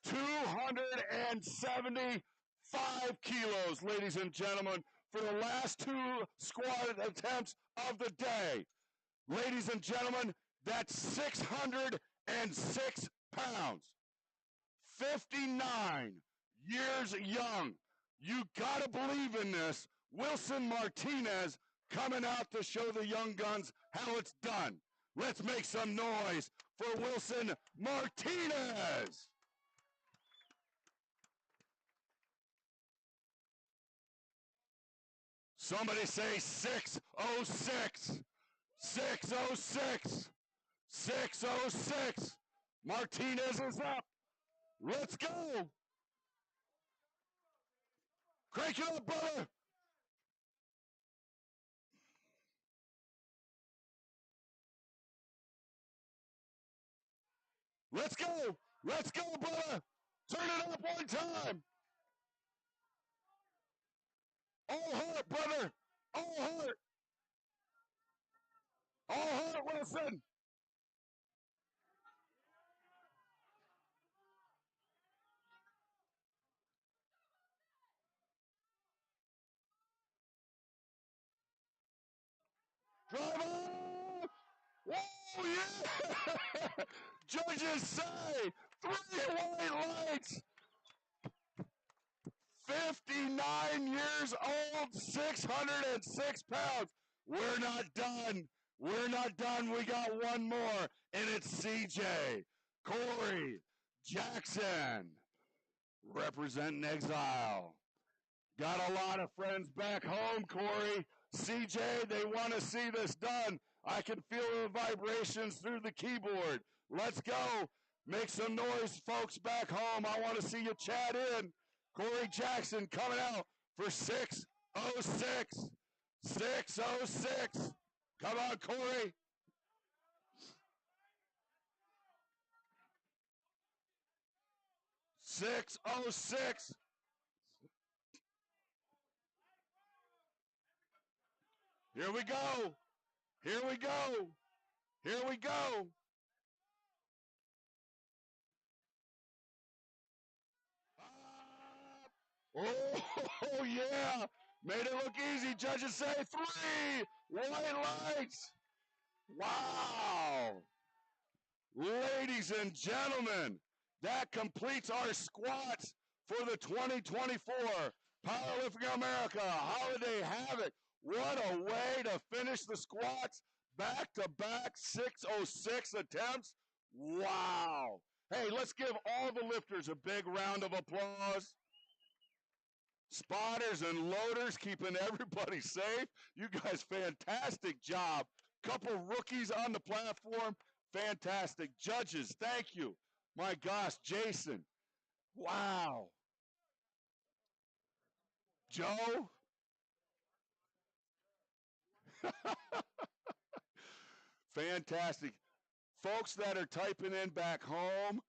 275 kilos, ladies and gentlemen, for the last 2 squat attempts of the day. Ladies and gentlemen, that's 606 pounds. 59 years young. You gotta believe in this. Wilson Martinez coming out to show the young guns how it's done. Let's make some noise for Wilson Martinez. Somebody say 606. 606. 606. Martinez is up. Let's go. Crank it up, brother. Let's go. Let's go, brother. Turn it up one time. All heart, brother. All heart. All heart, Wilson. Drive on. Whoa, yeah. Judges say 3 white lights. 59 years old, 606 pounds. We're not done. We're not done. We got one more, and it's CJ. Corey Jackson, representing Exile. Got a lot of friends back home, Corey. CJ, they want to see this done. I can feel the vibrations through the keyboard. Let's go. Make some noise, folks back home. I want to see you chat in. Corey Jackson coming out for 606. 606. Come on, Corey. $606. Here we go. Here we go. Here we go. Oh, yeah. Made it look easy. Judges say 3 white lights. Wow. Ladies and gentlemen, that completes our squats for the 2024 Powerlifting America Holiday Havoc What a way to finish the squats. Back-to-back 606 attempts. Wow. Hey, let's give all the lifters a big round of applause. Spotters and loaders keeping everybody safe. You guys, fantastic job. Couple rookies on the platform. Fantastic. Judges, thank you. My gosh, Jason. Wow. Joe. Fantastic. Folks that are typing in back home,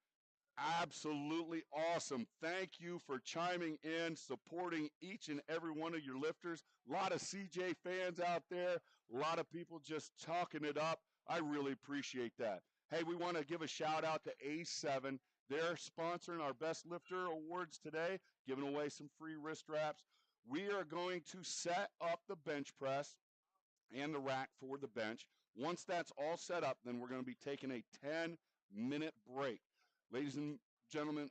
absolutely awesome. Thank you for chiming in, supporting each and every one of your lifters. A lot of CJ fans out there, a lot of people just talking it up. I really appreciate that. Hey, we want to give a shout out to A7. They're sponsoring our Best Lifter Awards today, giving away some free wrist wraps. We are going to set up the bench press and the rack for the bench. Once that's all set up, then we're going to be taking a 10-minute break. Ladies and gentlemen,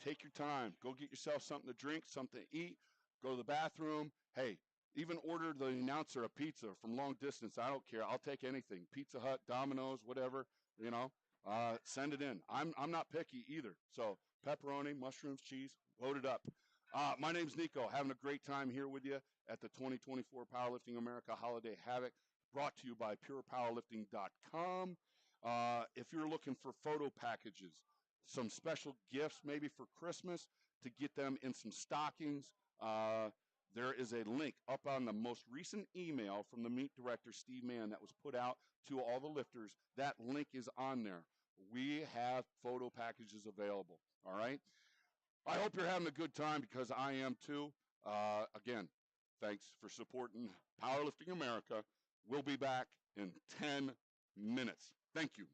take your time. Go get yourself something to drink, something to eat. Go to the bathroom. Hey, even order the announcer a pizza from long distance. I don't care. I'll take anything. Pizza Hut, Domino's, whatever. You know, send it in. I'm not picky either. So pepperoni, mushrooms, cheese, load it up. My name's Nico. Having a great time here with you at the 2024 Powerlifting America Holiday Havoc, brought to you by purepowerlifting.com. If you're looking for photo packages, some special gifts maybe for Christmas to get them in some stockings, there is a link up on the most recent email from the meet director, Steve Mann, that was put out to all the lifters. That link is on there. We have photo packages available, all right? I hope you're having a good time because I am too. Again, thanks for supporting Powerlifting America. We'll be back in 10 minutes. Thank you.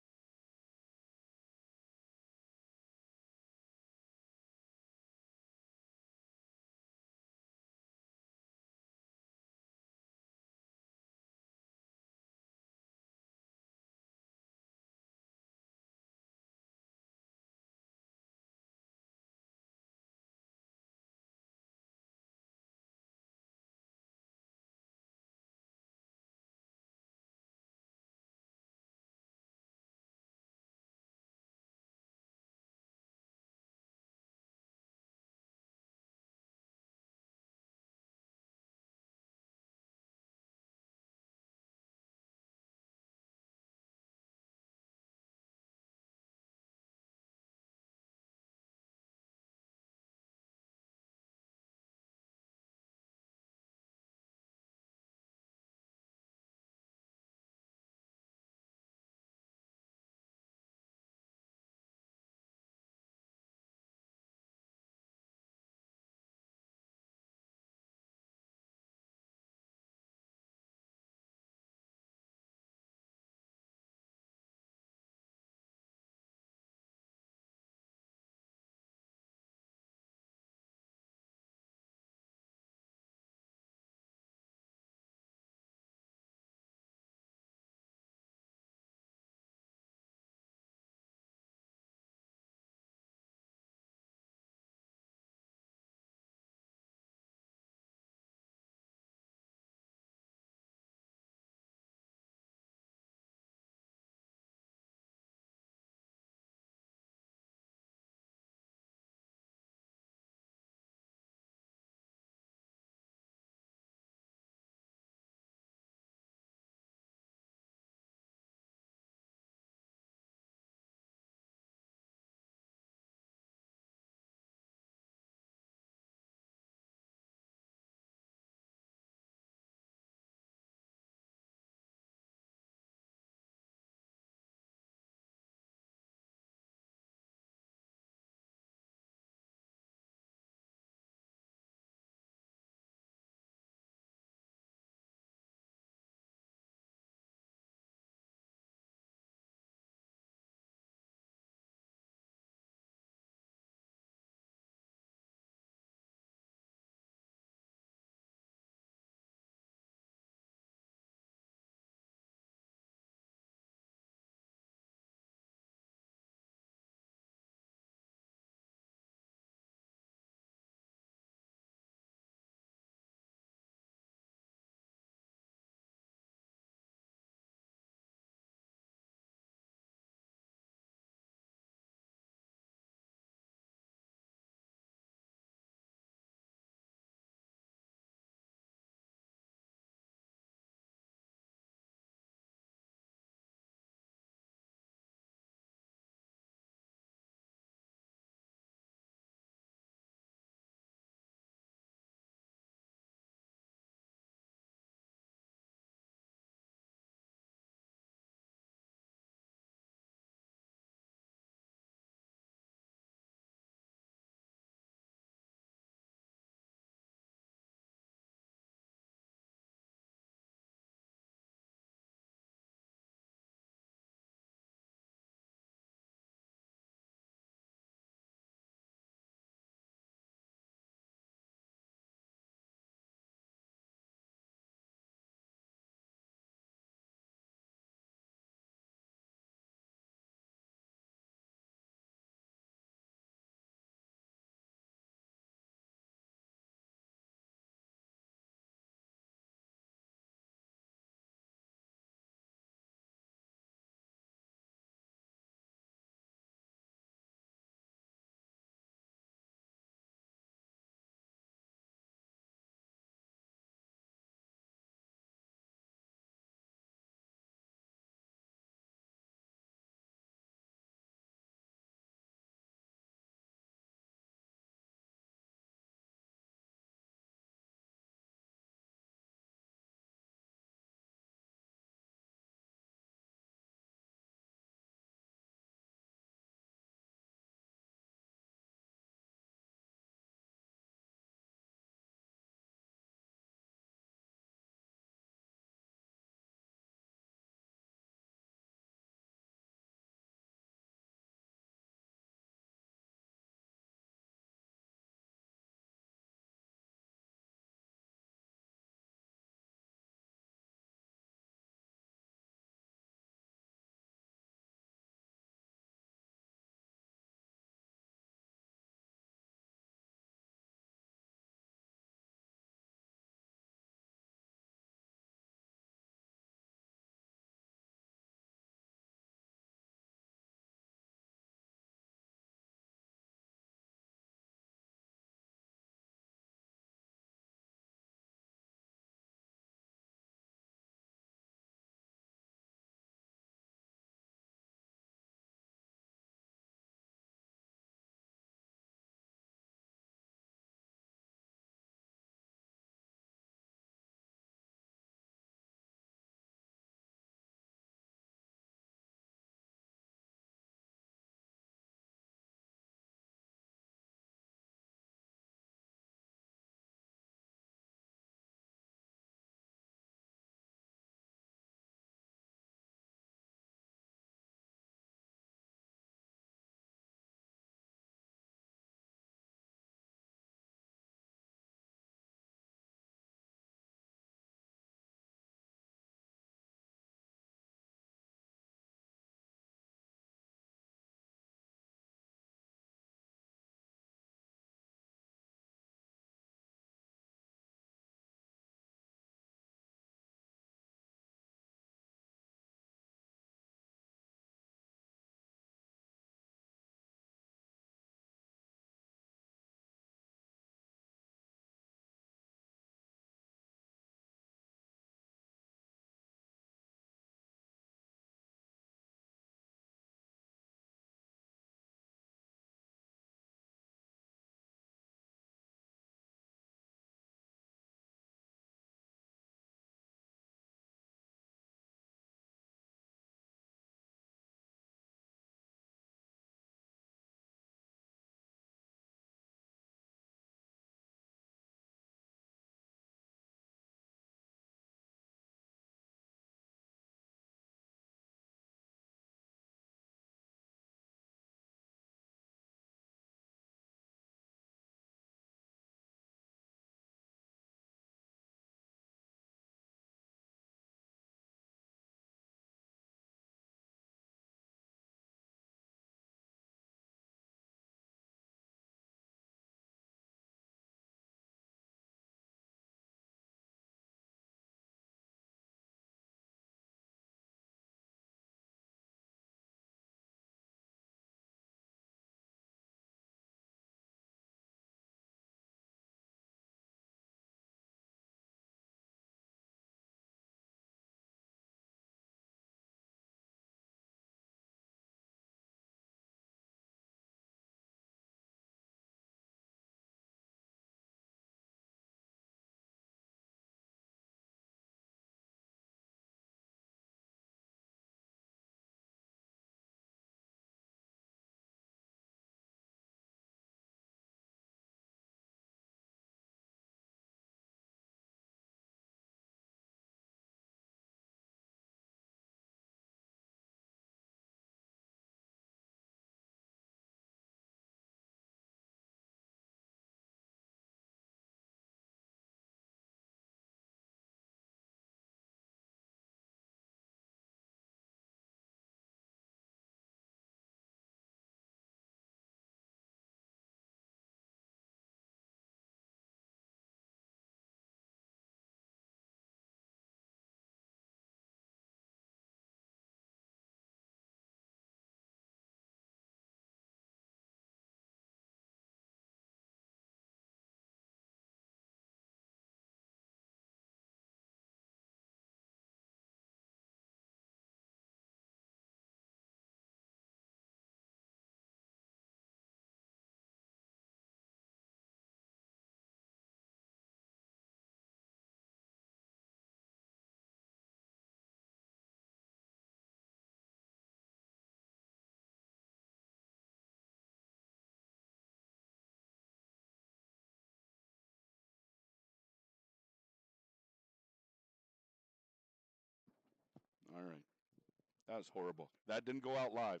That was horrible. That didn't go out live.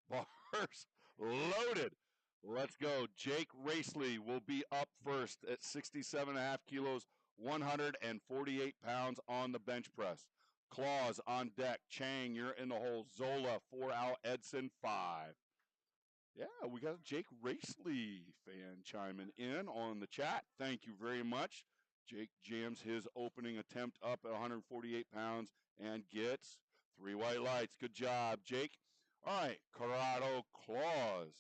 Bars loaded. Let's go. Jake Racely will be up first at 67.5 kilos, 148 pounds on the bench press. Claws on deck. Chang, you're in the hole. Zola, 4 out. Edson, 5. Yeah, we got a Jake Racely fan chiming in on the chat. Thank you very much. Jake jams his opening attempt up at 148 pounds and gets 3 white lights. Good job, Jake. All right, Corrado Claus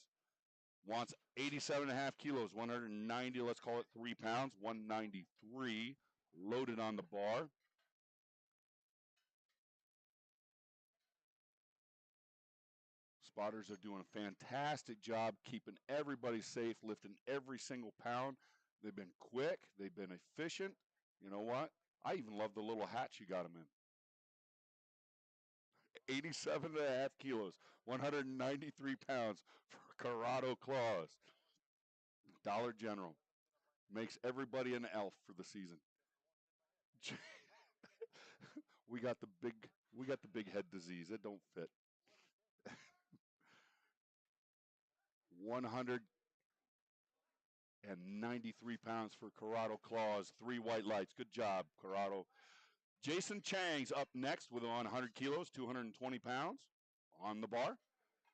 wants 87.5 kilos, 190, let's call it 3 pounds, 193, loaded on the bar. Spotters are doing a fantastic job keeping everybody safe, lifting every single pound. They've been quick. They've been efficient. You know what? I even love the little hats you got them in. 87.5 kilos, 193 pounds for Corrado Claus. Dollar General makes everybody an elf for the season. we got the big head disease. It don't fit. 193 pounds for Corrado Claus. 3 white lights. Good job, Corrado. Jason Chang's up next with 100 kilos, 220 pounds on the bar.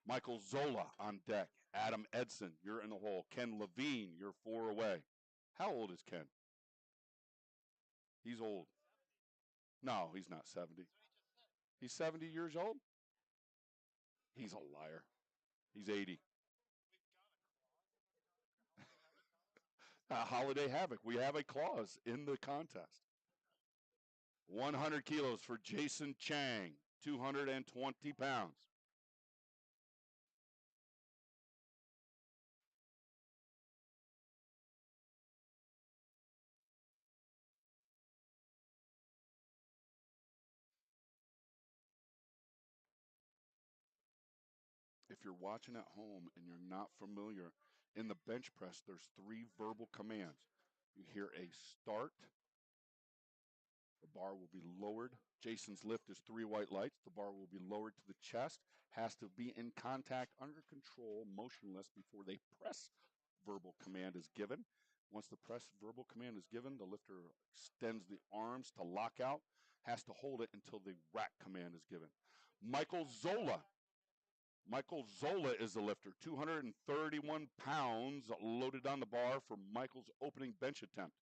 Michael Zola on deck. Adam Edson, you're in the hole. Ken Levine, you're 4 away. How old is Ken? He's old. No, he's not 70. He's 70 years old? He's a liar. He's 80. Holiday Havoc. We have a clause in the contest. 100 kilos for Jason Chang, 220 pounds. If you're watching at home and you're not familiar, in the bench press, there's 3 verbal commands. You hear a start. The bar will be lowered. Jason's lift is 3 white lights. The bar will be lowered to the chest. Has to be in contact, under control, motionless before the press verbal command is given. Once the press verbal command is given, the lifter extends the arms to lock out. Has to hold it until the rack command is given. Michael Zola. Michael Zola is the lifter, 231 pounds loaded on the bar for Michael's opening bench attempt.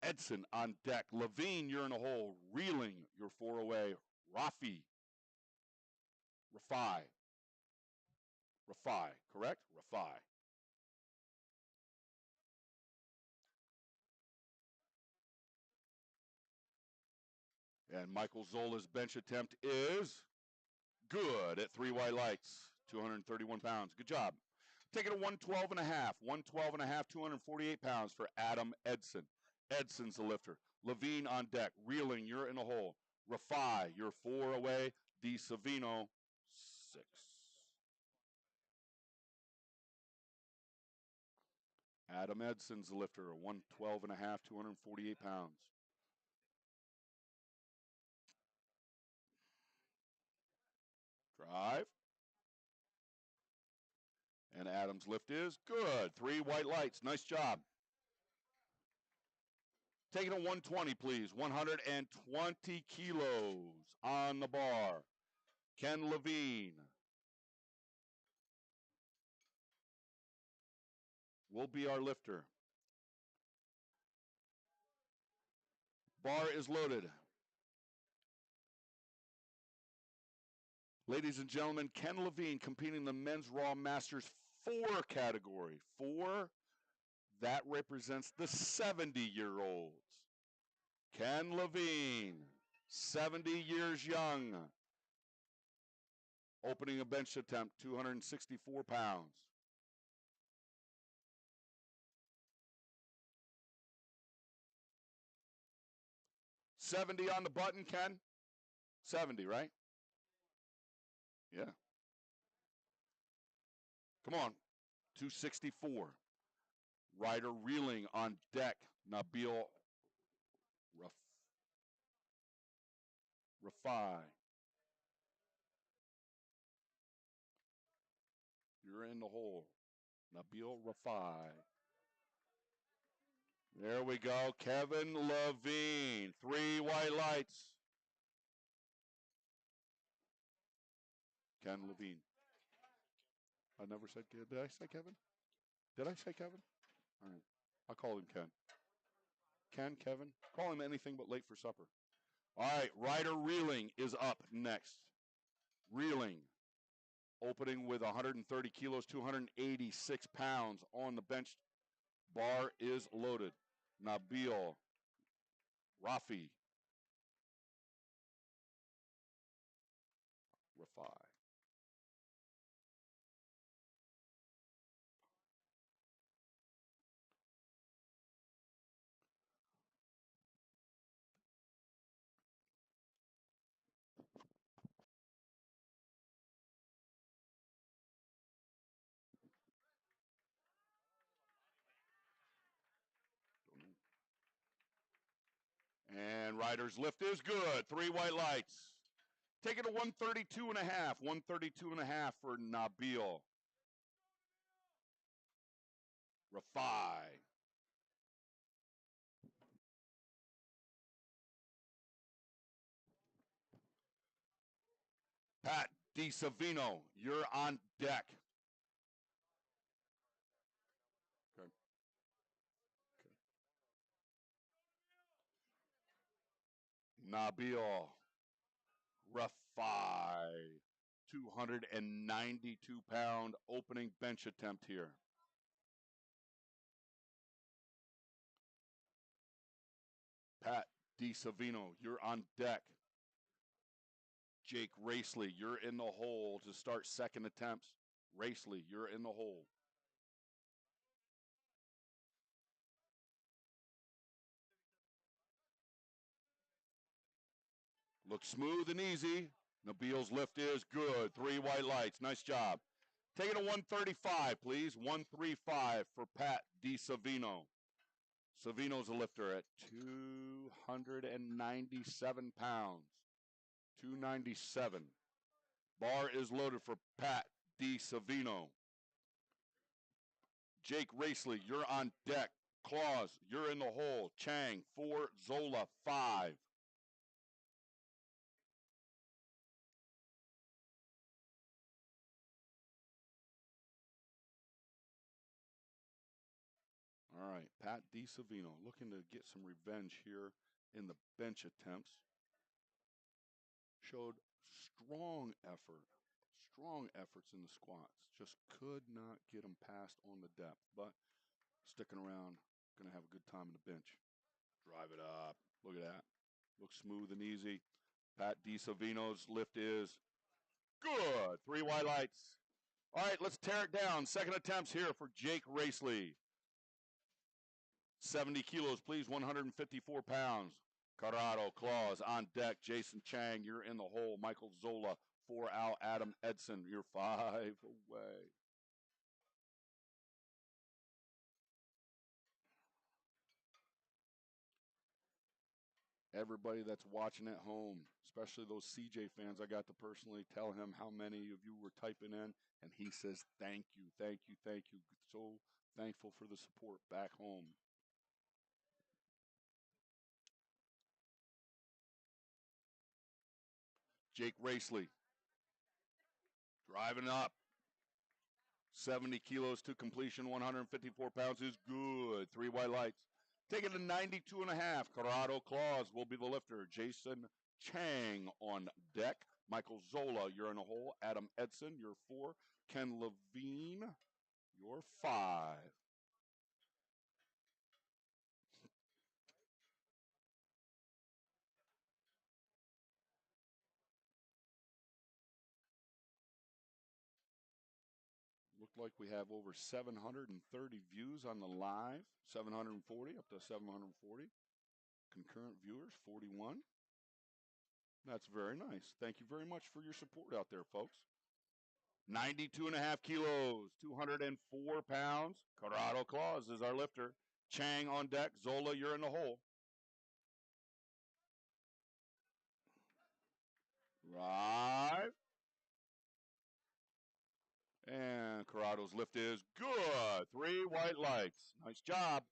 Edson on deck. Levine, you're in a hole. Reeling, you're 4 away. Rafi. Rafi, correct? Rafi. And Michael Zola's bench attempt is good at 3 white lights, 231 pounds. Good job. Take it to 112 and a half. 112 and a half, 248 pounds for Adam Edson. Edson's the lifter. Levine on deck. Reeling, you're in the hole. Rafi, you're 4 away. Di Savino, 6. Adam Edson's the lifter, 112 and a half, 248 pounds. Drive. And Adam's lift is good. 3 white lights. Nice job. Taking a 120, please. 120 kilos on the bar. Ken Levine will be our lifter. Bar is loaded. Ladies and gentlemen, Ken Levine competing in the Men's Raw Masters 4 category. 4, that represents the 70-year-olds. Ken Levine, 70 years young. Opening a bench attempt, 264 pounds. $70 on the button, Ken? 70, right? Yeah. Come on. 264. Rider reeling on deck. Nabil Rafai. you're in the hole. Nabil Rafai. There we go. Kevin Levine. 3 white lights. Ken Levine. I never said, did I say Kevin? Did I say Kevin? All right. I'll call him Ken. Ken, Kevin. Call him anything but late for supper. All right. Ryder Reeling is up next. Reeling. Opening with 130 kilos, 286 pounds on the bench. Bar is loaded. Nabil Rafi. Rafai. And Ryder's lift is good. 3 white lights. Take it to 132 and a half. 132 and a half for Nabil Rafai. Pat DiSavino, you're on deck. Okay. Nabil Rafai, 292-pound opening bench attempt here. Pat DiSavino, you're on deck. Jake Racely, you're in the hole to start second attempts. Racely, you're in the hole. Looks smooth and easy. Nabil's lift is good. 3 white lights. Nice job. Take it to 135, please. 135 for Pat DiSavino. Savino's a lifter at 297 pounds. 297. Bar is loaded for Pat DiSavino. Jake Racely, you're on deck. Claus, you're in the hole. Chang, 4. Zola, 5. All right, Pat DiSavino looking to get some revenge here in the bench attempts. Showed strong efforts in the squats. Just could not get him past on the depth, but sticking around, going to have a good time in the bench. Drive it up. Look at that. Looks smooth and easy. Pat DiSavino's lift is good. 3 white lights. All right, let's tear it down. Second attempts here for Jake Racely. 70 kilos, please, 154 pounds. Corrado, Claus, on deck. Jason Chang, you're in the hole. Michael Zola, 4 out. Adam Edson, you're 5 away. Everybody that's watching at home, especially those CJ fans, I got to personally tell him how many of you were typing in, and he says, thank you, thank you, thank you. So thankful for the support back home. Jake Racely, driving up. 70 kilos to completion, 154 pounds is good. 3 white lights. Take it to 92 and a half. Corrado Claus will be the lifter. Jason Chang on deck. Michael Zola, you're in the hole. Adam Edson, you're 4. Ken Levine, you're 5. Look like we have over 730 views on the live. 740, up to 740. Concurrent viewers, 41. That's very nice. Thank you very much for your support out there, folks. 92 and a half kilos, 204 pounds. Corrado Claus is our lifter. Chang on deck. Zola, you're in the hole. Drive. And Corrado Colorado's lift is good. 3 white lights. Nice job.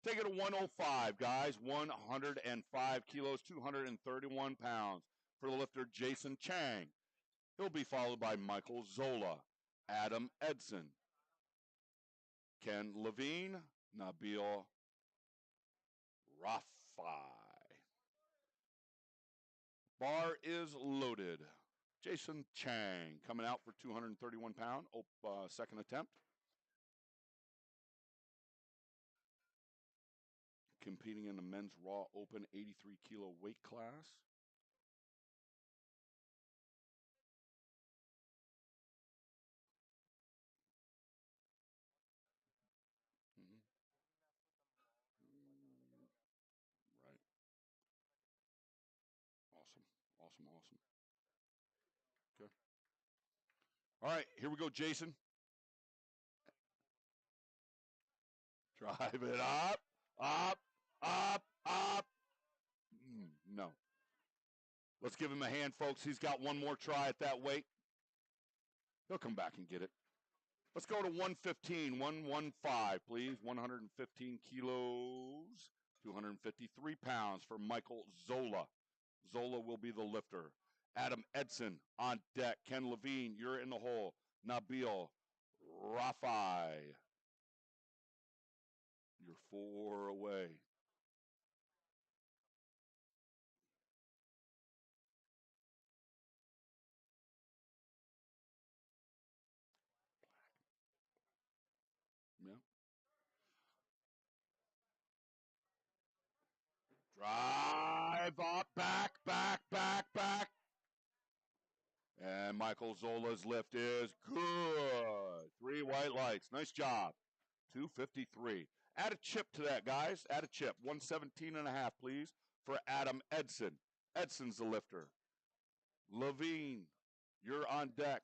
Take it to 105, guys. 105 kilos, 231 pounds for the lifter, Jason Chang. He'll be followed by Michael Zola, Adam Edson, Ken Levine, Nabil Rafai. Bar is loaded. Jason Chang coming out for 231 pound, second attempt. Competing in the men's Raw Open 83 kilo weight class. Right. Awesome. Awesome. Awesome. Okay. All right, here we go, Jason. Drive it up, up, up, up. No. Let's give him a hand, folks. He's got one more try at that weight. He'll come back and get it. Let's go to 115, 115, please. 115 kilos, 253 pounds for Michael Zola. Zola will be the lifter. Adam Edson on deck. Ken Levine, you're in the hole. Nabil Rafai. You're 4 away. Yeah. Drive up, back, back, back, back. And Michael Zola's lift is good. 3 white lights. Nice job. 253. Add a chip to that, guys. Add a chip. 117 and a half, please, for Adam Edson. Edson's the lifter. Levine, you're on deck.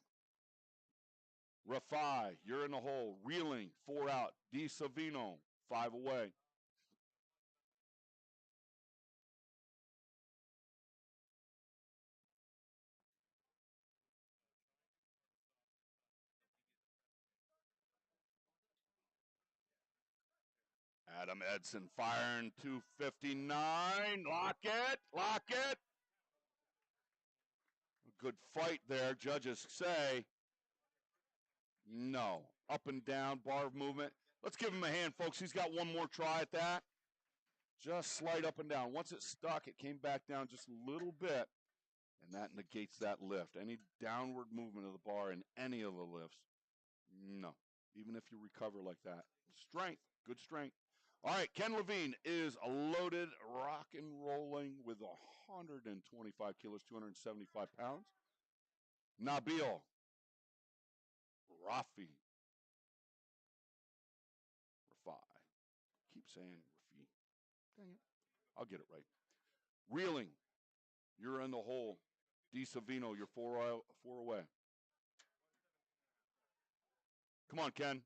Rafai, you're in the hole. Reeling, 4 out. Di Savino, 5 away. Adam Edson firing 259. Lock it. Lock it. A good fight there, judges say. No. Up and down, bar movement. Let's give him a hand, folks. He's got one more try at that. Just slight up and down. Once it stuck, it came back down just a little bit, and that negates that lift. Any downward movement of the bar in any of the lifts, no. Even if you recover like that. Strength, good strength. All right, Ken Levine is loaded, rock and rolling with 125 kilos, 275 pounds. Nabil Rafai. Keep saying Rafi. Dang it. I'll get it right. Reeling, you're in the hole. Di Savino, you're 4 away. Come on, Ken.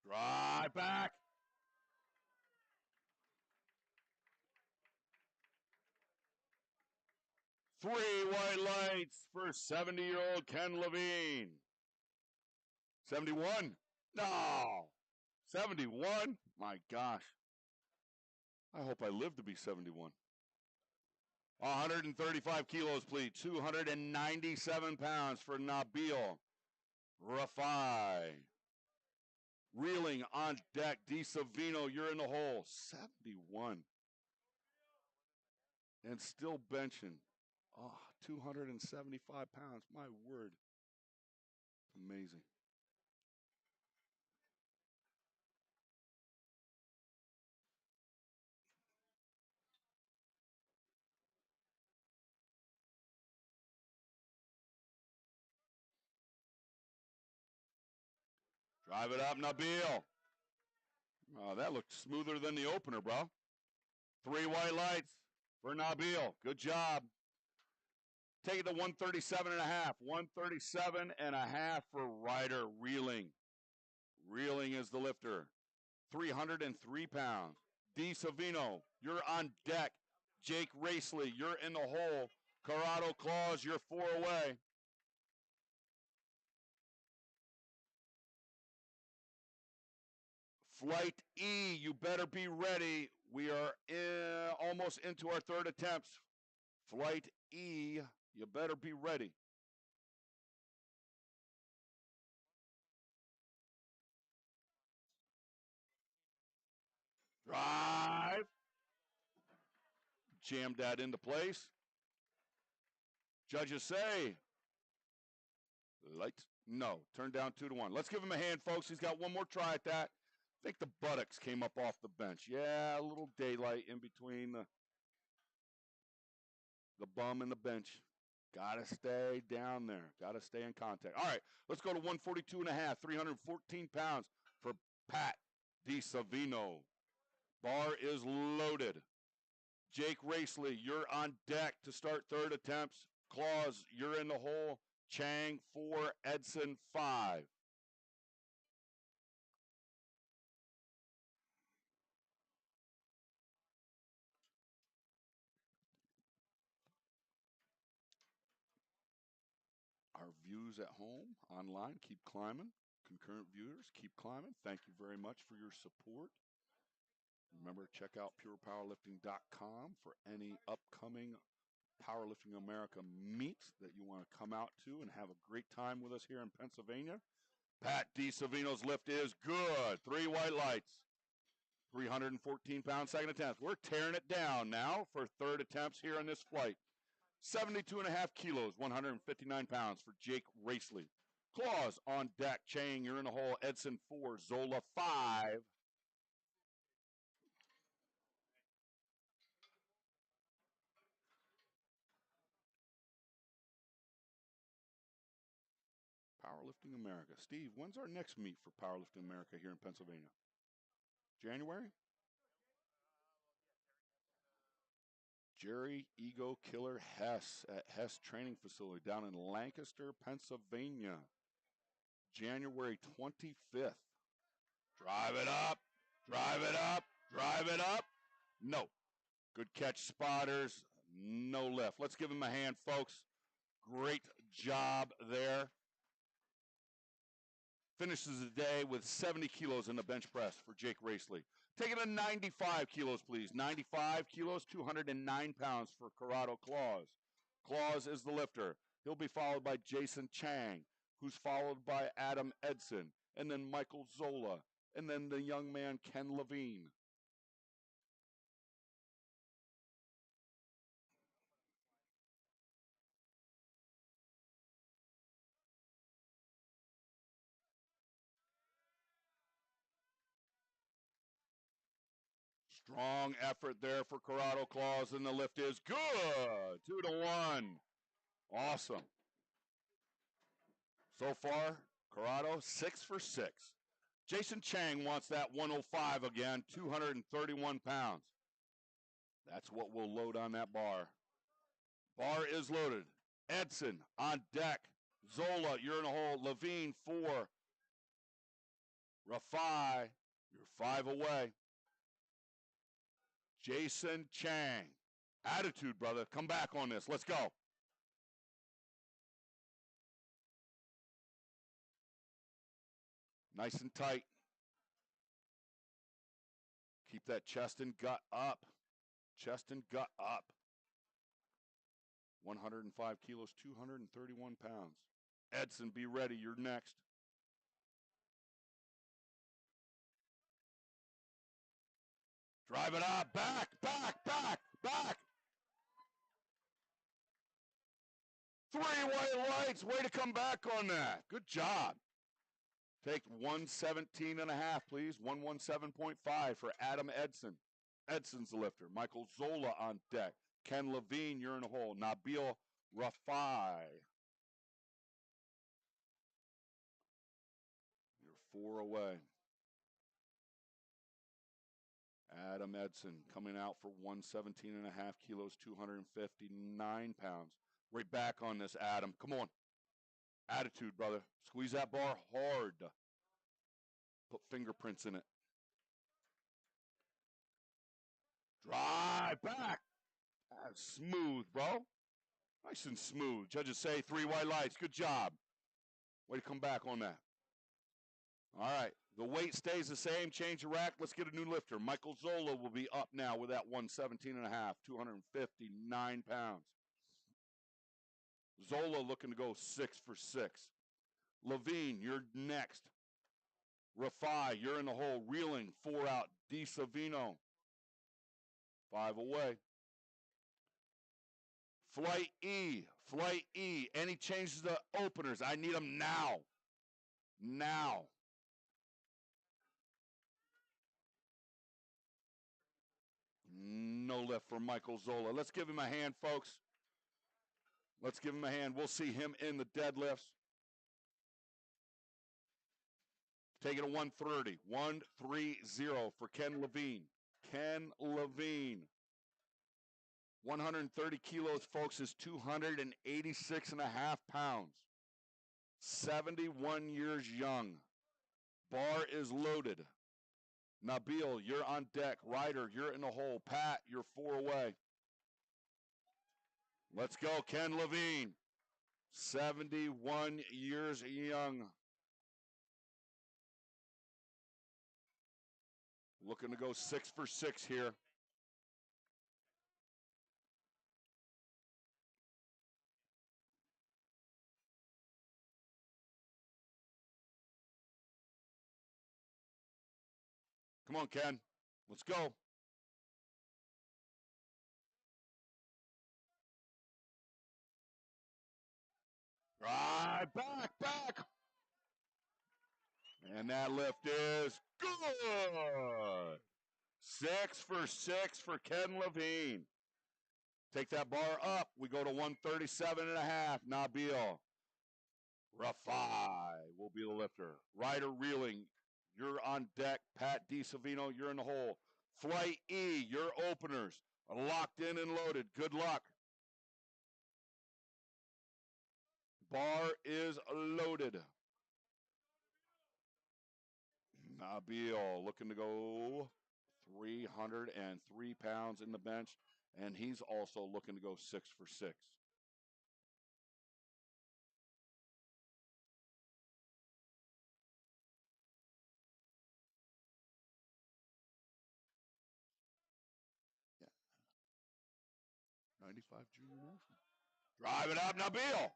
Drive back. Three white lights for 70-year-old Ken Levine. 71? No. 71? My gosh. I hope I live to be 71. 135 kilos, please. 297 pounds for Nabil Rafai. Reeling on deck. Di Savino, you're in the hole. 71. And still benching. Oh, 275 pounds. My word. Amazing. Drive it up, Nabil. Oh, that looked smoother than the opener, bro. 3 white lights for Nabil. Good job. Take it to 137 and a half. 137 and a half for Ryder Reeling. Reeling is the lifter. 303 pounds. D. Savino, you're on deck. Jake Racely, you're in the hole. Corrado Claus, you're 4 away. Flight E, you better be ready. We are almost into our 3rd attempts. Flight E, you better be ready. Drive. Jammed that into place. Judges say, lights. No, turn down 2-1. Let's give him a hand, folks. He's got one more try at that. I think the buttocks came up off the bench. Yeah, a little daylight in between the bum and the bench. Got to stay down there. Got to stay in contact. All right, let's go to 142 and a half, 314 pounds for Pat DiSavino. Bar is loaded. Jake Racely, you're on deck to start 3rd attempts. Claus, you're in the hole. Chang, 4. Edson, 5. Our views at home, online, keep climbing. Concurrent viewers, keep climbing. Thank you very much for your support. Remember, check out purepowerlifting.com for any upcoming Powerlifting America meets that you want to come out to and have a great time with us here in Pennsylvania. Pat DiSavino's lift is good. 3 white lights. 314 pounds, 2nd attempt. We're tearing it down now for 3rd attempts here on this flight. 72 and a half kilos, 159 pounds for Jake Racely. Claus on deck. Chang, you're in the hole. Edson, 4. Zola, 5. Powerlifting America. Steve, when's our next meet for Powerlifting America here in Pennsylvania? January? Jerry Ego Killer Hess at Hess Training Facility down in Lancaster, Pennsylvania. January 25th. Drive it up. Drive it up. Drive it up. No. Good catch, spotters. No lift. Let's give him a hand, folks. Great job there. Finishes the day with 70 kilos in the bench press for Jake Racely. Take it to 95 kilos, please. 95 kilos, 209 pounds for Corrado Claus. Claus is the lifter. He'll be followed by Jason Chang, who's followed by Adam Edson, and then Michael Zola, and then the young man Ken Levine. Strong effort there for Corrado Claus, and the lift is good. 2-1. Awesome. So far, Corrado 6 for 6. Jason Chang wants that 105 again, 231 pounds. That's what we'll load on that bar. Bar is loaded. Edson on deck. Zola, you're in a hole. Levine, 4. Rafai, you're 5 away. Jason Chang. Attitude, brother. Come back on this. Let's go. Nice and tight. Keep that chest and gut up. Chest and gut up. 105 kilos, 231 pounds. Edson, be ready. You're next. Drive it up. Back, back, back, back. 3 white lights. Way to come back on that. Good job. Take 117 and a half, please. 117.5 for Adam Edson. Edson's the lifter. Michael Zola on deck. Ken Levine, you're in a hole. Nabil Rafai. You're 4 away. Adam Edson coming out for 117 and a half kilos, 259 pounds. Right back on this, Adam. Come on. Attitude, brother. Squeeze that bar hard. Put fingerprints in it. Drive back. That's smooth, bro. Nice and smooth. Judges say 3 white lights. Good job. Way to come back on that. All right. The weight stays the same. Change the rack. Let's get a new lifter. Michael Zola will be up now with that 117 and a half, 259 pounds. Zola looking to go 6 for 6. Levine, you're next. Rafai, you're in the hole. Reeling, 4 out. Di Savino, 5 away. Flight E. Any changes to openers? I need them now. Now. No lift for Michael Zola. Let's give him a hand, folks. Let's give him a hand. We'll see him in the deadlifts. Take it to 130. 130 for Ken Levine. Ken Levine. 130 kilos, folks, is 286 and a half pounds. 71 years young. Bar is loaded. Nabil, you're on deck. Ryder, you're in the hole. Pat, you're 4 away. Let's go, Ken Levine. 71 years young. Looking to go 6 for 6 here. Come on, Ken. Let's go. Right, back. And that lift is good. 6 for 6 for Ken Levine. Take that bar up. We go to 137 and a half. Nabil. Rafai will be the lifter. Ryder Reeling, you're on deck. Pat Di Savino, you're in the hole. Flight E, your openers are locked in and loaded. Good luck. Bar is loaded. Nabil looking to go 303 pounds in the bench, and he's also looking to go 6 for 6. Yeah. 95 junior national. Drive it up, Nabil.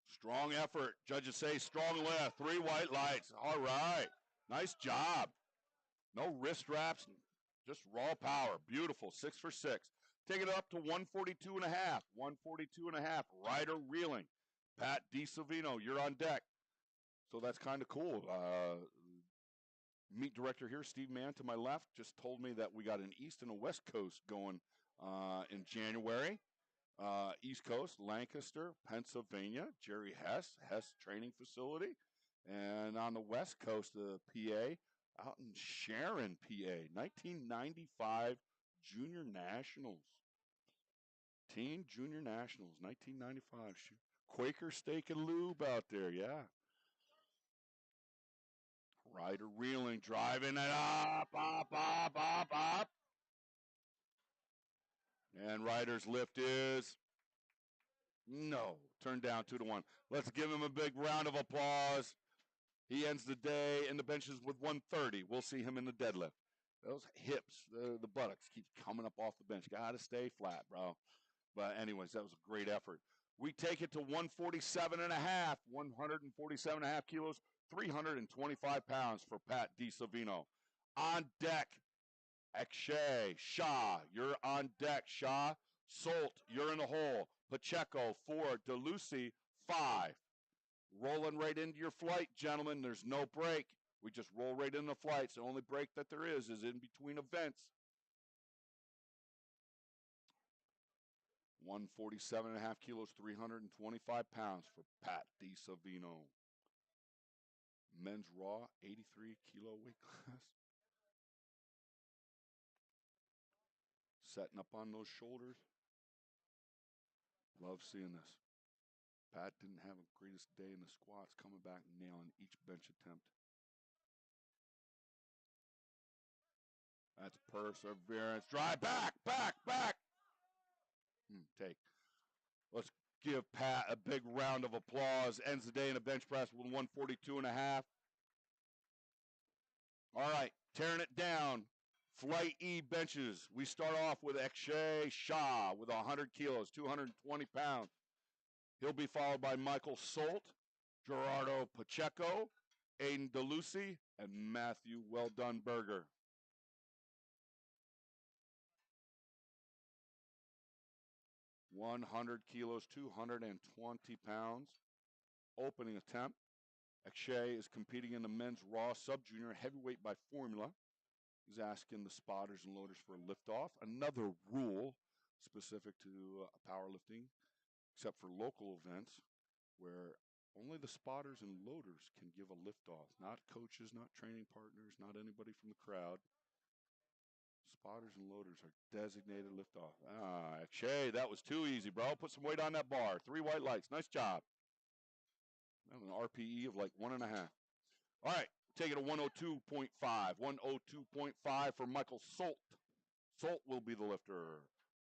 Strong effort. Judges say strong lift. 3 white lights. All right. Nice job. No wrist wraps. Just raw power. Beautiful. 6 for 6. Take it up to 142 and a half. 142 and a half. Ryder Reeling. Pat Di Savino, you're on deck. So that's kind of cool. Meet director here, Steve Mann, to my left, just told me that we got an East and a West Coast going in January. East Coast, Lancaster, Pennsylvania, Jerry Hess Training Facility. And on the West Coast of PA, out in Sharon, PA, 1995 Junior Nationals. Teen Junior Nationals, 1995. Quaker Steak and Lube out there, yeah. Ryder Reeling, driving it up. And Ryder's lift is no. Turned down 2-1. Let's give him a big round of applause. He ends the day in the benches with 130. We'll see him in the deadlift. Those hips, the buttocks keep coming up off the bench. Got to stay flat, bro. But anyways, that was a great effort. We take it to 147 and a half, 147 and a half kilos, 325 pounds for Pat Di Savino. On deck, Akshay Shah, you're on deck, Shah. Solt, you're in the hole. Pacheco, 4. DeLucy, 5. Rolling right into your flight, gentlemen. There's no break. We just roll right into the flights. The only break that there is in between events. 147 and a half kilos, 325 pounds for Pat Di Savino. Men's raw, 83 kilo weight class. Setting up on those shoulders. Love seeing this. Pat didn't have a greatest day in the squats, coming back and nailing each bench attempt. That's perseverance. Drive back, back, back. Take. Let's give Pat a big round of applause. Ends the day in a bench press with 142 and a half. All right, tearing it down. Flight E benches. We start off with Akshay Shah with 100 kilos, 220 pounds. He'll be followed by Michael Solt, Gerardo Pacheco, Aiden DeLucy, and Matthew Well Done Berger. 100 kilos, 220 pounds. Opening attempt. Akshay is competing in the men's raw sub-junior heavyweight by formula. He's asking the spotters and loaders for a liftoff. Another rule specific to powerlifting, except for local events, where only the spotters and loaders can give a liftoff. Not coaches, not training partners, not anybody from the crowd. Spotters and loaders are designated liftoff. Akshay, that was too easy, bro. Put some weight on that bar. 3 white lights. Nice job. That was an RPE of like 1.5. All right, take it to 102.5. 102.5 for Michael Solt. Solt will be the lifter.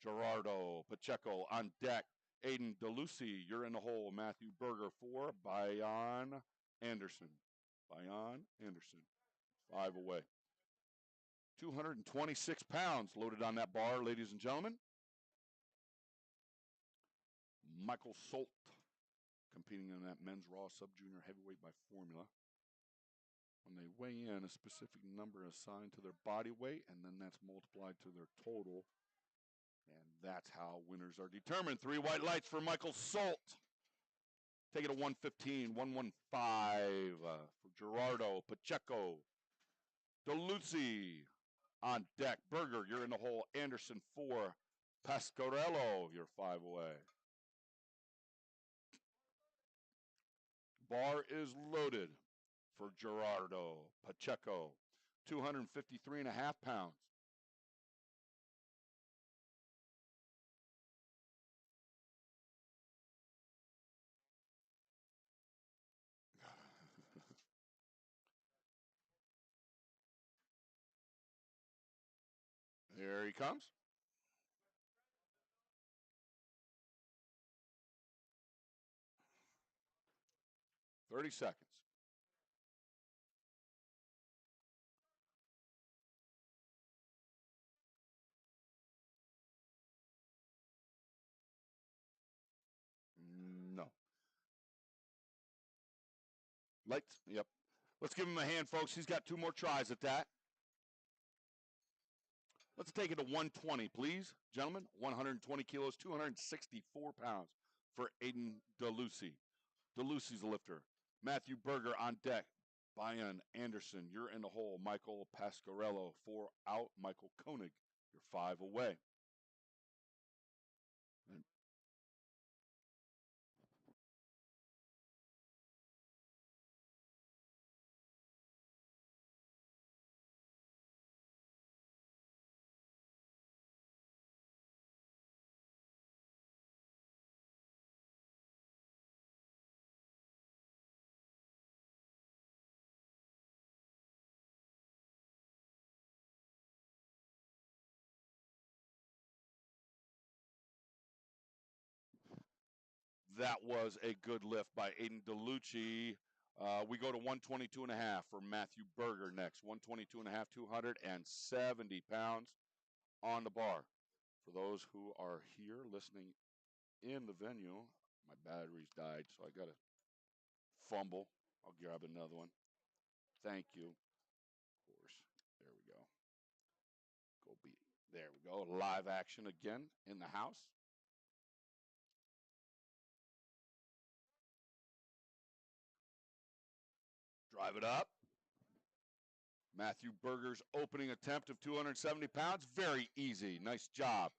Gerardo Pacheco on deck. Aiden DeLucy, you're in the hole. Matthew Berger 4. Bayan Anderson. 5 away. 226 pounds loaded on that bar, ladies and gentlemen. Michael Solt competing in that men's raw sub-junior heavyweight by formula. When they weigh in, a specific number assigned to their body weight, and then that's multiplied to their total. And that's how winners are determined. 3 white lights for Michael Solt. Take it to 115, 115 for Gerardo Pacheco. DeLucy on deck. Berger, you're in the hole. Anderson 4. Pasquarello, you're 5 away. Bar is loaded for Gerardo Pacheco. 253.5 pounds. Here he comes. Thirty seconds. No. Lights. Yep. Let's give him a hand, folks. He's got 2 more tries at that. Let's take it to 120, please, gentlemen. 120 kilos, 264 pounds for Aiden DeLucy. DeLucy's the lifter. Matthew Berger on deck. Bayan Anderson, you're in the hole. Michael Pasquarello, 4 out. Michael Koenig, you're 5 away. And that was a good lift by Aiden DeLucy. We go to 122.5 for Matthew Berger next. 122.5, 270 pounds on the bar. For those who are here listening in the venue, my batteries died, so I got to fumble. I'll grab another one. Thank you. Of course. There we go. There we go. Live action again in the house. Drive it up. Matthew Berger's opening attempt of 270 pounds. Very easy. Nice job.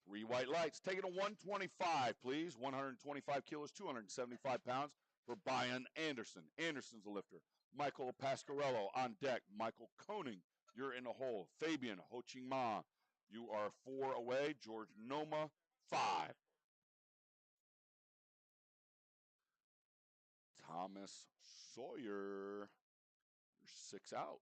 3 white lights. Take it to 125, please. 125 kilos, 275 pounds for Bayan Anderson. Anderson's the lifter. Michael Pasquarello on deck. Michael Koenig, you're in the hole. Fabian Ho Ching Ma, you are 4 away. George Noma, 5. Thomas Sawyer, you're 6 out.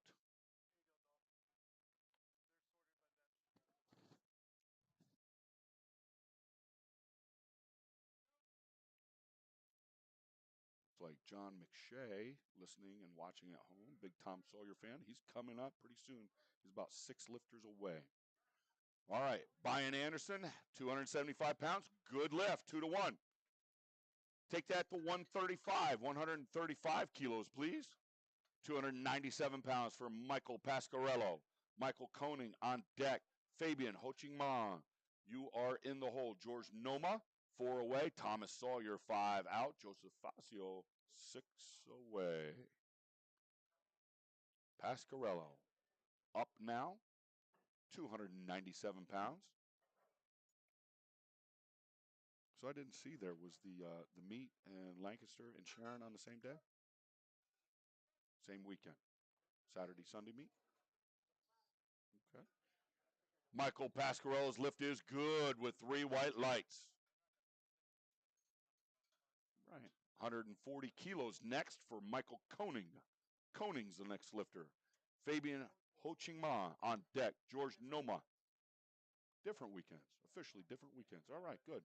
John McShay listening and watching at home. Big Tom Sawyer fan. He's coming up pretty soon. He's about 6 lifters away. All right, Brian Anderson, 275 pounds. Good lift, 2-1. Take that to 135, 135 kilos, please. 297 pounds for Michael Pasquarello. Michael Koning on deck. Fabian Ho-Ching-Ma, you are in the hole. George Noma, 4 away. Thomas Sawyer, 5 out. Joseph Facio, 6 away. Pasquarello up now, 297 pounds. So I didn't see there was the meet in Lancaster and Sharon on the same day? Same weekend. Saturday, Sunday meet? Okay. Michael Pasquarello's lift is good with 3 white lights. Right. 140 kilos next for Michael Koning. Koning's the next lifter. Fabian Ho-Ching-Ma on deck. George Noma. Different weekends. Officially different weekends. All right, good.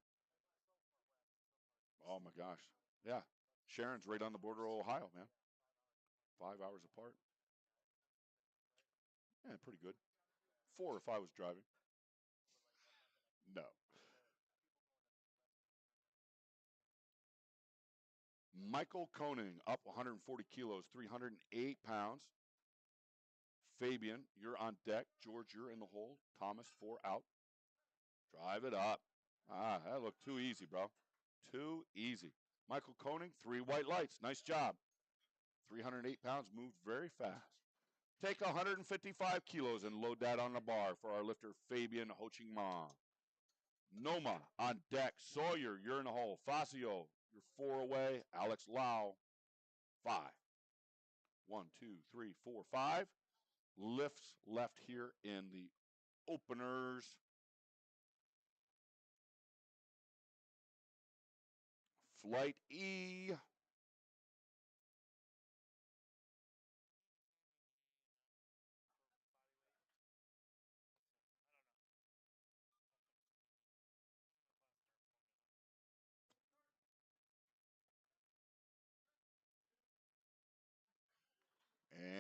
Oh, my gosh. Yeah. Sharon's right on the border of Ohio, man. 5 hours apart. Yeah, pretty good. 4 if I was driving. No. Michael Koning up 140 kilos, 308 pounds. Fabian, you're on deck. George, you're in the hole. Thomas, 4 out. Drive it up. Ah, that looked too easy, bro. Too easy. Michael Koning, 3 white lights. Nice job. 308 pounds, moved very fast. Take 155 kilos and load that on the bar for our lifter, Fabian Ho-Ching-Ma. Noma on deck. Sawyer, you're in the hole. Facio, you're 4 away. Alex Lau, 5. 1, 2, 3, 4, 5. Lifts left here in the openers. Flight E.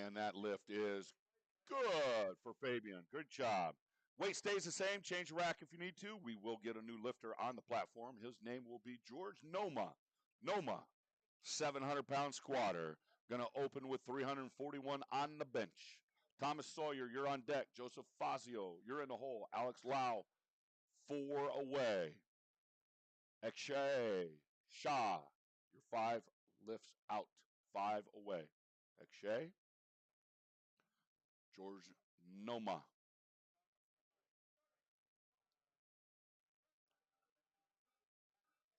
And that lift is good for Fabian. Good job. Weight stays the same. Change the rack if you need to. We will get a new lifter on the platform. His name will be George Noma. Noma, 700-pound squatter. Going to open with 341 on the bench. Thomas Sawyer, you're on deck. Joseph Fazio, you're in the hole. Alex Lau, 4 away. Akshay Shah, your 5 lifts out. 5 away. Akshay. George Noma.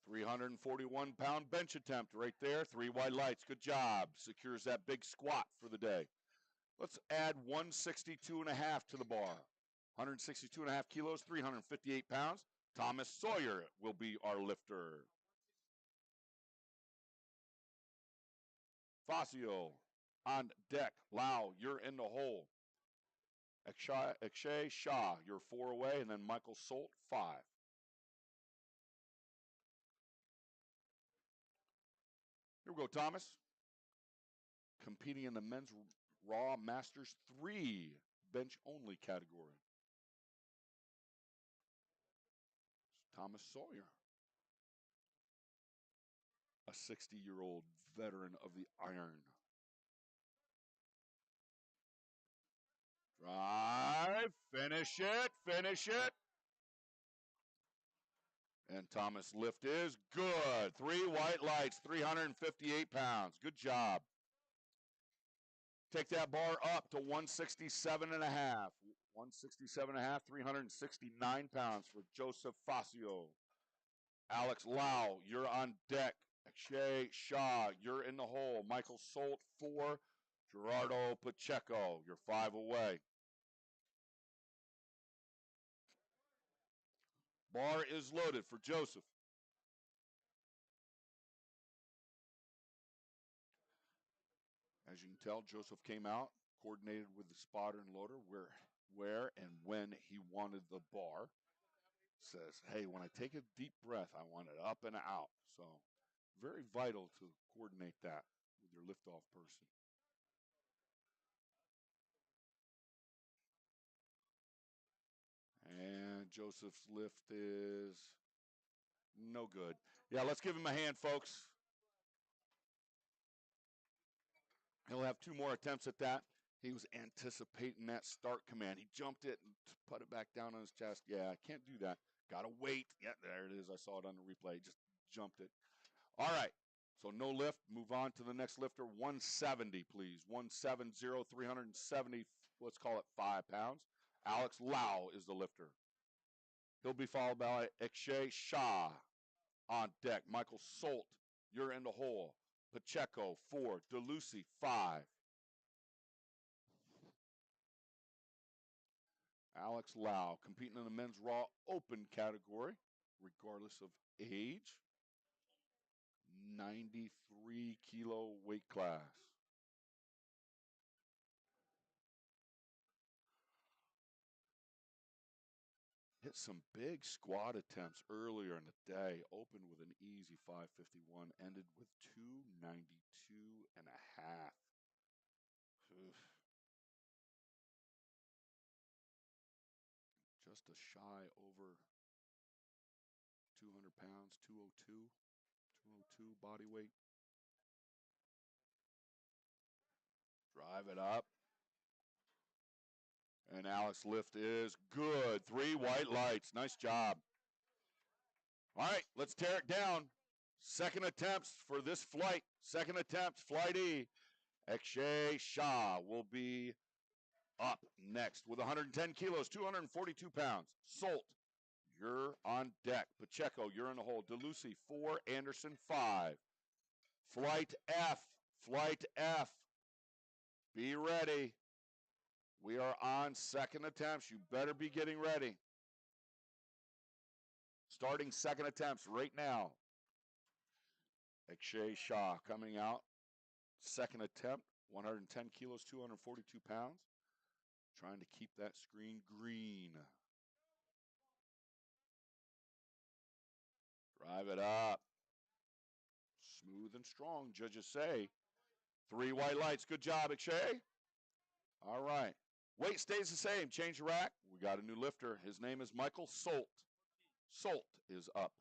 £341 bench attempt right there. 3 wide lights. Good job. Secures that big squat for the day. Let's add 162.5 to the bar. 162.5 kilos, 358 pounds. Thomas Sawyer will be our lifter. Facio on deck. Lau, you're in the hole. Akshay Shah, you're 4 away. And then Michael Solt, 5. Here we go, Thomas. Competing in the men's Raw Masters 3 bench-only category. Thomas Sawyer, a 60-year-old veteran of the iron. Drive, finish it. And Thomas' lift is good. 3 white lights, 358 pounds. Good job. Take that bar up to 167.5. 167.5, 369 pounds for Joseph Facio. Alex Lau, you're on deck. Akshay Shah, you're in the hole. Michael Solt, 4. Gerardo Pacheco, you're 5 away. Bar is loaded for Joseph. As you can tell, Joseph came out, coordinated with the spotter and loader where and when he wanted the bar. Says, hey, when I take a deep breath, I want it up and out. So very vital to coordinate that. your liftoff person. And Joseph's lift is no good. Yeah, let's give him a hand, folks. He'll have 2 more attempts at that. He was anticipating that start command. He jumped it and put it back down on his chest. Yeah, I can't do that. Got to wait. Yeah, there it is. I saw it on the replay. Just jumped it. All right. So no lift. Move on to the next lifter. 170, please. 170, 370, let's call it 5 pounds. Alex Lau is the lifter. He'll be followed by Akshay Shah on deck. Michael Solt, you're in the hole. Pacheco, 4. DeLucy, 5. Alex Lau, competing in the men's raw open category, regardless of age. 93 kilo weight class. Hit some big squat attempts earlier in the day. Opened with an easy 551. Ended with 292 and a half. Oof. Just a shy over 200 pounds, 202. 202 body weight. Drive it up. And Alex lift is good. 3 white lights. Nice job. All right, let's tear it down. Second attempts for this flight. Second attempts, flight E. Akshay Shah will be up next with 110 kilos, 242 pounds. Solt, you're on deck. Pacheco, you're in the hole. DeLucy, 4. Anderson, 5. Flight F. Flight F. Be ready. We are on second attempts. You better be getting ready. Starting second attempts right now. Akshay Shah coming out. Second attempt, 110 kilos, 242 pounds. Trying to keep that screen green. Drive it up. Smooth and strong, judges say. 3 white lights. Good job, Akshay. All right. Weight stays the same. Change the rack. We got a new lifter. His name is Michael Solt. Solt is up.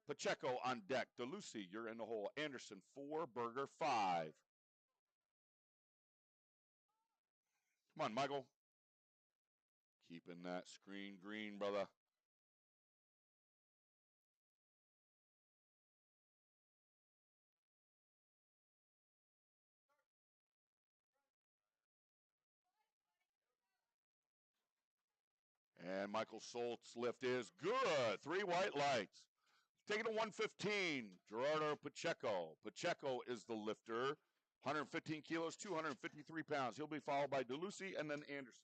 Pacheco on deck. DeLucy, you're in the hole. Anderson, 4. Berger, 5. Come on, Michael. Keeping that screen green, brother. And Michael Solt's lift is good. 3 white lights. Taking to 115, Gerardo Pacheco. Pacheco is the lifter. 115 kilos, 253 pounds. He'll be followed by DeLucy and then Anderson.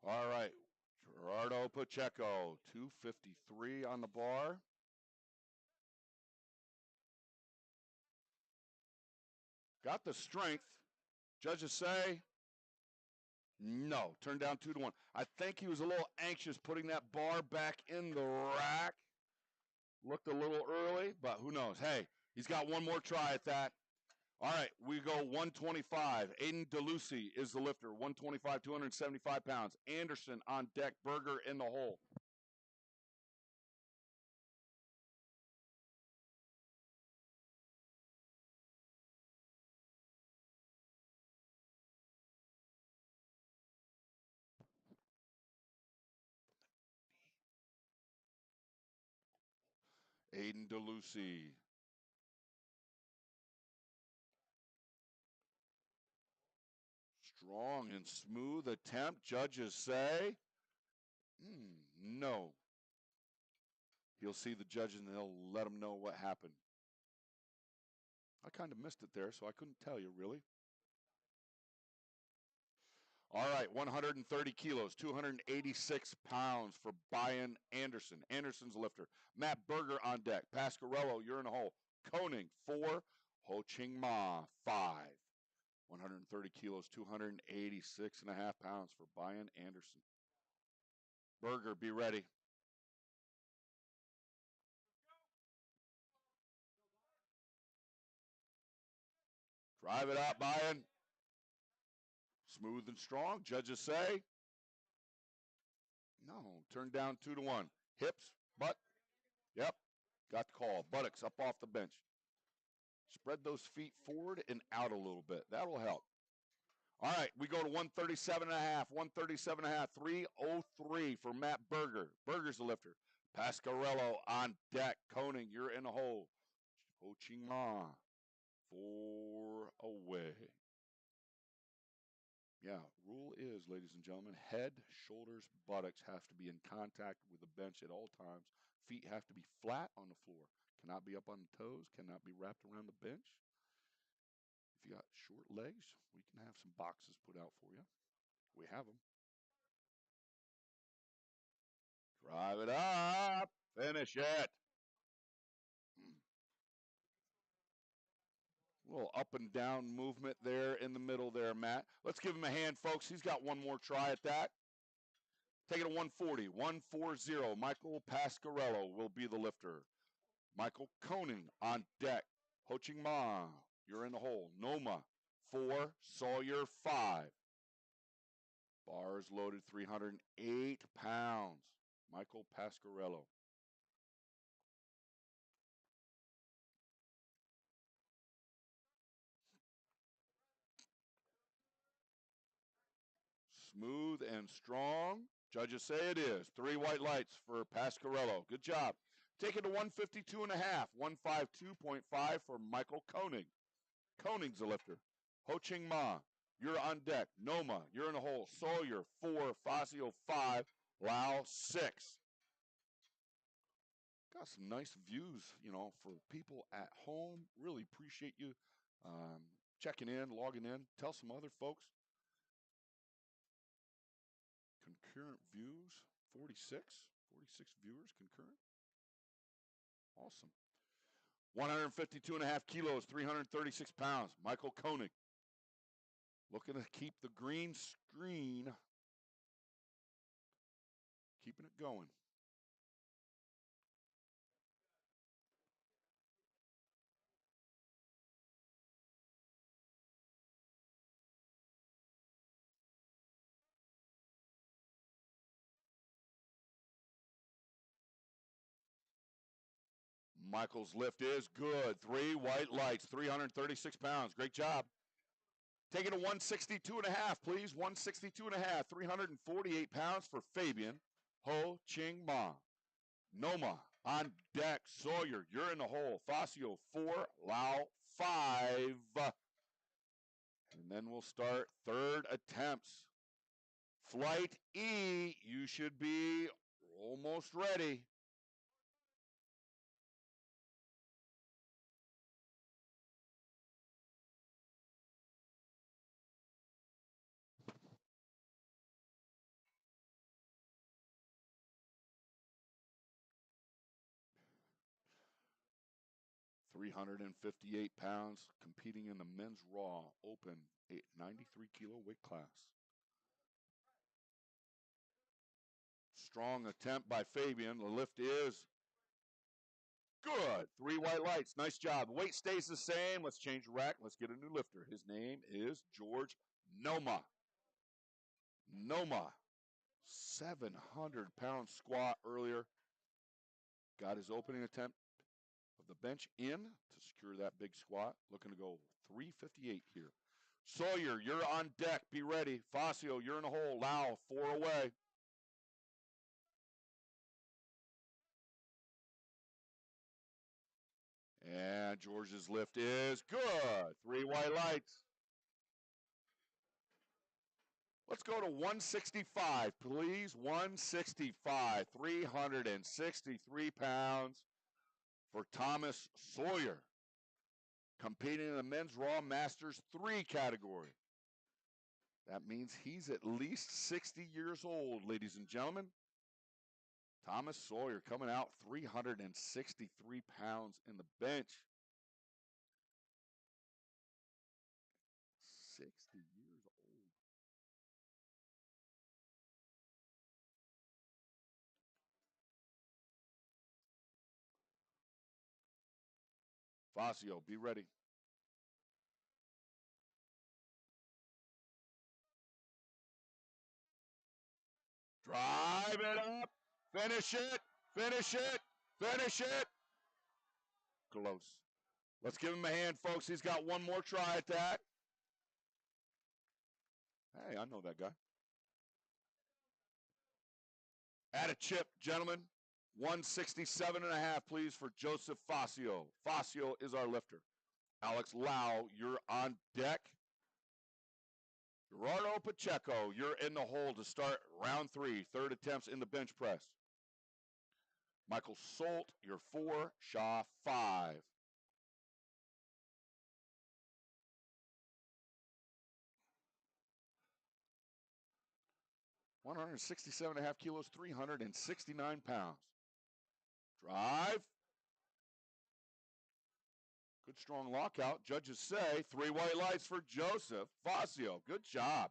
All right, Gerardo Pacheco, 253 on the bar. Got the strength. Judges say no. Turned down 2-1. I think he was a little anxious putting that bar back in the rack. Looked a little early, but who knows? Hey, he's got one more try at that. All right, we go 125. Aiden DeLucy is the lifter, 125, 275 pounds. Anderson on deck, Berger in the hole. Aiden DeLucy. Strong and smooth attempt, judges say. No. He'll see the judges and they'll let him know what happened. I kind of missed it there, so I couldn't tell you, really. All right, 130 kilos, 286 pounds for Brian Anderson. Anderson's a lifter. Matt Berger on deck. Pasquarello, you're in the hole. Koenig, 4. Ho Ching Ma, 5. 130 kilos, 286 and a half pounds for Brian Anderson. Berger, be ready. Drive it out, Brian. Smooth and strong, judges say. No, turn down 2-1. Hips, butt. Yep, got the call. Buttocks up off the bench. Spread those feet forward and out a little bit. That'll help. All right, we go to 137 and a half, 137 and a half, 303 for Matt Berger. Berger's the lifter. Pasquarello on deck. Koenig, you're in the hole. Ho Ching Ma, 4 away. Yeah, rule is, ladies and gentlemen, head, shoulders, buttocks have to be in contact with the bench at all times. Feet have to be flat on the floor. Cannot be up on the toes, cannot be wrapped around the bench. If you got short legs, we can have some boxes put out for you. We have them. Drive it up. Finish it. A little up and down movement there in the middle there, Matt. Let's give him a hand, folks. He's got one more try at that. Take it to 140. 140. Michael Pasquarello will be the lifter. Michael Koenig on deck. Ho Ching Ma, you're in the hole. Noma, 4. Sawyer, 5. Bars loaded, 308 pounds. Michael Pasquarello. Smooth and strong. Judges say it is. 3 white lights for Pasquarello. Good job. Take it to 152 and a half. 152.5 for Michael Koenig. Koenig's the lifter. Ho Ching Ma, you're on deck. Noma, you're in the hole. Sawyer, 4. Fazio, 5. Lau, 6. Got some nice views, for people at home. Really appreciate you checking in, logging in. Tell some other folks. Concurrent views, 46 viewers concurrent. Awesome. 152 and a half kilos, 336 pounds. Michael Koenig. Looking to keep the green screen. Keeping it going. Michael's lift is good. 3 white lights, 336 pounds. Great job. Take it to 162 and a half, please. 162 and a half, 348 pounds for Fabian Ho Ching Ma. Noma on deck. Sawyer, you're in the hole. Fazio, 4. Lau, 5. And then we'll start third attempts. Flight E, you should be almost ready. $358 pounds, competing in the men's raw open 93 kilo weight class. Strong attempt by Fabian. The lift is good. 3 white lights. Nice job. Weight stays the same. Let's change the rack. Let's get a new lifter. His name is George Noma. Noma, 700-pound squat earlier. Got his opening attempt of the bench in to secure that big squat. Looking to go 358 here. Sawyer, you're on deck. Be ready. Fazio, you're in the hole. Lau, 4 away. And George's lift is good. 3 white lights. Let's go to 165, please. 165, 363 pounds for Thomas Sawyer, competing in the men's Raw Masters 3 category. That means he's at least 60 years old, ladies and gentlemen. Thomas Sawyer coming out 363 pounds in the bench. 60 years old. Fascio, be ready. Drive it up. Finish it. Finish it. Finish it. Close. Let's give him a hand, folks. He's got one more try at that. Hey, I know that guy. Add a chip, gentlemen. 167.5, please, for Joseph Fascio. Fascio is our lifter. Alex Lau, you're on deck. Gerardo Pacheco, you're in the hole to start round 3, third attempts in the bench press. Michael Solt, you're 4, Shaw 5. $167.5 kilos, 369 pounds. Drive. Good strong lockout. Judges say 3 white lights for Joseph Fascio. Good job.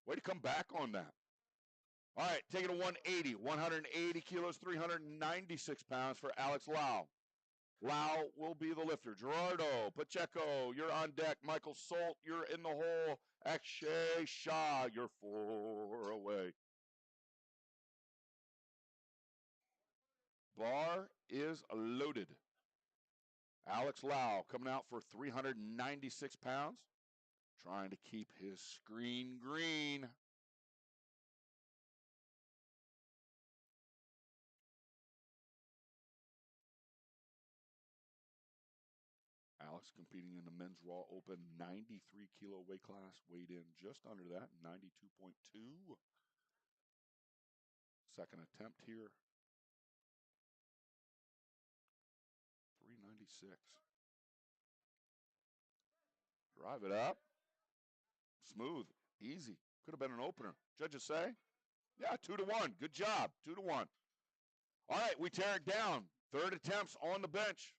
Way to come back on that. All right, take it to 180. 180 kilos, 396 pounds for Alex Lau. Lau will be the lifter. Gerardo Pacheco, you're on deck. Michael Solt, you're in the hole. Akshay Shah, you're 4 away. Bar is loaded. Alex Lau coming out for 396 pounds. Trying to keep his screen green. Alex competing in the men's Raw Open 93 kilo weight class, weighed in just under that, 92.2. Second attempt here. 396. Drive it up. Smooth. Easy. Could have been an opener. Judges say, yeah, 2-1. Good job. 2-1. All right, we tear it down. Third attempts on the bench.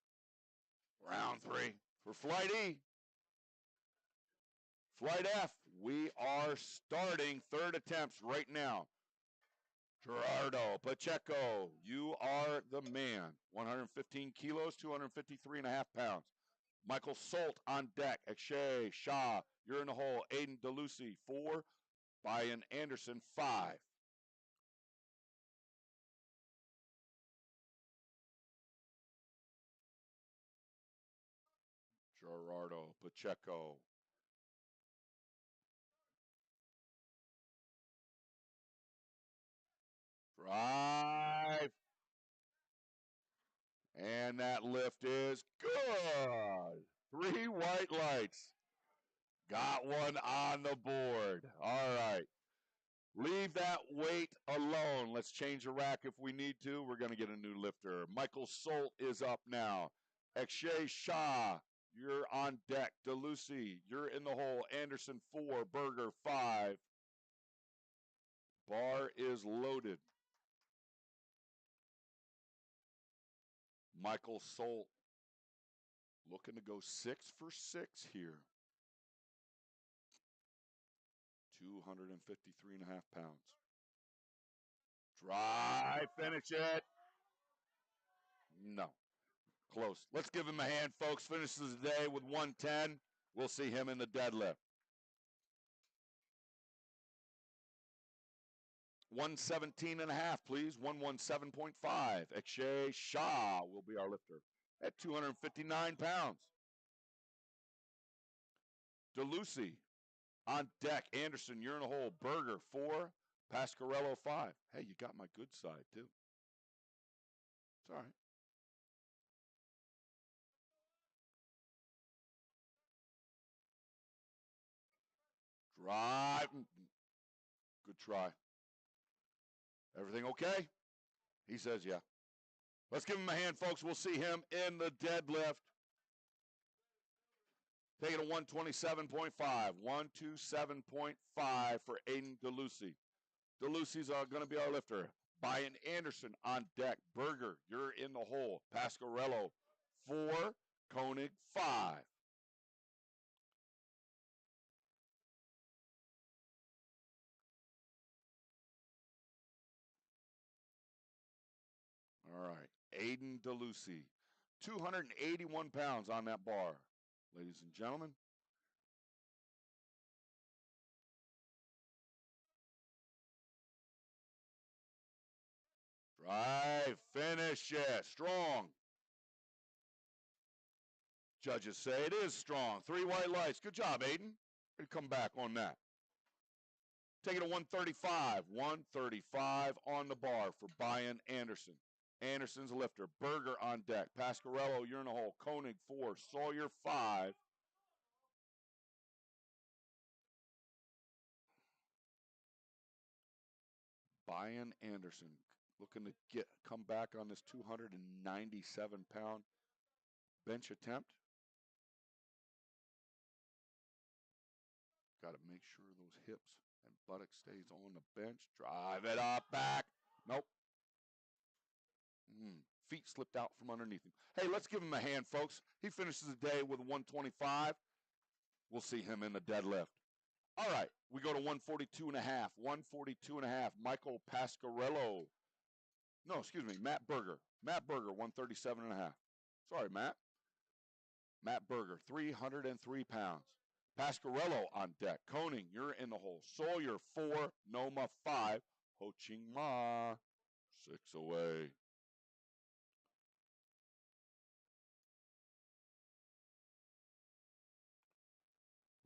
Round 3 for Flight E. Flight F, we are starting third attempts right now. Gerardo Pacheco, you are the man. 115 kilos, 253.5 pounds. Michael Solt on deck. Akshay Shah, you're in the hole. Aiden DeLucy, 4. Brian Anderson, 5. Gerardo Pacheco. Drive. And that lift is good. 3 white lights. Got one on the board. All right. Leave that weight alone. Let's change the rack if we need to. We're going to get a new lifter. Michael Solt is up now. Akshay Shah, you're on deck. DeLucy, you're in the hole. Anderson, 4. Berger, 5. Bar is loaded. Michael Solt looking to go 6 for 6 here. 253.5 pounds. Drive, finish it. No. Close. Let's give him a hand, folks. Finishes the day with 110. We'll see him in the deadlift. 117.5, please. 117.5. Akshay Shah will be our lifter at 259 pounds. DeLucy on deck. Anderson, you're in a hole. Berger, 4. Pasquarello, 5. Hey, you got my good side, too. It's all right. Drive. Good try. Everything okay? He says, yeah. Let's give him a hand, folks. We'll see him in the deadlift. Take it to 127.5. 127.5 for Aiden DeLucy. DeLucy's going to be our lifter. Brian Anderson on deck. Berger, you're in the hole. Pasquarello, 4. Koenig, 5. All right. Aiden DeLucy. 281 pounds on that bar, ladies and gentlemen. Drive, finish it, strong. Judges say it is strong. 3 white lights. Good job, Aiden. Good come back on that. Take it to 135. 135 on the bar for Brian Anderson. Anderson's a lifter. Berger on deck. Pasquarello, you're in the hole. Koenig, 4. Sawyer, 5. Brian Anderson looking to come back on this 297-pound bench attempt. Got to make sure those hips and buttock stays on the bench. Drive it up, back. Nope. Feet slipped out from underneath him. Hey, let's give him a hand, folks. He finishes the day with 125. We'll see him in the deadlift. All right, we go to 142.5. 142.5. Michael Pasquarello. No, excuse me, Matt Berger. Matt Berger, 137.5. Sorry, Matt. Matt Berger, 303 pounds. Pasquarello on deck. Koenig, you're in the hole. Sawyer, 4. Noma, 5. Ho Ching Ma, 6 away.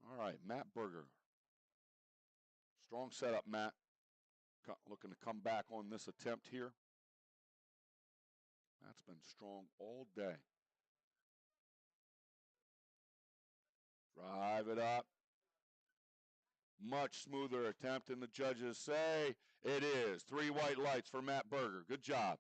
All right, Matt Berger. Strong setup, Matt. Looking to come back on this attempt here. Matt's been strong all day. Drive it up. Much smoother attempt than the judges say. It is. 3 white lights for Matt Berger. Good job.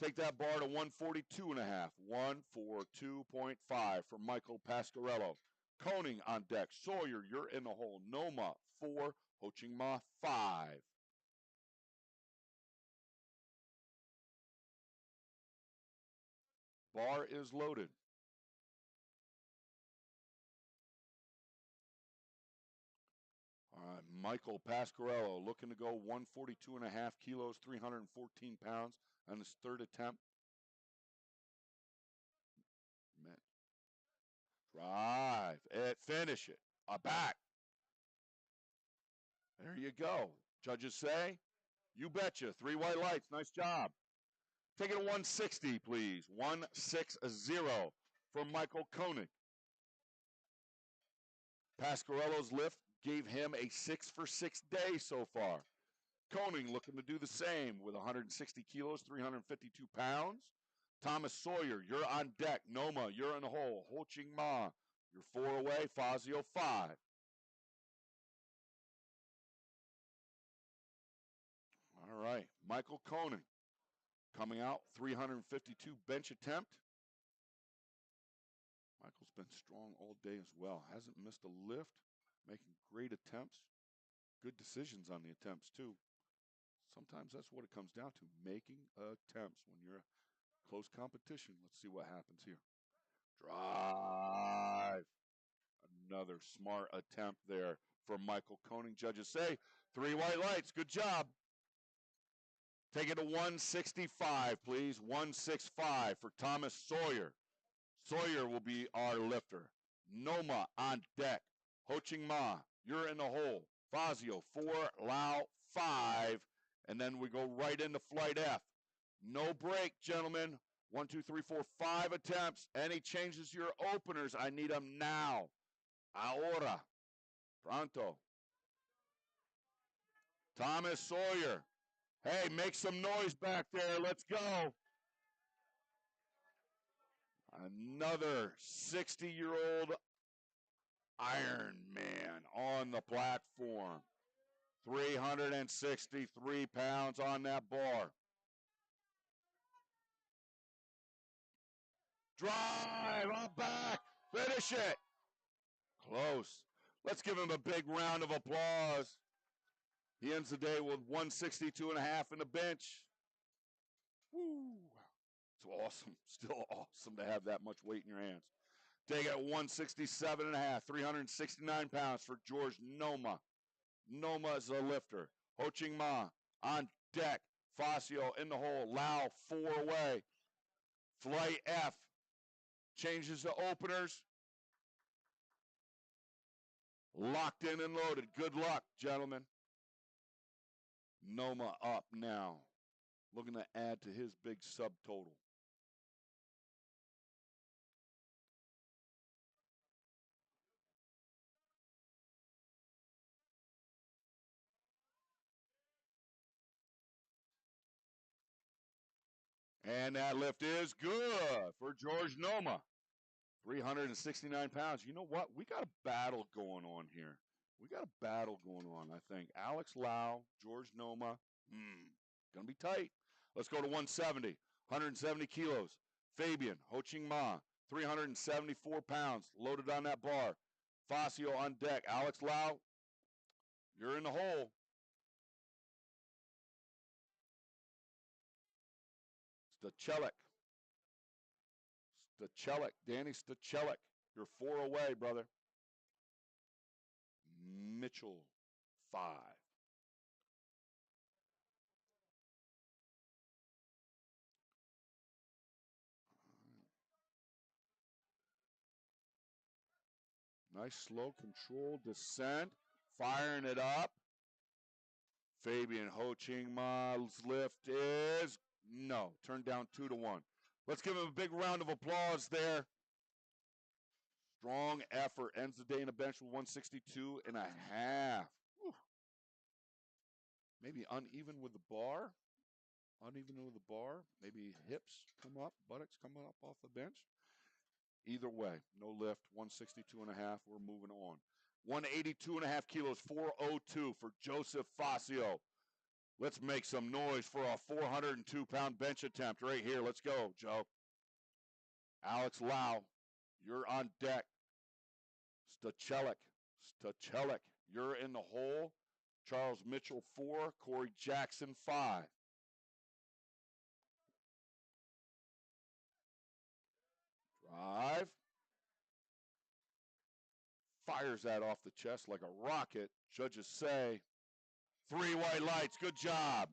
Take that bar to 142.5. 142.5 for Michael Pasquarello. Koenig on deck. Sawyer, you're in the hole. Noma, 4. Ho Ching Ma, 5. Bar is loaded. All right, Michael Pasquarello looking to go 142.5 kilos, 314 pounds on his 3rd attempt. Drive it, finish it. Back. There you go. Judges say, you betcha. 3 white lights. Nice job. Take it to 160, please. 160 for Michael Koenig. Pasquarello's lift gave him a 6 for 6 day so far. Koenig looking to do the same with 160 kilos, 352 pounds. Thomas Sawyer, you're on deck. Noma, you're in the hole. Ho Ching Ma, you're 4 away. Fazio, 5. All right, Michael Koenig coming out, 352 bench attempt. Michael's been strong all day as well. Hasn't missed a lift, making great attempts. Good decisions on the attempts, too. Sometimes that's what it comes down to, making attempts when you're a close competition. Let's see what happens here. Drive. Another smart attempt there for Michael Koenig. Judges say 3 white lights. Good job. Take it to 165, please. 165 for Thomas Sawyer. Sawyer will be our lifter. Noma on deck. Ho Ching Ma, you're in the hole. Fazio, 4. Lau, 5. And then we go right into flight F. No break, gentlemen. 1, 2, 3, 4, 5 attempts. Any changes to your openers, I need them now. Ahora. Pronto. Thomas Sawyer. Hey, make some noise back there. Let's go. Another 60-year-old Iron Man on the platform. 363 pounds on that bar. Drive, up back, finish it. Close. Let's give him a big round of applause. He ends the day with 162.5 in the bench. Woo. It's awesome. Still awesome to have that much weight in your hands. Take it at 167.5, 369 pounds for George Noma. Noma is a lifter. Ho Ching Ma on deck. Fascio in the hole. Lau 4 away. Flight F changes the openers. Locked in and loaded. Good luck, gentlemen. Noma up now. Looking to add to his big subtotal. And that lift is good for George Noma. 369 pounds. You know what? We got a battle going on here. We got a battle going on, I think. Alex Lau, George Noma. Going to be tight. Let's go to 170. 170 kilos. Fabian, Ho Ching Ma, 374 pounds. Loaded on that bar. Fascio on deck. Alex Lau, you're in the hole. Stachelik. Danny Stachelik. You're 4 away, brother. Mitchell, 5. Nice slow control descent. Firing it up. Fabian Ho Ching Ma's lift is no. Turned down 2-1. Let's give him a big round of applause there. Strong effort. Ends the day in the bench with 162.5. Whew. Maybe uneven with the bar. Maybe hips come up, buttocks coming up off the bench. Either way, no lift, 162.5. We're moving on. 182.5 kilos, 402 for Joseph Fascio. Let's make some noise for a 402-pound bench attempt right here. Let's go, Joe. Alex Lau, you're on deck. Stachelik, you're in the hole. Charles Mitchell, 4. Corey Jackson, 5. Drive. Fires that off the chest like a rocket. Judges say 3 white lights. Good job.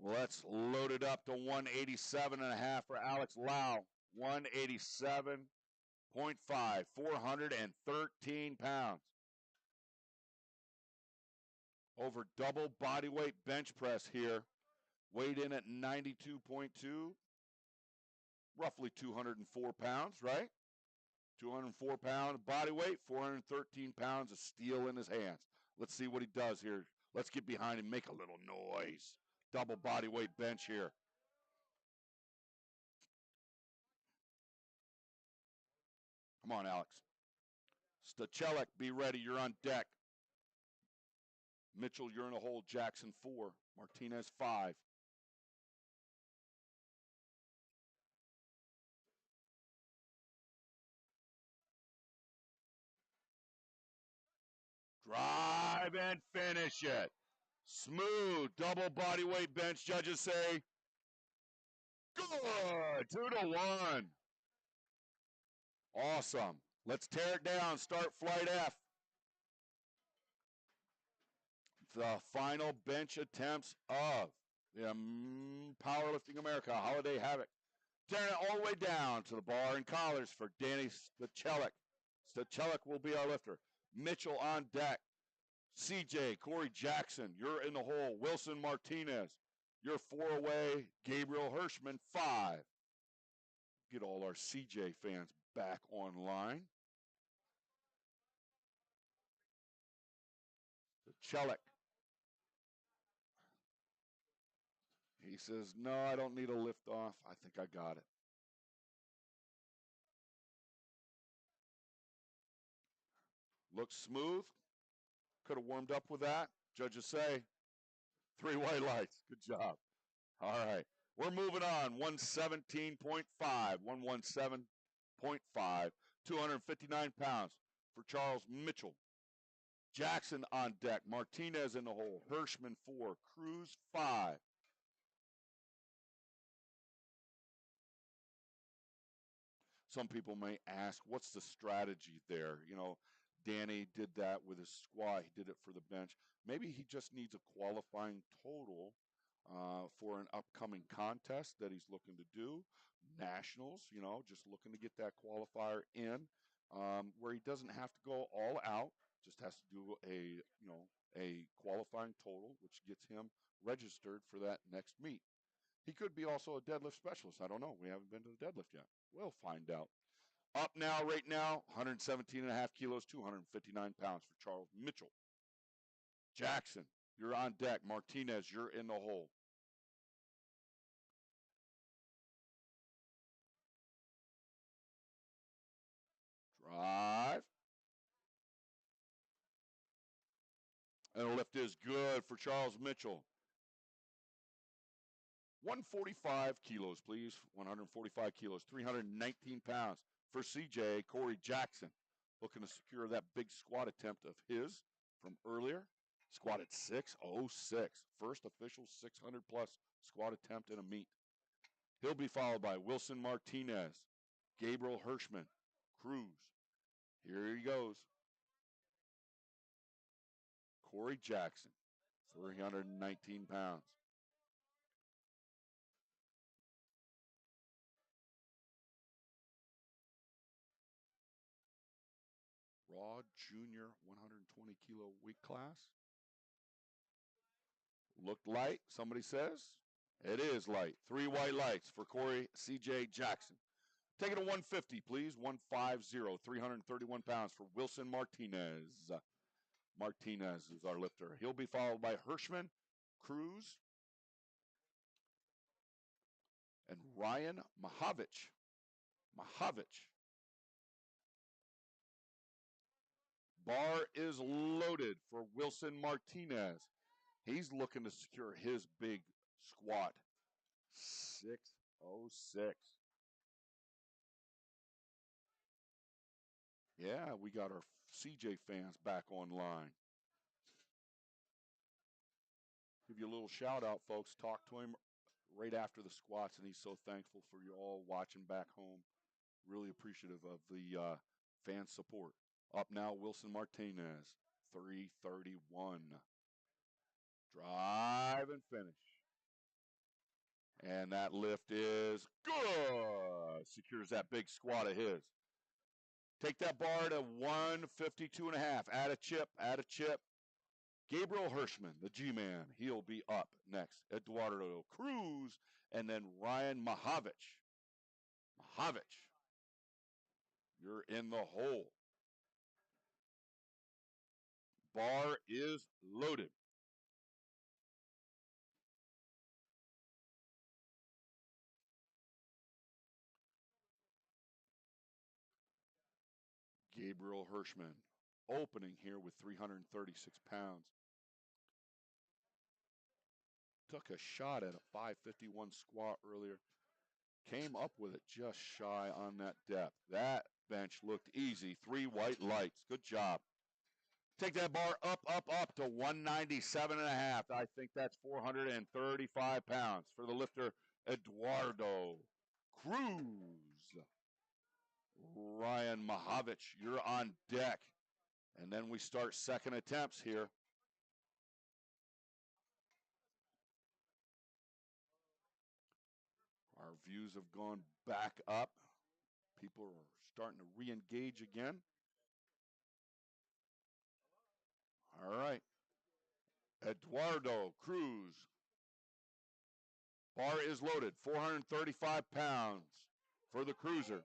Let's load it up to 187.5 for Alex Lau. 187.5, 413 pounds. Over double body weight bench press here. Weighed in at 92.2. Roughly 204 pounds, right? 204 pound body weight, 413 pounds of steel in his hands. Let's see what he does here. Let's get behind him, make a little noise. Double body weight bench here. Come on, Alex. Stachelik, be ready. You're on deck. Mitchell, you're in a hole. Jackson, 4. Martinez, 5. Drive and finish it. Smooth double body weight bench. Judges say, good. 2-1. Awesome. Let's tear it down. Start flight F. The final bench attempts of the Powerlifting America Holiday Havoc. Tearing it all the way down to the bar and collars for Danny Stachelik. Stachelik will be our lifter. Mitchell on deck. CJ, Corey Jackson, you're in the hole. Wilson Martinez, you're 4 away. Gabriel Hirschman, 5. Get all our CJ fans back online. Stachelik. He says, no, I don't need a lift off. I think I got it. Looks smooth. Could have warmed up with that. Judges say 3 white lights. Good job. All right. We're moving on. 117.5. 117.5 259 pounds for Charles Mitchell. Jackson on deck. Martinez in the hole. Hirschman 4. Cruz 5. Some people may ask, what's the strategy there? You know, Danny did that with his squat. He did it for the bench. Maybe he just needs a qualifying total for an upcoming contest that he's looking to do. Nationals, you know, just looking to get that qualifier in, where he doesn't have to go all out. Just has to do a qualifying total, which gets him registered for that next meet. He could be also a deadlift specialist. I don't know. We haven't been to the deadlift yet. We'll find out. Up now, right now, 117.5 kilos, 259 pounds for Charles Mitchell. Jackson, you're on deck. Martinez, you're in the hole. Drive. And the lift is good for Charles Mitchell. 145 kilos, please. 145 kilos, 319 pounds for CJ Corey Jackson. Looking to secure that big squat attempt of his from earlier. Squatted 606. First official 600 plus squat attempt in a meet. He'll be followed by Wilson Martinez, Gabriel Hirschman, Cruz. Here he goes. Corey Jackson, 319 pounds. Raw junior 120 kilo weight class. Looked light, somebody says. It is light. 3 white lights for Corey C.J. Jackson. Take it to 150, please. 150, 331 pounds for Wilson Martinez. Martinez is our lifter. He'll be followed by Hirschman, Cruz, and Ryan Mahavich. Bar is loaded for Wilson Martinez. He's looking to secure his big squat. 606. Yeah, we got our CJ fans back online. Give you a little shout out, folks. Talk to him right after the squats, and he's so thankful for you all watching back home. Really appreciative of the fan support. Up now, Wilson Martinez, 331. Drive and finish. And that lift is good. Secures that big squat of his. Take that bar to 152.5. Add a chip. Gabriel Hirschman, the G-Man, he'll be up next. Eduardo Cruz, and then Ryan Mahavich. You're in the hole. Bar is loaded. Gabriel Hirschman opening here with 336 pounds. Took a shot at a 551 squat earlier. Came up with it just shy on that depth. That bench looked easy. 3 white lights. Good job. Take that bar up to 197.5. I think that's 435 pounds for the lifter, Eduardo Cruz. Ryan Mahavich, you're on deck. And then we start second attempts here. Our views have gone back up. People are starting to re-engage again. All right. Eduardo Cruz. Bar is loaded, 435 pounds for the cruiser.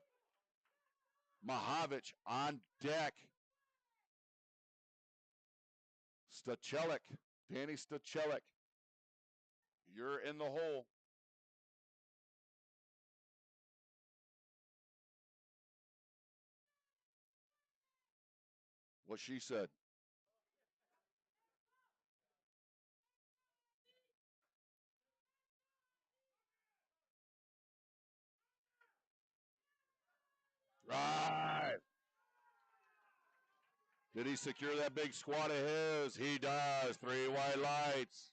Mahavich on deck. Danny Stachelik. You're in the hole. What she said. Right. Did he secure that big squat of his? He does. 3 white lights.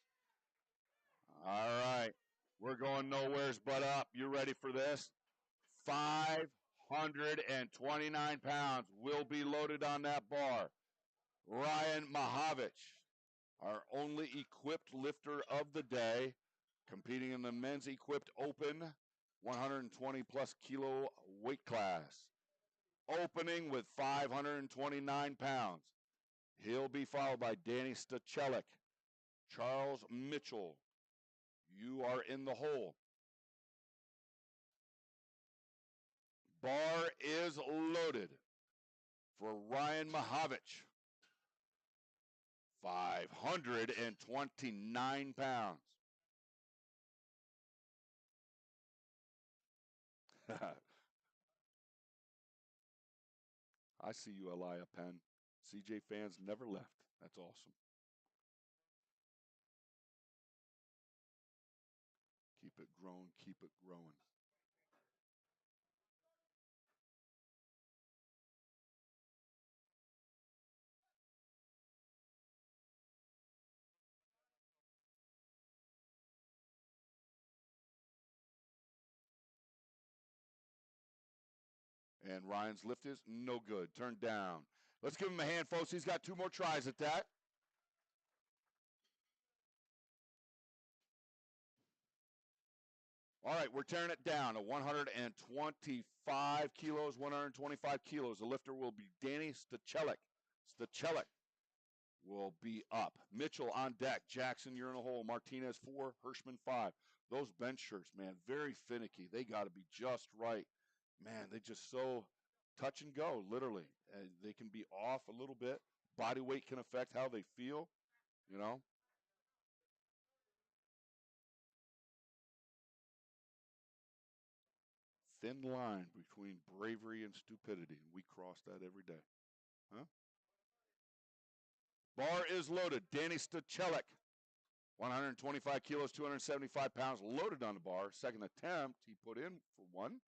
All right. We're going nowheres but up. You ready for this? 529 pounds will be loaded on that bar. Ryan Mahavich, our only equipped lifter of the day, competing in the men's equipped open 120 plus kilo weight class. Opening with 529 pounds. He'll be followed by Danny Stachelik. Charles Mitchell, you are in the hole. Bar is loaded for Ryan Mahavich. 529 pounds. I see you, Elia Penn. CJ fans never left. That's awesome. Keep it growing, keep it growing. And Ryan's lift is no good. Turned down. Let's give him a hand, folks. He's got 2 more tries at that. All right, we're tearing it down to 125 kilos, 125 kilos. The lifter will be Danny Stachelik. Stachelik will be up. Mitchell on deck. Jackson, you're in the hole. Martinez 4, Hirschman 5. Those bench shirts, man, very finicky. They got to be just right. Man, they just so touch and go, literally. They can be off a little bit. Body weight can affect how they feel, you know. Thin line between bravery and stupidity. We cross that every day. Huh? Bar is loaded. Danny Stachelik, 125 kilos, 275 pounds, loaded on the bar. Second attempt, he put in for 1.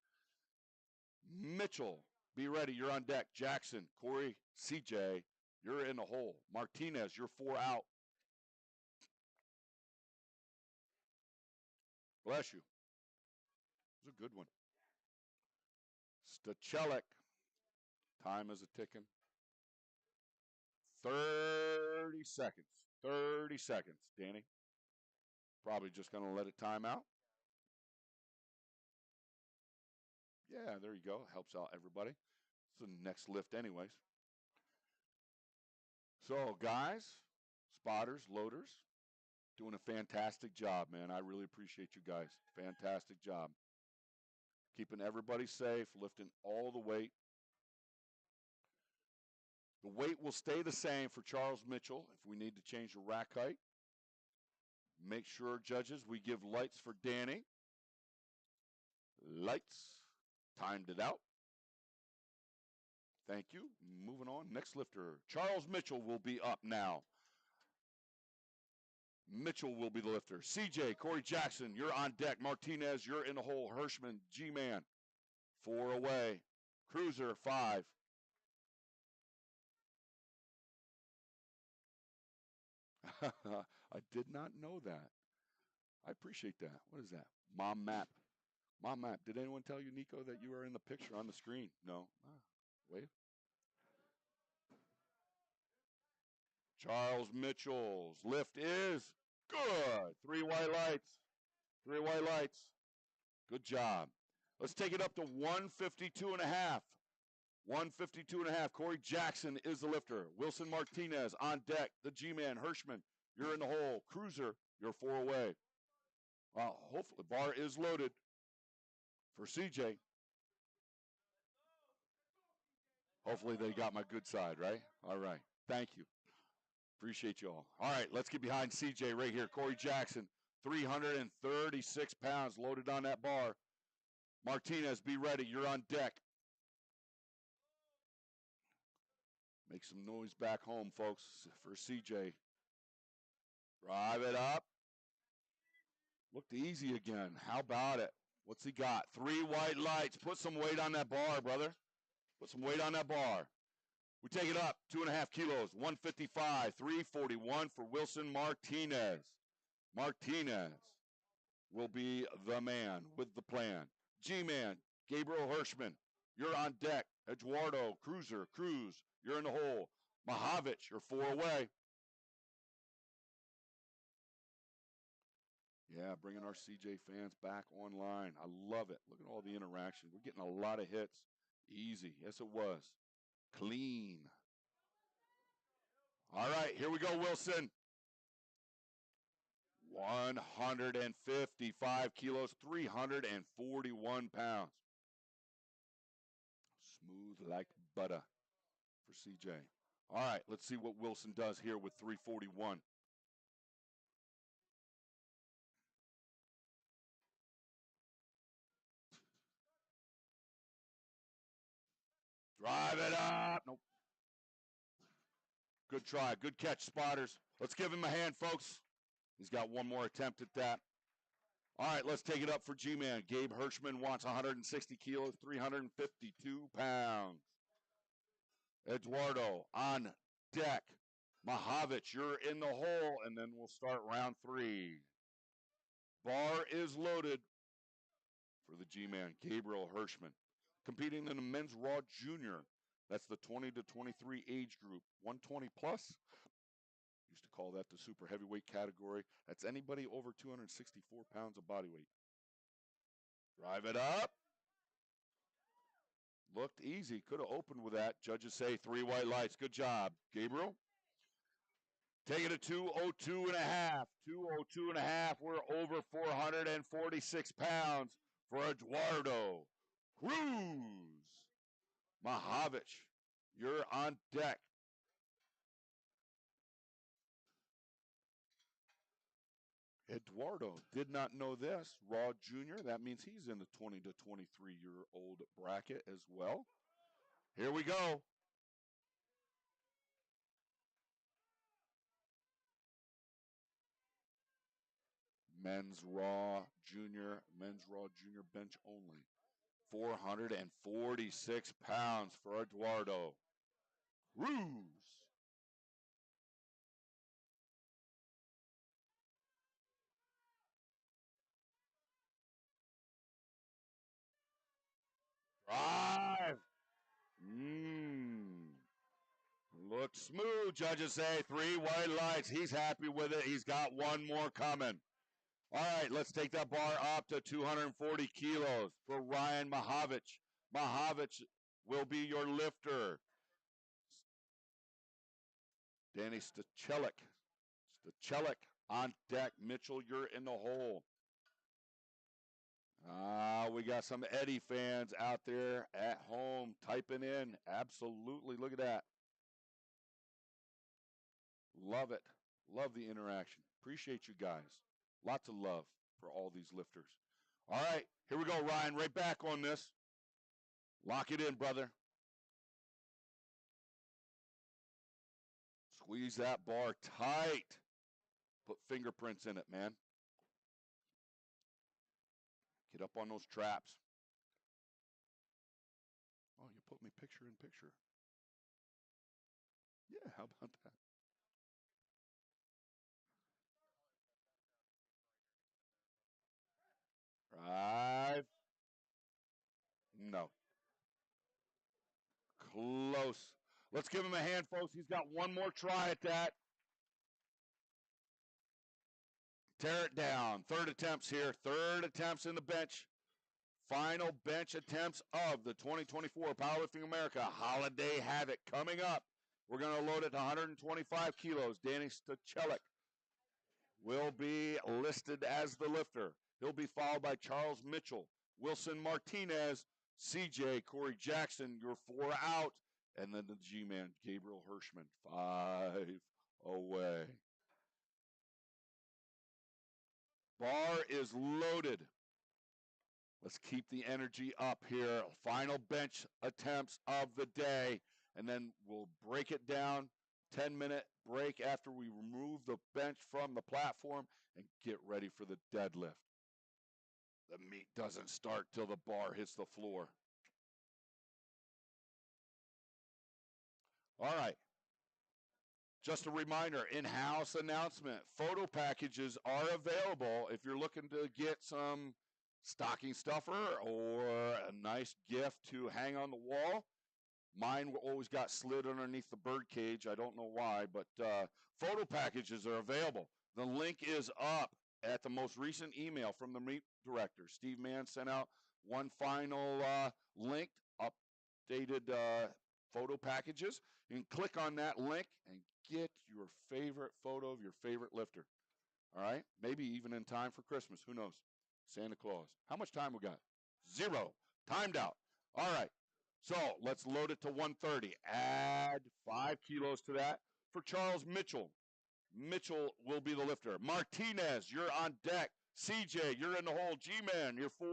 Mitchell, be ready. You're on deck. Jackson, Corey, CJ, you're in the hole. Martinez, you're 4 out. Bless you. It was a good one. Stachelik, time is a ticking. 30 seconds. 30 seconds, Danny. Probably just going to let it time out. Yeah, there you go. Helps out everybody. It's the next lift anyways. So, guys, spotters, loaders, doing a fantastic job, man. I really appreciate you guys. Fantastic job. Keeping everybody safe, lifting all the weight. The weight will stay the same for Charles Mitchell if we need to change the rack height. Make sure, judges, we give lights for Danny. Lights. Timed it out. Thank you. Moving on. Next lifter. Charles Mitchell will be up now. Mitchell will be the lifter. CJ, Corey Jackson, you're on deck. Martinez, you're in the hole. Hirschman, G-Man, 4 away. Cruiser, 5. I did not know that. I appreciate that. What is that? Mom Map. Mom Map. Did anyone tell you, Nico, that you are in the picture on the screen? No. Wave. Charles Mitchell's lift is good. 3 white lights. 3 white lights. Good job. Let's take it up to 152 and a half. 152 and a half. Corey Jackson is the lifter. Wilson Martinez on deck. The G-Man, Hirschman, you're in the hole. Cruiser, you're 4 away. Hopefully, bar is loaded for CJ. Hopefully they got my good side, right? All right. Thank you. Appreciate you all. All right, let's get behind CJ right here. Corey Jackson, 336 pounds loaded on that bar. Martinez, be ready. You're on deck. Make some noise back home, folks, for CJ. Drive it up. Looked easy again. How about it? What's he got? 3 white lights. Put some weight on that bar, brother. Put some weight on that bar. We take it up 2.5 kilos, 155, 341 for Wilson Martinez. Martinez will be the man with the plan. G-Man, Gabriel Hirschman, you're on deck. Eduardo, Cruz, you're in the hole. Havoc, you're 4 away. Yeah, bringing our CJ fans back online. I love it. Look at all the interaction. We're getting a lot of hits. Easy. Yes, it was. Clean. All right, here we go, Wilson. 155 kilos, 341 pounds. Smooth like butter for CJ. All right, let's see what Wilson does here with 341. Drive it up. Nope. Good try. Good catch, spotters. Let's give him a hand, folks. He's got one more attempt at that. All right, let's take it up for G-Man. Gabe Hirschman wants 160 kilos, 352 pounds. Eduardo on deck. Havoc, you're in the hole, and then we'll start round 3. Bar is loaded for the G-Man, Gabriel Hirschman. Competing in the men's Raw Junior. That's the 20 to 23 age group. 120 plus. Used to call that the super heavyweight category. That's anybody over 264 pounds of body weight. Drive it up. Looked easy. Could have opened with that. Judges say 3 white lights. Good job, Gabriel. Take it to 202 and a half. 202 and a half. We're over 446 pounds for Eduardo Cruz. Havoc, you're on deck. Eduardo did not know this. Raw Junior, that means he's in the 20 to 23-year-old bracket as well. Here we go. Men's Raw Junior bench only. 446 pounds for Eduardo Cruz. Drive. Looks smooth, judges say. 3 white lights. He's happy with it. He's got one more coming. All right, let's take that bar up to 240 kilos for Ryan Havoc. Havoc will be your lifter. Danny Stachelik on deck. Mitchell, you're in the hole. We got some Eddie fans out there at home typing in. Absolutely. Look at that. Love it. Love the interaction. Appreciate you guys. Lots of love for all these lifters. All right, here we go, Ryan. Right back on this. Lock it in, brother. Squeeze that bar tight. Put fingerprints in it, man. Get up on those traps. Oh, you put me picture in picture. Yeah, how about that? Drive. No. Close. Let's give him a hand, folks. He's got one more try at that. Tear it down. Third attempts here. Third attempts in the bench. Final bench attempts of the 2024 Powerlifting America Holiday Havoc coming up. We're going to load it to 125 kilos. Danny Stachelik will be listed as the lifter. He'll be followed by Charles Mitchell, Wilson Martinez, CJ, Corey Jackson, your 4 out, and then the G-Man, Gabriel Hirschman, 5 away. Bar is loaded. Let's keep the energy up here. Final bench attempts of the day, and then we'll break it down. 10-minute break after we remove the bench from the platform and get ready for the deadlift. The meet doesn't start till the bar hits the floor. All right. Just a reminder, in-house announcement. Photo packages are available if you're looking to get some stocking stuffer or a nice gift to hang on the wall. Mine always got slid underneath the bird cage. I don't know why, but photo packages are available. The link is up at the most recent email from the meet director. Steve Mann sent out one final linked, updated photo packages. You can click on that link and get your favorite photo of your favorite lifter. All right? Maybe even in time for Christmas. Who knows? Santa Claus. How much time we got? 0. Timed out. All right. So let's load it to 130. Add 5 kilos to that for Charles Mitchell. Mitchell will be the lifter. Martinez, you're on deck. CJ, you're in the hole. G-Man, you're 4.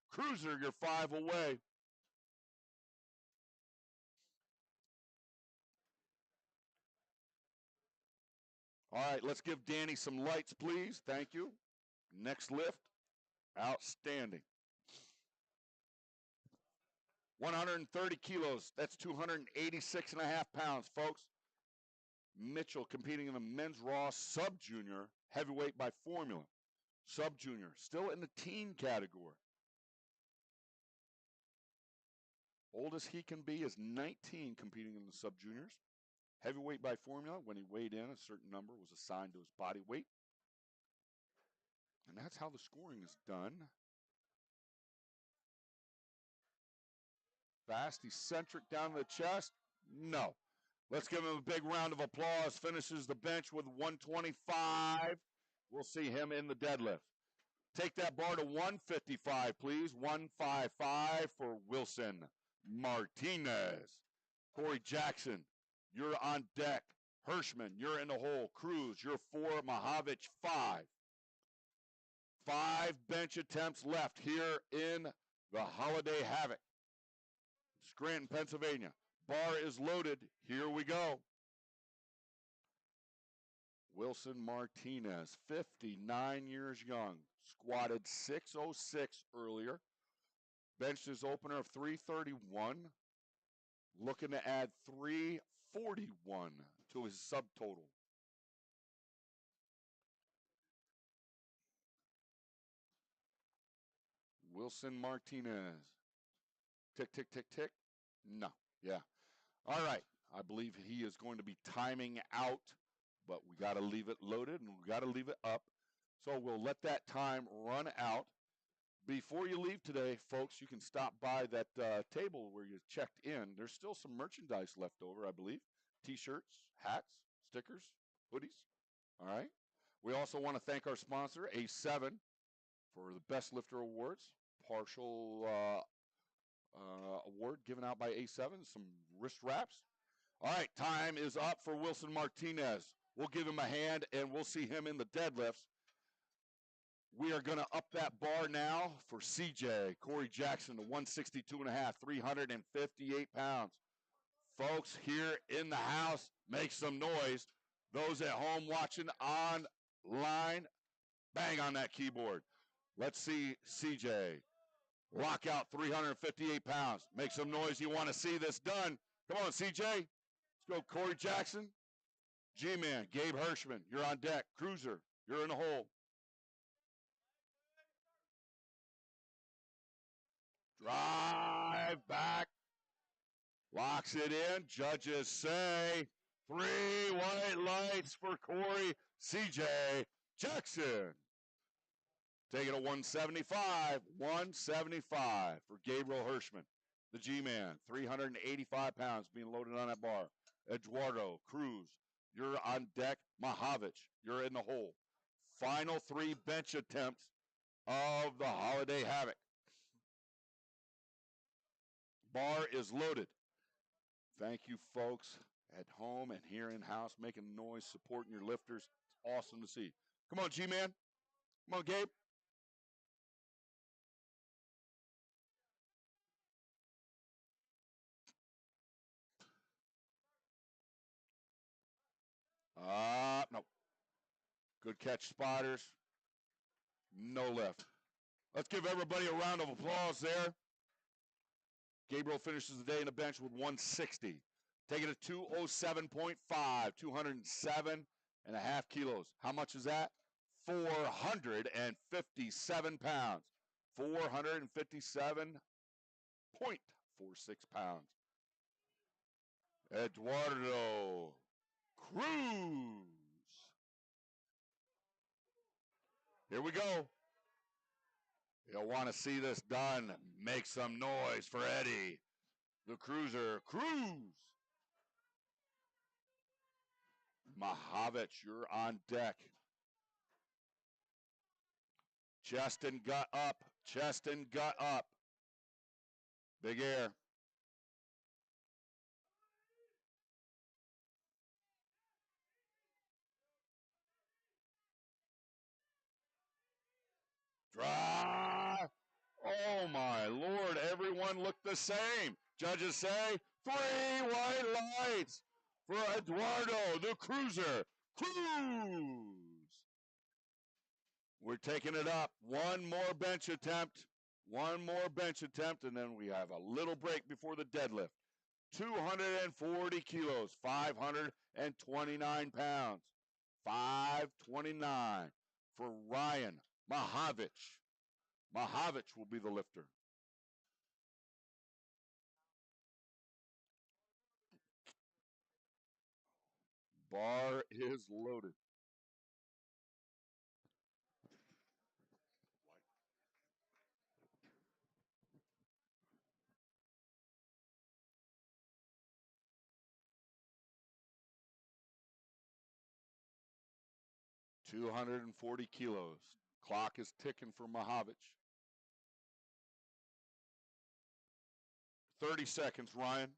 Cruiser, you're 5 away. All right, let's give Danny some lights, please. Thank you. Next lift. Outstanding. 130 kilos. That's 286 and a half pounds, folks. Mitchell competing in the men's raw sub-junior heavyweight by formula. Sub-junior, still in the teen category. Oldest he can be is 19 competing in the sub-juniors. Heavyweight by formula, when he weighed in, a certain number was assigned to his body weight. And that's how the scoring is done. Fast, eccentric down the chest? No. Let's give him a big round of applause. Finishes the bench with 125. We'll see him in the deadlift. Take that bar to 155, please. 155 for Wilson Martinez. Corey Jackson, you're on deck. Hirschman, you're in the hole. Cruz, you're 4. Mahavich, 5. 5 bench attempts left here in the Holiday Havoc. Scranton, Pennsylvania. Bar is loaded. Here we go. Wilson Martinez, 59 years young. Squatted 606 earlier. Benched his opener of 331. Looking to add 341 to his subtotal. Wilson Martinez. Tick, tick, tick, tick. No. Yeah. All right. I believe he is going to be timing out, but we got to leave it loaded and we got to leave it up. So we'll let that time run out. Before you leave today, folks, you can stop by that table where you checked in. There's still some merchandise left over, I believe. T-shirts, hats, stickers, hoodies. All right. We also want to thank our sponsor, A7, for the Best Lifter Awards. Partial award given out by A7. Some wrist wraps. All right, time is up for Wilson Martinez. We'll give him a hand, and we'll see him in the deadlifts. We are going to up that bar now for CJ, Corey Jackson, to 162.5, 358 pounds. Folks here in the house, make some noise. Those at home watching online, bang on that keyboard. Let's see CJ. Lock out 358 pounds. Make some noise. You want to see this done. Come on, CJ. Let's go, Corey Jackson. G-Man, Gabe Hirschman, you're on deck. Cruiser, you're in the hole. Drive back. Locks it in. Judges say 3 white lights for Corey CJ Jackson. Take it to 175. 175 for Gabriel Hirschman, the G-Man. 385 pounds being loaded on that bar. Eduardo Cruz, you're on deck. Mahavich, you're in the hole. Final 3 bench attempts of the Holiday Havoc. Bar is loaded. Thank you, folks at home and here in house, making noise, supporting your lifters. It's awesome to see. Come on, G-Man. Come on, Gabe. No. Good catch, spotters. No lift. Let's give everybody a round of applause there. Gabriel finishes the day in the bench with 160. Take it to 207.5, 207.5 kilos. How much is that? 457 pounds. 457.46 pounds. Eduardo Cruz. Here we go. You'll want to see this done. Make some noise for Eddie, the Cruiser Cruz. Havoc, you're on deck. Chest and gut up. Chest and gut up. Big air. Dry. Oh my Lord, everyone looked the same. Judges say 3 white lights for Eduardo, the Cruiser Cruz. We're taking it up. One more bench attempt. One more bench attempt, and then we have a little break before the deadlift. 240 kilos, 529 pounds. 529 for Ryan Mahavich. Mahavich will be the lifter. Bar is loaded. $240 kilos. Clock is ticking for Mahavich. 30 seconds, Ryan.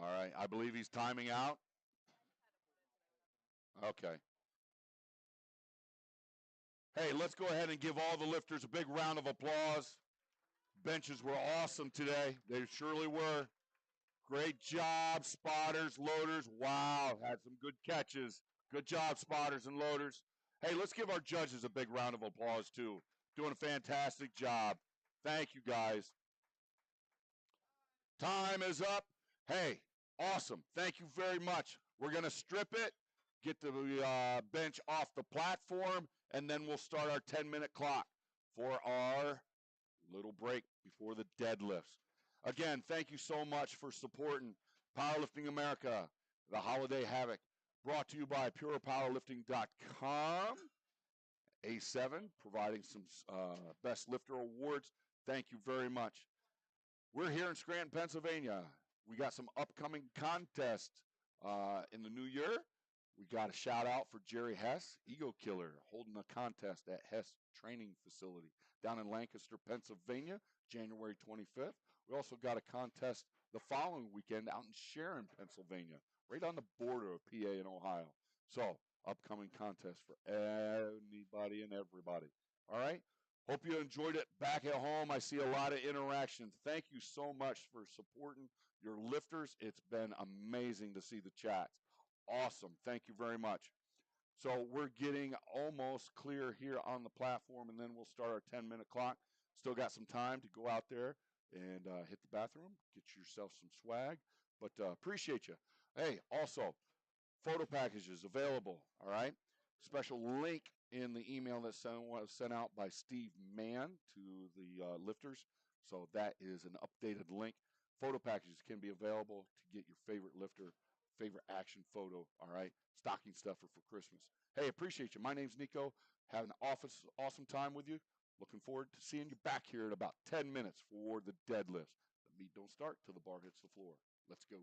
All right, I believe he's timing out. Okay. Hey, let's go ahead and give all the lifters a big round of applause. Benches were awesome today. They surely were. Great job, spotters, loaders. Wow, had some good catches. Good job, spotters and loaders. Hey, let's give our judges a big round of applause, too. Doing a fantastic job. Thank you, guys. Time is up. Hey, awesome. Thank you very much. We're going to strip it, get the bench off the platform, and then we'll start our 10-minute clock for our little break before the deadlifts. Again, thank you so much for supporting Powerlifting America, the Holiday Havoc, brought to you by PurePowerlifting.com. A7, providing some Best Lifter Awards. Thank you very much. We're here in Scranton, Pennsylvania. We got some upcoming contests in the new year. We got a shout out for Jerry Hess, Ego Killer, holding a contest at Hess Training Facility down in Lancaster, Pennsylvania, January 25th. We also got a contest the following weekend out in Sharon, Pennsylvania, right on the border of PA and Ohio. So, upcoming contest for anybody and everybody. All right? Hope you enjoyed it back at home. I see a lot of interactions. Thank you so much for supporting your lifters. It's been amazing to see the chats. Awesome. Thank you very much. So we're getting almost clear here on the platform, and then we'll start our 10-minute clock. Still got some time to go out there and hit the bathroom, get yourself some swag. But appreciate you. Hey, also, photo packages available, all right? Special link in the email that was sent out by Steve Mann to the lifters. So that is an updated link. Photo packages can be available to get your favorite lifter, favorite action photo, all right? Stocking stuffer for Christmas. Hey, appreciate you. My name's Nico. Have an awesome time with you. Looking forward to seeing you back here in about 10 minutes for the deadlifts. The meet don't start till the bar hits the floor. Let's go.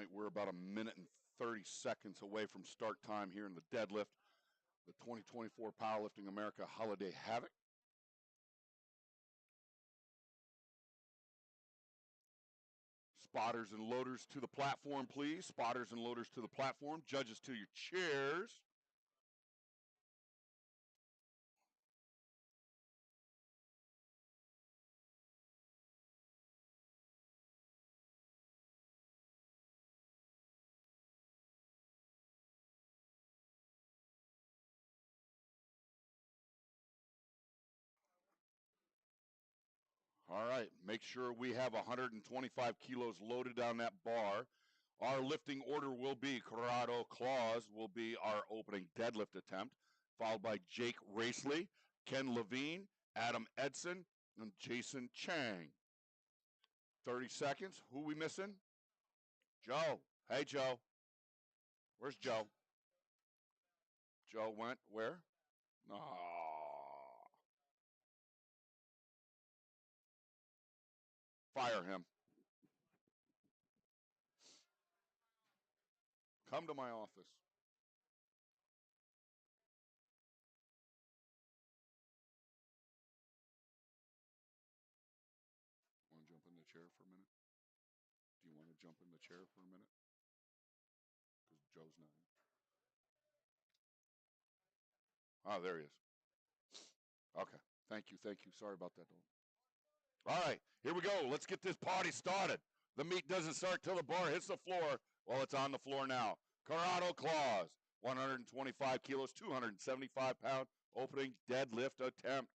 right, we're about a minute and 30 seconds away from start time here in the deadlift, the 2024 Powerlifting America Holiday Havoc. Spotters and loaders to the platform, please. Spotters and loaders to the platform. Judges to your chairs. All right, make sure we have 125 kilos loaded on that bar. Our lifting order will be Corrado Claus will be our opening deadlift attempt, followed by Jake Racely, Ken Levine, Adam Edson, and Jason Chang. 30 seconds. Who we missing? Joe. Hey, Joe. Where's Joe? Joe went where? Oh. Fire him. Come to my office. Want to jump in the chair for a minute? Do you want to jump in the chair for a minute? Because Joe's not in. Oh, there he is. Okay. Thank you. Thank you. Sorry about that, Dog. All right. Here we go. Let's get this party started. The meet doesn't start till the bar hits the floor. Well, it's on the floor now. Corrado Claus, 125 kilos, 275 pound opening deadlift attempt.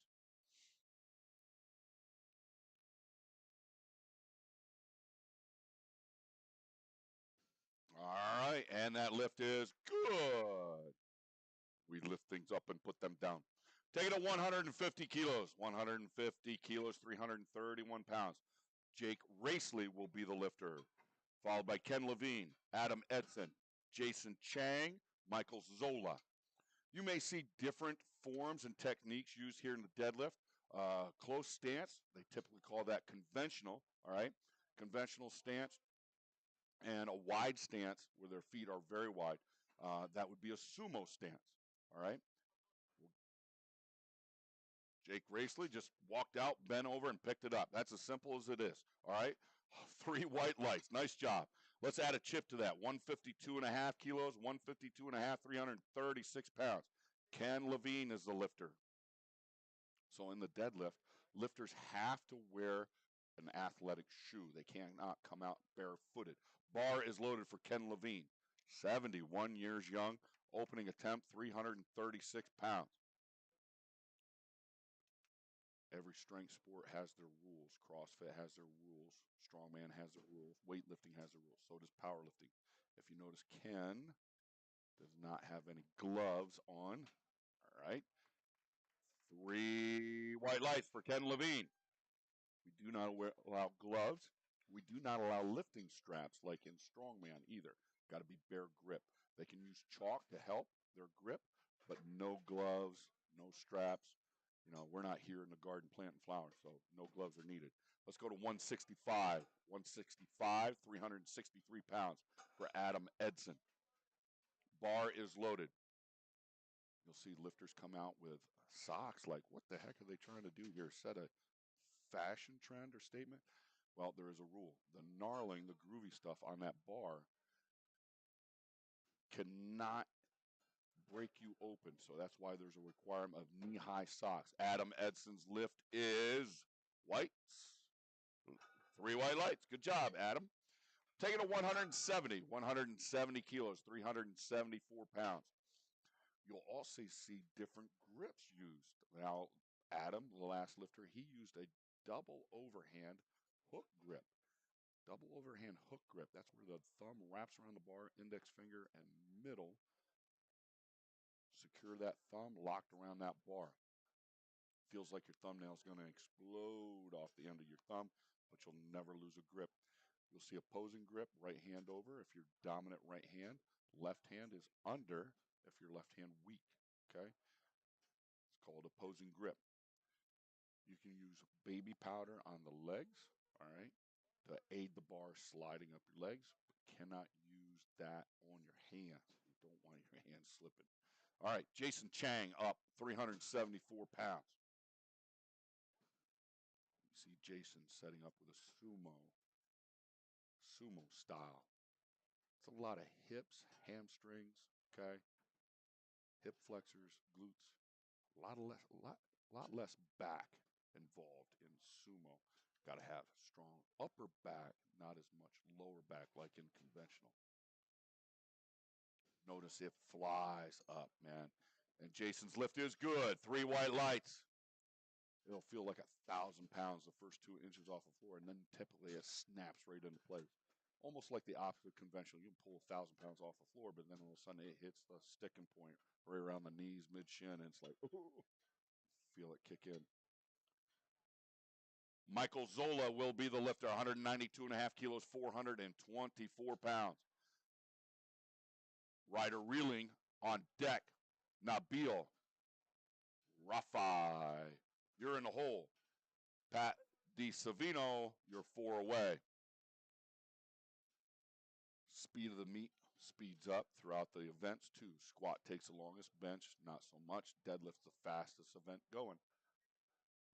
All right, and that lift is good. We lift things up and put them down. Take it at 150 kilos, 150 kilos, 331 pounds. Jake Racely will be the lifter, followed by Ken Levine, Adam Edson, Jason Chang, Michael Zola. You may see different forms and techniques used here in the deadlift. Close stance, they typically call that conventional, all right? Conventional stance and a wide stance where their feet are very wide. That would be a sumo stance, all right? Jake Racely just walked out, bent over, and picked it up. That's as simple as it is, all right? 3 white lights. Nice job. Let's add a chip to that. 152 and a half kilos, 152 and a half, 336 pounds. Ken Levine is the lifter. So in the deadlift, lifters have to wear an athletic shoe. They cannot come out barefooted. Bar is loaded for Ken Levine, 71 years young, opening attempt, 336 pounds. Every strength sport has their rules. CrossFit has their rules. Strongman has their rules. Weightlifting has their rules. So does powerlifting. If you notice, Ken does not have any gloves on. All right. 3 white lights for Ken Levine. We do not allow gloves. We do not allow lifting straps like in Strongman either. Got to be bare grip. They can use chalk to help their grip, but no gloves, no straps. You know, we're not here in the garden planting flowers, so no gloves are needed. Let's go to 165. 165, 363 pounds for Adam Edson. Bar is loaded. You'll see lifters come out with socks like, what the heck are they trying to do here? Set a fashion trend or statement? Well, there is a rule. The gnarling, the groovy stuff on that bar cannot break you open. So that's why there's a requirement of knee-high socks. Adam Edson's lift is whites. 3 white lights. Good job, Adam. Take it to 170. 170 kilos, 374 pounds. You'll also see different grips used. Now, Adam, the last lifter, he used a double overhand hook grip. Double overhand hook grip. That's where the thumb wraps around the bar, index finger, and middle. Secure that thumb locked around that bar. Feels like your thumbnail is going to explode off the end of your thumb, but you'll never lose a grip. You'll see opposing grip, right hand over if you're dominant right hand. Left hand is under if your left hand weak, okay? It's called opposing grip. You can use baby powder on the legs, all right, to aid the bar sliding up your legs. cannot use that on your hands. You don't want your hands slipping. All right, Jason Chang up 374 pounds. You see Jason setting up with a sumo style. It's a lot of hips, hamstrings, okay? Hip flexors, glutes. A lot less back involved in sumo. Got to have strong upper back, not as much lower back like in conventional. Notice it flies up, man. And Jason's lift is good. 3 white lights. It'll feel like 1,000 pounds the first 2 inches off the floor, and then typically it snaps right into place. Almost like the opposite of conventional. You can pull 1,000 pounds off the floor, but then all of a sudden it hits the sticking point right around the knees, mid-shin, and it's like, ooh, feel it kick in. Michael Zola will be the lifter, 192.5 kilos, 424 pounds. Rider reeling on deck, Nabil Rafai. You're in the hole. Pat DiSavino, you're 4 away. Speed of the meet speeds up throughout the events too. Squat takes the longest, bench not so much. Deadlift's the fastest event going.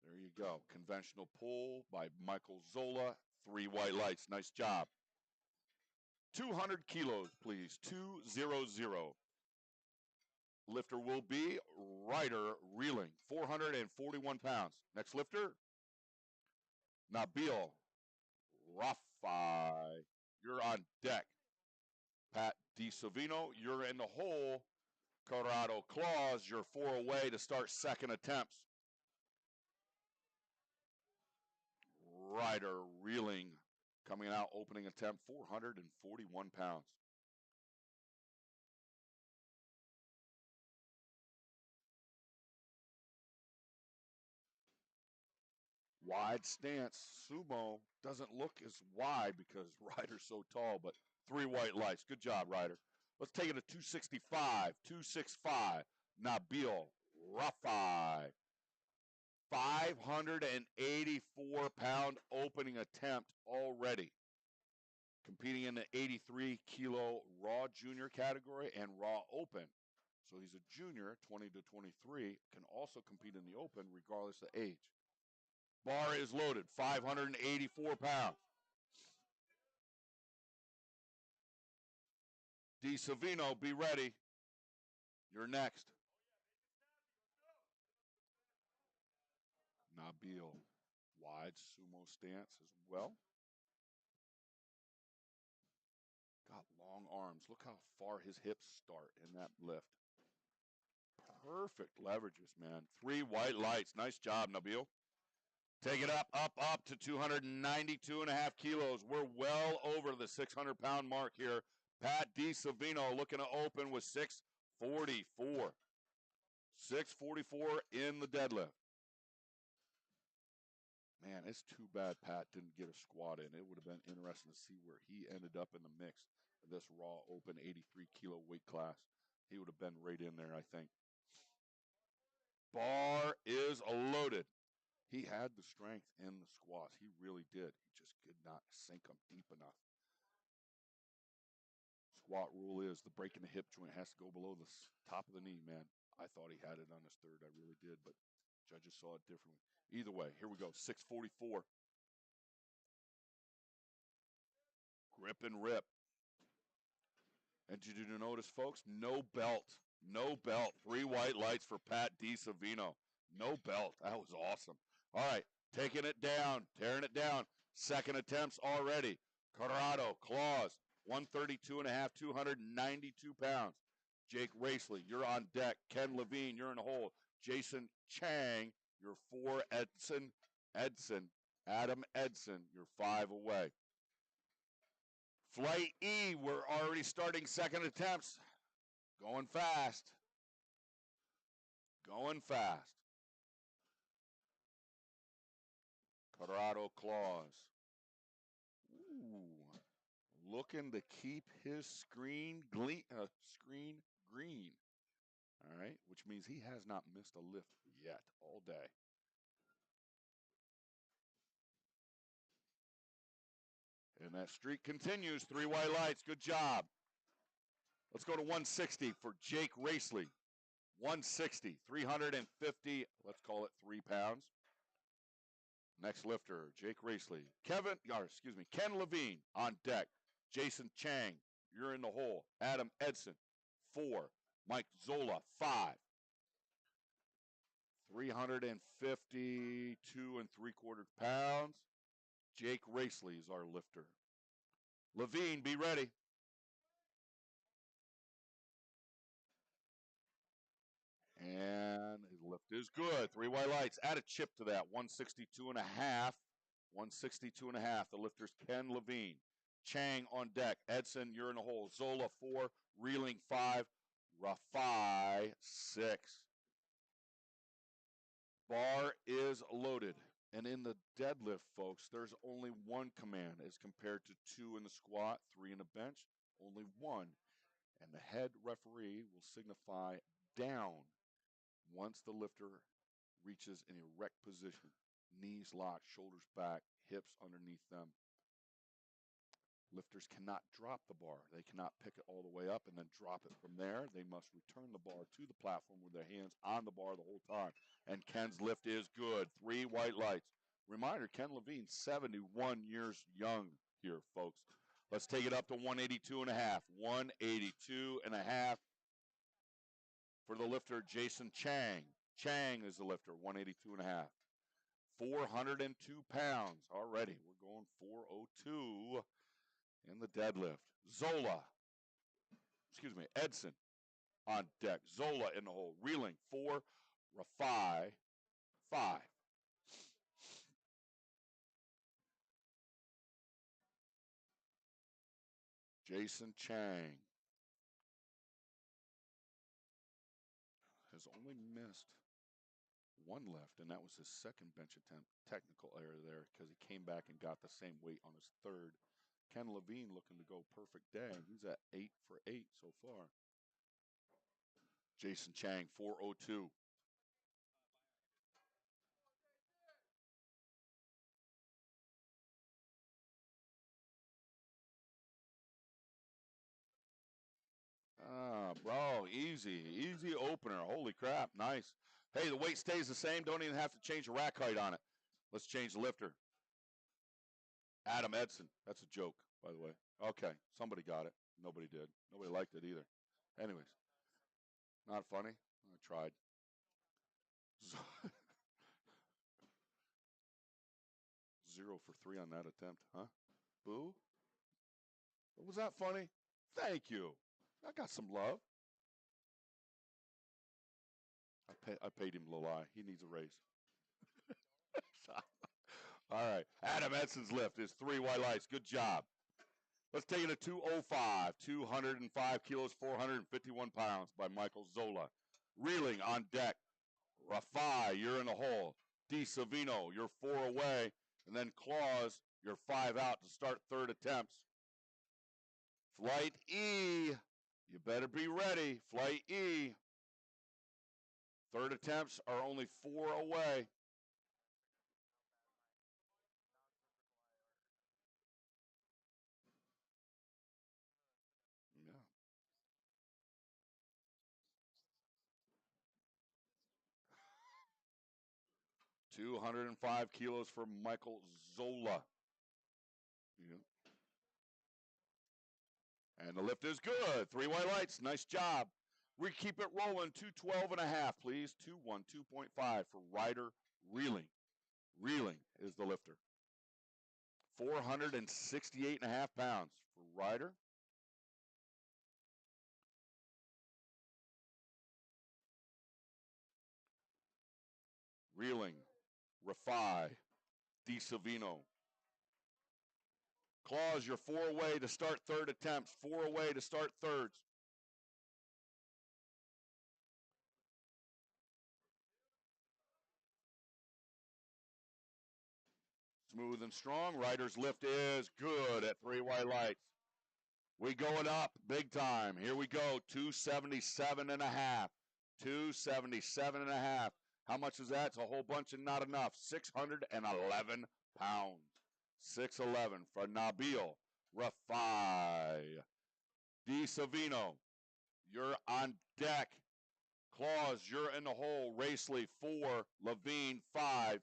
There you go. Conventional pull by Michael Zola. 3 white lights. Nice job. 200 kilos, please. 200. Lifter will be Ryder Reeling. 441 pounds. Next lifter, Nabil Rafai. You're on deck. Pat DiSavino, you're in the hole. Colorado Claus, you're 4 away to start second attempts. Ryder Reeling coming out, opening attempt, 441 pounds. Wide stance. Sumo doesn't look as wide because Ryder's so tall, but 3 white lights. Good job, Ryder. Let's take it to 265. 265. Nabil Rafai. 584-pound opening attempt already. Competing in the 83-kilo raw junior category and raw open. So he's a junior, 20 to 23, can also compete in the open regardless of age. Bar is loaded, 584 pounds. DiSavino, be ready. You're next. Nabil, wide sumo stance as well. Got long arms. Look how far his hips start in that lift. Perfect leverages, man. 3 white lights. Nice job, Nabil. Take it up to 292.5 kilos. We're well over the 600-pound mark here. Pat DiSavino looking to open with 644. 644 in the deadlift. Man, it's too bad Pat didn't get a squat in. It would have been interesting to see where he ended up in the mix of this raw open 83-kilo weight class. He would have been right in there, I think. Bar is loaded. He had the strength in the squats. He really did. He just could not sink them deep enough. Squat rule is the break in the hip joint has to go below the top of the knee, man. I thought he had it on his third. I really did, but judges saw it differently. Either way, here we go. 644. Grip and rip. And did you notice, folks? No belt. No belt. 3 white lights for Pat DiSavino. No belt. That was awesome. All right, taking it down, tearing it down. Second attempts already. Colorado, Claus, 132.5, 292 pounds. Jake Racely, you're on deck. Ken Levine, you're in the hole. Jason Chang, you're 4. Adam Edson, you're 5 away. Flight E, we're already starting second attempts. Going fast. Going fast. Colorado Claus. Ooh. Looking to keep his screen green. All right, which means he has not missed a lift yet all day. And that streak continues. 3 white lights. Good job. Let's go to 160 for Jake Racely. 160, 350, let's call it 3 pounds. Next lifter, Jake Racely. Ken Levine on deck. Jason Chang, you're in the hole. Adam Edson, 4. Mike Zola, 5. 352 3/4 pounds. Jake Racely is our lifter. Levine, be ready. And his lift is good. 3 white lights. Add a chip to that. 162 and a half. 162 and a half. The lifter's Ken Levine. Chang on deck. Edson, you're in the hole. Zola, 4. Reeling, 5. Rafai, 6. Bar is loaded. And in the deadlift, folks, there's only 1 command as compared to 2 in the squat, 3 in the bench. Only 1. And the head referee will signify down once the lifter reaches an erect position. Knees locked, shoulders back, hips underneath them. Lifters cannot drop the bar. They cannot pick it all the way up and then drop it from there. They must return the bar to the platform with their hands on the bar the whole time. And Ken's lift is good. 3 white lights. Reminder, Ken Levine, 71 years young here, folks. Let's take it up to 182 and a half. 182 and a half for the lifter, Jason Chang. Chang is the lifter, 182 and a half. 402 pounds already. We're going 402 in the deadlift. Edson on deck. Zola in the hole. Reeling, 4. Rafai, 5. Jason Chang has only missed 1 lift, and that was his second bench attempt. Technical error there because he came back and got the same weight on his 3rd. Ken Levine looking to go perfect day. He's at 8 for 8 so far. Jason Chang, 402. Bro, easy opener. Holy crap, nice. Hey, the weight stays the same. Don't even have to change the rack height on it. Let's change the lifter. Adam Edson. That's a joke, by the way. Okay, somebody got it. Nobody did. Nobody liked it either. Anyways, not funny. I tried. 0 for 3 on that attempt, huh? Boo? Was that funny? Thank you. I got some love. I paid him a little eye. He needs a raise. All right. Adam Edson's lift is 3 white lights. Good job. Let's take it to 205. 205 kilos, 451 pounds by Michael Zola. Reeling on deck. Rafai, you're in the hole. D. Savino, you're 4 away. And then Claus, you're 5 out to start 3rd attempts. Flight E. You better be ready. Flight E. 3rd attempts are only 4 away. Yeah. 205 kilos for Michael Zola. Yeah. And the lift is good. 3 white lights. Nice job. We keep it rolling. 212 and a half, please. 212.5 for Ryder Reeling. Reeling is the lifter. 468 and a half pounds for Ryder. Reeling, Rafai, D. Savino. Claus, you're 4 away to start 3rd attempts. 4 away to start 3rds. Smooth and strong. Ryder's lift is good at 3 white lights. We going up big time. Here we go. 277 and a half. 277 and a half. How much is that? It's a whole bunch and not enough. 611 pounds. 6:11 for Nabil Rafai. D. Savino, you're on deck. Claus, you're in the hole. Racely, 4. Levine, 5.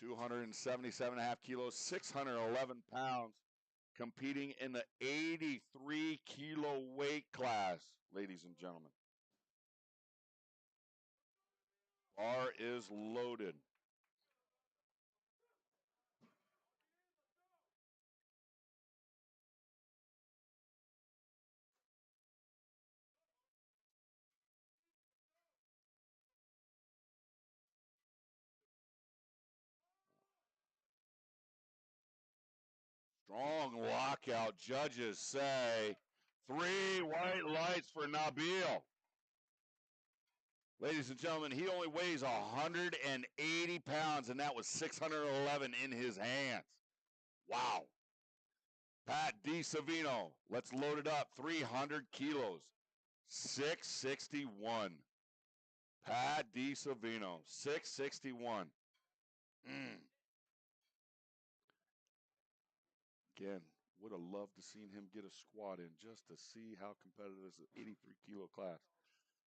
277.5 kilos, 611 pounds, competing in the 83-kilo weight class, ladies and gentlemen. Bar is loaded. Strong lockout. Judges say 3 white lights for Nabil. Ladies and gentlemen, he only weighs 180 pounds, and that was 611 in his hands. Wow. Pat DiSavino, let's load it up. 300 kilos, 661. Pat DiSavino, 661. Again, would have loved to seen him get a squat in just to see how competitive this 83-kilo class.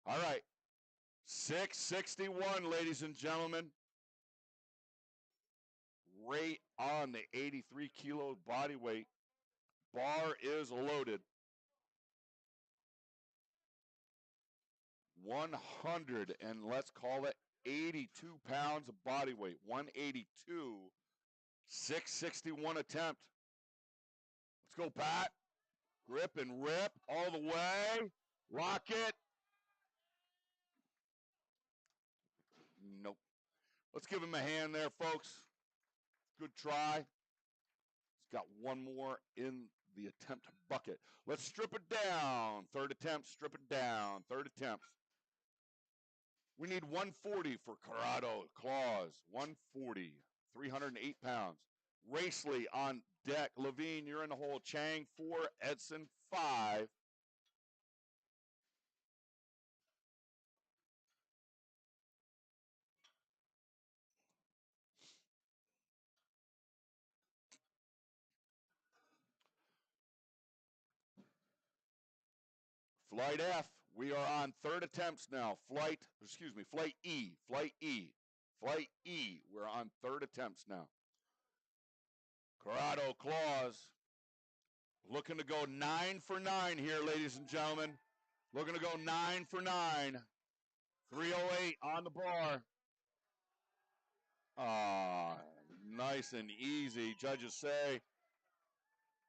All right, 661, ladies and gentlemen. Right on the 83-kilo body weight. Bar is loaded. 100 and let's call it 82 pounds of body weight. 182, 661 attempt. Let's go, Pat. Grip and rip all the way. Lock it. Nope. Let's give him a hand there, folks. Good try. He's got one more in the attempt bucket. Let's strip it down. Third attempt, strip it down. Third attempt. We need 140 for Corrado Claus. 140, 308 pounds. Racely on deck. Levine, you're in the hole. Chang, 4. Edson, 5. Flight F, we are on third attempts now. Flight E. Flight E, we're on third attempts now. Corrado Claus looking to go 9 for 9 here, ladies and gentlemen. Looking to go 9 for 9. 308 on the bar. Nice and easy. Judges say,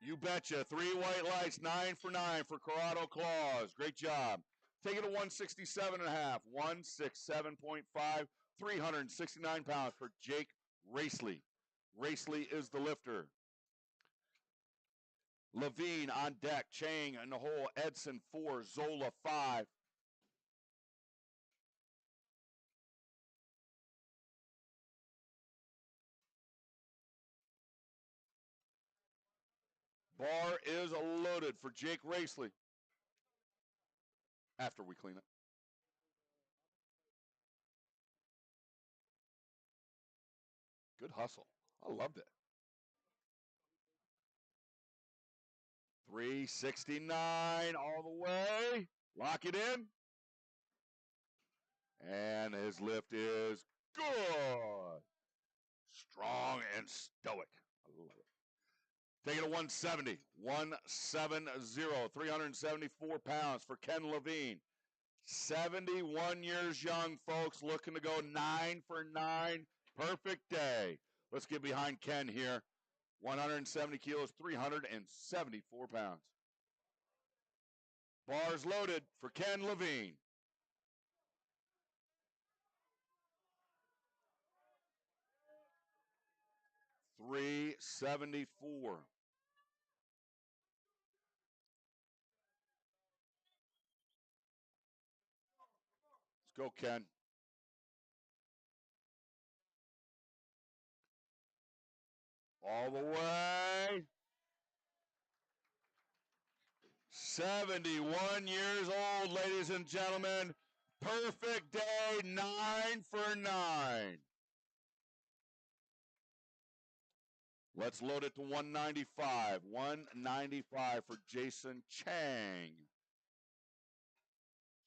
you betcha. 3 white lights, 9 for 9 for Corrado Claus. Great job. Take it to 167.5, 167.5, 369 pounds for Jake Racely. Racely is the lifter. Levine on deck. Chang in the hole. Edson 4. Zola 5. Bar is loaded for Jake Racely. After we clean it. Good hustle. I loved it. 369 all the way. Lock it in. And his lift is good. Strong and stoic. I love it. Take it to 170. 170. 374 pounds for Ken Levine. 71 years young, folks. Looking to go 9 for 9. Perfect day. Let's get behind Ken here. 170 kilos, 374 pounds. Bars loaded for Ken Levine. $374. Let's go, Ken. All the way. 71 years old, ladies and gentlemen. Perfect day, 9 for 9. Let's load it to 195. 195 for Jason Chang.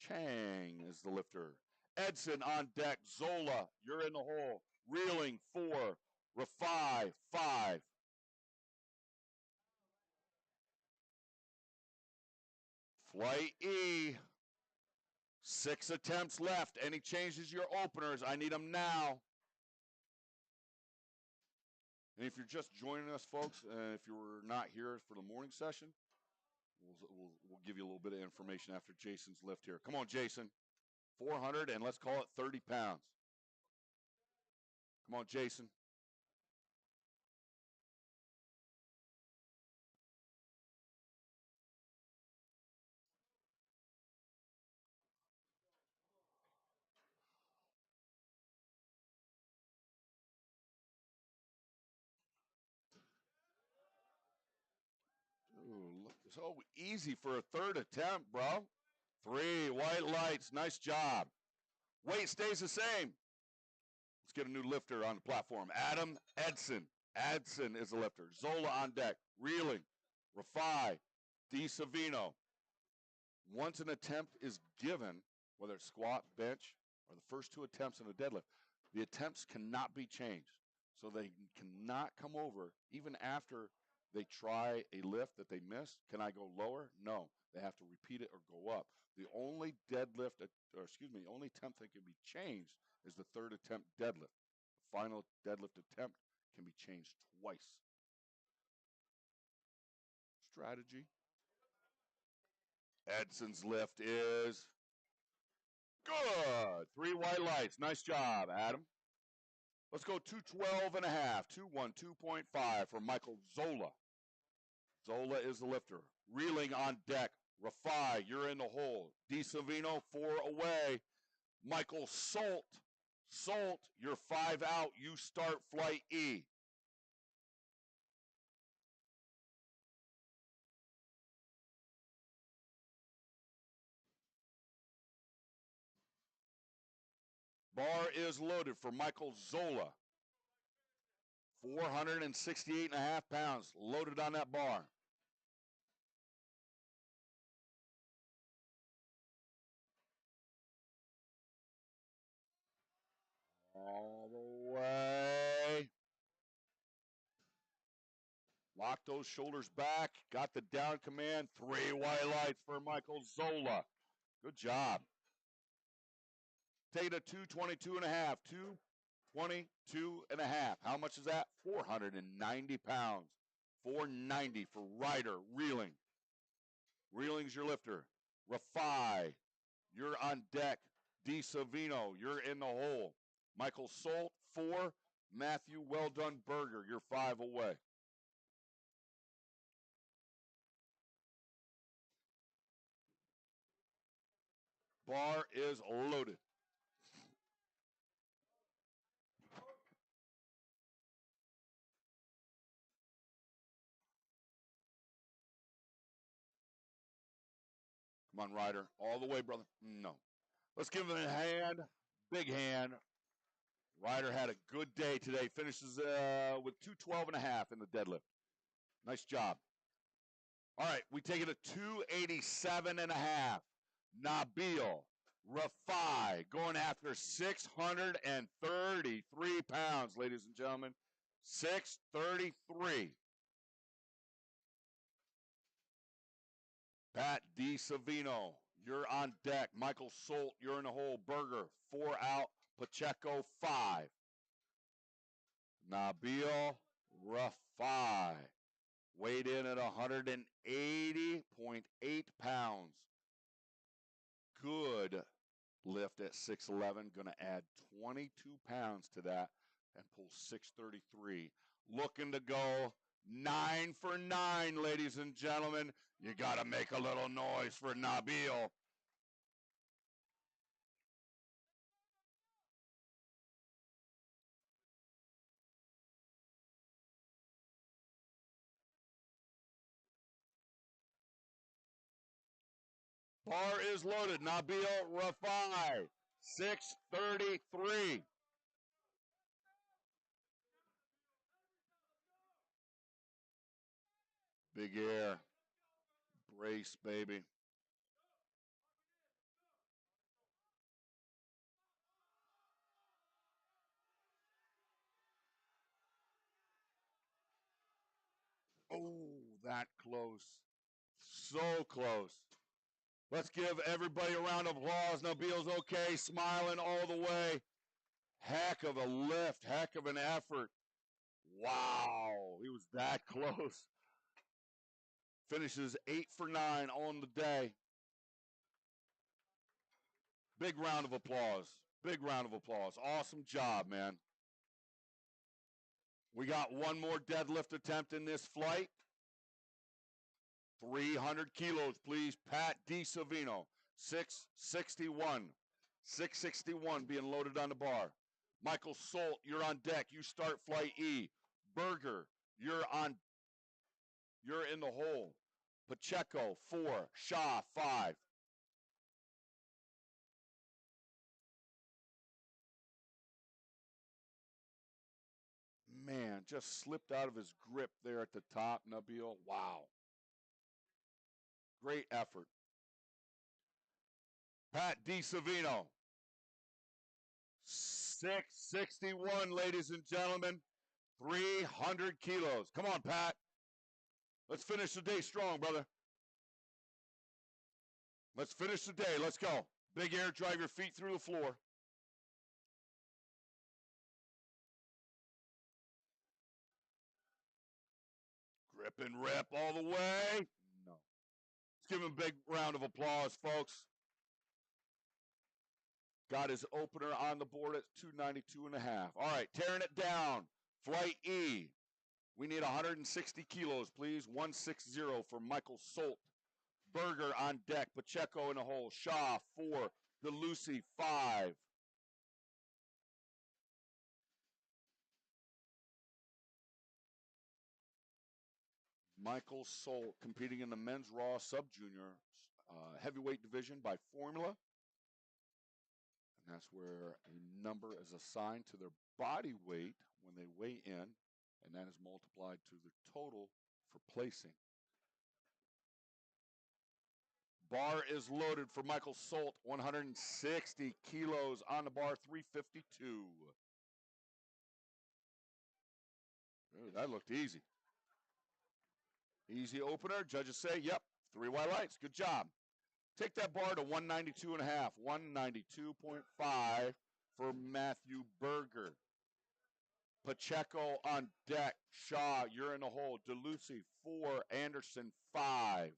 Chang is the lifter. Edson on deck. Zola, you're in the hole. Reeling, 4. Rafai, 5. Flight E. 6 attempts left. Any changes your openers? I need them now. And if you're just joining us, folks, if you were not here for the morning session, we'll give you a little bit of information after Jason's lift here. Come on, Jason. 400, and let's call it 30 pounds. Come on, Jason. Ooh, look, so easy for a third attempt, bro. 3 white lights. Nice job. Weight stays the same. Let's get a new lifter on the platform. Adam Edson. Edson is the lifter. Zola on deck. Reeling. Rafai. Di Savino. Once an attempt is given, whether it's squat, bench, or the first 2 attempts in a deadlift, the attempts cannot be changed. So they cannot come over, even after they try a lift that they missed. Can I go lower? No. They have to repeat it or go up. The only only attempt that can be changed is the 3rd attempt deadlift. The final deadlift attempt can be changed twice. Strategy. Edson's lift is good. 3 white lights. Nice job, Adam. Let's go 212 and a half. 212.5 for Michael Zola. Zola is the lifter. Reeling on deck. Rafai, you're in the hole. Di Savino, 4 away. Michael Solt. Solt, you're 5 out. You start flight E. Bar is loaded for Michael Zola. 468 and a half pounds loaded on that bar. All the way. Lock those shoulders back. Got the down command. 3 white lights for Michael Zola. Good job. Take it to 222 and a half. 222 and a half. How much is that? 490 pounds. 490 for Ryder. Reeling. Reeling's your lifter. Rafai, you're on deck. Di Savino, you're in the hole. Michael Solt, 4. Matthew Well Done Berger, you're 5 away. Bar is loaded. Come on, Ryder. All the way, brother. No. Let's give him a hand. Big hand. Ryder had a good day today. Finishes with 212 and a half in the deadlift. Nice job. All right, we take it to 287 and a half. Nabil Rafai going after 633 pounds, ladies and gentlemen. 633. Pat Di Savino, you're on deck. Michael Solt, you're in the hole. Berger, 4 out. Pacheco, 5. Nabil Rafai, weighed in at 180.8 pounds. Good lift at 6'11", going to add 22 pounds to that and pull 633. Looking to go 9 for 9, ladies and gentlemen. You got to make a little noise for Nabil. Bar is loaded. Nabil Rafai, 633. Big air. Brace, baby. Oh, that close. So close. Let's give everybody a round of applause. Nabil's okay, smiling all the way. Heck of a lift, heck of an effort. Wow, he was that close. Finishes 8 for 9 on the day. Big round of applause. Big round of applause. Awesome job, man. We got one more deadlift attempt in this flight. 300 kilos, please. Pat DiSavino, 661. 661 being loaded on the bar. Michael Solt, you're on deck. You start flight E. Berger, you're in the hole. Pacheco, 4. Shaw, 5. Man, just slipped out of his grip there at the top, Nabil. Wow. Great effort. Pat DiSavino, 661, ladies and gentlemen. 300 kilos. Come on, Pat. Let's finish the day strong, brother. Let's finish the day. Let's go. Big air, drive your feet through the floor. Grip and rip all the way. No. Let's give him a big round of applause, folks. Got his opener on the board at 292.5. All right, tearing it down. Flight E. We need 160 kilos, please. 160 for Michael Solt. Berger on deck. Pacheco in the hole. Shaw, 4. DeLucy, 5. Michael Solt competing in the men's Raw Sub-Junior heavyweight division by formula. And that's where a number is assigned to their body weight when they weigh in, and that is multiplied to the total for placing. Bar is loaded for Michael Solt, 160 kilos on the bar, 352. Ooh, that looked easy. Easy opener. Judges say, yep, 3 white lights. Good job. Take that bar to 192.5, 192.5 for Matthew Berger. Pacheco on deck. Shaw, you're in the hole. DeLucy, 4. Anderson, 5.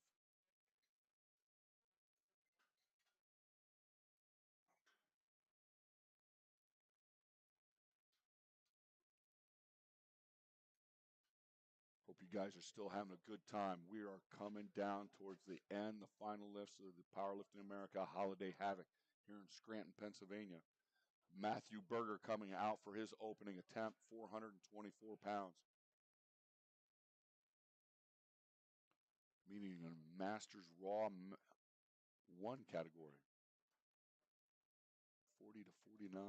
Hope you guys are still having a good time. We are coming down towards the end, the final lifts of the Powerlifting America Holiday Havoc here in Scranton, Pennsylvania. Matthew Berger coming out for his opening attempt, 424 pounds. Meaning a Masters Raw 1 category. 40 to 49.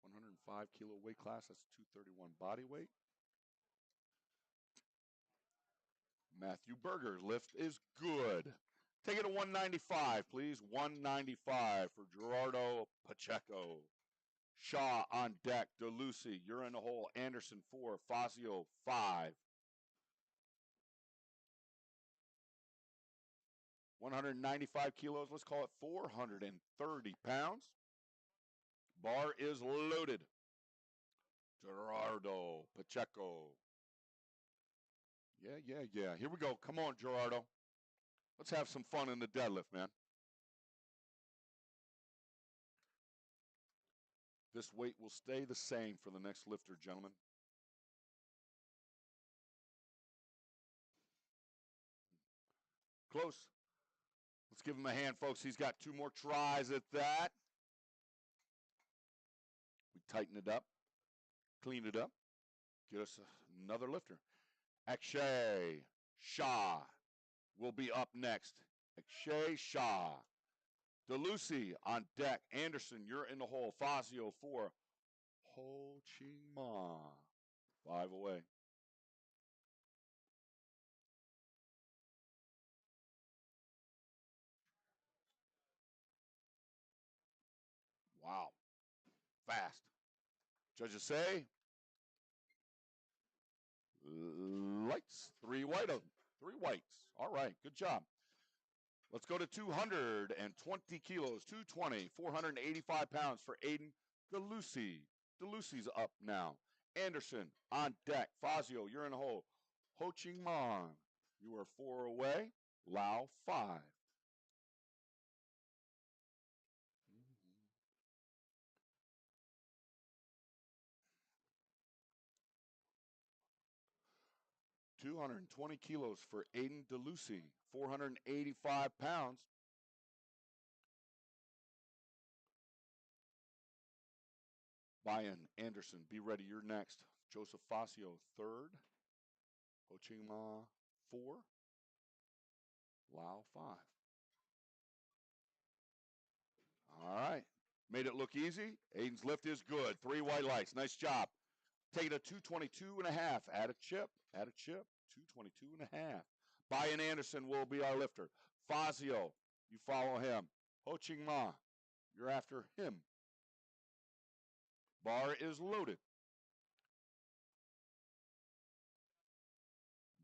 105 kilo weight class, that's 231 body weight. Matthew Berger's lift is good. Take it to 195, please. 195 for Gerardo Pacheco. Shaw on deck. DeLucy, you're in the hole. Anderson, 4. Fazio, 5. 195 kilos, let's call it 430 pounds. Bar is loaded. Gerardo Pacheco. Yeah. Here we go. Come on, Gerardo. Let's have some fun in the deadlift, man. This weight will stay the same for the next lifter, gentlemen. Close. Let's give him a hand, folks. He's got 2 more tries at that. We tighten it up, clean it up, get us another lifter. Akshay Shah will be up next. Akshay Shah. DeLucy on deck. Anderson, you're in the hole. Fazio, 4. Ho Chi Ma, 5 away. Fast. Judges say, lights. 3 white. 3 whites. All right, good job. Let's go to 220 kilos, 220, 485 pounds for Aiden DeLucy. DeLucy's up now. Anderson on deck. Fazio, you're in the hole. Ho Ching Mon, you are 4 away. Lao 5. 220 kilos for Aiden DeLucy, 485 pounds. Brian Anderson, be ready. You're next. Joseph Fazio, 3rd. Ho Ching Ma, 4. Lao 5. All right. Made it look easy. Aiden's lift is good. 3 white lights. Nice job. Take it to 222 and a half. Add a chip. Add a chip. 222 and a half. Brian Anderson will be our lifter. Fazio, you follow him. Ho Ching Ma, you're after him. Bar is loaded.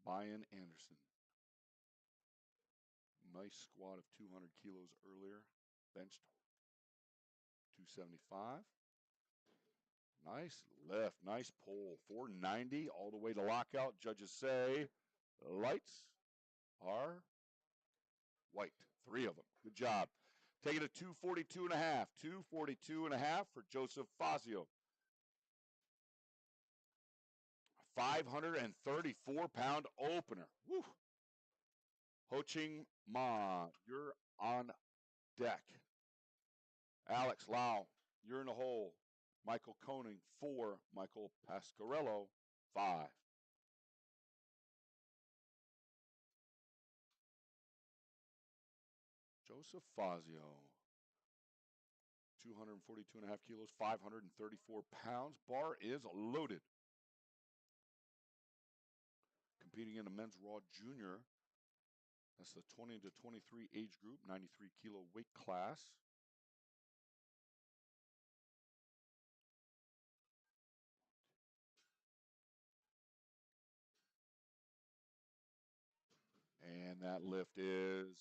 Brian Anderson. Nice squat of 200 kilos earlier. Benched 275. Nice lift, nice pull. 490 all the way to lockout. Judges say lights are white. 3 of them. Good job. Take it to 242 and a half. 242 and a half for Joseph Fazio. 534-pound opener. Woo. Ho Ching Ma, you're on deck. Alex Lau, you're in the hole. Michael Koenig, 4. Michael Pasquarello, 5. Joseph Fazio, 242 and a half kilos, 534 pounds. Bar is loaded. Competing in the men's raw junior. That's the 20 to 23 age group, 93 kilo weight class. And that lift is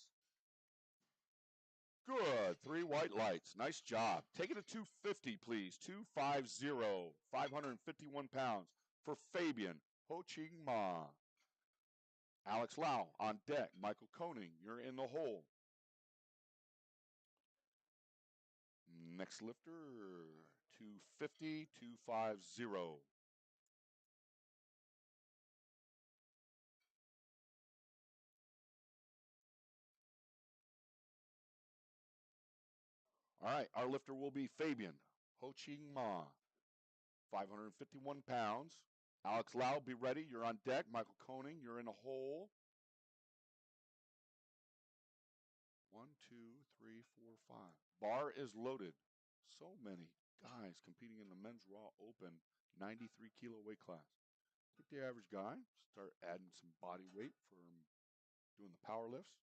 good. 3 white lights. Nice job. Take it to 250, please. 250. 551 pounds for Fabian Ho Ching Ma. Alex Lau on deck. Michael Koenig, you're in the hole. Next lifter, 250, 250. All right, our lifter will be Fabian Ho Ching Ma, 551 pounds. Alex Lau, be ready. You're on deck. Michael Koenig, you're in a hole. 1, 2, 3, 4, 5. Bar is loaded. So many guys competing in the men's raw open 93 kilo weight class. Take the average guy, start adding some body weight from doing the power lifts,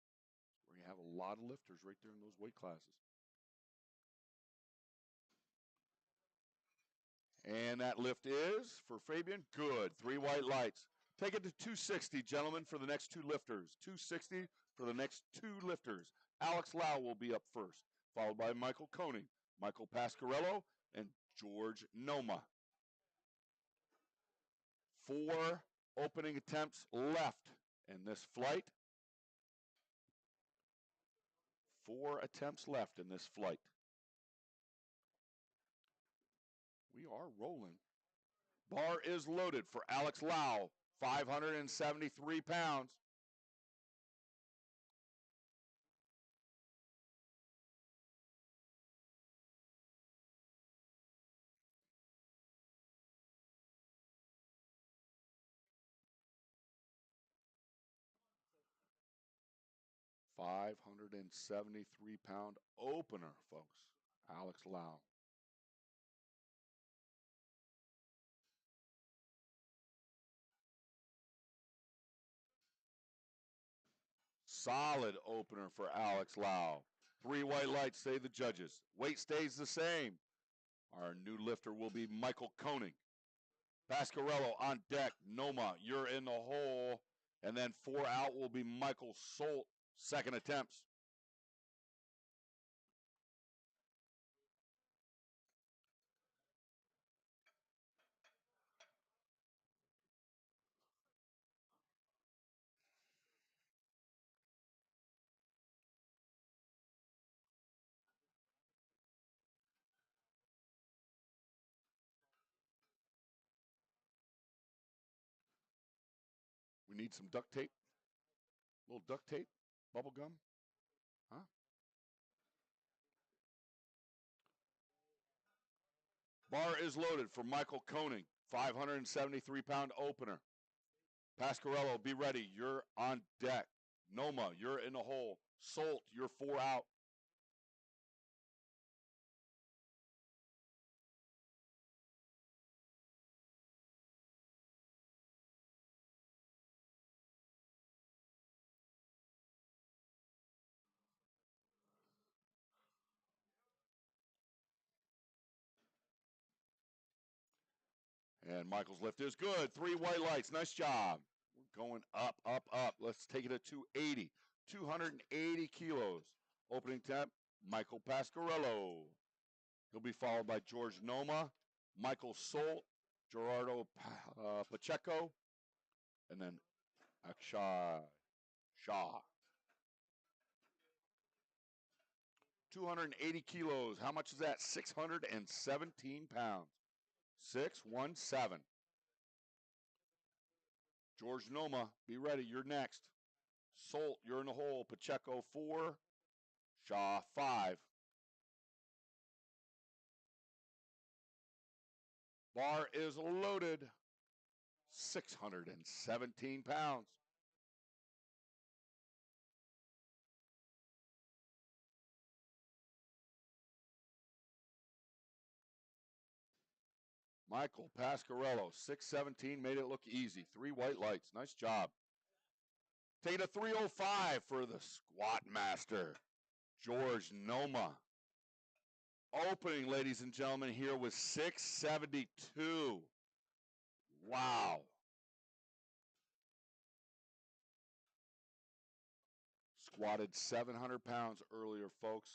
where you have a lot of lifters right there in those weight classes. And that lift is, for Fabian, good. 3 white lights. Take it to 260, gentlemen, for the next 2 lifters. 260 for the next 2 lifters. Alex Lau will be up first, followed by Michael Koenig, Michael Pasquarello, and George Noma. 4 opening attempts left in this flight. 4 attempts left in this flight. We are rolling. Bar is loaded for Alex Lau, 573 pounds. £573 opener, folks. Alex Lau. Solid opener for Alex Lau. 3 white lights, say the judges. Weight stays the same. Our new lifter will be Michael Koenig. Pasquarello on deck. Noma, you're in the hole. And then 4 out will be Michael Solt, second attempts. We need some duct tape. A little duct tape, bubble gum. Huh? Bar is loaded for Michael Koenig, 573-pound opener. Pasquarello, be ready. You're on deck. Noma, you're in the hole. Solt, you're 4 out. And Michael's lift is good. 3 white lights. Nice job. We're going up, up, up. Let's take it to 280. 280 kilos. Opening temp, Michael Pasquarello. He'll be followed by George Noma, Michael Solt, Gerardo Pacheco, and then Akshay Shah. 280 kilos. How much is that? 617 pounds. 617. George Noma, be ready. You're next. Solt, you're in the hole. Pacheco, 4. Shah, 5. Bar is loaded. 617 pounds. Michael Pasquarello, 617, made it look easy. 3 white lights. Nice job. Take it to 305 for the squat master, George Noma. Opening, ladies and gentlemen, here was 672. Wow. Squatted 700 pounds earlier, folks.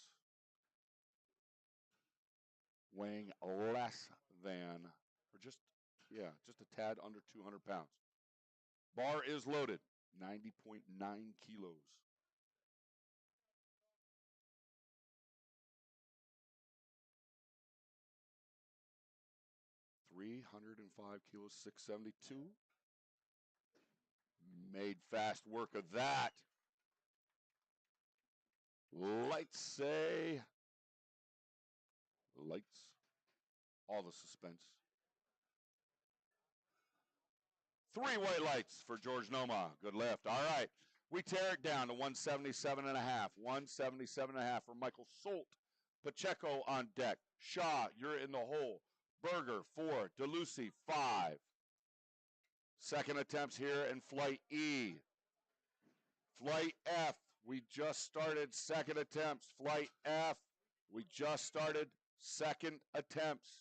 Weighing less than, or just a tad under 200 pounds. Bar is loaded, 90.9 kilos. $305 kilos, 672. Made fast work of that. Lights say, lights, all the suspense. 3 white lights for George Noma. Good lift. All right. We tear it down to 177 and a half. 177 and a half for Michael Solt. Pacheco on deck. Shaw, you're in the hole. Berger, 4. DeLucy, 5. Second attempts here in Flight E. Flight F, we just started second attempts. Flight F, we just started second attempts.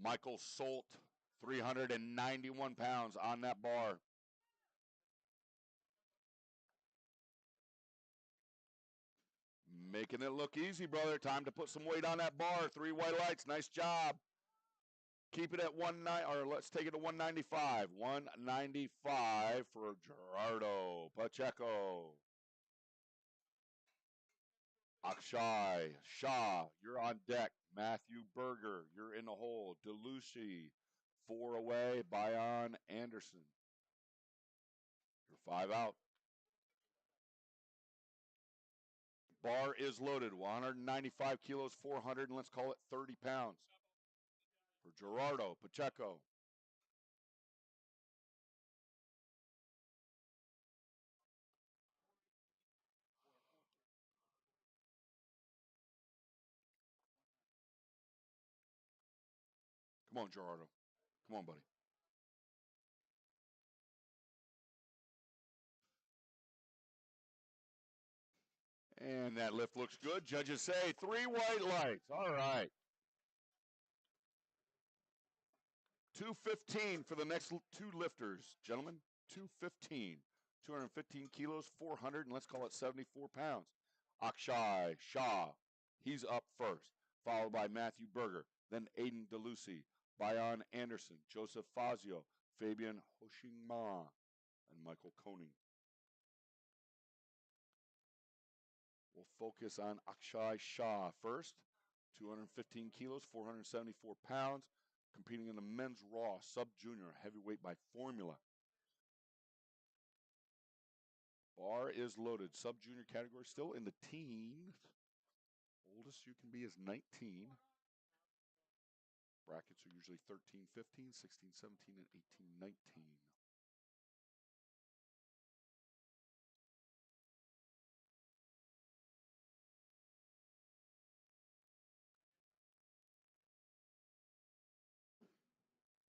Michael Solt, 391 pounds on that bar. Making it look easy, brother. Time to put some weight on that bar. 3 white lights. Nice job. Keep it at 190, or let's take it to 195. 195 for Gerardo Pacheco. Akshay Shah, you're on deck. Matthew Berger, you're in the hole. DeLucy, 4 away. Bayan Anderson, you're 5 out. Bar is loaded, 195 kilos, 400, and let's call it 30 pounds for Gerardo Pacheco. Come on, Gerardo. Come on, buddy. And that lift looks good. Judges say 3 white lights. All right. 215 for the next 2 lifters, gentlemen. 215. 215 kilos, 400, and let's call it 74 pounds. Akshay Shah, he's up first, followed by Matthew Berger, then Aiden DeLucy, Bayan Anderson, Joseph Fazio, Fabian Hoshingma, and Michael Koning. We'll focus on Akshay Shah first. 215 kilos, 474 pounds, competing in the men's raw sub-junior heavyweight by formula. Bar is loaded. Sub-junior category still in the teens. Oldest you can be is 19. Brackets are usually 13, 15, 16, 17, and 18, 19.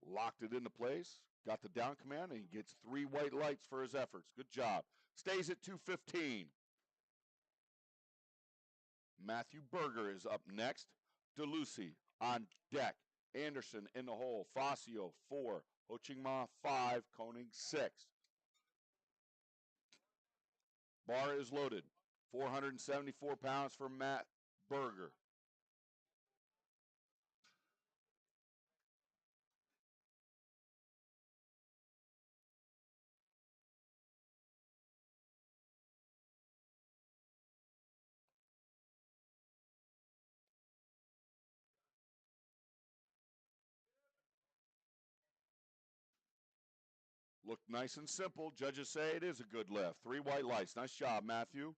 Locked it into place. Got the down command, and he gets 3 white lights for his efforts. Good job. Stays at 215. Matthew Berger is up next. DeLucy on deck. Anderson in the hole. Fazio 4. Ho Ching Ma 5. Koning 6. Bar is loaded. 474 pounds for Matt Berger. Looked nice and simple. Judges say it is a good lift. 3 white lights. Nice job, Matthew.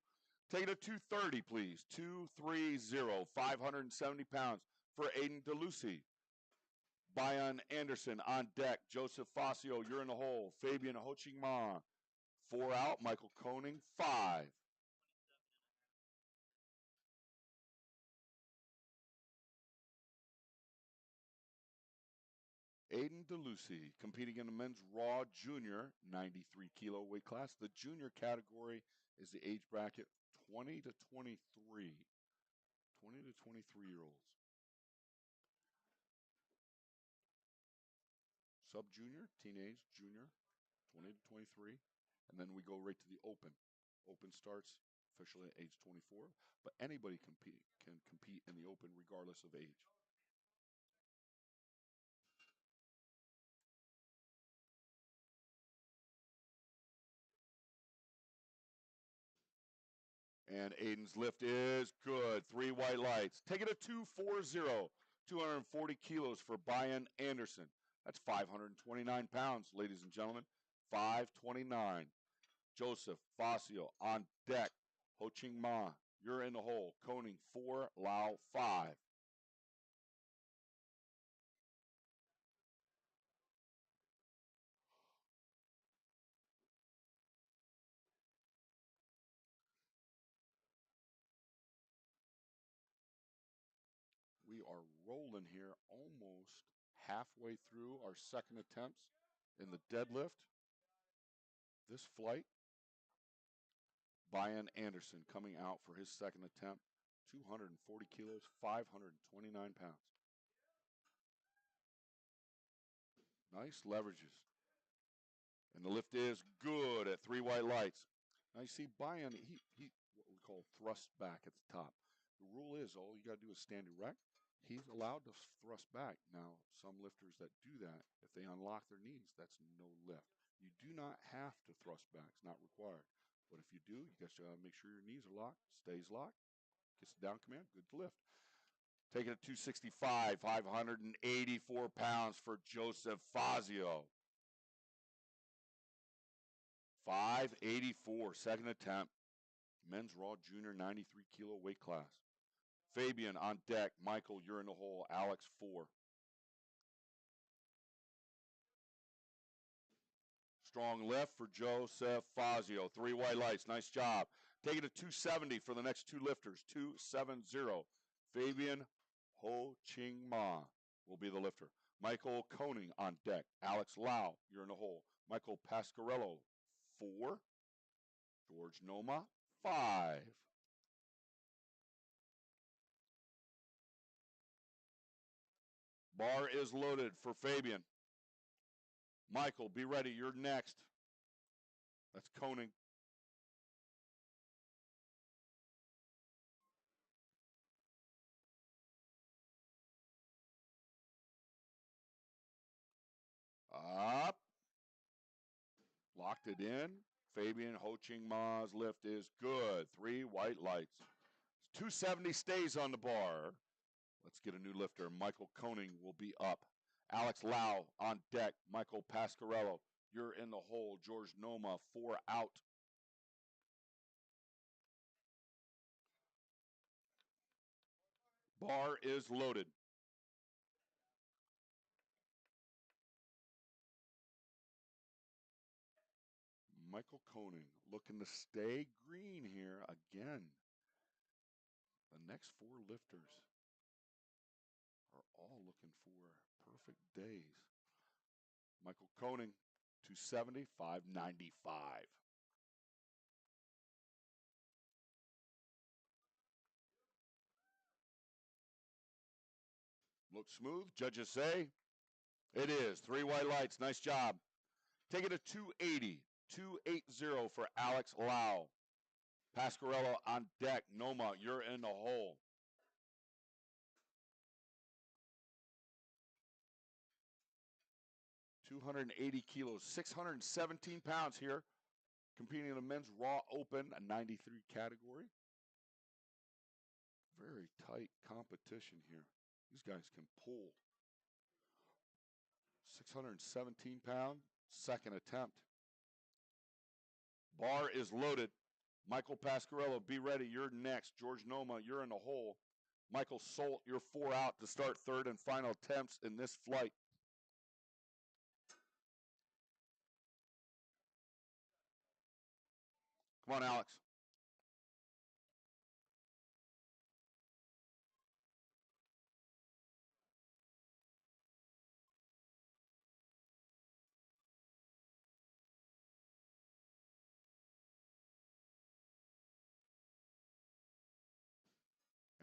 Take it to 230, please. 230, 570 pounds for Aiden DeLucy. Bayan Anderson on deck. Joseph Fazio, you're in the hole. Fabian Ho Ching Ma, 4 out. Michael Koning, 5. Aiden DeLucy competing in the men's raw junior 93 kilo weight class. The junior category is the age bracket 20 to 23. 20 to 23-year-olds. Sub-junior, teenage, junior, 20 to 23. And then we go right to the open. Open starts officially at age 24, but anybody can compete in the open regardless of age. And Aiden's lift is good. 3 white lights. Take it to 240. 240 kilos for Bayan Anderson. That's 529 pounds, ladies and gentlemen. 529. Joseph Fazio on deck. Ho Ching Ma, you're in the hole. Koning 4, Lao 5. We are rolling here almost halfway through our second attempts in the deadlift. This flight, Bayan Anderson coming out for his second attempt, 240 kilos, 529 pounds. Nice leverages. And the lift is good at 3 white lights. Now you see Bayan, he what we call thrust back at the top. The rule is all you got to do is stand erect. He's allowed to thrust back. Now, some lifters that do that, if they unlock their knees, that's no lift. You do not have to thrust back. It's not required. But if you do, you got to make sure your knees are locked, stays locked, gets the down command, good to lift. Taking it 265, 584 pounds for Joseph Fazio. 584, second attempt. Men's raw junior 93 kilo weight class. Fabian on deck. Michael, you're in the hole. Alex 4. Strong lift for Joseph Fazio. 3 white lights. Nice job. Take it to 270 for the next 2 lifters. 270. Fabian Ho Ching Ma will be the lifter. Michael Koning on deck. Alex Lau, you're in the hole. Michael Pasquarello, 4. George Noma, 5. Bar is loaded for Fabian. Michael, be ready. You're next. That's Koenig. Up. Locked it in. Fabian Ho Ching Ma's lift is good. 3 white lights. 270 stays on the bar. Let's get a new lifter. Michael Koenig will be up. Alex Lau on deck. Michael Pasquarello, you're in the hole. George Noma, 4 out. Bar is loaded. Michael Koenig looking to stay green here again. The next 4 lifters are all looking for perfect days. Michael Koenig, 270, 595. Looks smooth. Judges say it is. 3 white lights. Nice job. Take it to 280. 280 for Alex Lau. Pasquarello on deck. Noma, you're in the hole. $280 kilos, 617 pounds here. Competing in the men's Raw Open, a 93 category. Very tight competition here. These guys can pull. 617 pound, second attempt. Bar is loaded. Michael Pasquarello, be ready. You're next. George Noma, you're in the hole. Michael Solt, you're 4 out to start third and final attempts in this flight. Come on, Alex.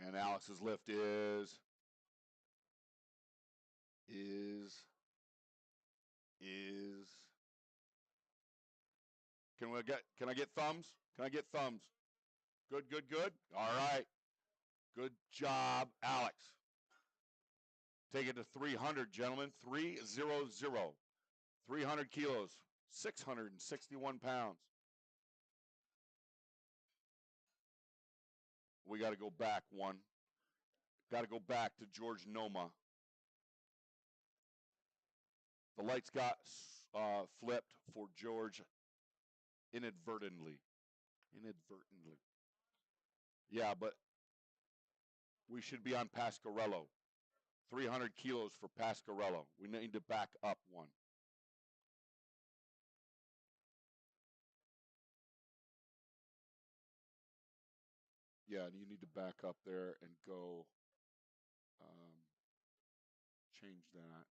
And Alex's lift is. Can I get thumbs? Can I get thumbs? Good, good, good. All right. Good job, Alex. Take it to 300, gentlemen. 300. 300 kilos, 661 pounds. We got to go back one. Got to go back to George Noma. The lights got flipped for George inadvertently. Yeah, but we should be on Pasquarello. 300 kilos for Pasquarello. We need to back up one. Yeah, and you need to back up there and go change that.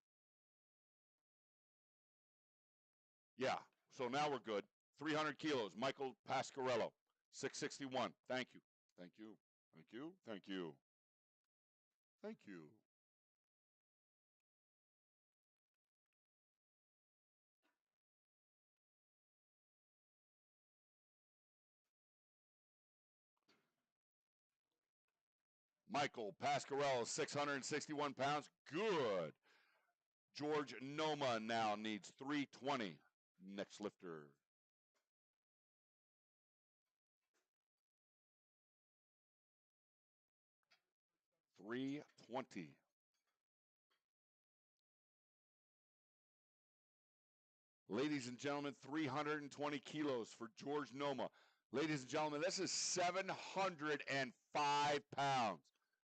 Yeah, so now we're good. 300 kilos, Michael Pasquarello, 661. Thank you. Thank you. Thank you. Thank you. Thank you. Michael Pasquarello, 661 pounds. Good. George Noma now needs 320. Next lifter. $320. Ladies and gentlemen, 320 kilos for George Noma. Ladies and gentlemen, this is 705 pounds.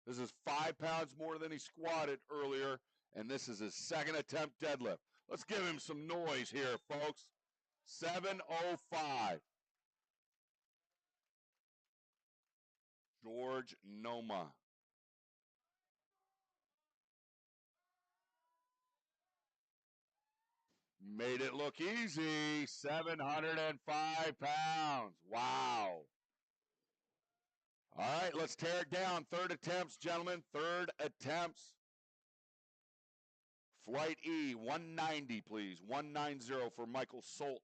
This is 5 pounds more than he squatted earlier, and this is his second attempt deadlift. Let's give him some noise here, folks. 705. George Noma. Made it look easy. 705 pounds. Wow. All right, let's tear it down. Third attempts, gentlemen. Third attempts. Flight E, 190, please. 190 for Michael Solt.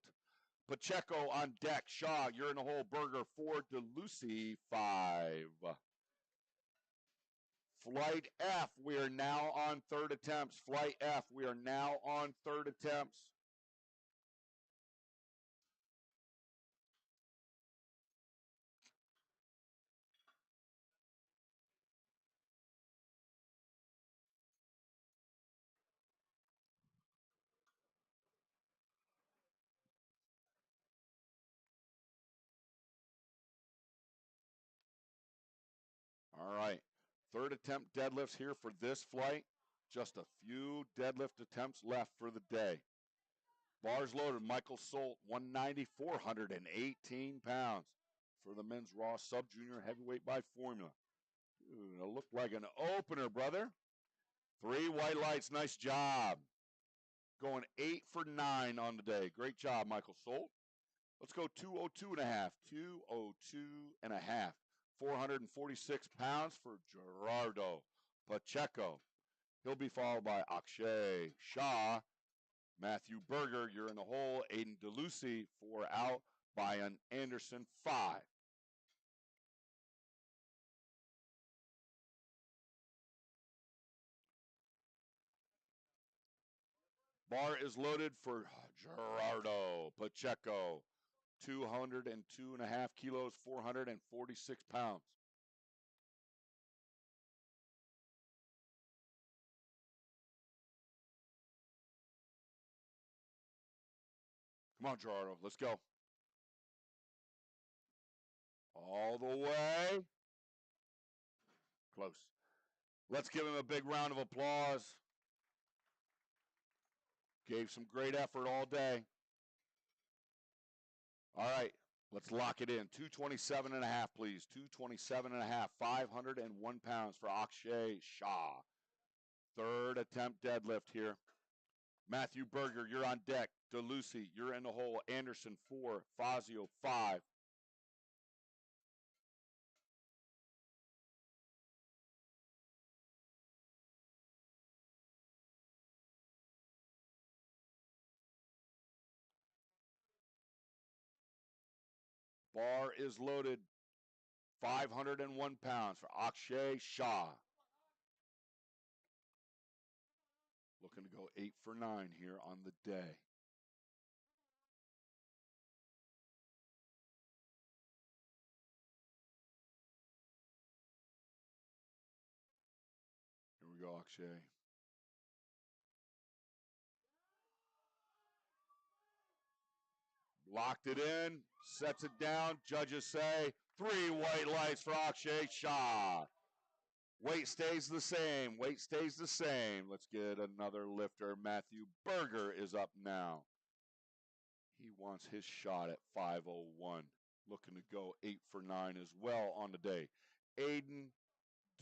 Pacheco on deck. Shaw, you're in the hole. Berger, 4. DeLucy, 5. Flight F, we are now on third attempts. Flight F, we are now on third attempts. All right. Third attempt deadlifts here for this flight. Just a few deadlift attempts left for the day. Bars loaded. Michael Solt, 190, 418 pounds for the men's raw sub-junior heavyweight by formula. Dude, it looked like an opener, brother. 3 white lights. Nice job. Going 8 for 9 on the day. Great job, Michael Solt. Let's go 202 and a half. 202 and a half. 446 pounds for Gerardo Pacheco. He'll be followed by Akshay Shah. Matthew Berger, you're in the hole. Aiden DeLucy, 4 out. Brian Anderson, 5. Bar is loaded for Gerardo Pacheco. 202 and a half kilos, 446 pounds. Come on, Gerardo. Let's go. All the way. Close. Let's give him a big round of applause. Gave some great effort all day. All right, let's lock it in. 227 and a half, please. 227 and a half. 501 pounds for Akshay Shah. Third attempt deadlift here. Matthew Berger, you're on deck. DeLucy, you're in the hole. Anderson, 4. Fazio, 5. Bar is loaded. 501 pounds for Akshay Shah. Looking to go 8 for 9 here on the day. Here we go, Akshay. Locked it in, sets it down. Judges say 3 white lights for Akshay Shah. Weight stays the same. Weight stays the same. Let's get another lifter. Matthew Berger is up now. He wants his shot at 501. Looking to go 8 for 9 as well on the day. Aiden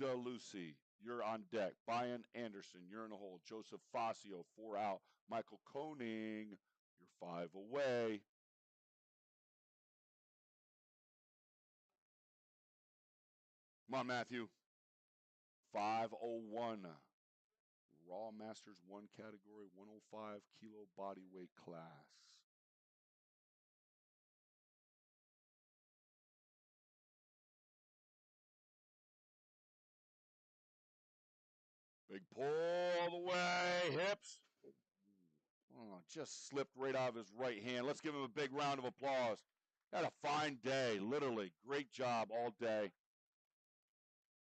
DeLucy, you're on deck. Brian Anderson, you're in the hole. Joseph Fazio, 4 out. Michael Koning, you're 5 away. Come on, Matthew. 501. Raw Masters 1 category, 105 kilo body weight class. Big pull all the way, hips. Oh, just slipped right out of his right hand. Let's give him a big round of applause. Had a fine day, literally. Great job all day.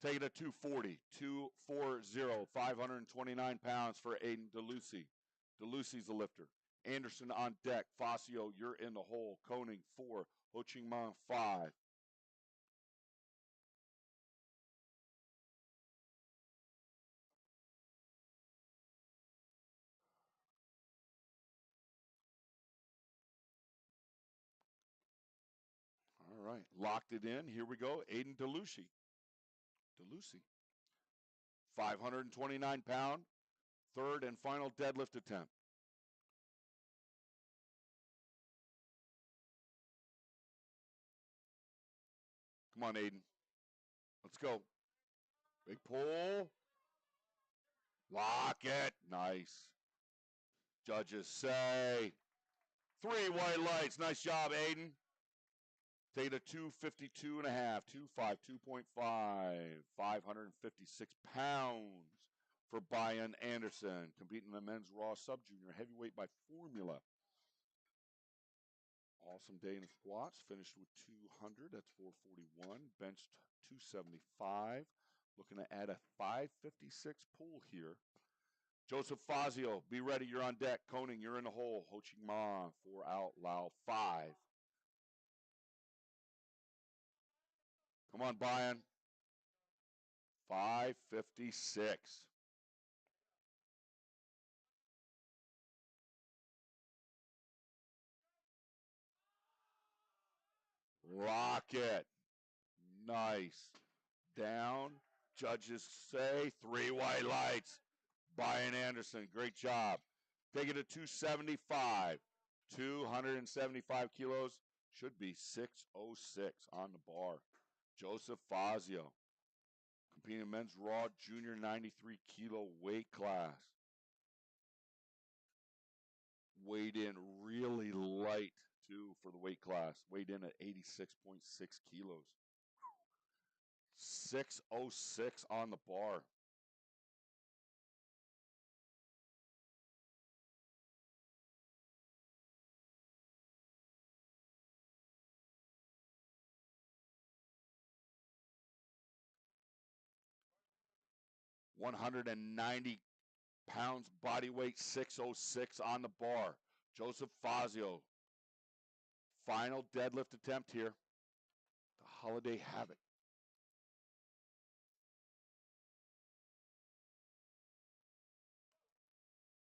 Take it at 240, 240, 529 pounds for Aiden DeLucy. DeLucy's the lifter. Anderson on deck. Fazio, you're in the hole. Koning, 4. Ho Ching Mang, 5. All right, locked it in. Here we go. Aiden DeLucy. 529 pound, third and final deadlift attempt. Come on, Aiden. Let's go. Big pull. Lock it. Nice. Judges say 3 white lights. Nice job, Aiden. Take it to 252 and a half, 252.5, 556 pounds for Brian Anderson, competing in the men's raw sub-junior heavyweight by formula. Awesome day in the squats, finished with 200, that's 441, benched 275, looking to add a 556 pull here. Joseph Fazio, be ready, you're on deck. Koning, you're in the hole. Ho Chi Ma, 4 out, Lao, 5. Come on, Brian. 556. Rocket. Nice. Down. Judges say 3 white lights. Brian Anderson, great job. Take it to 275. 275 kilos. Should be 606 on the bar. Joseph Fazio, competing in men's raw junior 93 kilo weight class. Weighed in really light, too, for the weight class. Weighed in at 86.6 kilos. 606 on the bar. $190 body weight, 606 on the bar. Joseph Fazio, final deadlift attempt here. The Holiday Havoc.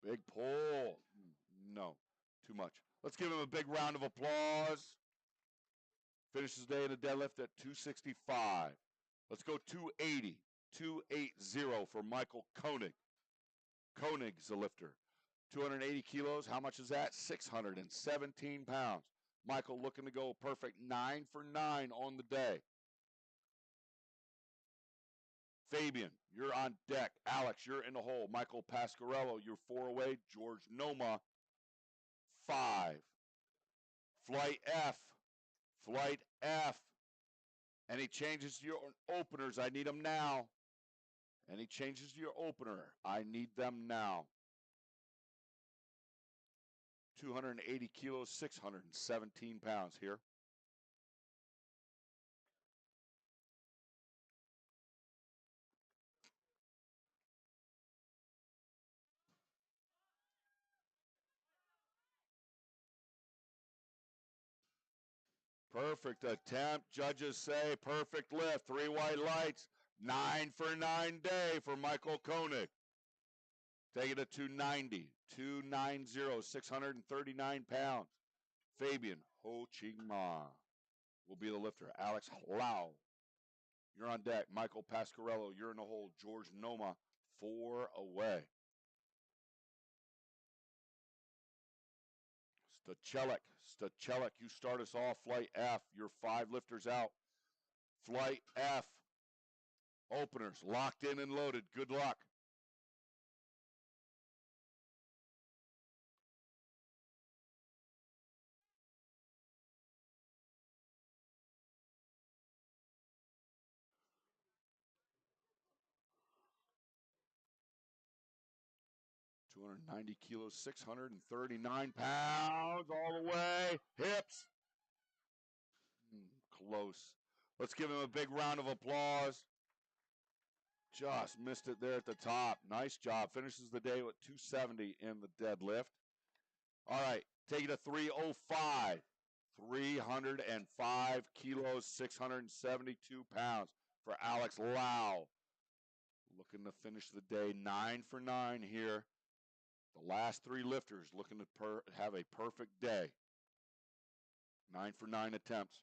Big pull. No, too much. Let's give him a big round of applause. Finishes the day in the deadlift at 265. Let's go 280. 280 for Michael Koenig. Koenig's the lifter. 280 kilos. How much is that? 617 pounds. Michael looking to go perfect 9 for 9 on the day. Fabian, you're on deck. Alex, you're in the hole. Michael Pasquarello, you're 4 away. George Noma, 5. Flight F. Flight F. Any changes to your openers? I need them now. Any changes to your opener? I need them now. 280 kilos, 617 pounds here. Perfect attempt. Judges say perfect lift. 3 white lights. 9 for 9 day for Michael Koenig. Take it to 290. 290, 639 pounds. Fabian Ho Chi Ma will be the lifter. Alex Lau, you're on deck. Michael Pasquarello, you're in the hole. George Noma, 4 away. Stachelik, you start us off. Flight F, your 5 lifters out. Flight F, openers, locked in and loaded. Good luck. $290 kilos, 639 pounds all the way. Hips. Close. Let's give him a big round of applause. Just missed it there at the top. Nice job. Finishes the day with 270 in the deadlift. All right, take it to 305. 305 kilos, 672 pounds for Alex Lau. Looking to finish the day 9 for 9 here. The last 3 lifters looking to have a perfect day. 9 for 9 attempts.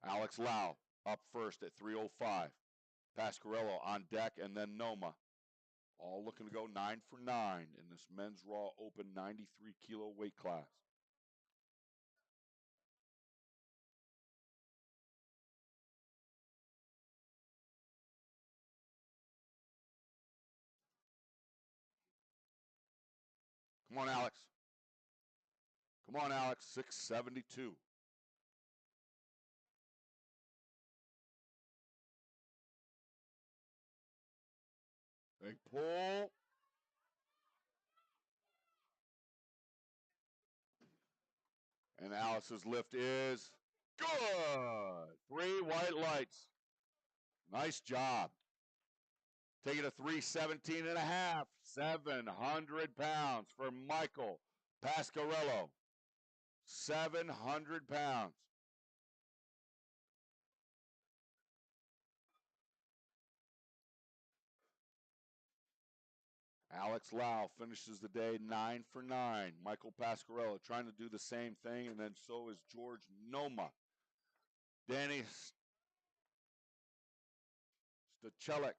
Alex Lau up first at 305. Pasquarello on deck, and then Noma. All looking to go 9 for 9 in this men's raw open 93 kilo weight class. Come on, Alex. Come on, Alex. 672. Big pull. And Alex's lift is good. 3 white lights. Nice job. Take it to 317 and a half. 700 pounds for Michael Pasquarello. 700 pounds. Alex Lau finishes the day 9 for 9. Michael Pasquarello trying to do the same thing, and then so is George Noma. Danny Stachelik,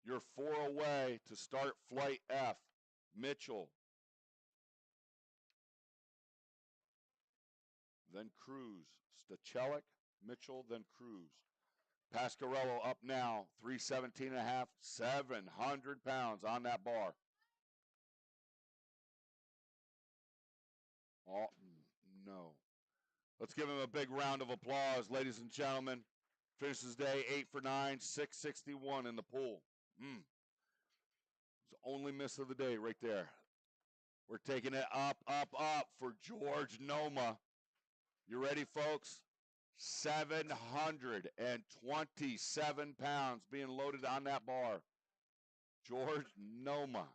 you're 4 away to start flight F. Mitchell. Then Cruz. Stachelik, Mitchell, then Cruz. Pasquarello up now, 317 and a half, 700 pounds on that bar. Oh, no. Let's give him a big round of applause, ladies and gentlemen. Finishes day 8 for 9, 661 in the pool. It's the only miss of the day right there. We're taking it up, up, up for George Noma. You ready, folks? 727 pounds being loaded on that bar. George Noma.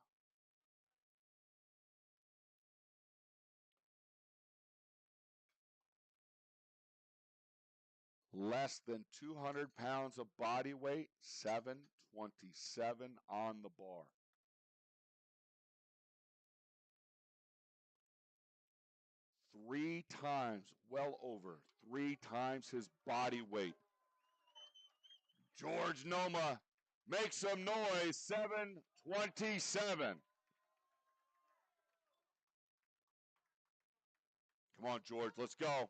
Less than 200 pounds of body weight, 727 on the bar. Three times, well over 3 times his body weight. George Noma, make some noise, 727. Come on, George, let's go.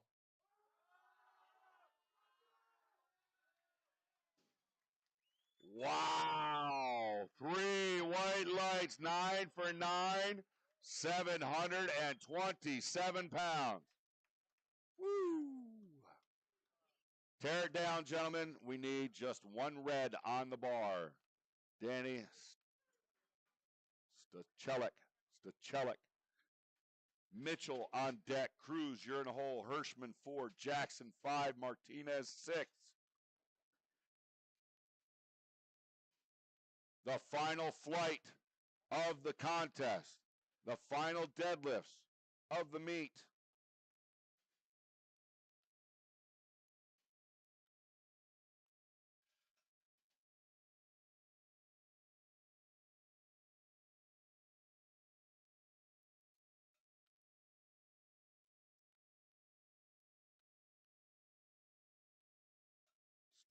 Wow, 3 white lights, 9 for 9, 727 pounds. Woo! Tear it down, gentlemen. We need just 1 red on the bar. Danny Stachelik. Mitchell on deck. Cruz, you're in a hole. Hirschman 4. Jackson 5. Martinez 6. The final flight of the contest. The final deadlifts of the meet.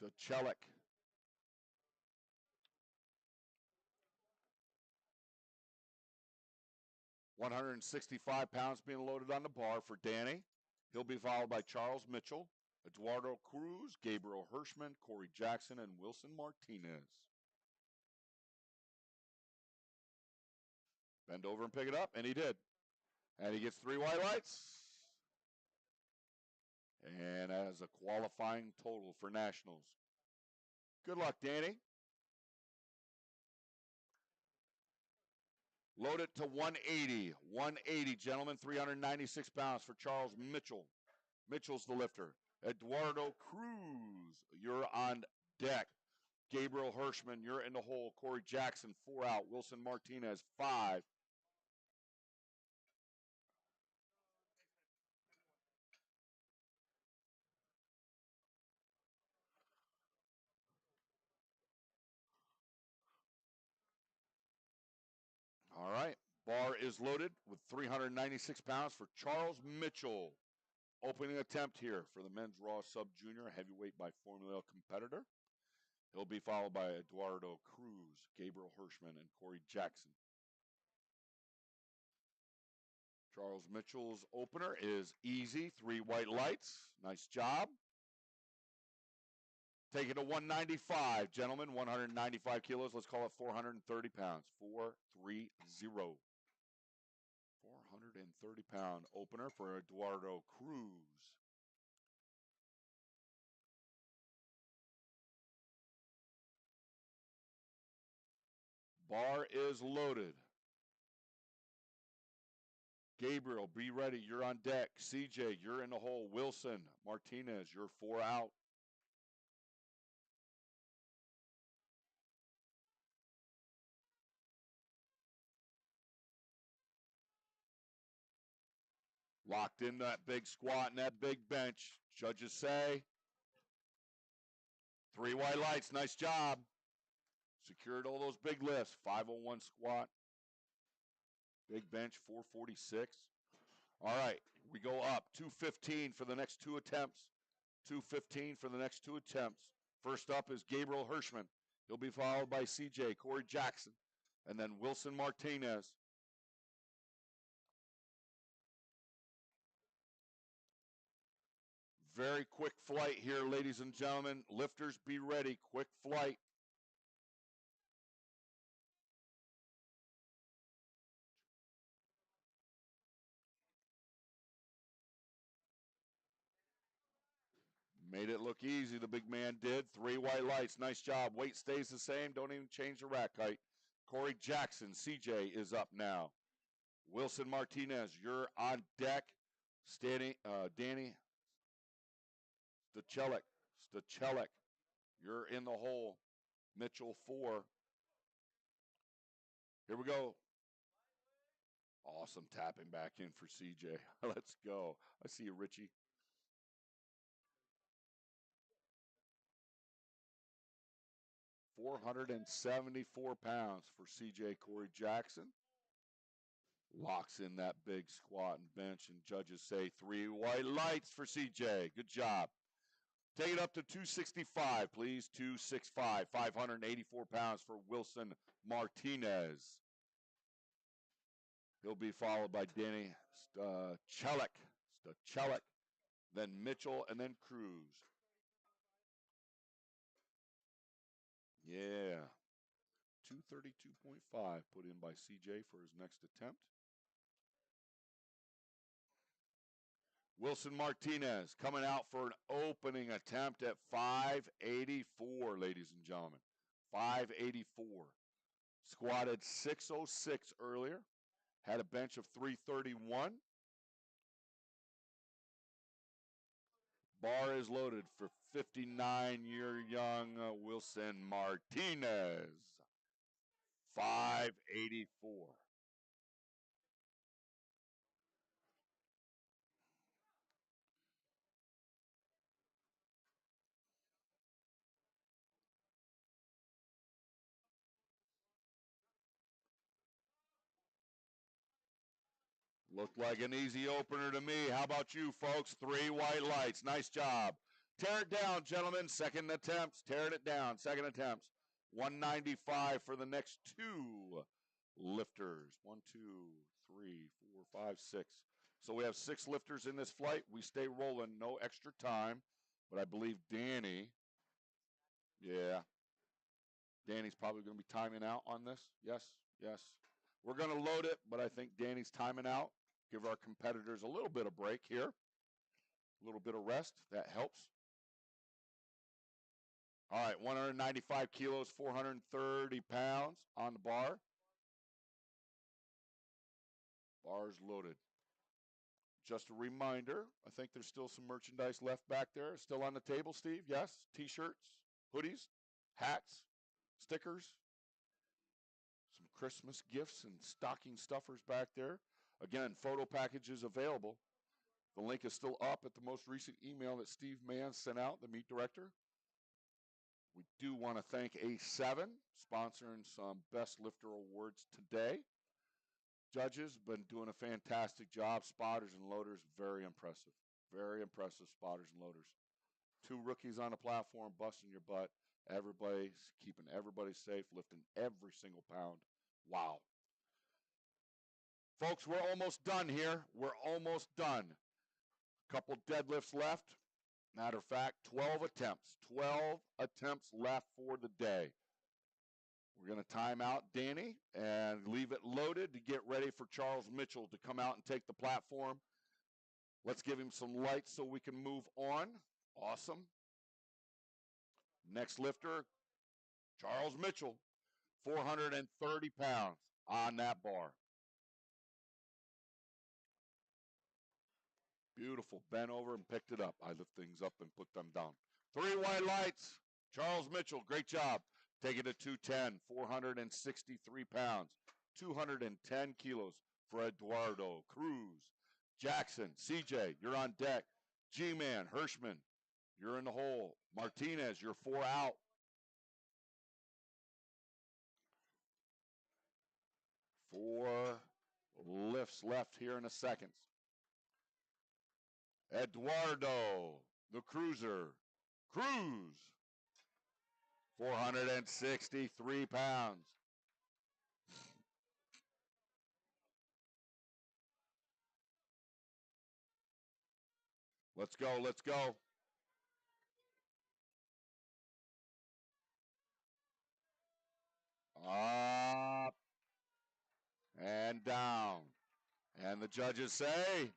Stachelik. £165 being loaded on the bar for Danny. He'll be followed by Charles Mitchell, Eduardo Cruz, Gabriel Hirschman, Corey Jackson, and Wilson Martinez. Bend over and pick it up, and he did. And he gets 3 white lights. And as a qualifying total for nationals. Good luck, Danny. Load it to 180. 180, gentlemen. 396 pounds for Charles Mitchell. Mitchell's the lifter. Eduardo Cruz, you're on deck. Gabriel Hirschman, you're in the hole. Corey Jackson, 4 out. Wilson Martinez, 5. All right. Bar is loaded with 396 pounds for Charles Mitchell. Opening attempt here for the men's Raw Sub-Junior heavyweight by formula competitor. He'll be followed by Eduardo Cruz, Gabriel Hirschman, and Corey Jackson. Charles Mitchell's opener is easy. 3 white lights. Nice job. Take it to 195, gentlemen. 195 kilos. Let's call it 430 pounds. 430. 130-pound opener for Eduardo Cruz. Bar is loaded. Gabriel, be ready. You're on deck. CJ, you're in the hole. Wilson, Martinez, you're 4 out. Locked in that big squat and that big bench. Judges say 3 white lights. Nice job. Secured all those big lifts. 501 squat. Big bench, 446. All right, we go up. 215 for the next 2 attempts. 215 for the next 2 attempts. First up is Gabriel Hirschman. He'll be followed by CJ, Corey Jackson, and then Wilson Martinez. Very quick flight here, ladies and gentlemen. Lifters, be ready. Quick flight. Made it look easy, the big man did. 3 white lights. Nice job. Weight stays the same. Don't even change the rack height. Corey Jackson, CJ, is up now. Wilson Martinez, you're on deck. Danny Stachelic, you're in the hole. Mitchell, 4. Here we go. Awesome tapping back in for CJ. Let's go. I see you, Richie. £474 for CJ Corey Jackson. Locks in that big squat and bench, and judges say 3 white lights for CJ. Good job. Take it up to 265, please. 265, 584 pounds for Wilson Martinez. He'll be followed by Danny Stachelic, then Mitchell, and then Cruz. Yeah. 232.5 put in by CJ for his next attempt. Wilson Martinez coming out for an opening attempt at 584, ladies and gentlemen. 584. Squatted 606 earlier. Had a bench of 331. Bar is loaded for 59-year-young Wilson Martinez. 584. Looked like an easy opener to me. How about you, folks? 3 white lights. Nice job. Tear it down, gentlemen. Second attempts. Tearing it down. Second attempts. 195 for the next 2 lifters. 1, 2, 3, 4, 5, 6. So we have 6 lifters in this flight. We stay rolling. No extra time. But I believe Danny, yeah, Danny's probably going to be timing out on this. Yes, yes. We're going to load it, but I think Danny's timing out. Give our competitors a little bit of break here. A little bit of rest. That helps. All right, 195 kilos, 430 pounds on the bar. Bar's loaded. Just a reminder, I think there's still some merchandise left back there. Still on the table, Steve? Yes? T-shirts, hoodies, hats, stickers, some Christmas gifts and stocking stuffers back there. Again, photo packages available. The link is still up at the most recent email that Steve Mann sent out, the meet director. We do want to thank A7, sponsoring some Best Lifter Awards today. Judges been doing a fantastic job. Spotters and loaders, very impressive. Very impressive spotters and loaders. 2 rookies on the platform, busting your butt. Everybody's keeping everybody safe, lifting every single pound. Wow. Folks, we're almost done here. We're almost done. Couple deadlifts left. Matter of fact, 12 attempts. 12 attempts left for the day. We're going to time out Danny and leave it loaded to get ready for Charles Mitchell to come out and take the platform. Let's give him some lights so we can move on. Awesome. Next lifter, Charles Mitchell, 430 pounds on that bar. Beautiful. Bent over and picked it up. I lift things up and put them down. 3 white lights. Charles Mitchell, great job. Take it to 210, 463 pounds, 210 kilos for Eduardo Cruz. Jackson, CJ, you're on deck. G-Man, Hirschman, you're in the hole. Martinez, you're 4 out. Four lifts left here in a second. Eduardo, the cruiser, Cruz, 463 pounds. Let's go, let's go. Up and down. And the judges say,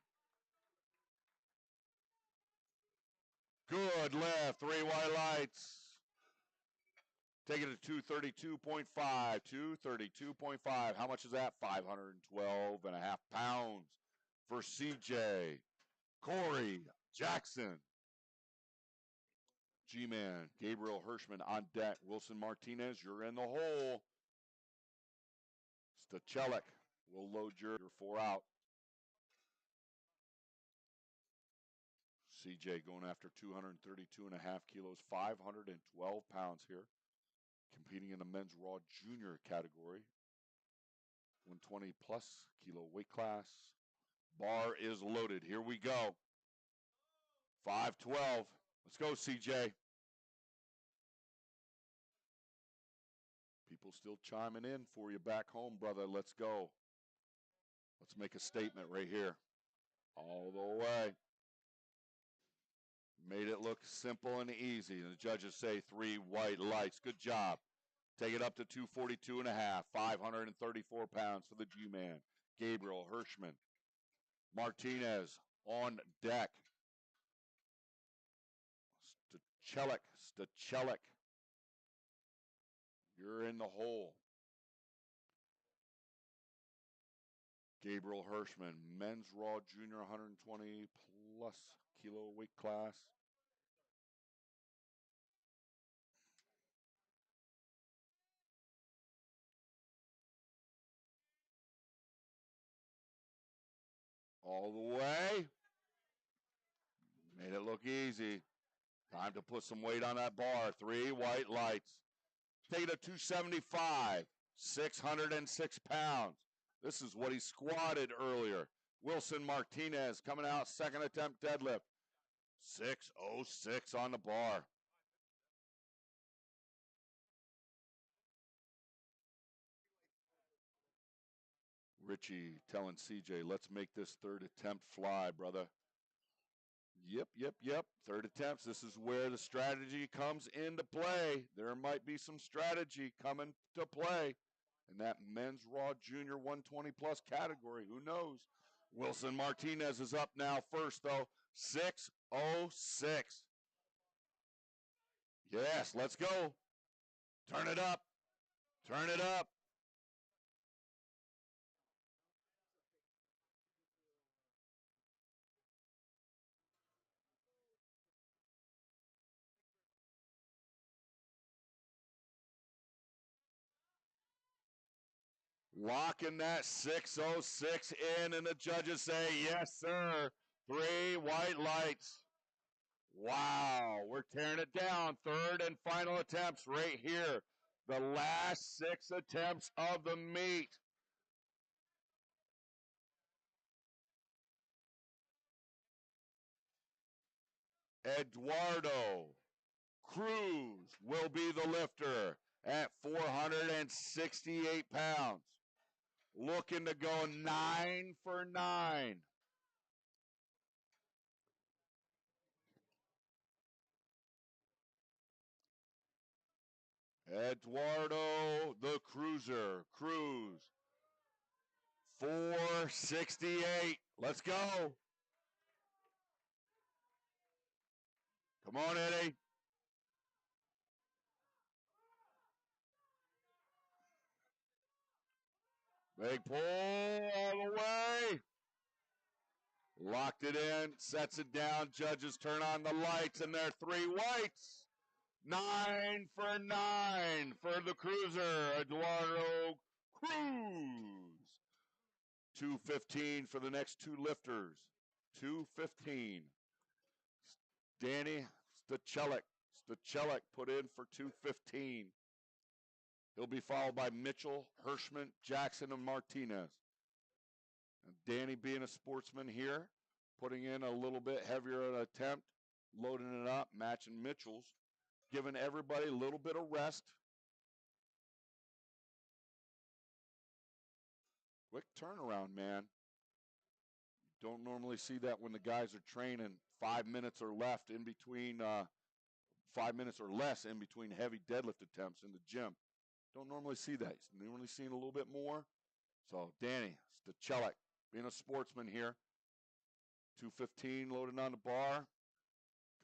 good lift, 3 white lights. Take it to 232.5, 232.5. How much is that? 512 and a half pounds for CJ. Corey Jackson. G-Man, Gabriel Hirschman on deck. Wilson Martinez, you're in the hole. Stachelik will load your 4 out. CJ going after 232 and a half kilos, 512 pounds here. Competing in the men's raw junior category. 120 plus kilo weight class. Bar is loaded. Here we go. 512. Let's go, CJ. People still chiming in for you back home, brother. Let's go. Let's make a statement right here. All the way. Made it look simple and easy. And the judges say 3 white lights. Good job. Take it up to 242 and a half. 534 pounds for the G-Man. Gabriel Hirschman. Martinez on deck. Stachelik. You're in the hole. Gabriel Hirschman, men's raw junior 120 plus kilo weight class. All the way. Made it look easy. Time to put some weight on that bar. 3 white lights. Take it to 275, 606 pounds. This is what he squatted earlier. Wilson Martinez coming out, second attempt deadlift. 606 on the bar. Richie telling CJ, let's make this third attempt fly, brother. Yep. Third attempts. This is where the strategy comes into play. There might be some strategy coming to play in that men's raw junior 120 plus category. Who knows? Wilson Martinez is up now first, though. 606. Yes, let's go. Turn it up. Turn it up. Locking that 606 in, and the judges say, yes, sir. 3 white lights. Wow, we're tearing it down. Third and final attempts right here. The last 6 attempts of the meet. Eduardo Cruz will be the lifter at 468 pounds. Looking to go 9 for 9. Eduardo the Cruiser Cruz. 468. Let's go. Come on, Eddie. Big pull all the way. Locked it in, sets it down. Judges turn on the lights, and they're 3 whites. 9 for 9 for the Cruiser, Eduardo Cruz. 215 for the next 2 lifters. 215. Danny Stachelik put in for 215. He'll be followed by Mitchell, Hirschman, Jackson, and Martinez. And Danny, being a sportsman here, putting in a little bit heavier an attempt, loading it up, matching Mitchell's, giving everybody a little bit of rest. Quick turnaround, man. You don't normally see that when the guys are training 5 minutes or left in between, 5 minutes or less in between heavy deadlift attempts in the gym. Don't normally see that. You're normally seeing a little bit more. So Danny Stachelik, being a sportsman here, 215 loaded on the bar.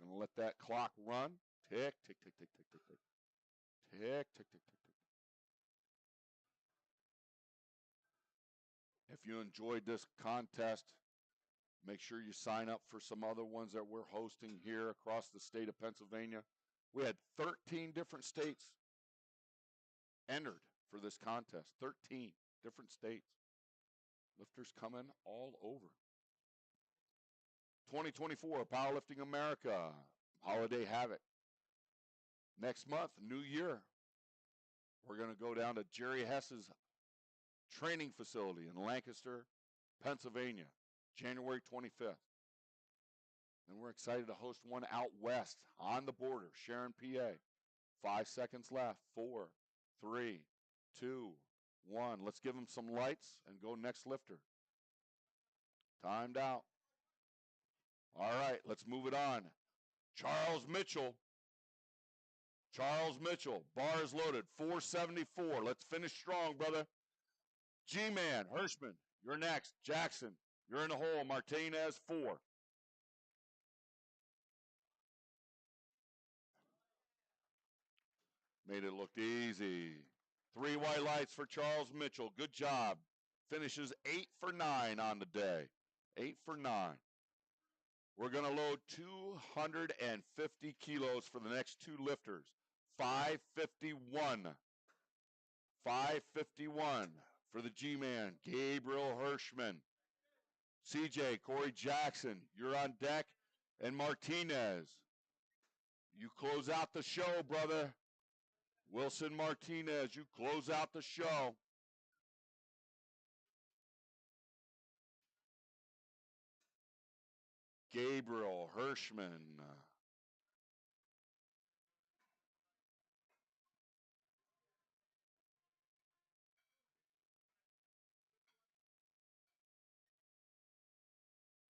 Gonna let that clock run. Tick, tick, tick, tick, tick, tick, tick. Tick, tick, tick, tick, tick. If you enjoyed this contest, make sure you sign up for some other ones that we're hosting here across the state of Pennsylvania. We had 13 different states entered for this contest. 13 different states. Lifters coming all over. 2024 Powerlifting America Holiday Havoc. Next month, new year, we're going to go down to Jerry Hess's training facility in Lancaster, Pennsylvania, January 25th. And we're excited to host one out west on the border, Sharon, PA. 5 seconds left. 4, 3, 2, 1. Let's give them some lights and go next lifter. Timed out. All right, let's move it on. Charles Mitchell. Bar is loaded. 474. Let's finish strong, brother. G-Man, Hirschman, you're next. Jackson, you're in the hole. Martinez, 4. Made it look easy. 3 white lights for Charles Mitchell. Good job. Finishes 8 for 9 on the day. 8 for 9. We're going to load 250 kilos for the next 2 lifters. 551. 551 for the G-Man, Gabriel Hirschman. CJ, Corey Jackson, you're on deck. And Martinez, you close out the show, brother. Wilson Martinez, you close out the show. Gabriel Hirschman.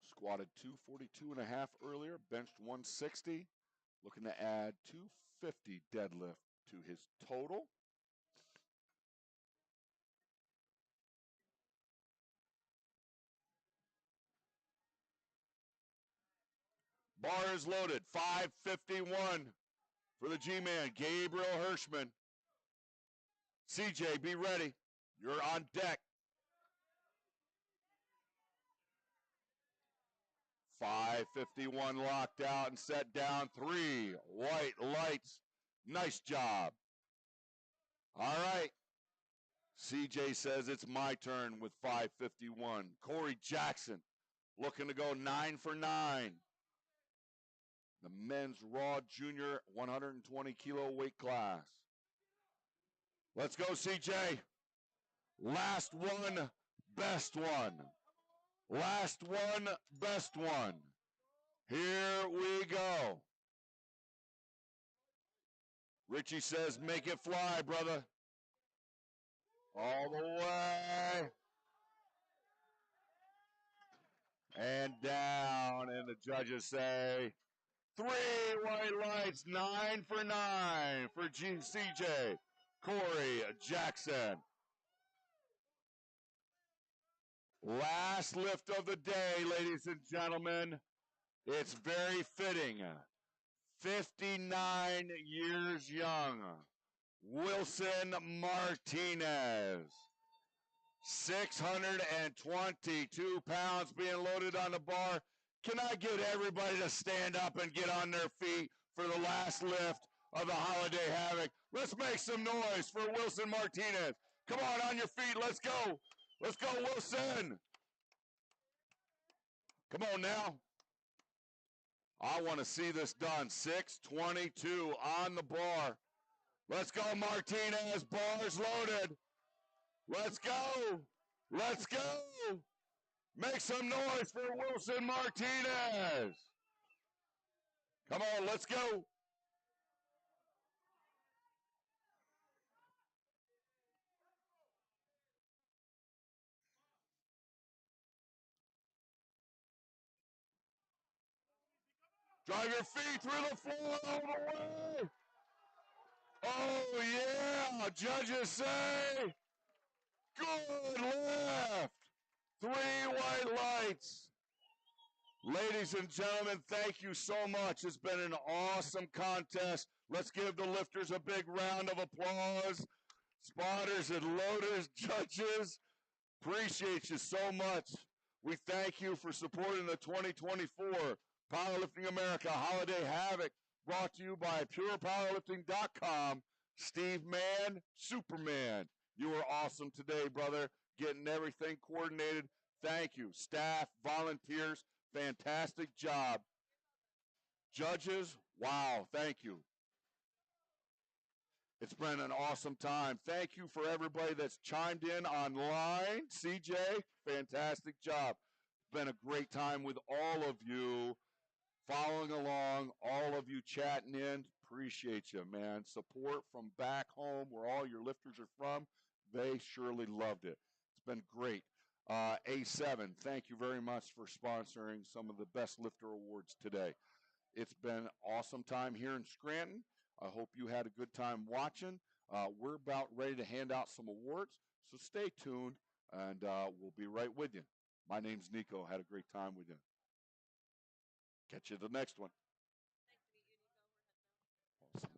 Squatted 242.5 earlier, benched 160. Looking to add 250 deadlift to his total. Bar is loaded. 551 for the G-Man, Gabriel Hirschman. CJ, be ready. You're on deck. 551 locked out and set down. 3 white lights. Nice job. All right. CJ says it's my turn with 551. Corey Jackson looking to go 9 for 9. The men's raw junior 120 kilo weight class. Let's go, CJ. Last one, best one. Last one, best one. Here we go. Richie says, make it fly, brother. All the way. And down, and the judges say, 3 white lights, 9 for 9 for CJ Corey Jackson. Last lift of the day, ladies and gentlemen. It's very fitting. 59 years young, Wilson Martinez. 622 pounds being loaded on the bar. Can I get everybody to stand up and get on their feet for the last lift of the Holiday Havoc? Let's make some noise for Wilson Martinez. Come on your feet. Let's go. Let's go, Wilson. Come on now. I want to see this done. 622 on the bar. Let's go, Martinez. Bars loaded. Let's go. Let's go. Make some noise for Wilson Martinez. Come on, let's go. Drive your feet through the floor all the way. Oh, yeah. Judges say, good left. 3 white lights. Ladies and gentlemen, thank you so much. It's been an awesome contest. Let's give the lifters a big round of applause. Spotters and loaders, judges, appreciate you so much. We thank you for supporting the 2024 Powerlifting America Holiday Havoc, brought to you by PurePowerlifting.com. Steve Mann, Superman, you were awesome today, brother, getting everything coordinated. Thank you. Staff, volunteers, fantastic job. Judges, wow, thank you. It's been an awesome time. Thank you for everybody that's chimed in online. CJ, fantastic job. It's been a great time with all of you following along, all of you chatting in. Appreciate you, man. Support from back home where all your lifters are from. They surely loved it. It's been great. A7, thank you very much for sponsoring some of the best lifter awards today. It's been an awesome time here in Scranton. I hope you had a good time watching. We're about ready to hand out some awards, so stay tuned, and we'll be right with you. My name's Nico. Had a great time with you. Catch you the next one. Awesome.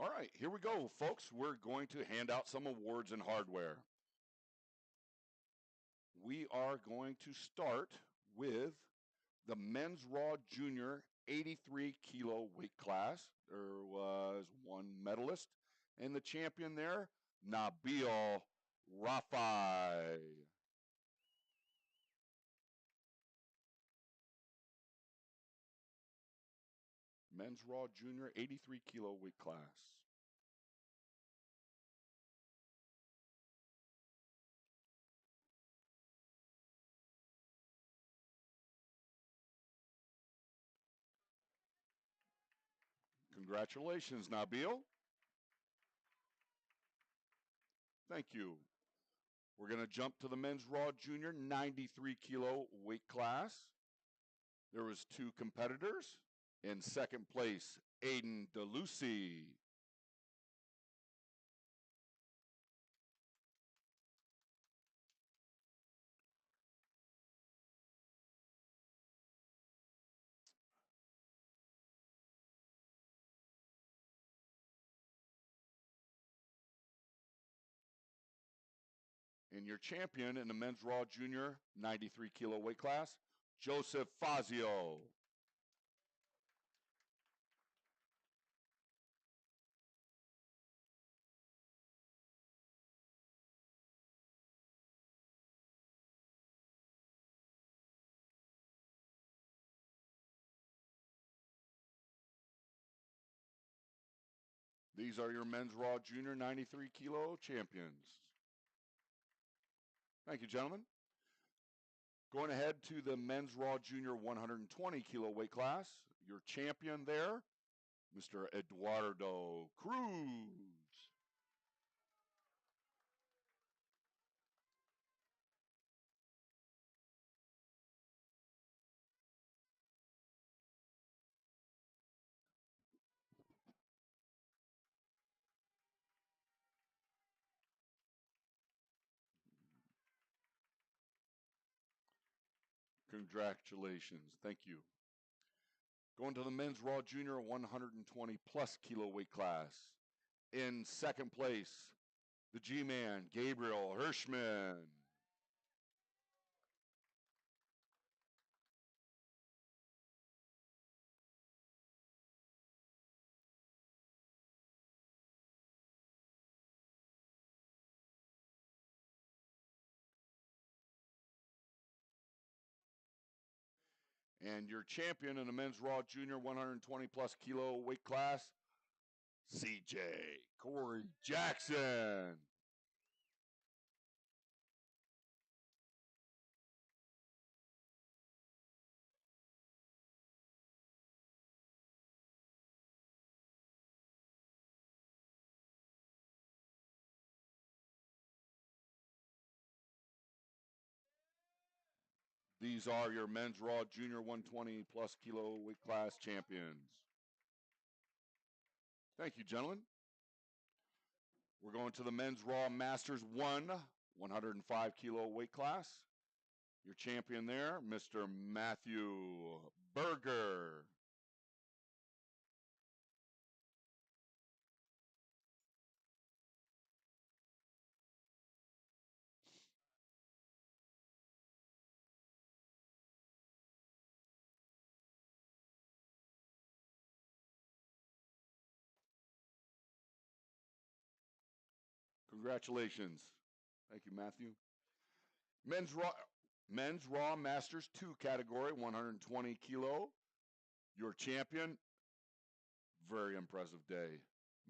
All right, here we go, folks. We're going to hand out some awards and hardware. We are going to start with the men's Raw Junior 83 kilo weight class. There was one medalist, and the champion there, Nabil Rafai. Men's Raw Junior 83 kilo weight class. Congratulations, Nabil. Thank you. We're going to jump to the men's Raw Junior 93 kilo weight class. There was two competitors. In second place, Aiden DeLucy. And your champion in the men's Raw Junior 93 kilo weight class, Joseph Fazio. These are your men's Raw Junior 93 kilo champions. Thank you, gentlemen. Going ahead to the men's Raw Junior 120 kilo weight class, your champion there, Mr. Eduardo Cruz. Congratulations. Thank you. Going to the men's Raw Junior 120 plus kilo weight class. In second place, the G-Man, Gabriel Hirschman. And your champion in the men's Raw Junior 120 plus kilo weight class, CJ Corey Jackson. These are your men's Raw Junior 120 plus kilo weight class champions. Thank you, gentlemen. We're going to the men's Raw Masters 105 kilo weight class. Your champion there, Mr. Matthew Berger. Congratulations. Thank you, Matthew. Men's Raw Masters 2 category, 120 kilo. Your champion, very impressive day,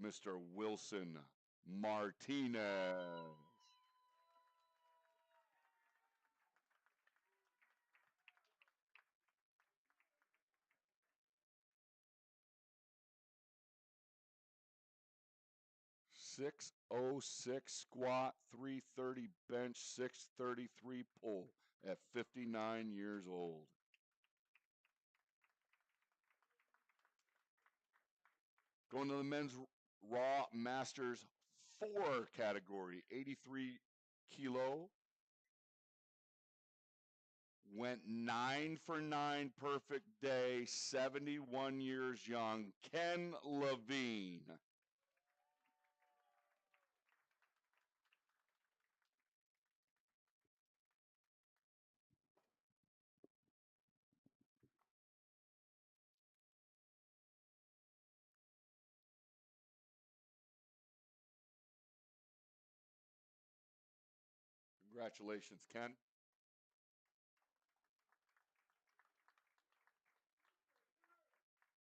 Mr. Wilson Martinez. 606 squat, 330 bench, 633 pull at 59 years old. Going to the men's Raw Masters 4 category, 83 kilo. Went 9 for 9, perfect day, 71 years young, Ken Levine. Congratulations, Ken.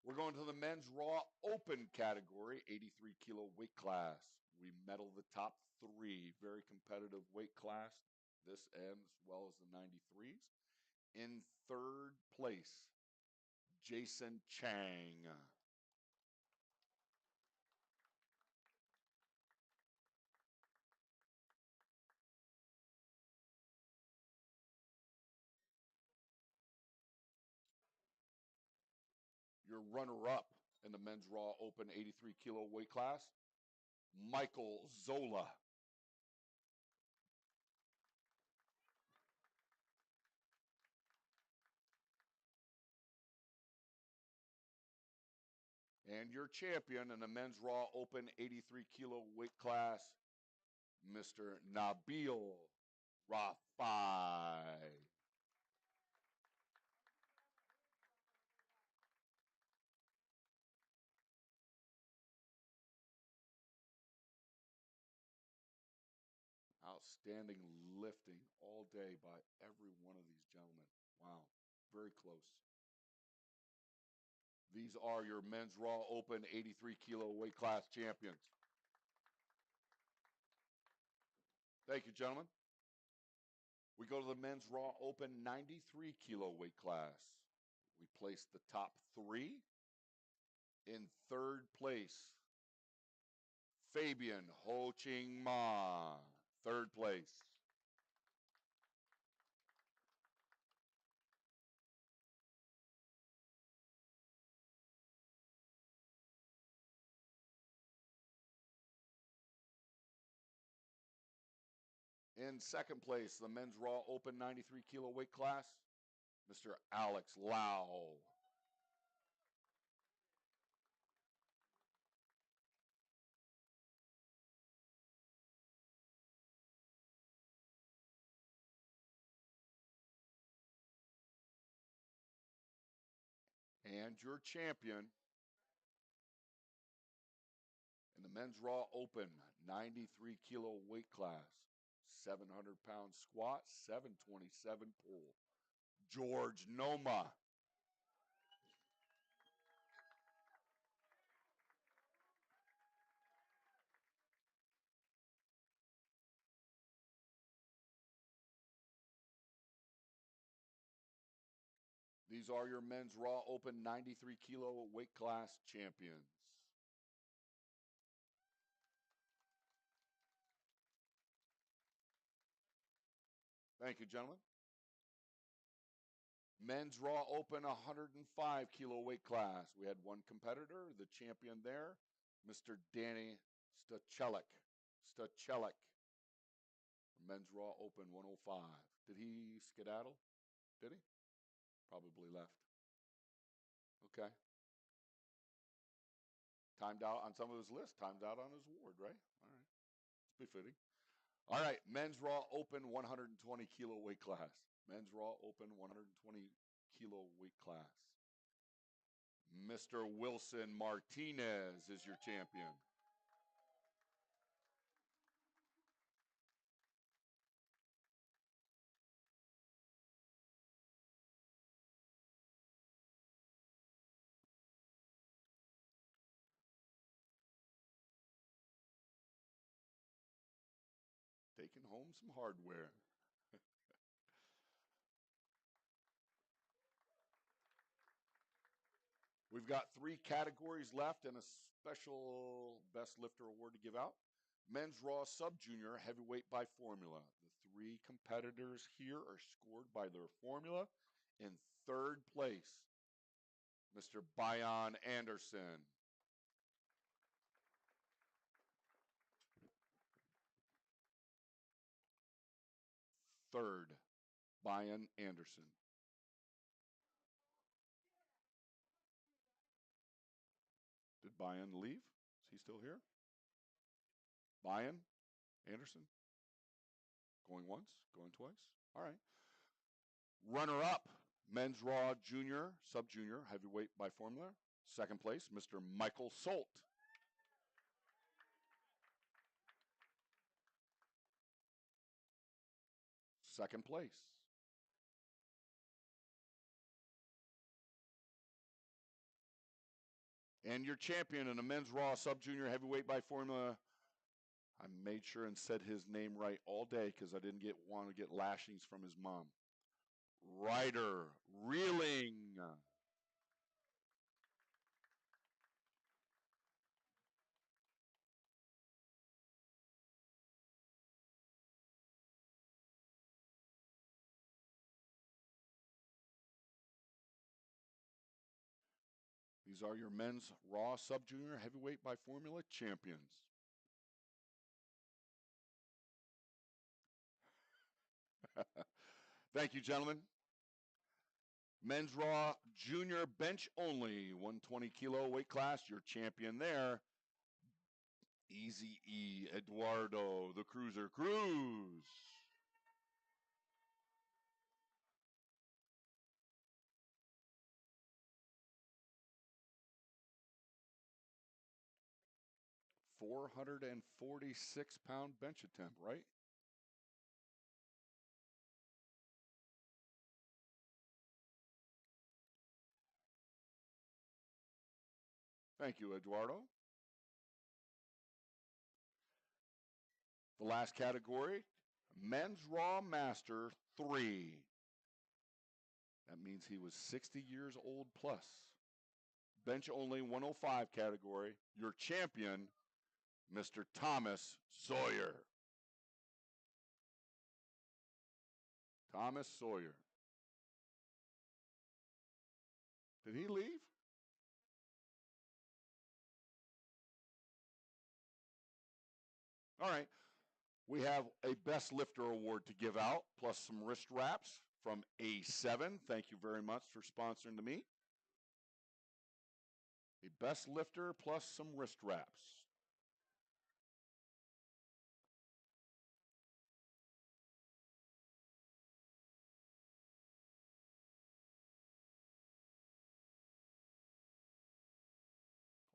We're going to the men's Raw Open category, 83 kilo weight class. We medal the top three, very competitive weight class, this and as well as the 93s. In third place, Jason Chang. Your runner-up in the men's Raw Open 83 kilo weight class, Michael Zola. And your champion in the men's Raw Open 83 kilo weight class, Mr. Nabil Rafai. Outstanding lifting all day by every one of these gentlemen. Wow, very close. These are your men's Raw Open 83 kilo weight class champions. Thank you, gentlemen. We go to the men's Raw Open 93 kilo weight class. We place the top three. In third place, Fabian Ho Ching Ma, third place. In second place, the men's Raw Open 93 kilo weight class, Mr. Alex Lau. And your champion in the men's Raw Open 93 kilo weight class, 700-pound squat, 727 pull, George Noma. These are your men's Raw Open 93 kilo weight class champions. Thank you, gentlemen. Men's Raw Open 105 kilo weight class. We had one competitor, the champion there, Mr. Danny Stachelek. Men's Raw Open 105. Did he skedaddle? Did he? Probably left. Okay. Timed out on some of his lists, timed out on his award, right? All right. It's befitting. All right. Men's Raw Open 120 kilo weight class. Men's Raw Open 120 kilo weight class. Mr. Wilson Martinez is your champion. Taking home some hardware. We've got three categories left and a special best lifter award to give out. Men's Raw Sub-Junior Heavyweight by Formula. The three competitors here are scored by their formula. In third place, Mr. Bayan Anderson. Third, Bayan Anderson. Did Bayan leave? Is he still here? Bayan Anderson? Going once? Going twice? All right. Runner-up, Men's Raw Junior, Sub-Junior, Heavyweight by Formula. Second place, Mr. Michael Solt. second place. And your champion in the men's Raw sub-junior heavyweight by formula, I made sure and said his name right all day because I didn't want to get lashings from his mom. Ryder Reeling. These are your men's Raw sub-junior heavyweight by formula champions. Thank you, gentlemen. Men's Raw junior bench only, 120 kilo weight class. Your champion there, Easy E Eduardo, the Cruiser Cruz. £446 bench attempt, right? Thank you, Eduardo. The last category, Men's Raw Master 3. That means he was 60 years old plus. Bench only 105 category. Your champion, Mr. Thomas Sawyer. Thomas Sawyer. Did he leave? All right. We have a Best Lifter award to give out, plus some wrist wraps from A7. Thank you very much for sponsoring the meet. A Best Lifter plus some wrist wraps.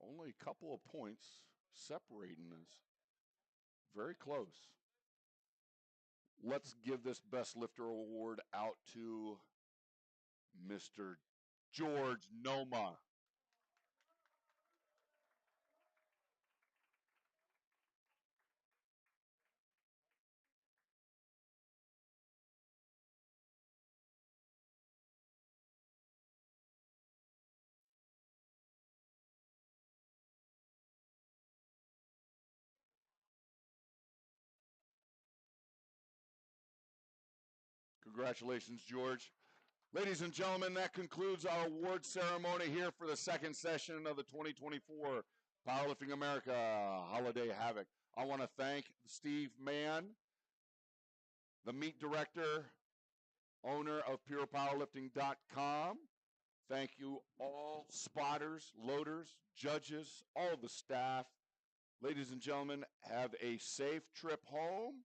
Only a couple of points separating us. Very close. Let's give this Best Lifter award out to Mr. George Noma. Congratulations, George. Ladies and gentlemen, that concludes our award ceremony here for the second session of the 2024 Powerlifting America Holiday Havoc. I want to thank Steve Mann, the meet director, owner of PurePowerlifting.com. Thank you all spotters, loaders, judges, all the staff. Ladies and gentlemen, have a safe trip home.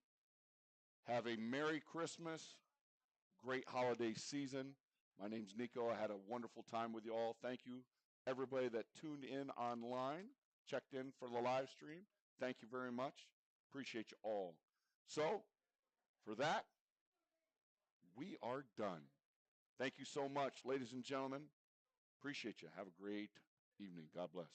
Have a Merry Christmas. Great holiday season. My name's Nico. I had a wonderful time with you all. Thank you, everybody that tuned in online, checked in for the live stream. Thank you very much. Appreciate you all. So, for that, we are done. Thank you so much, ladies and gentlemen. Appreciate you. Have a great evening. God bless.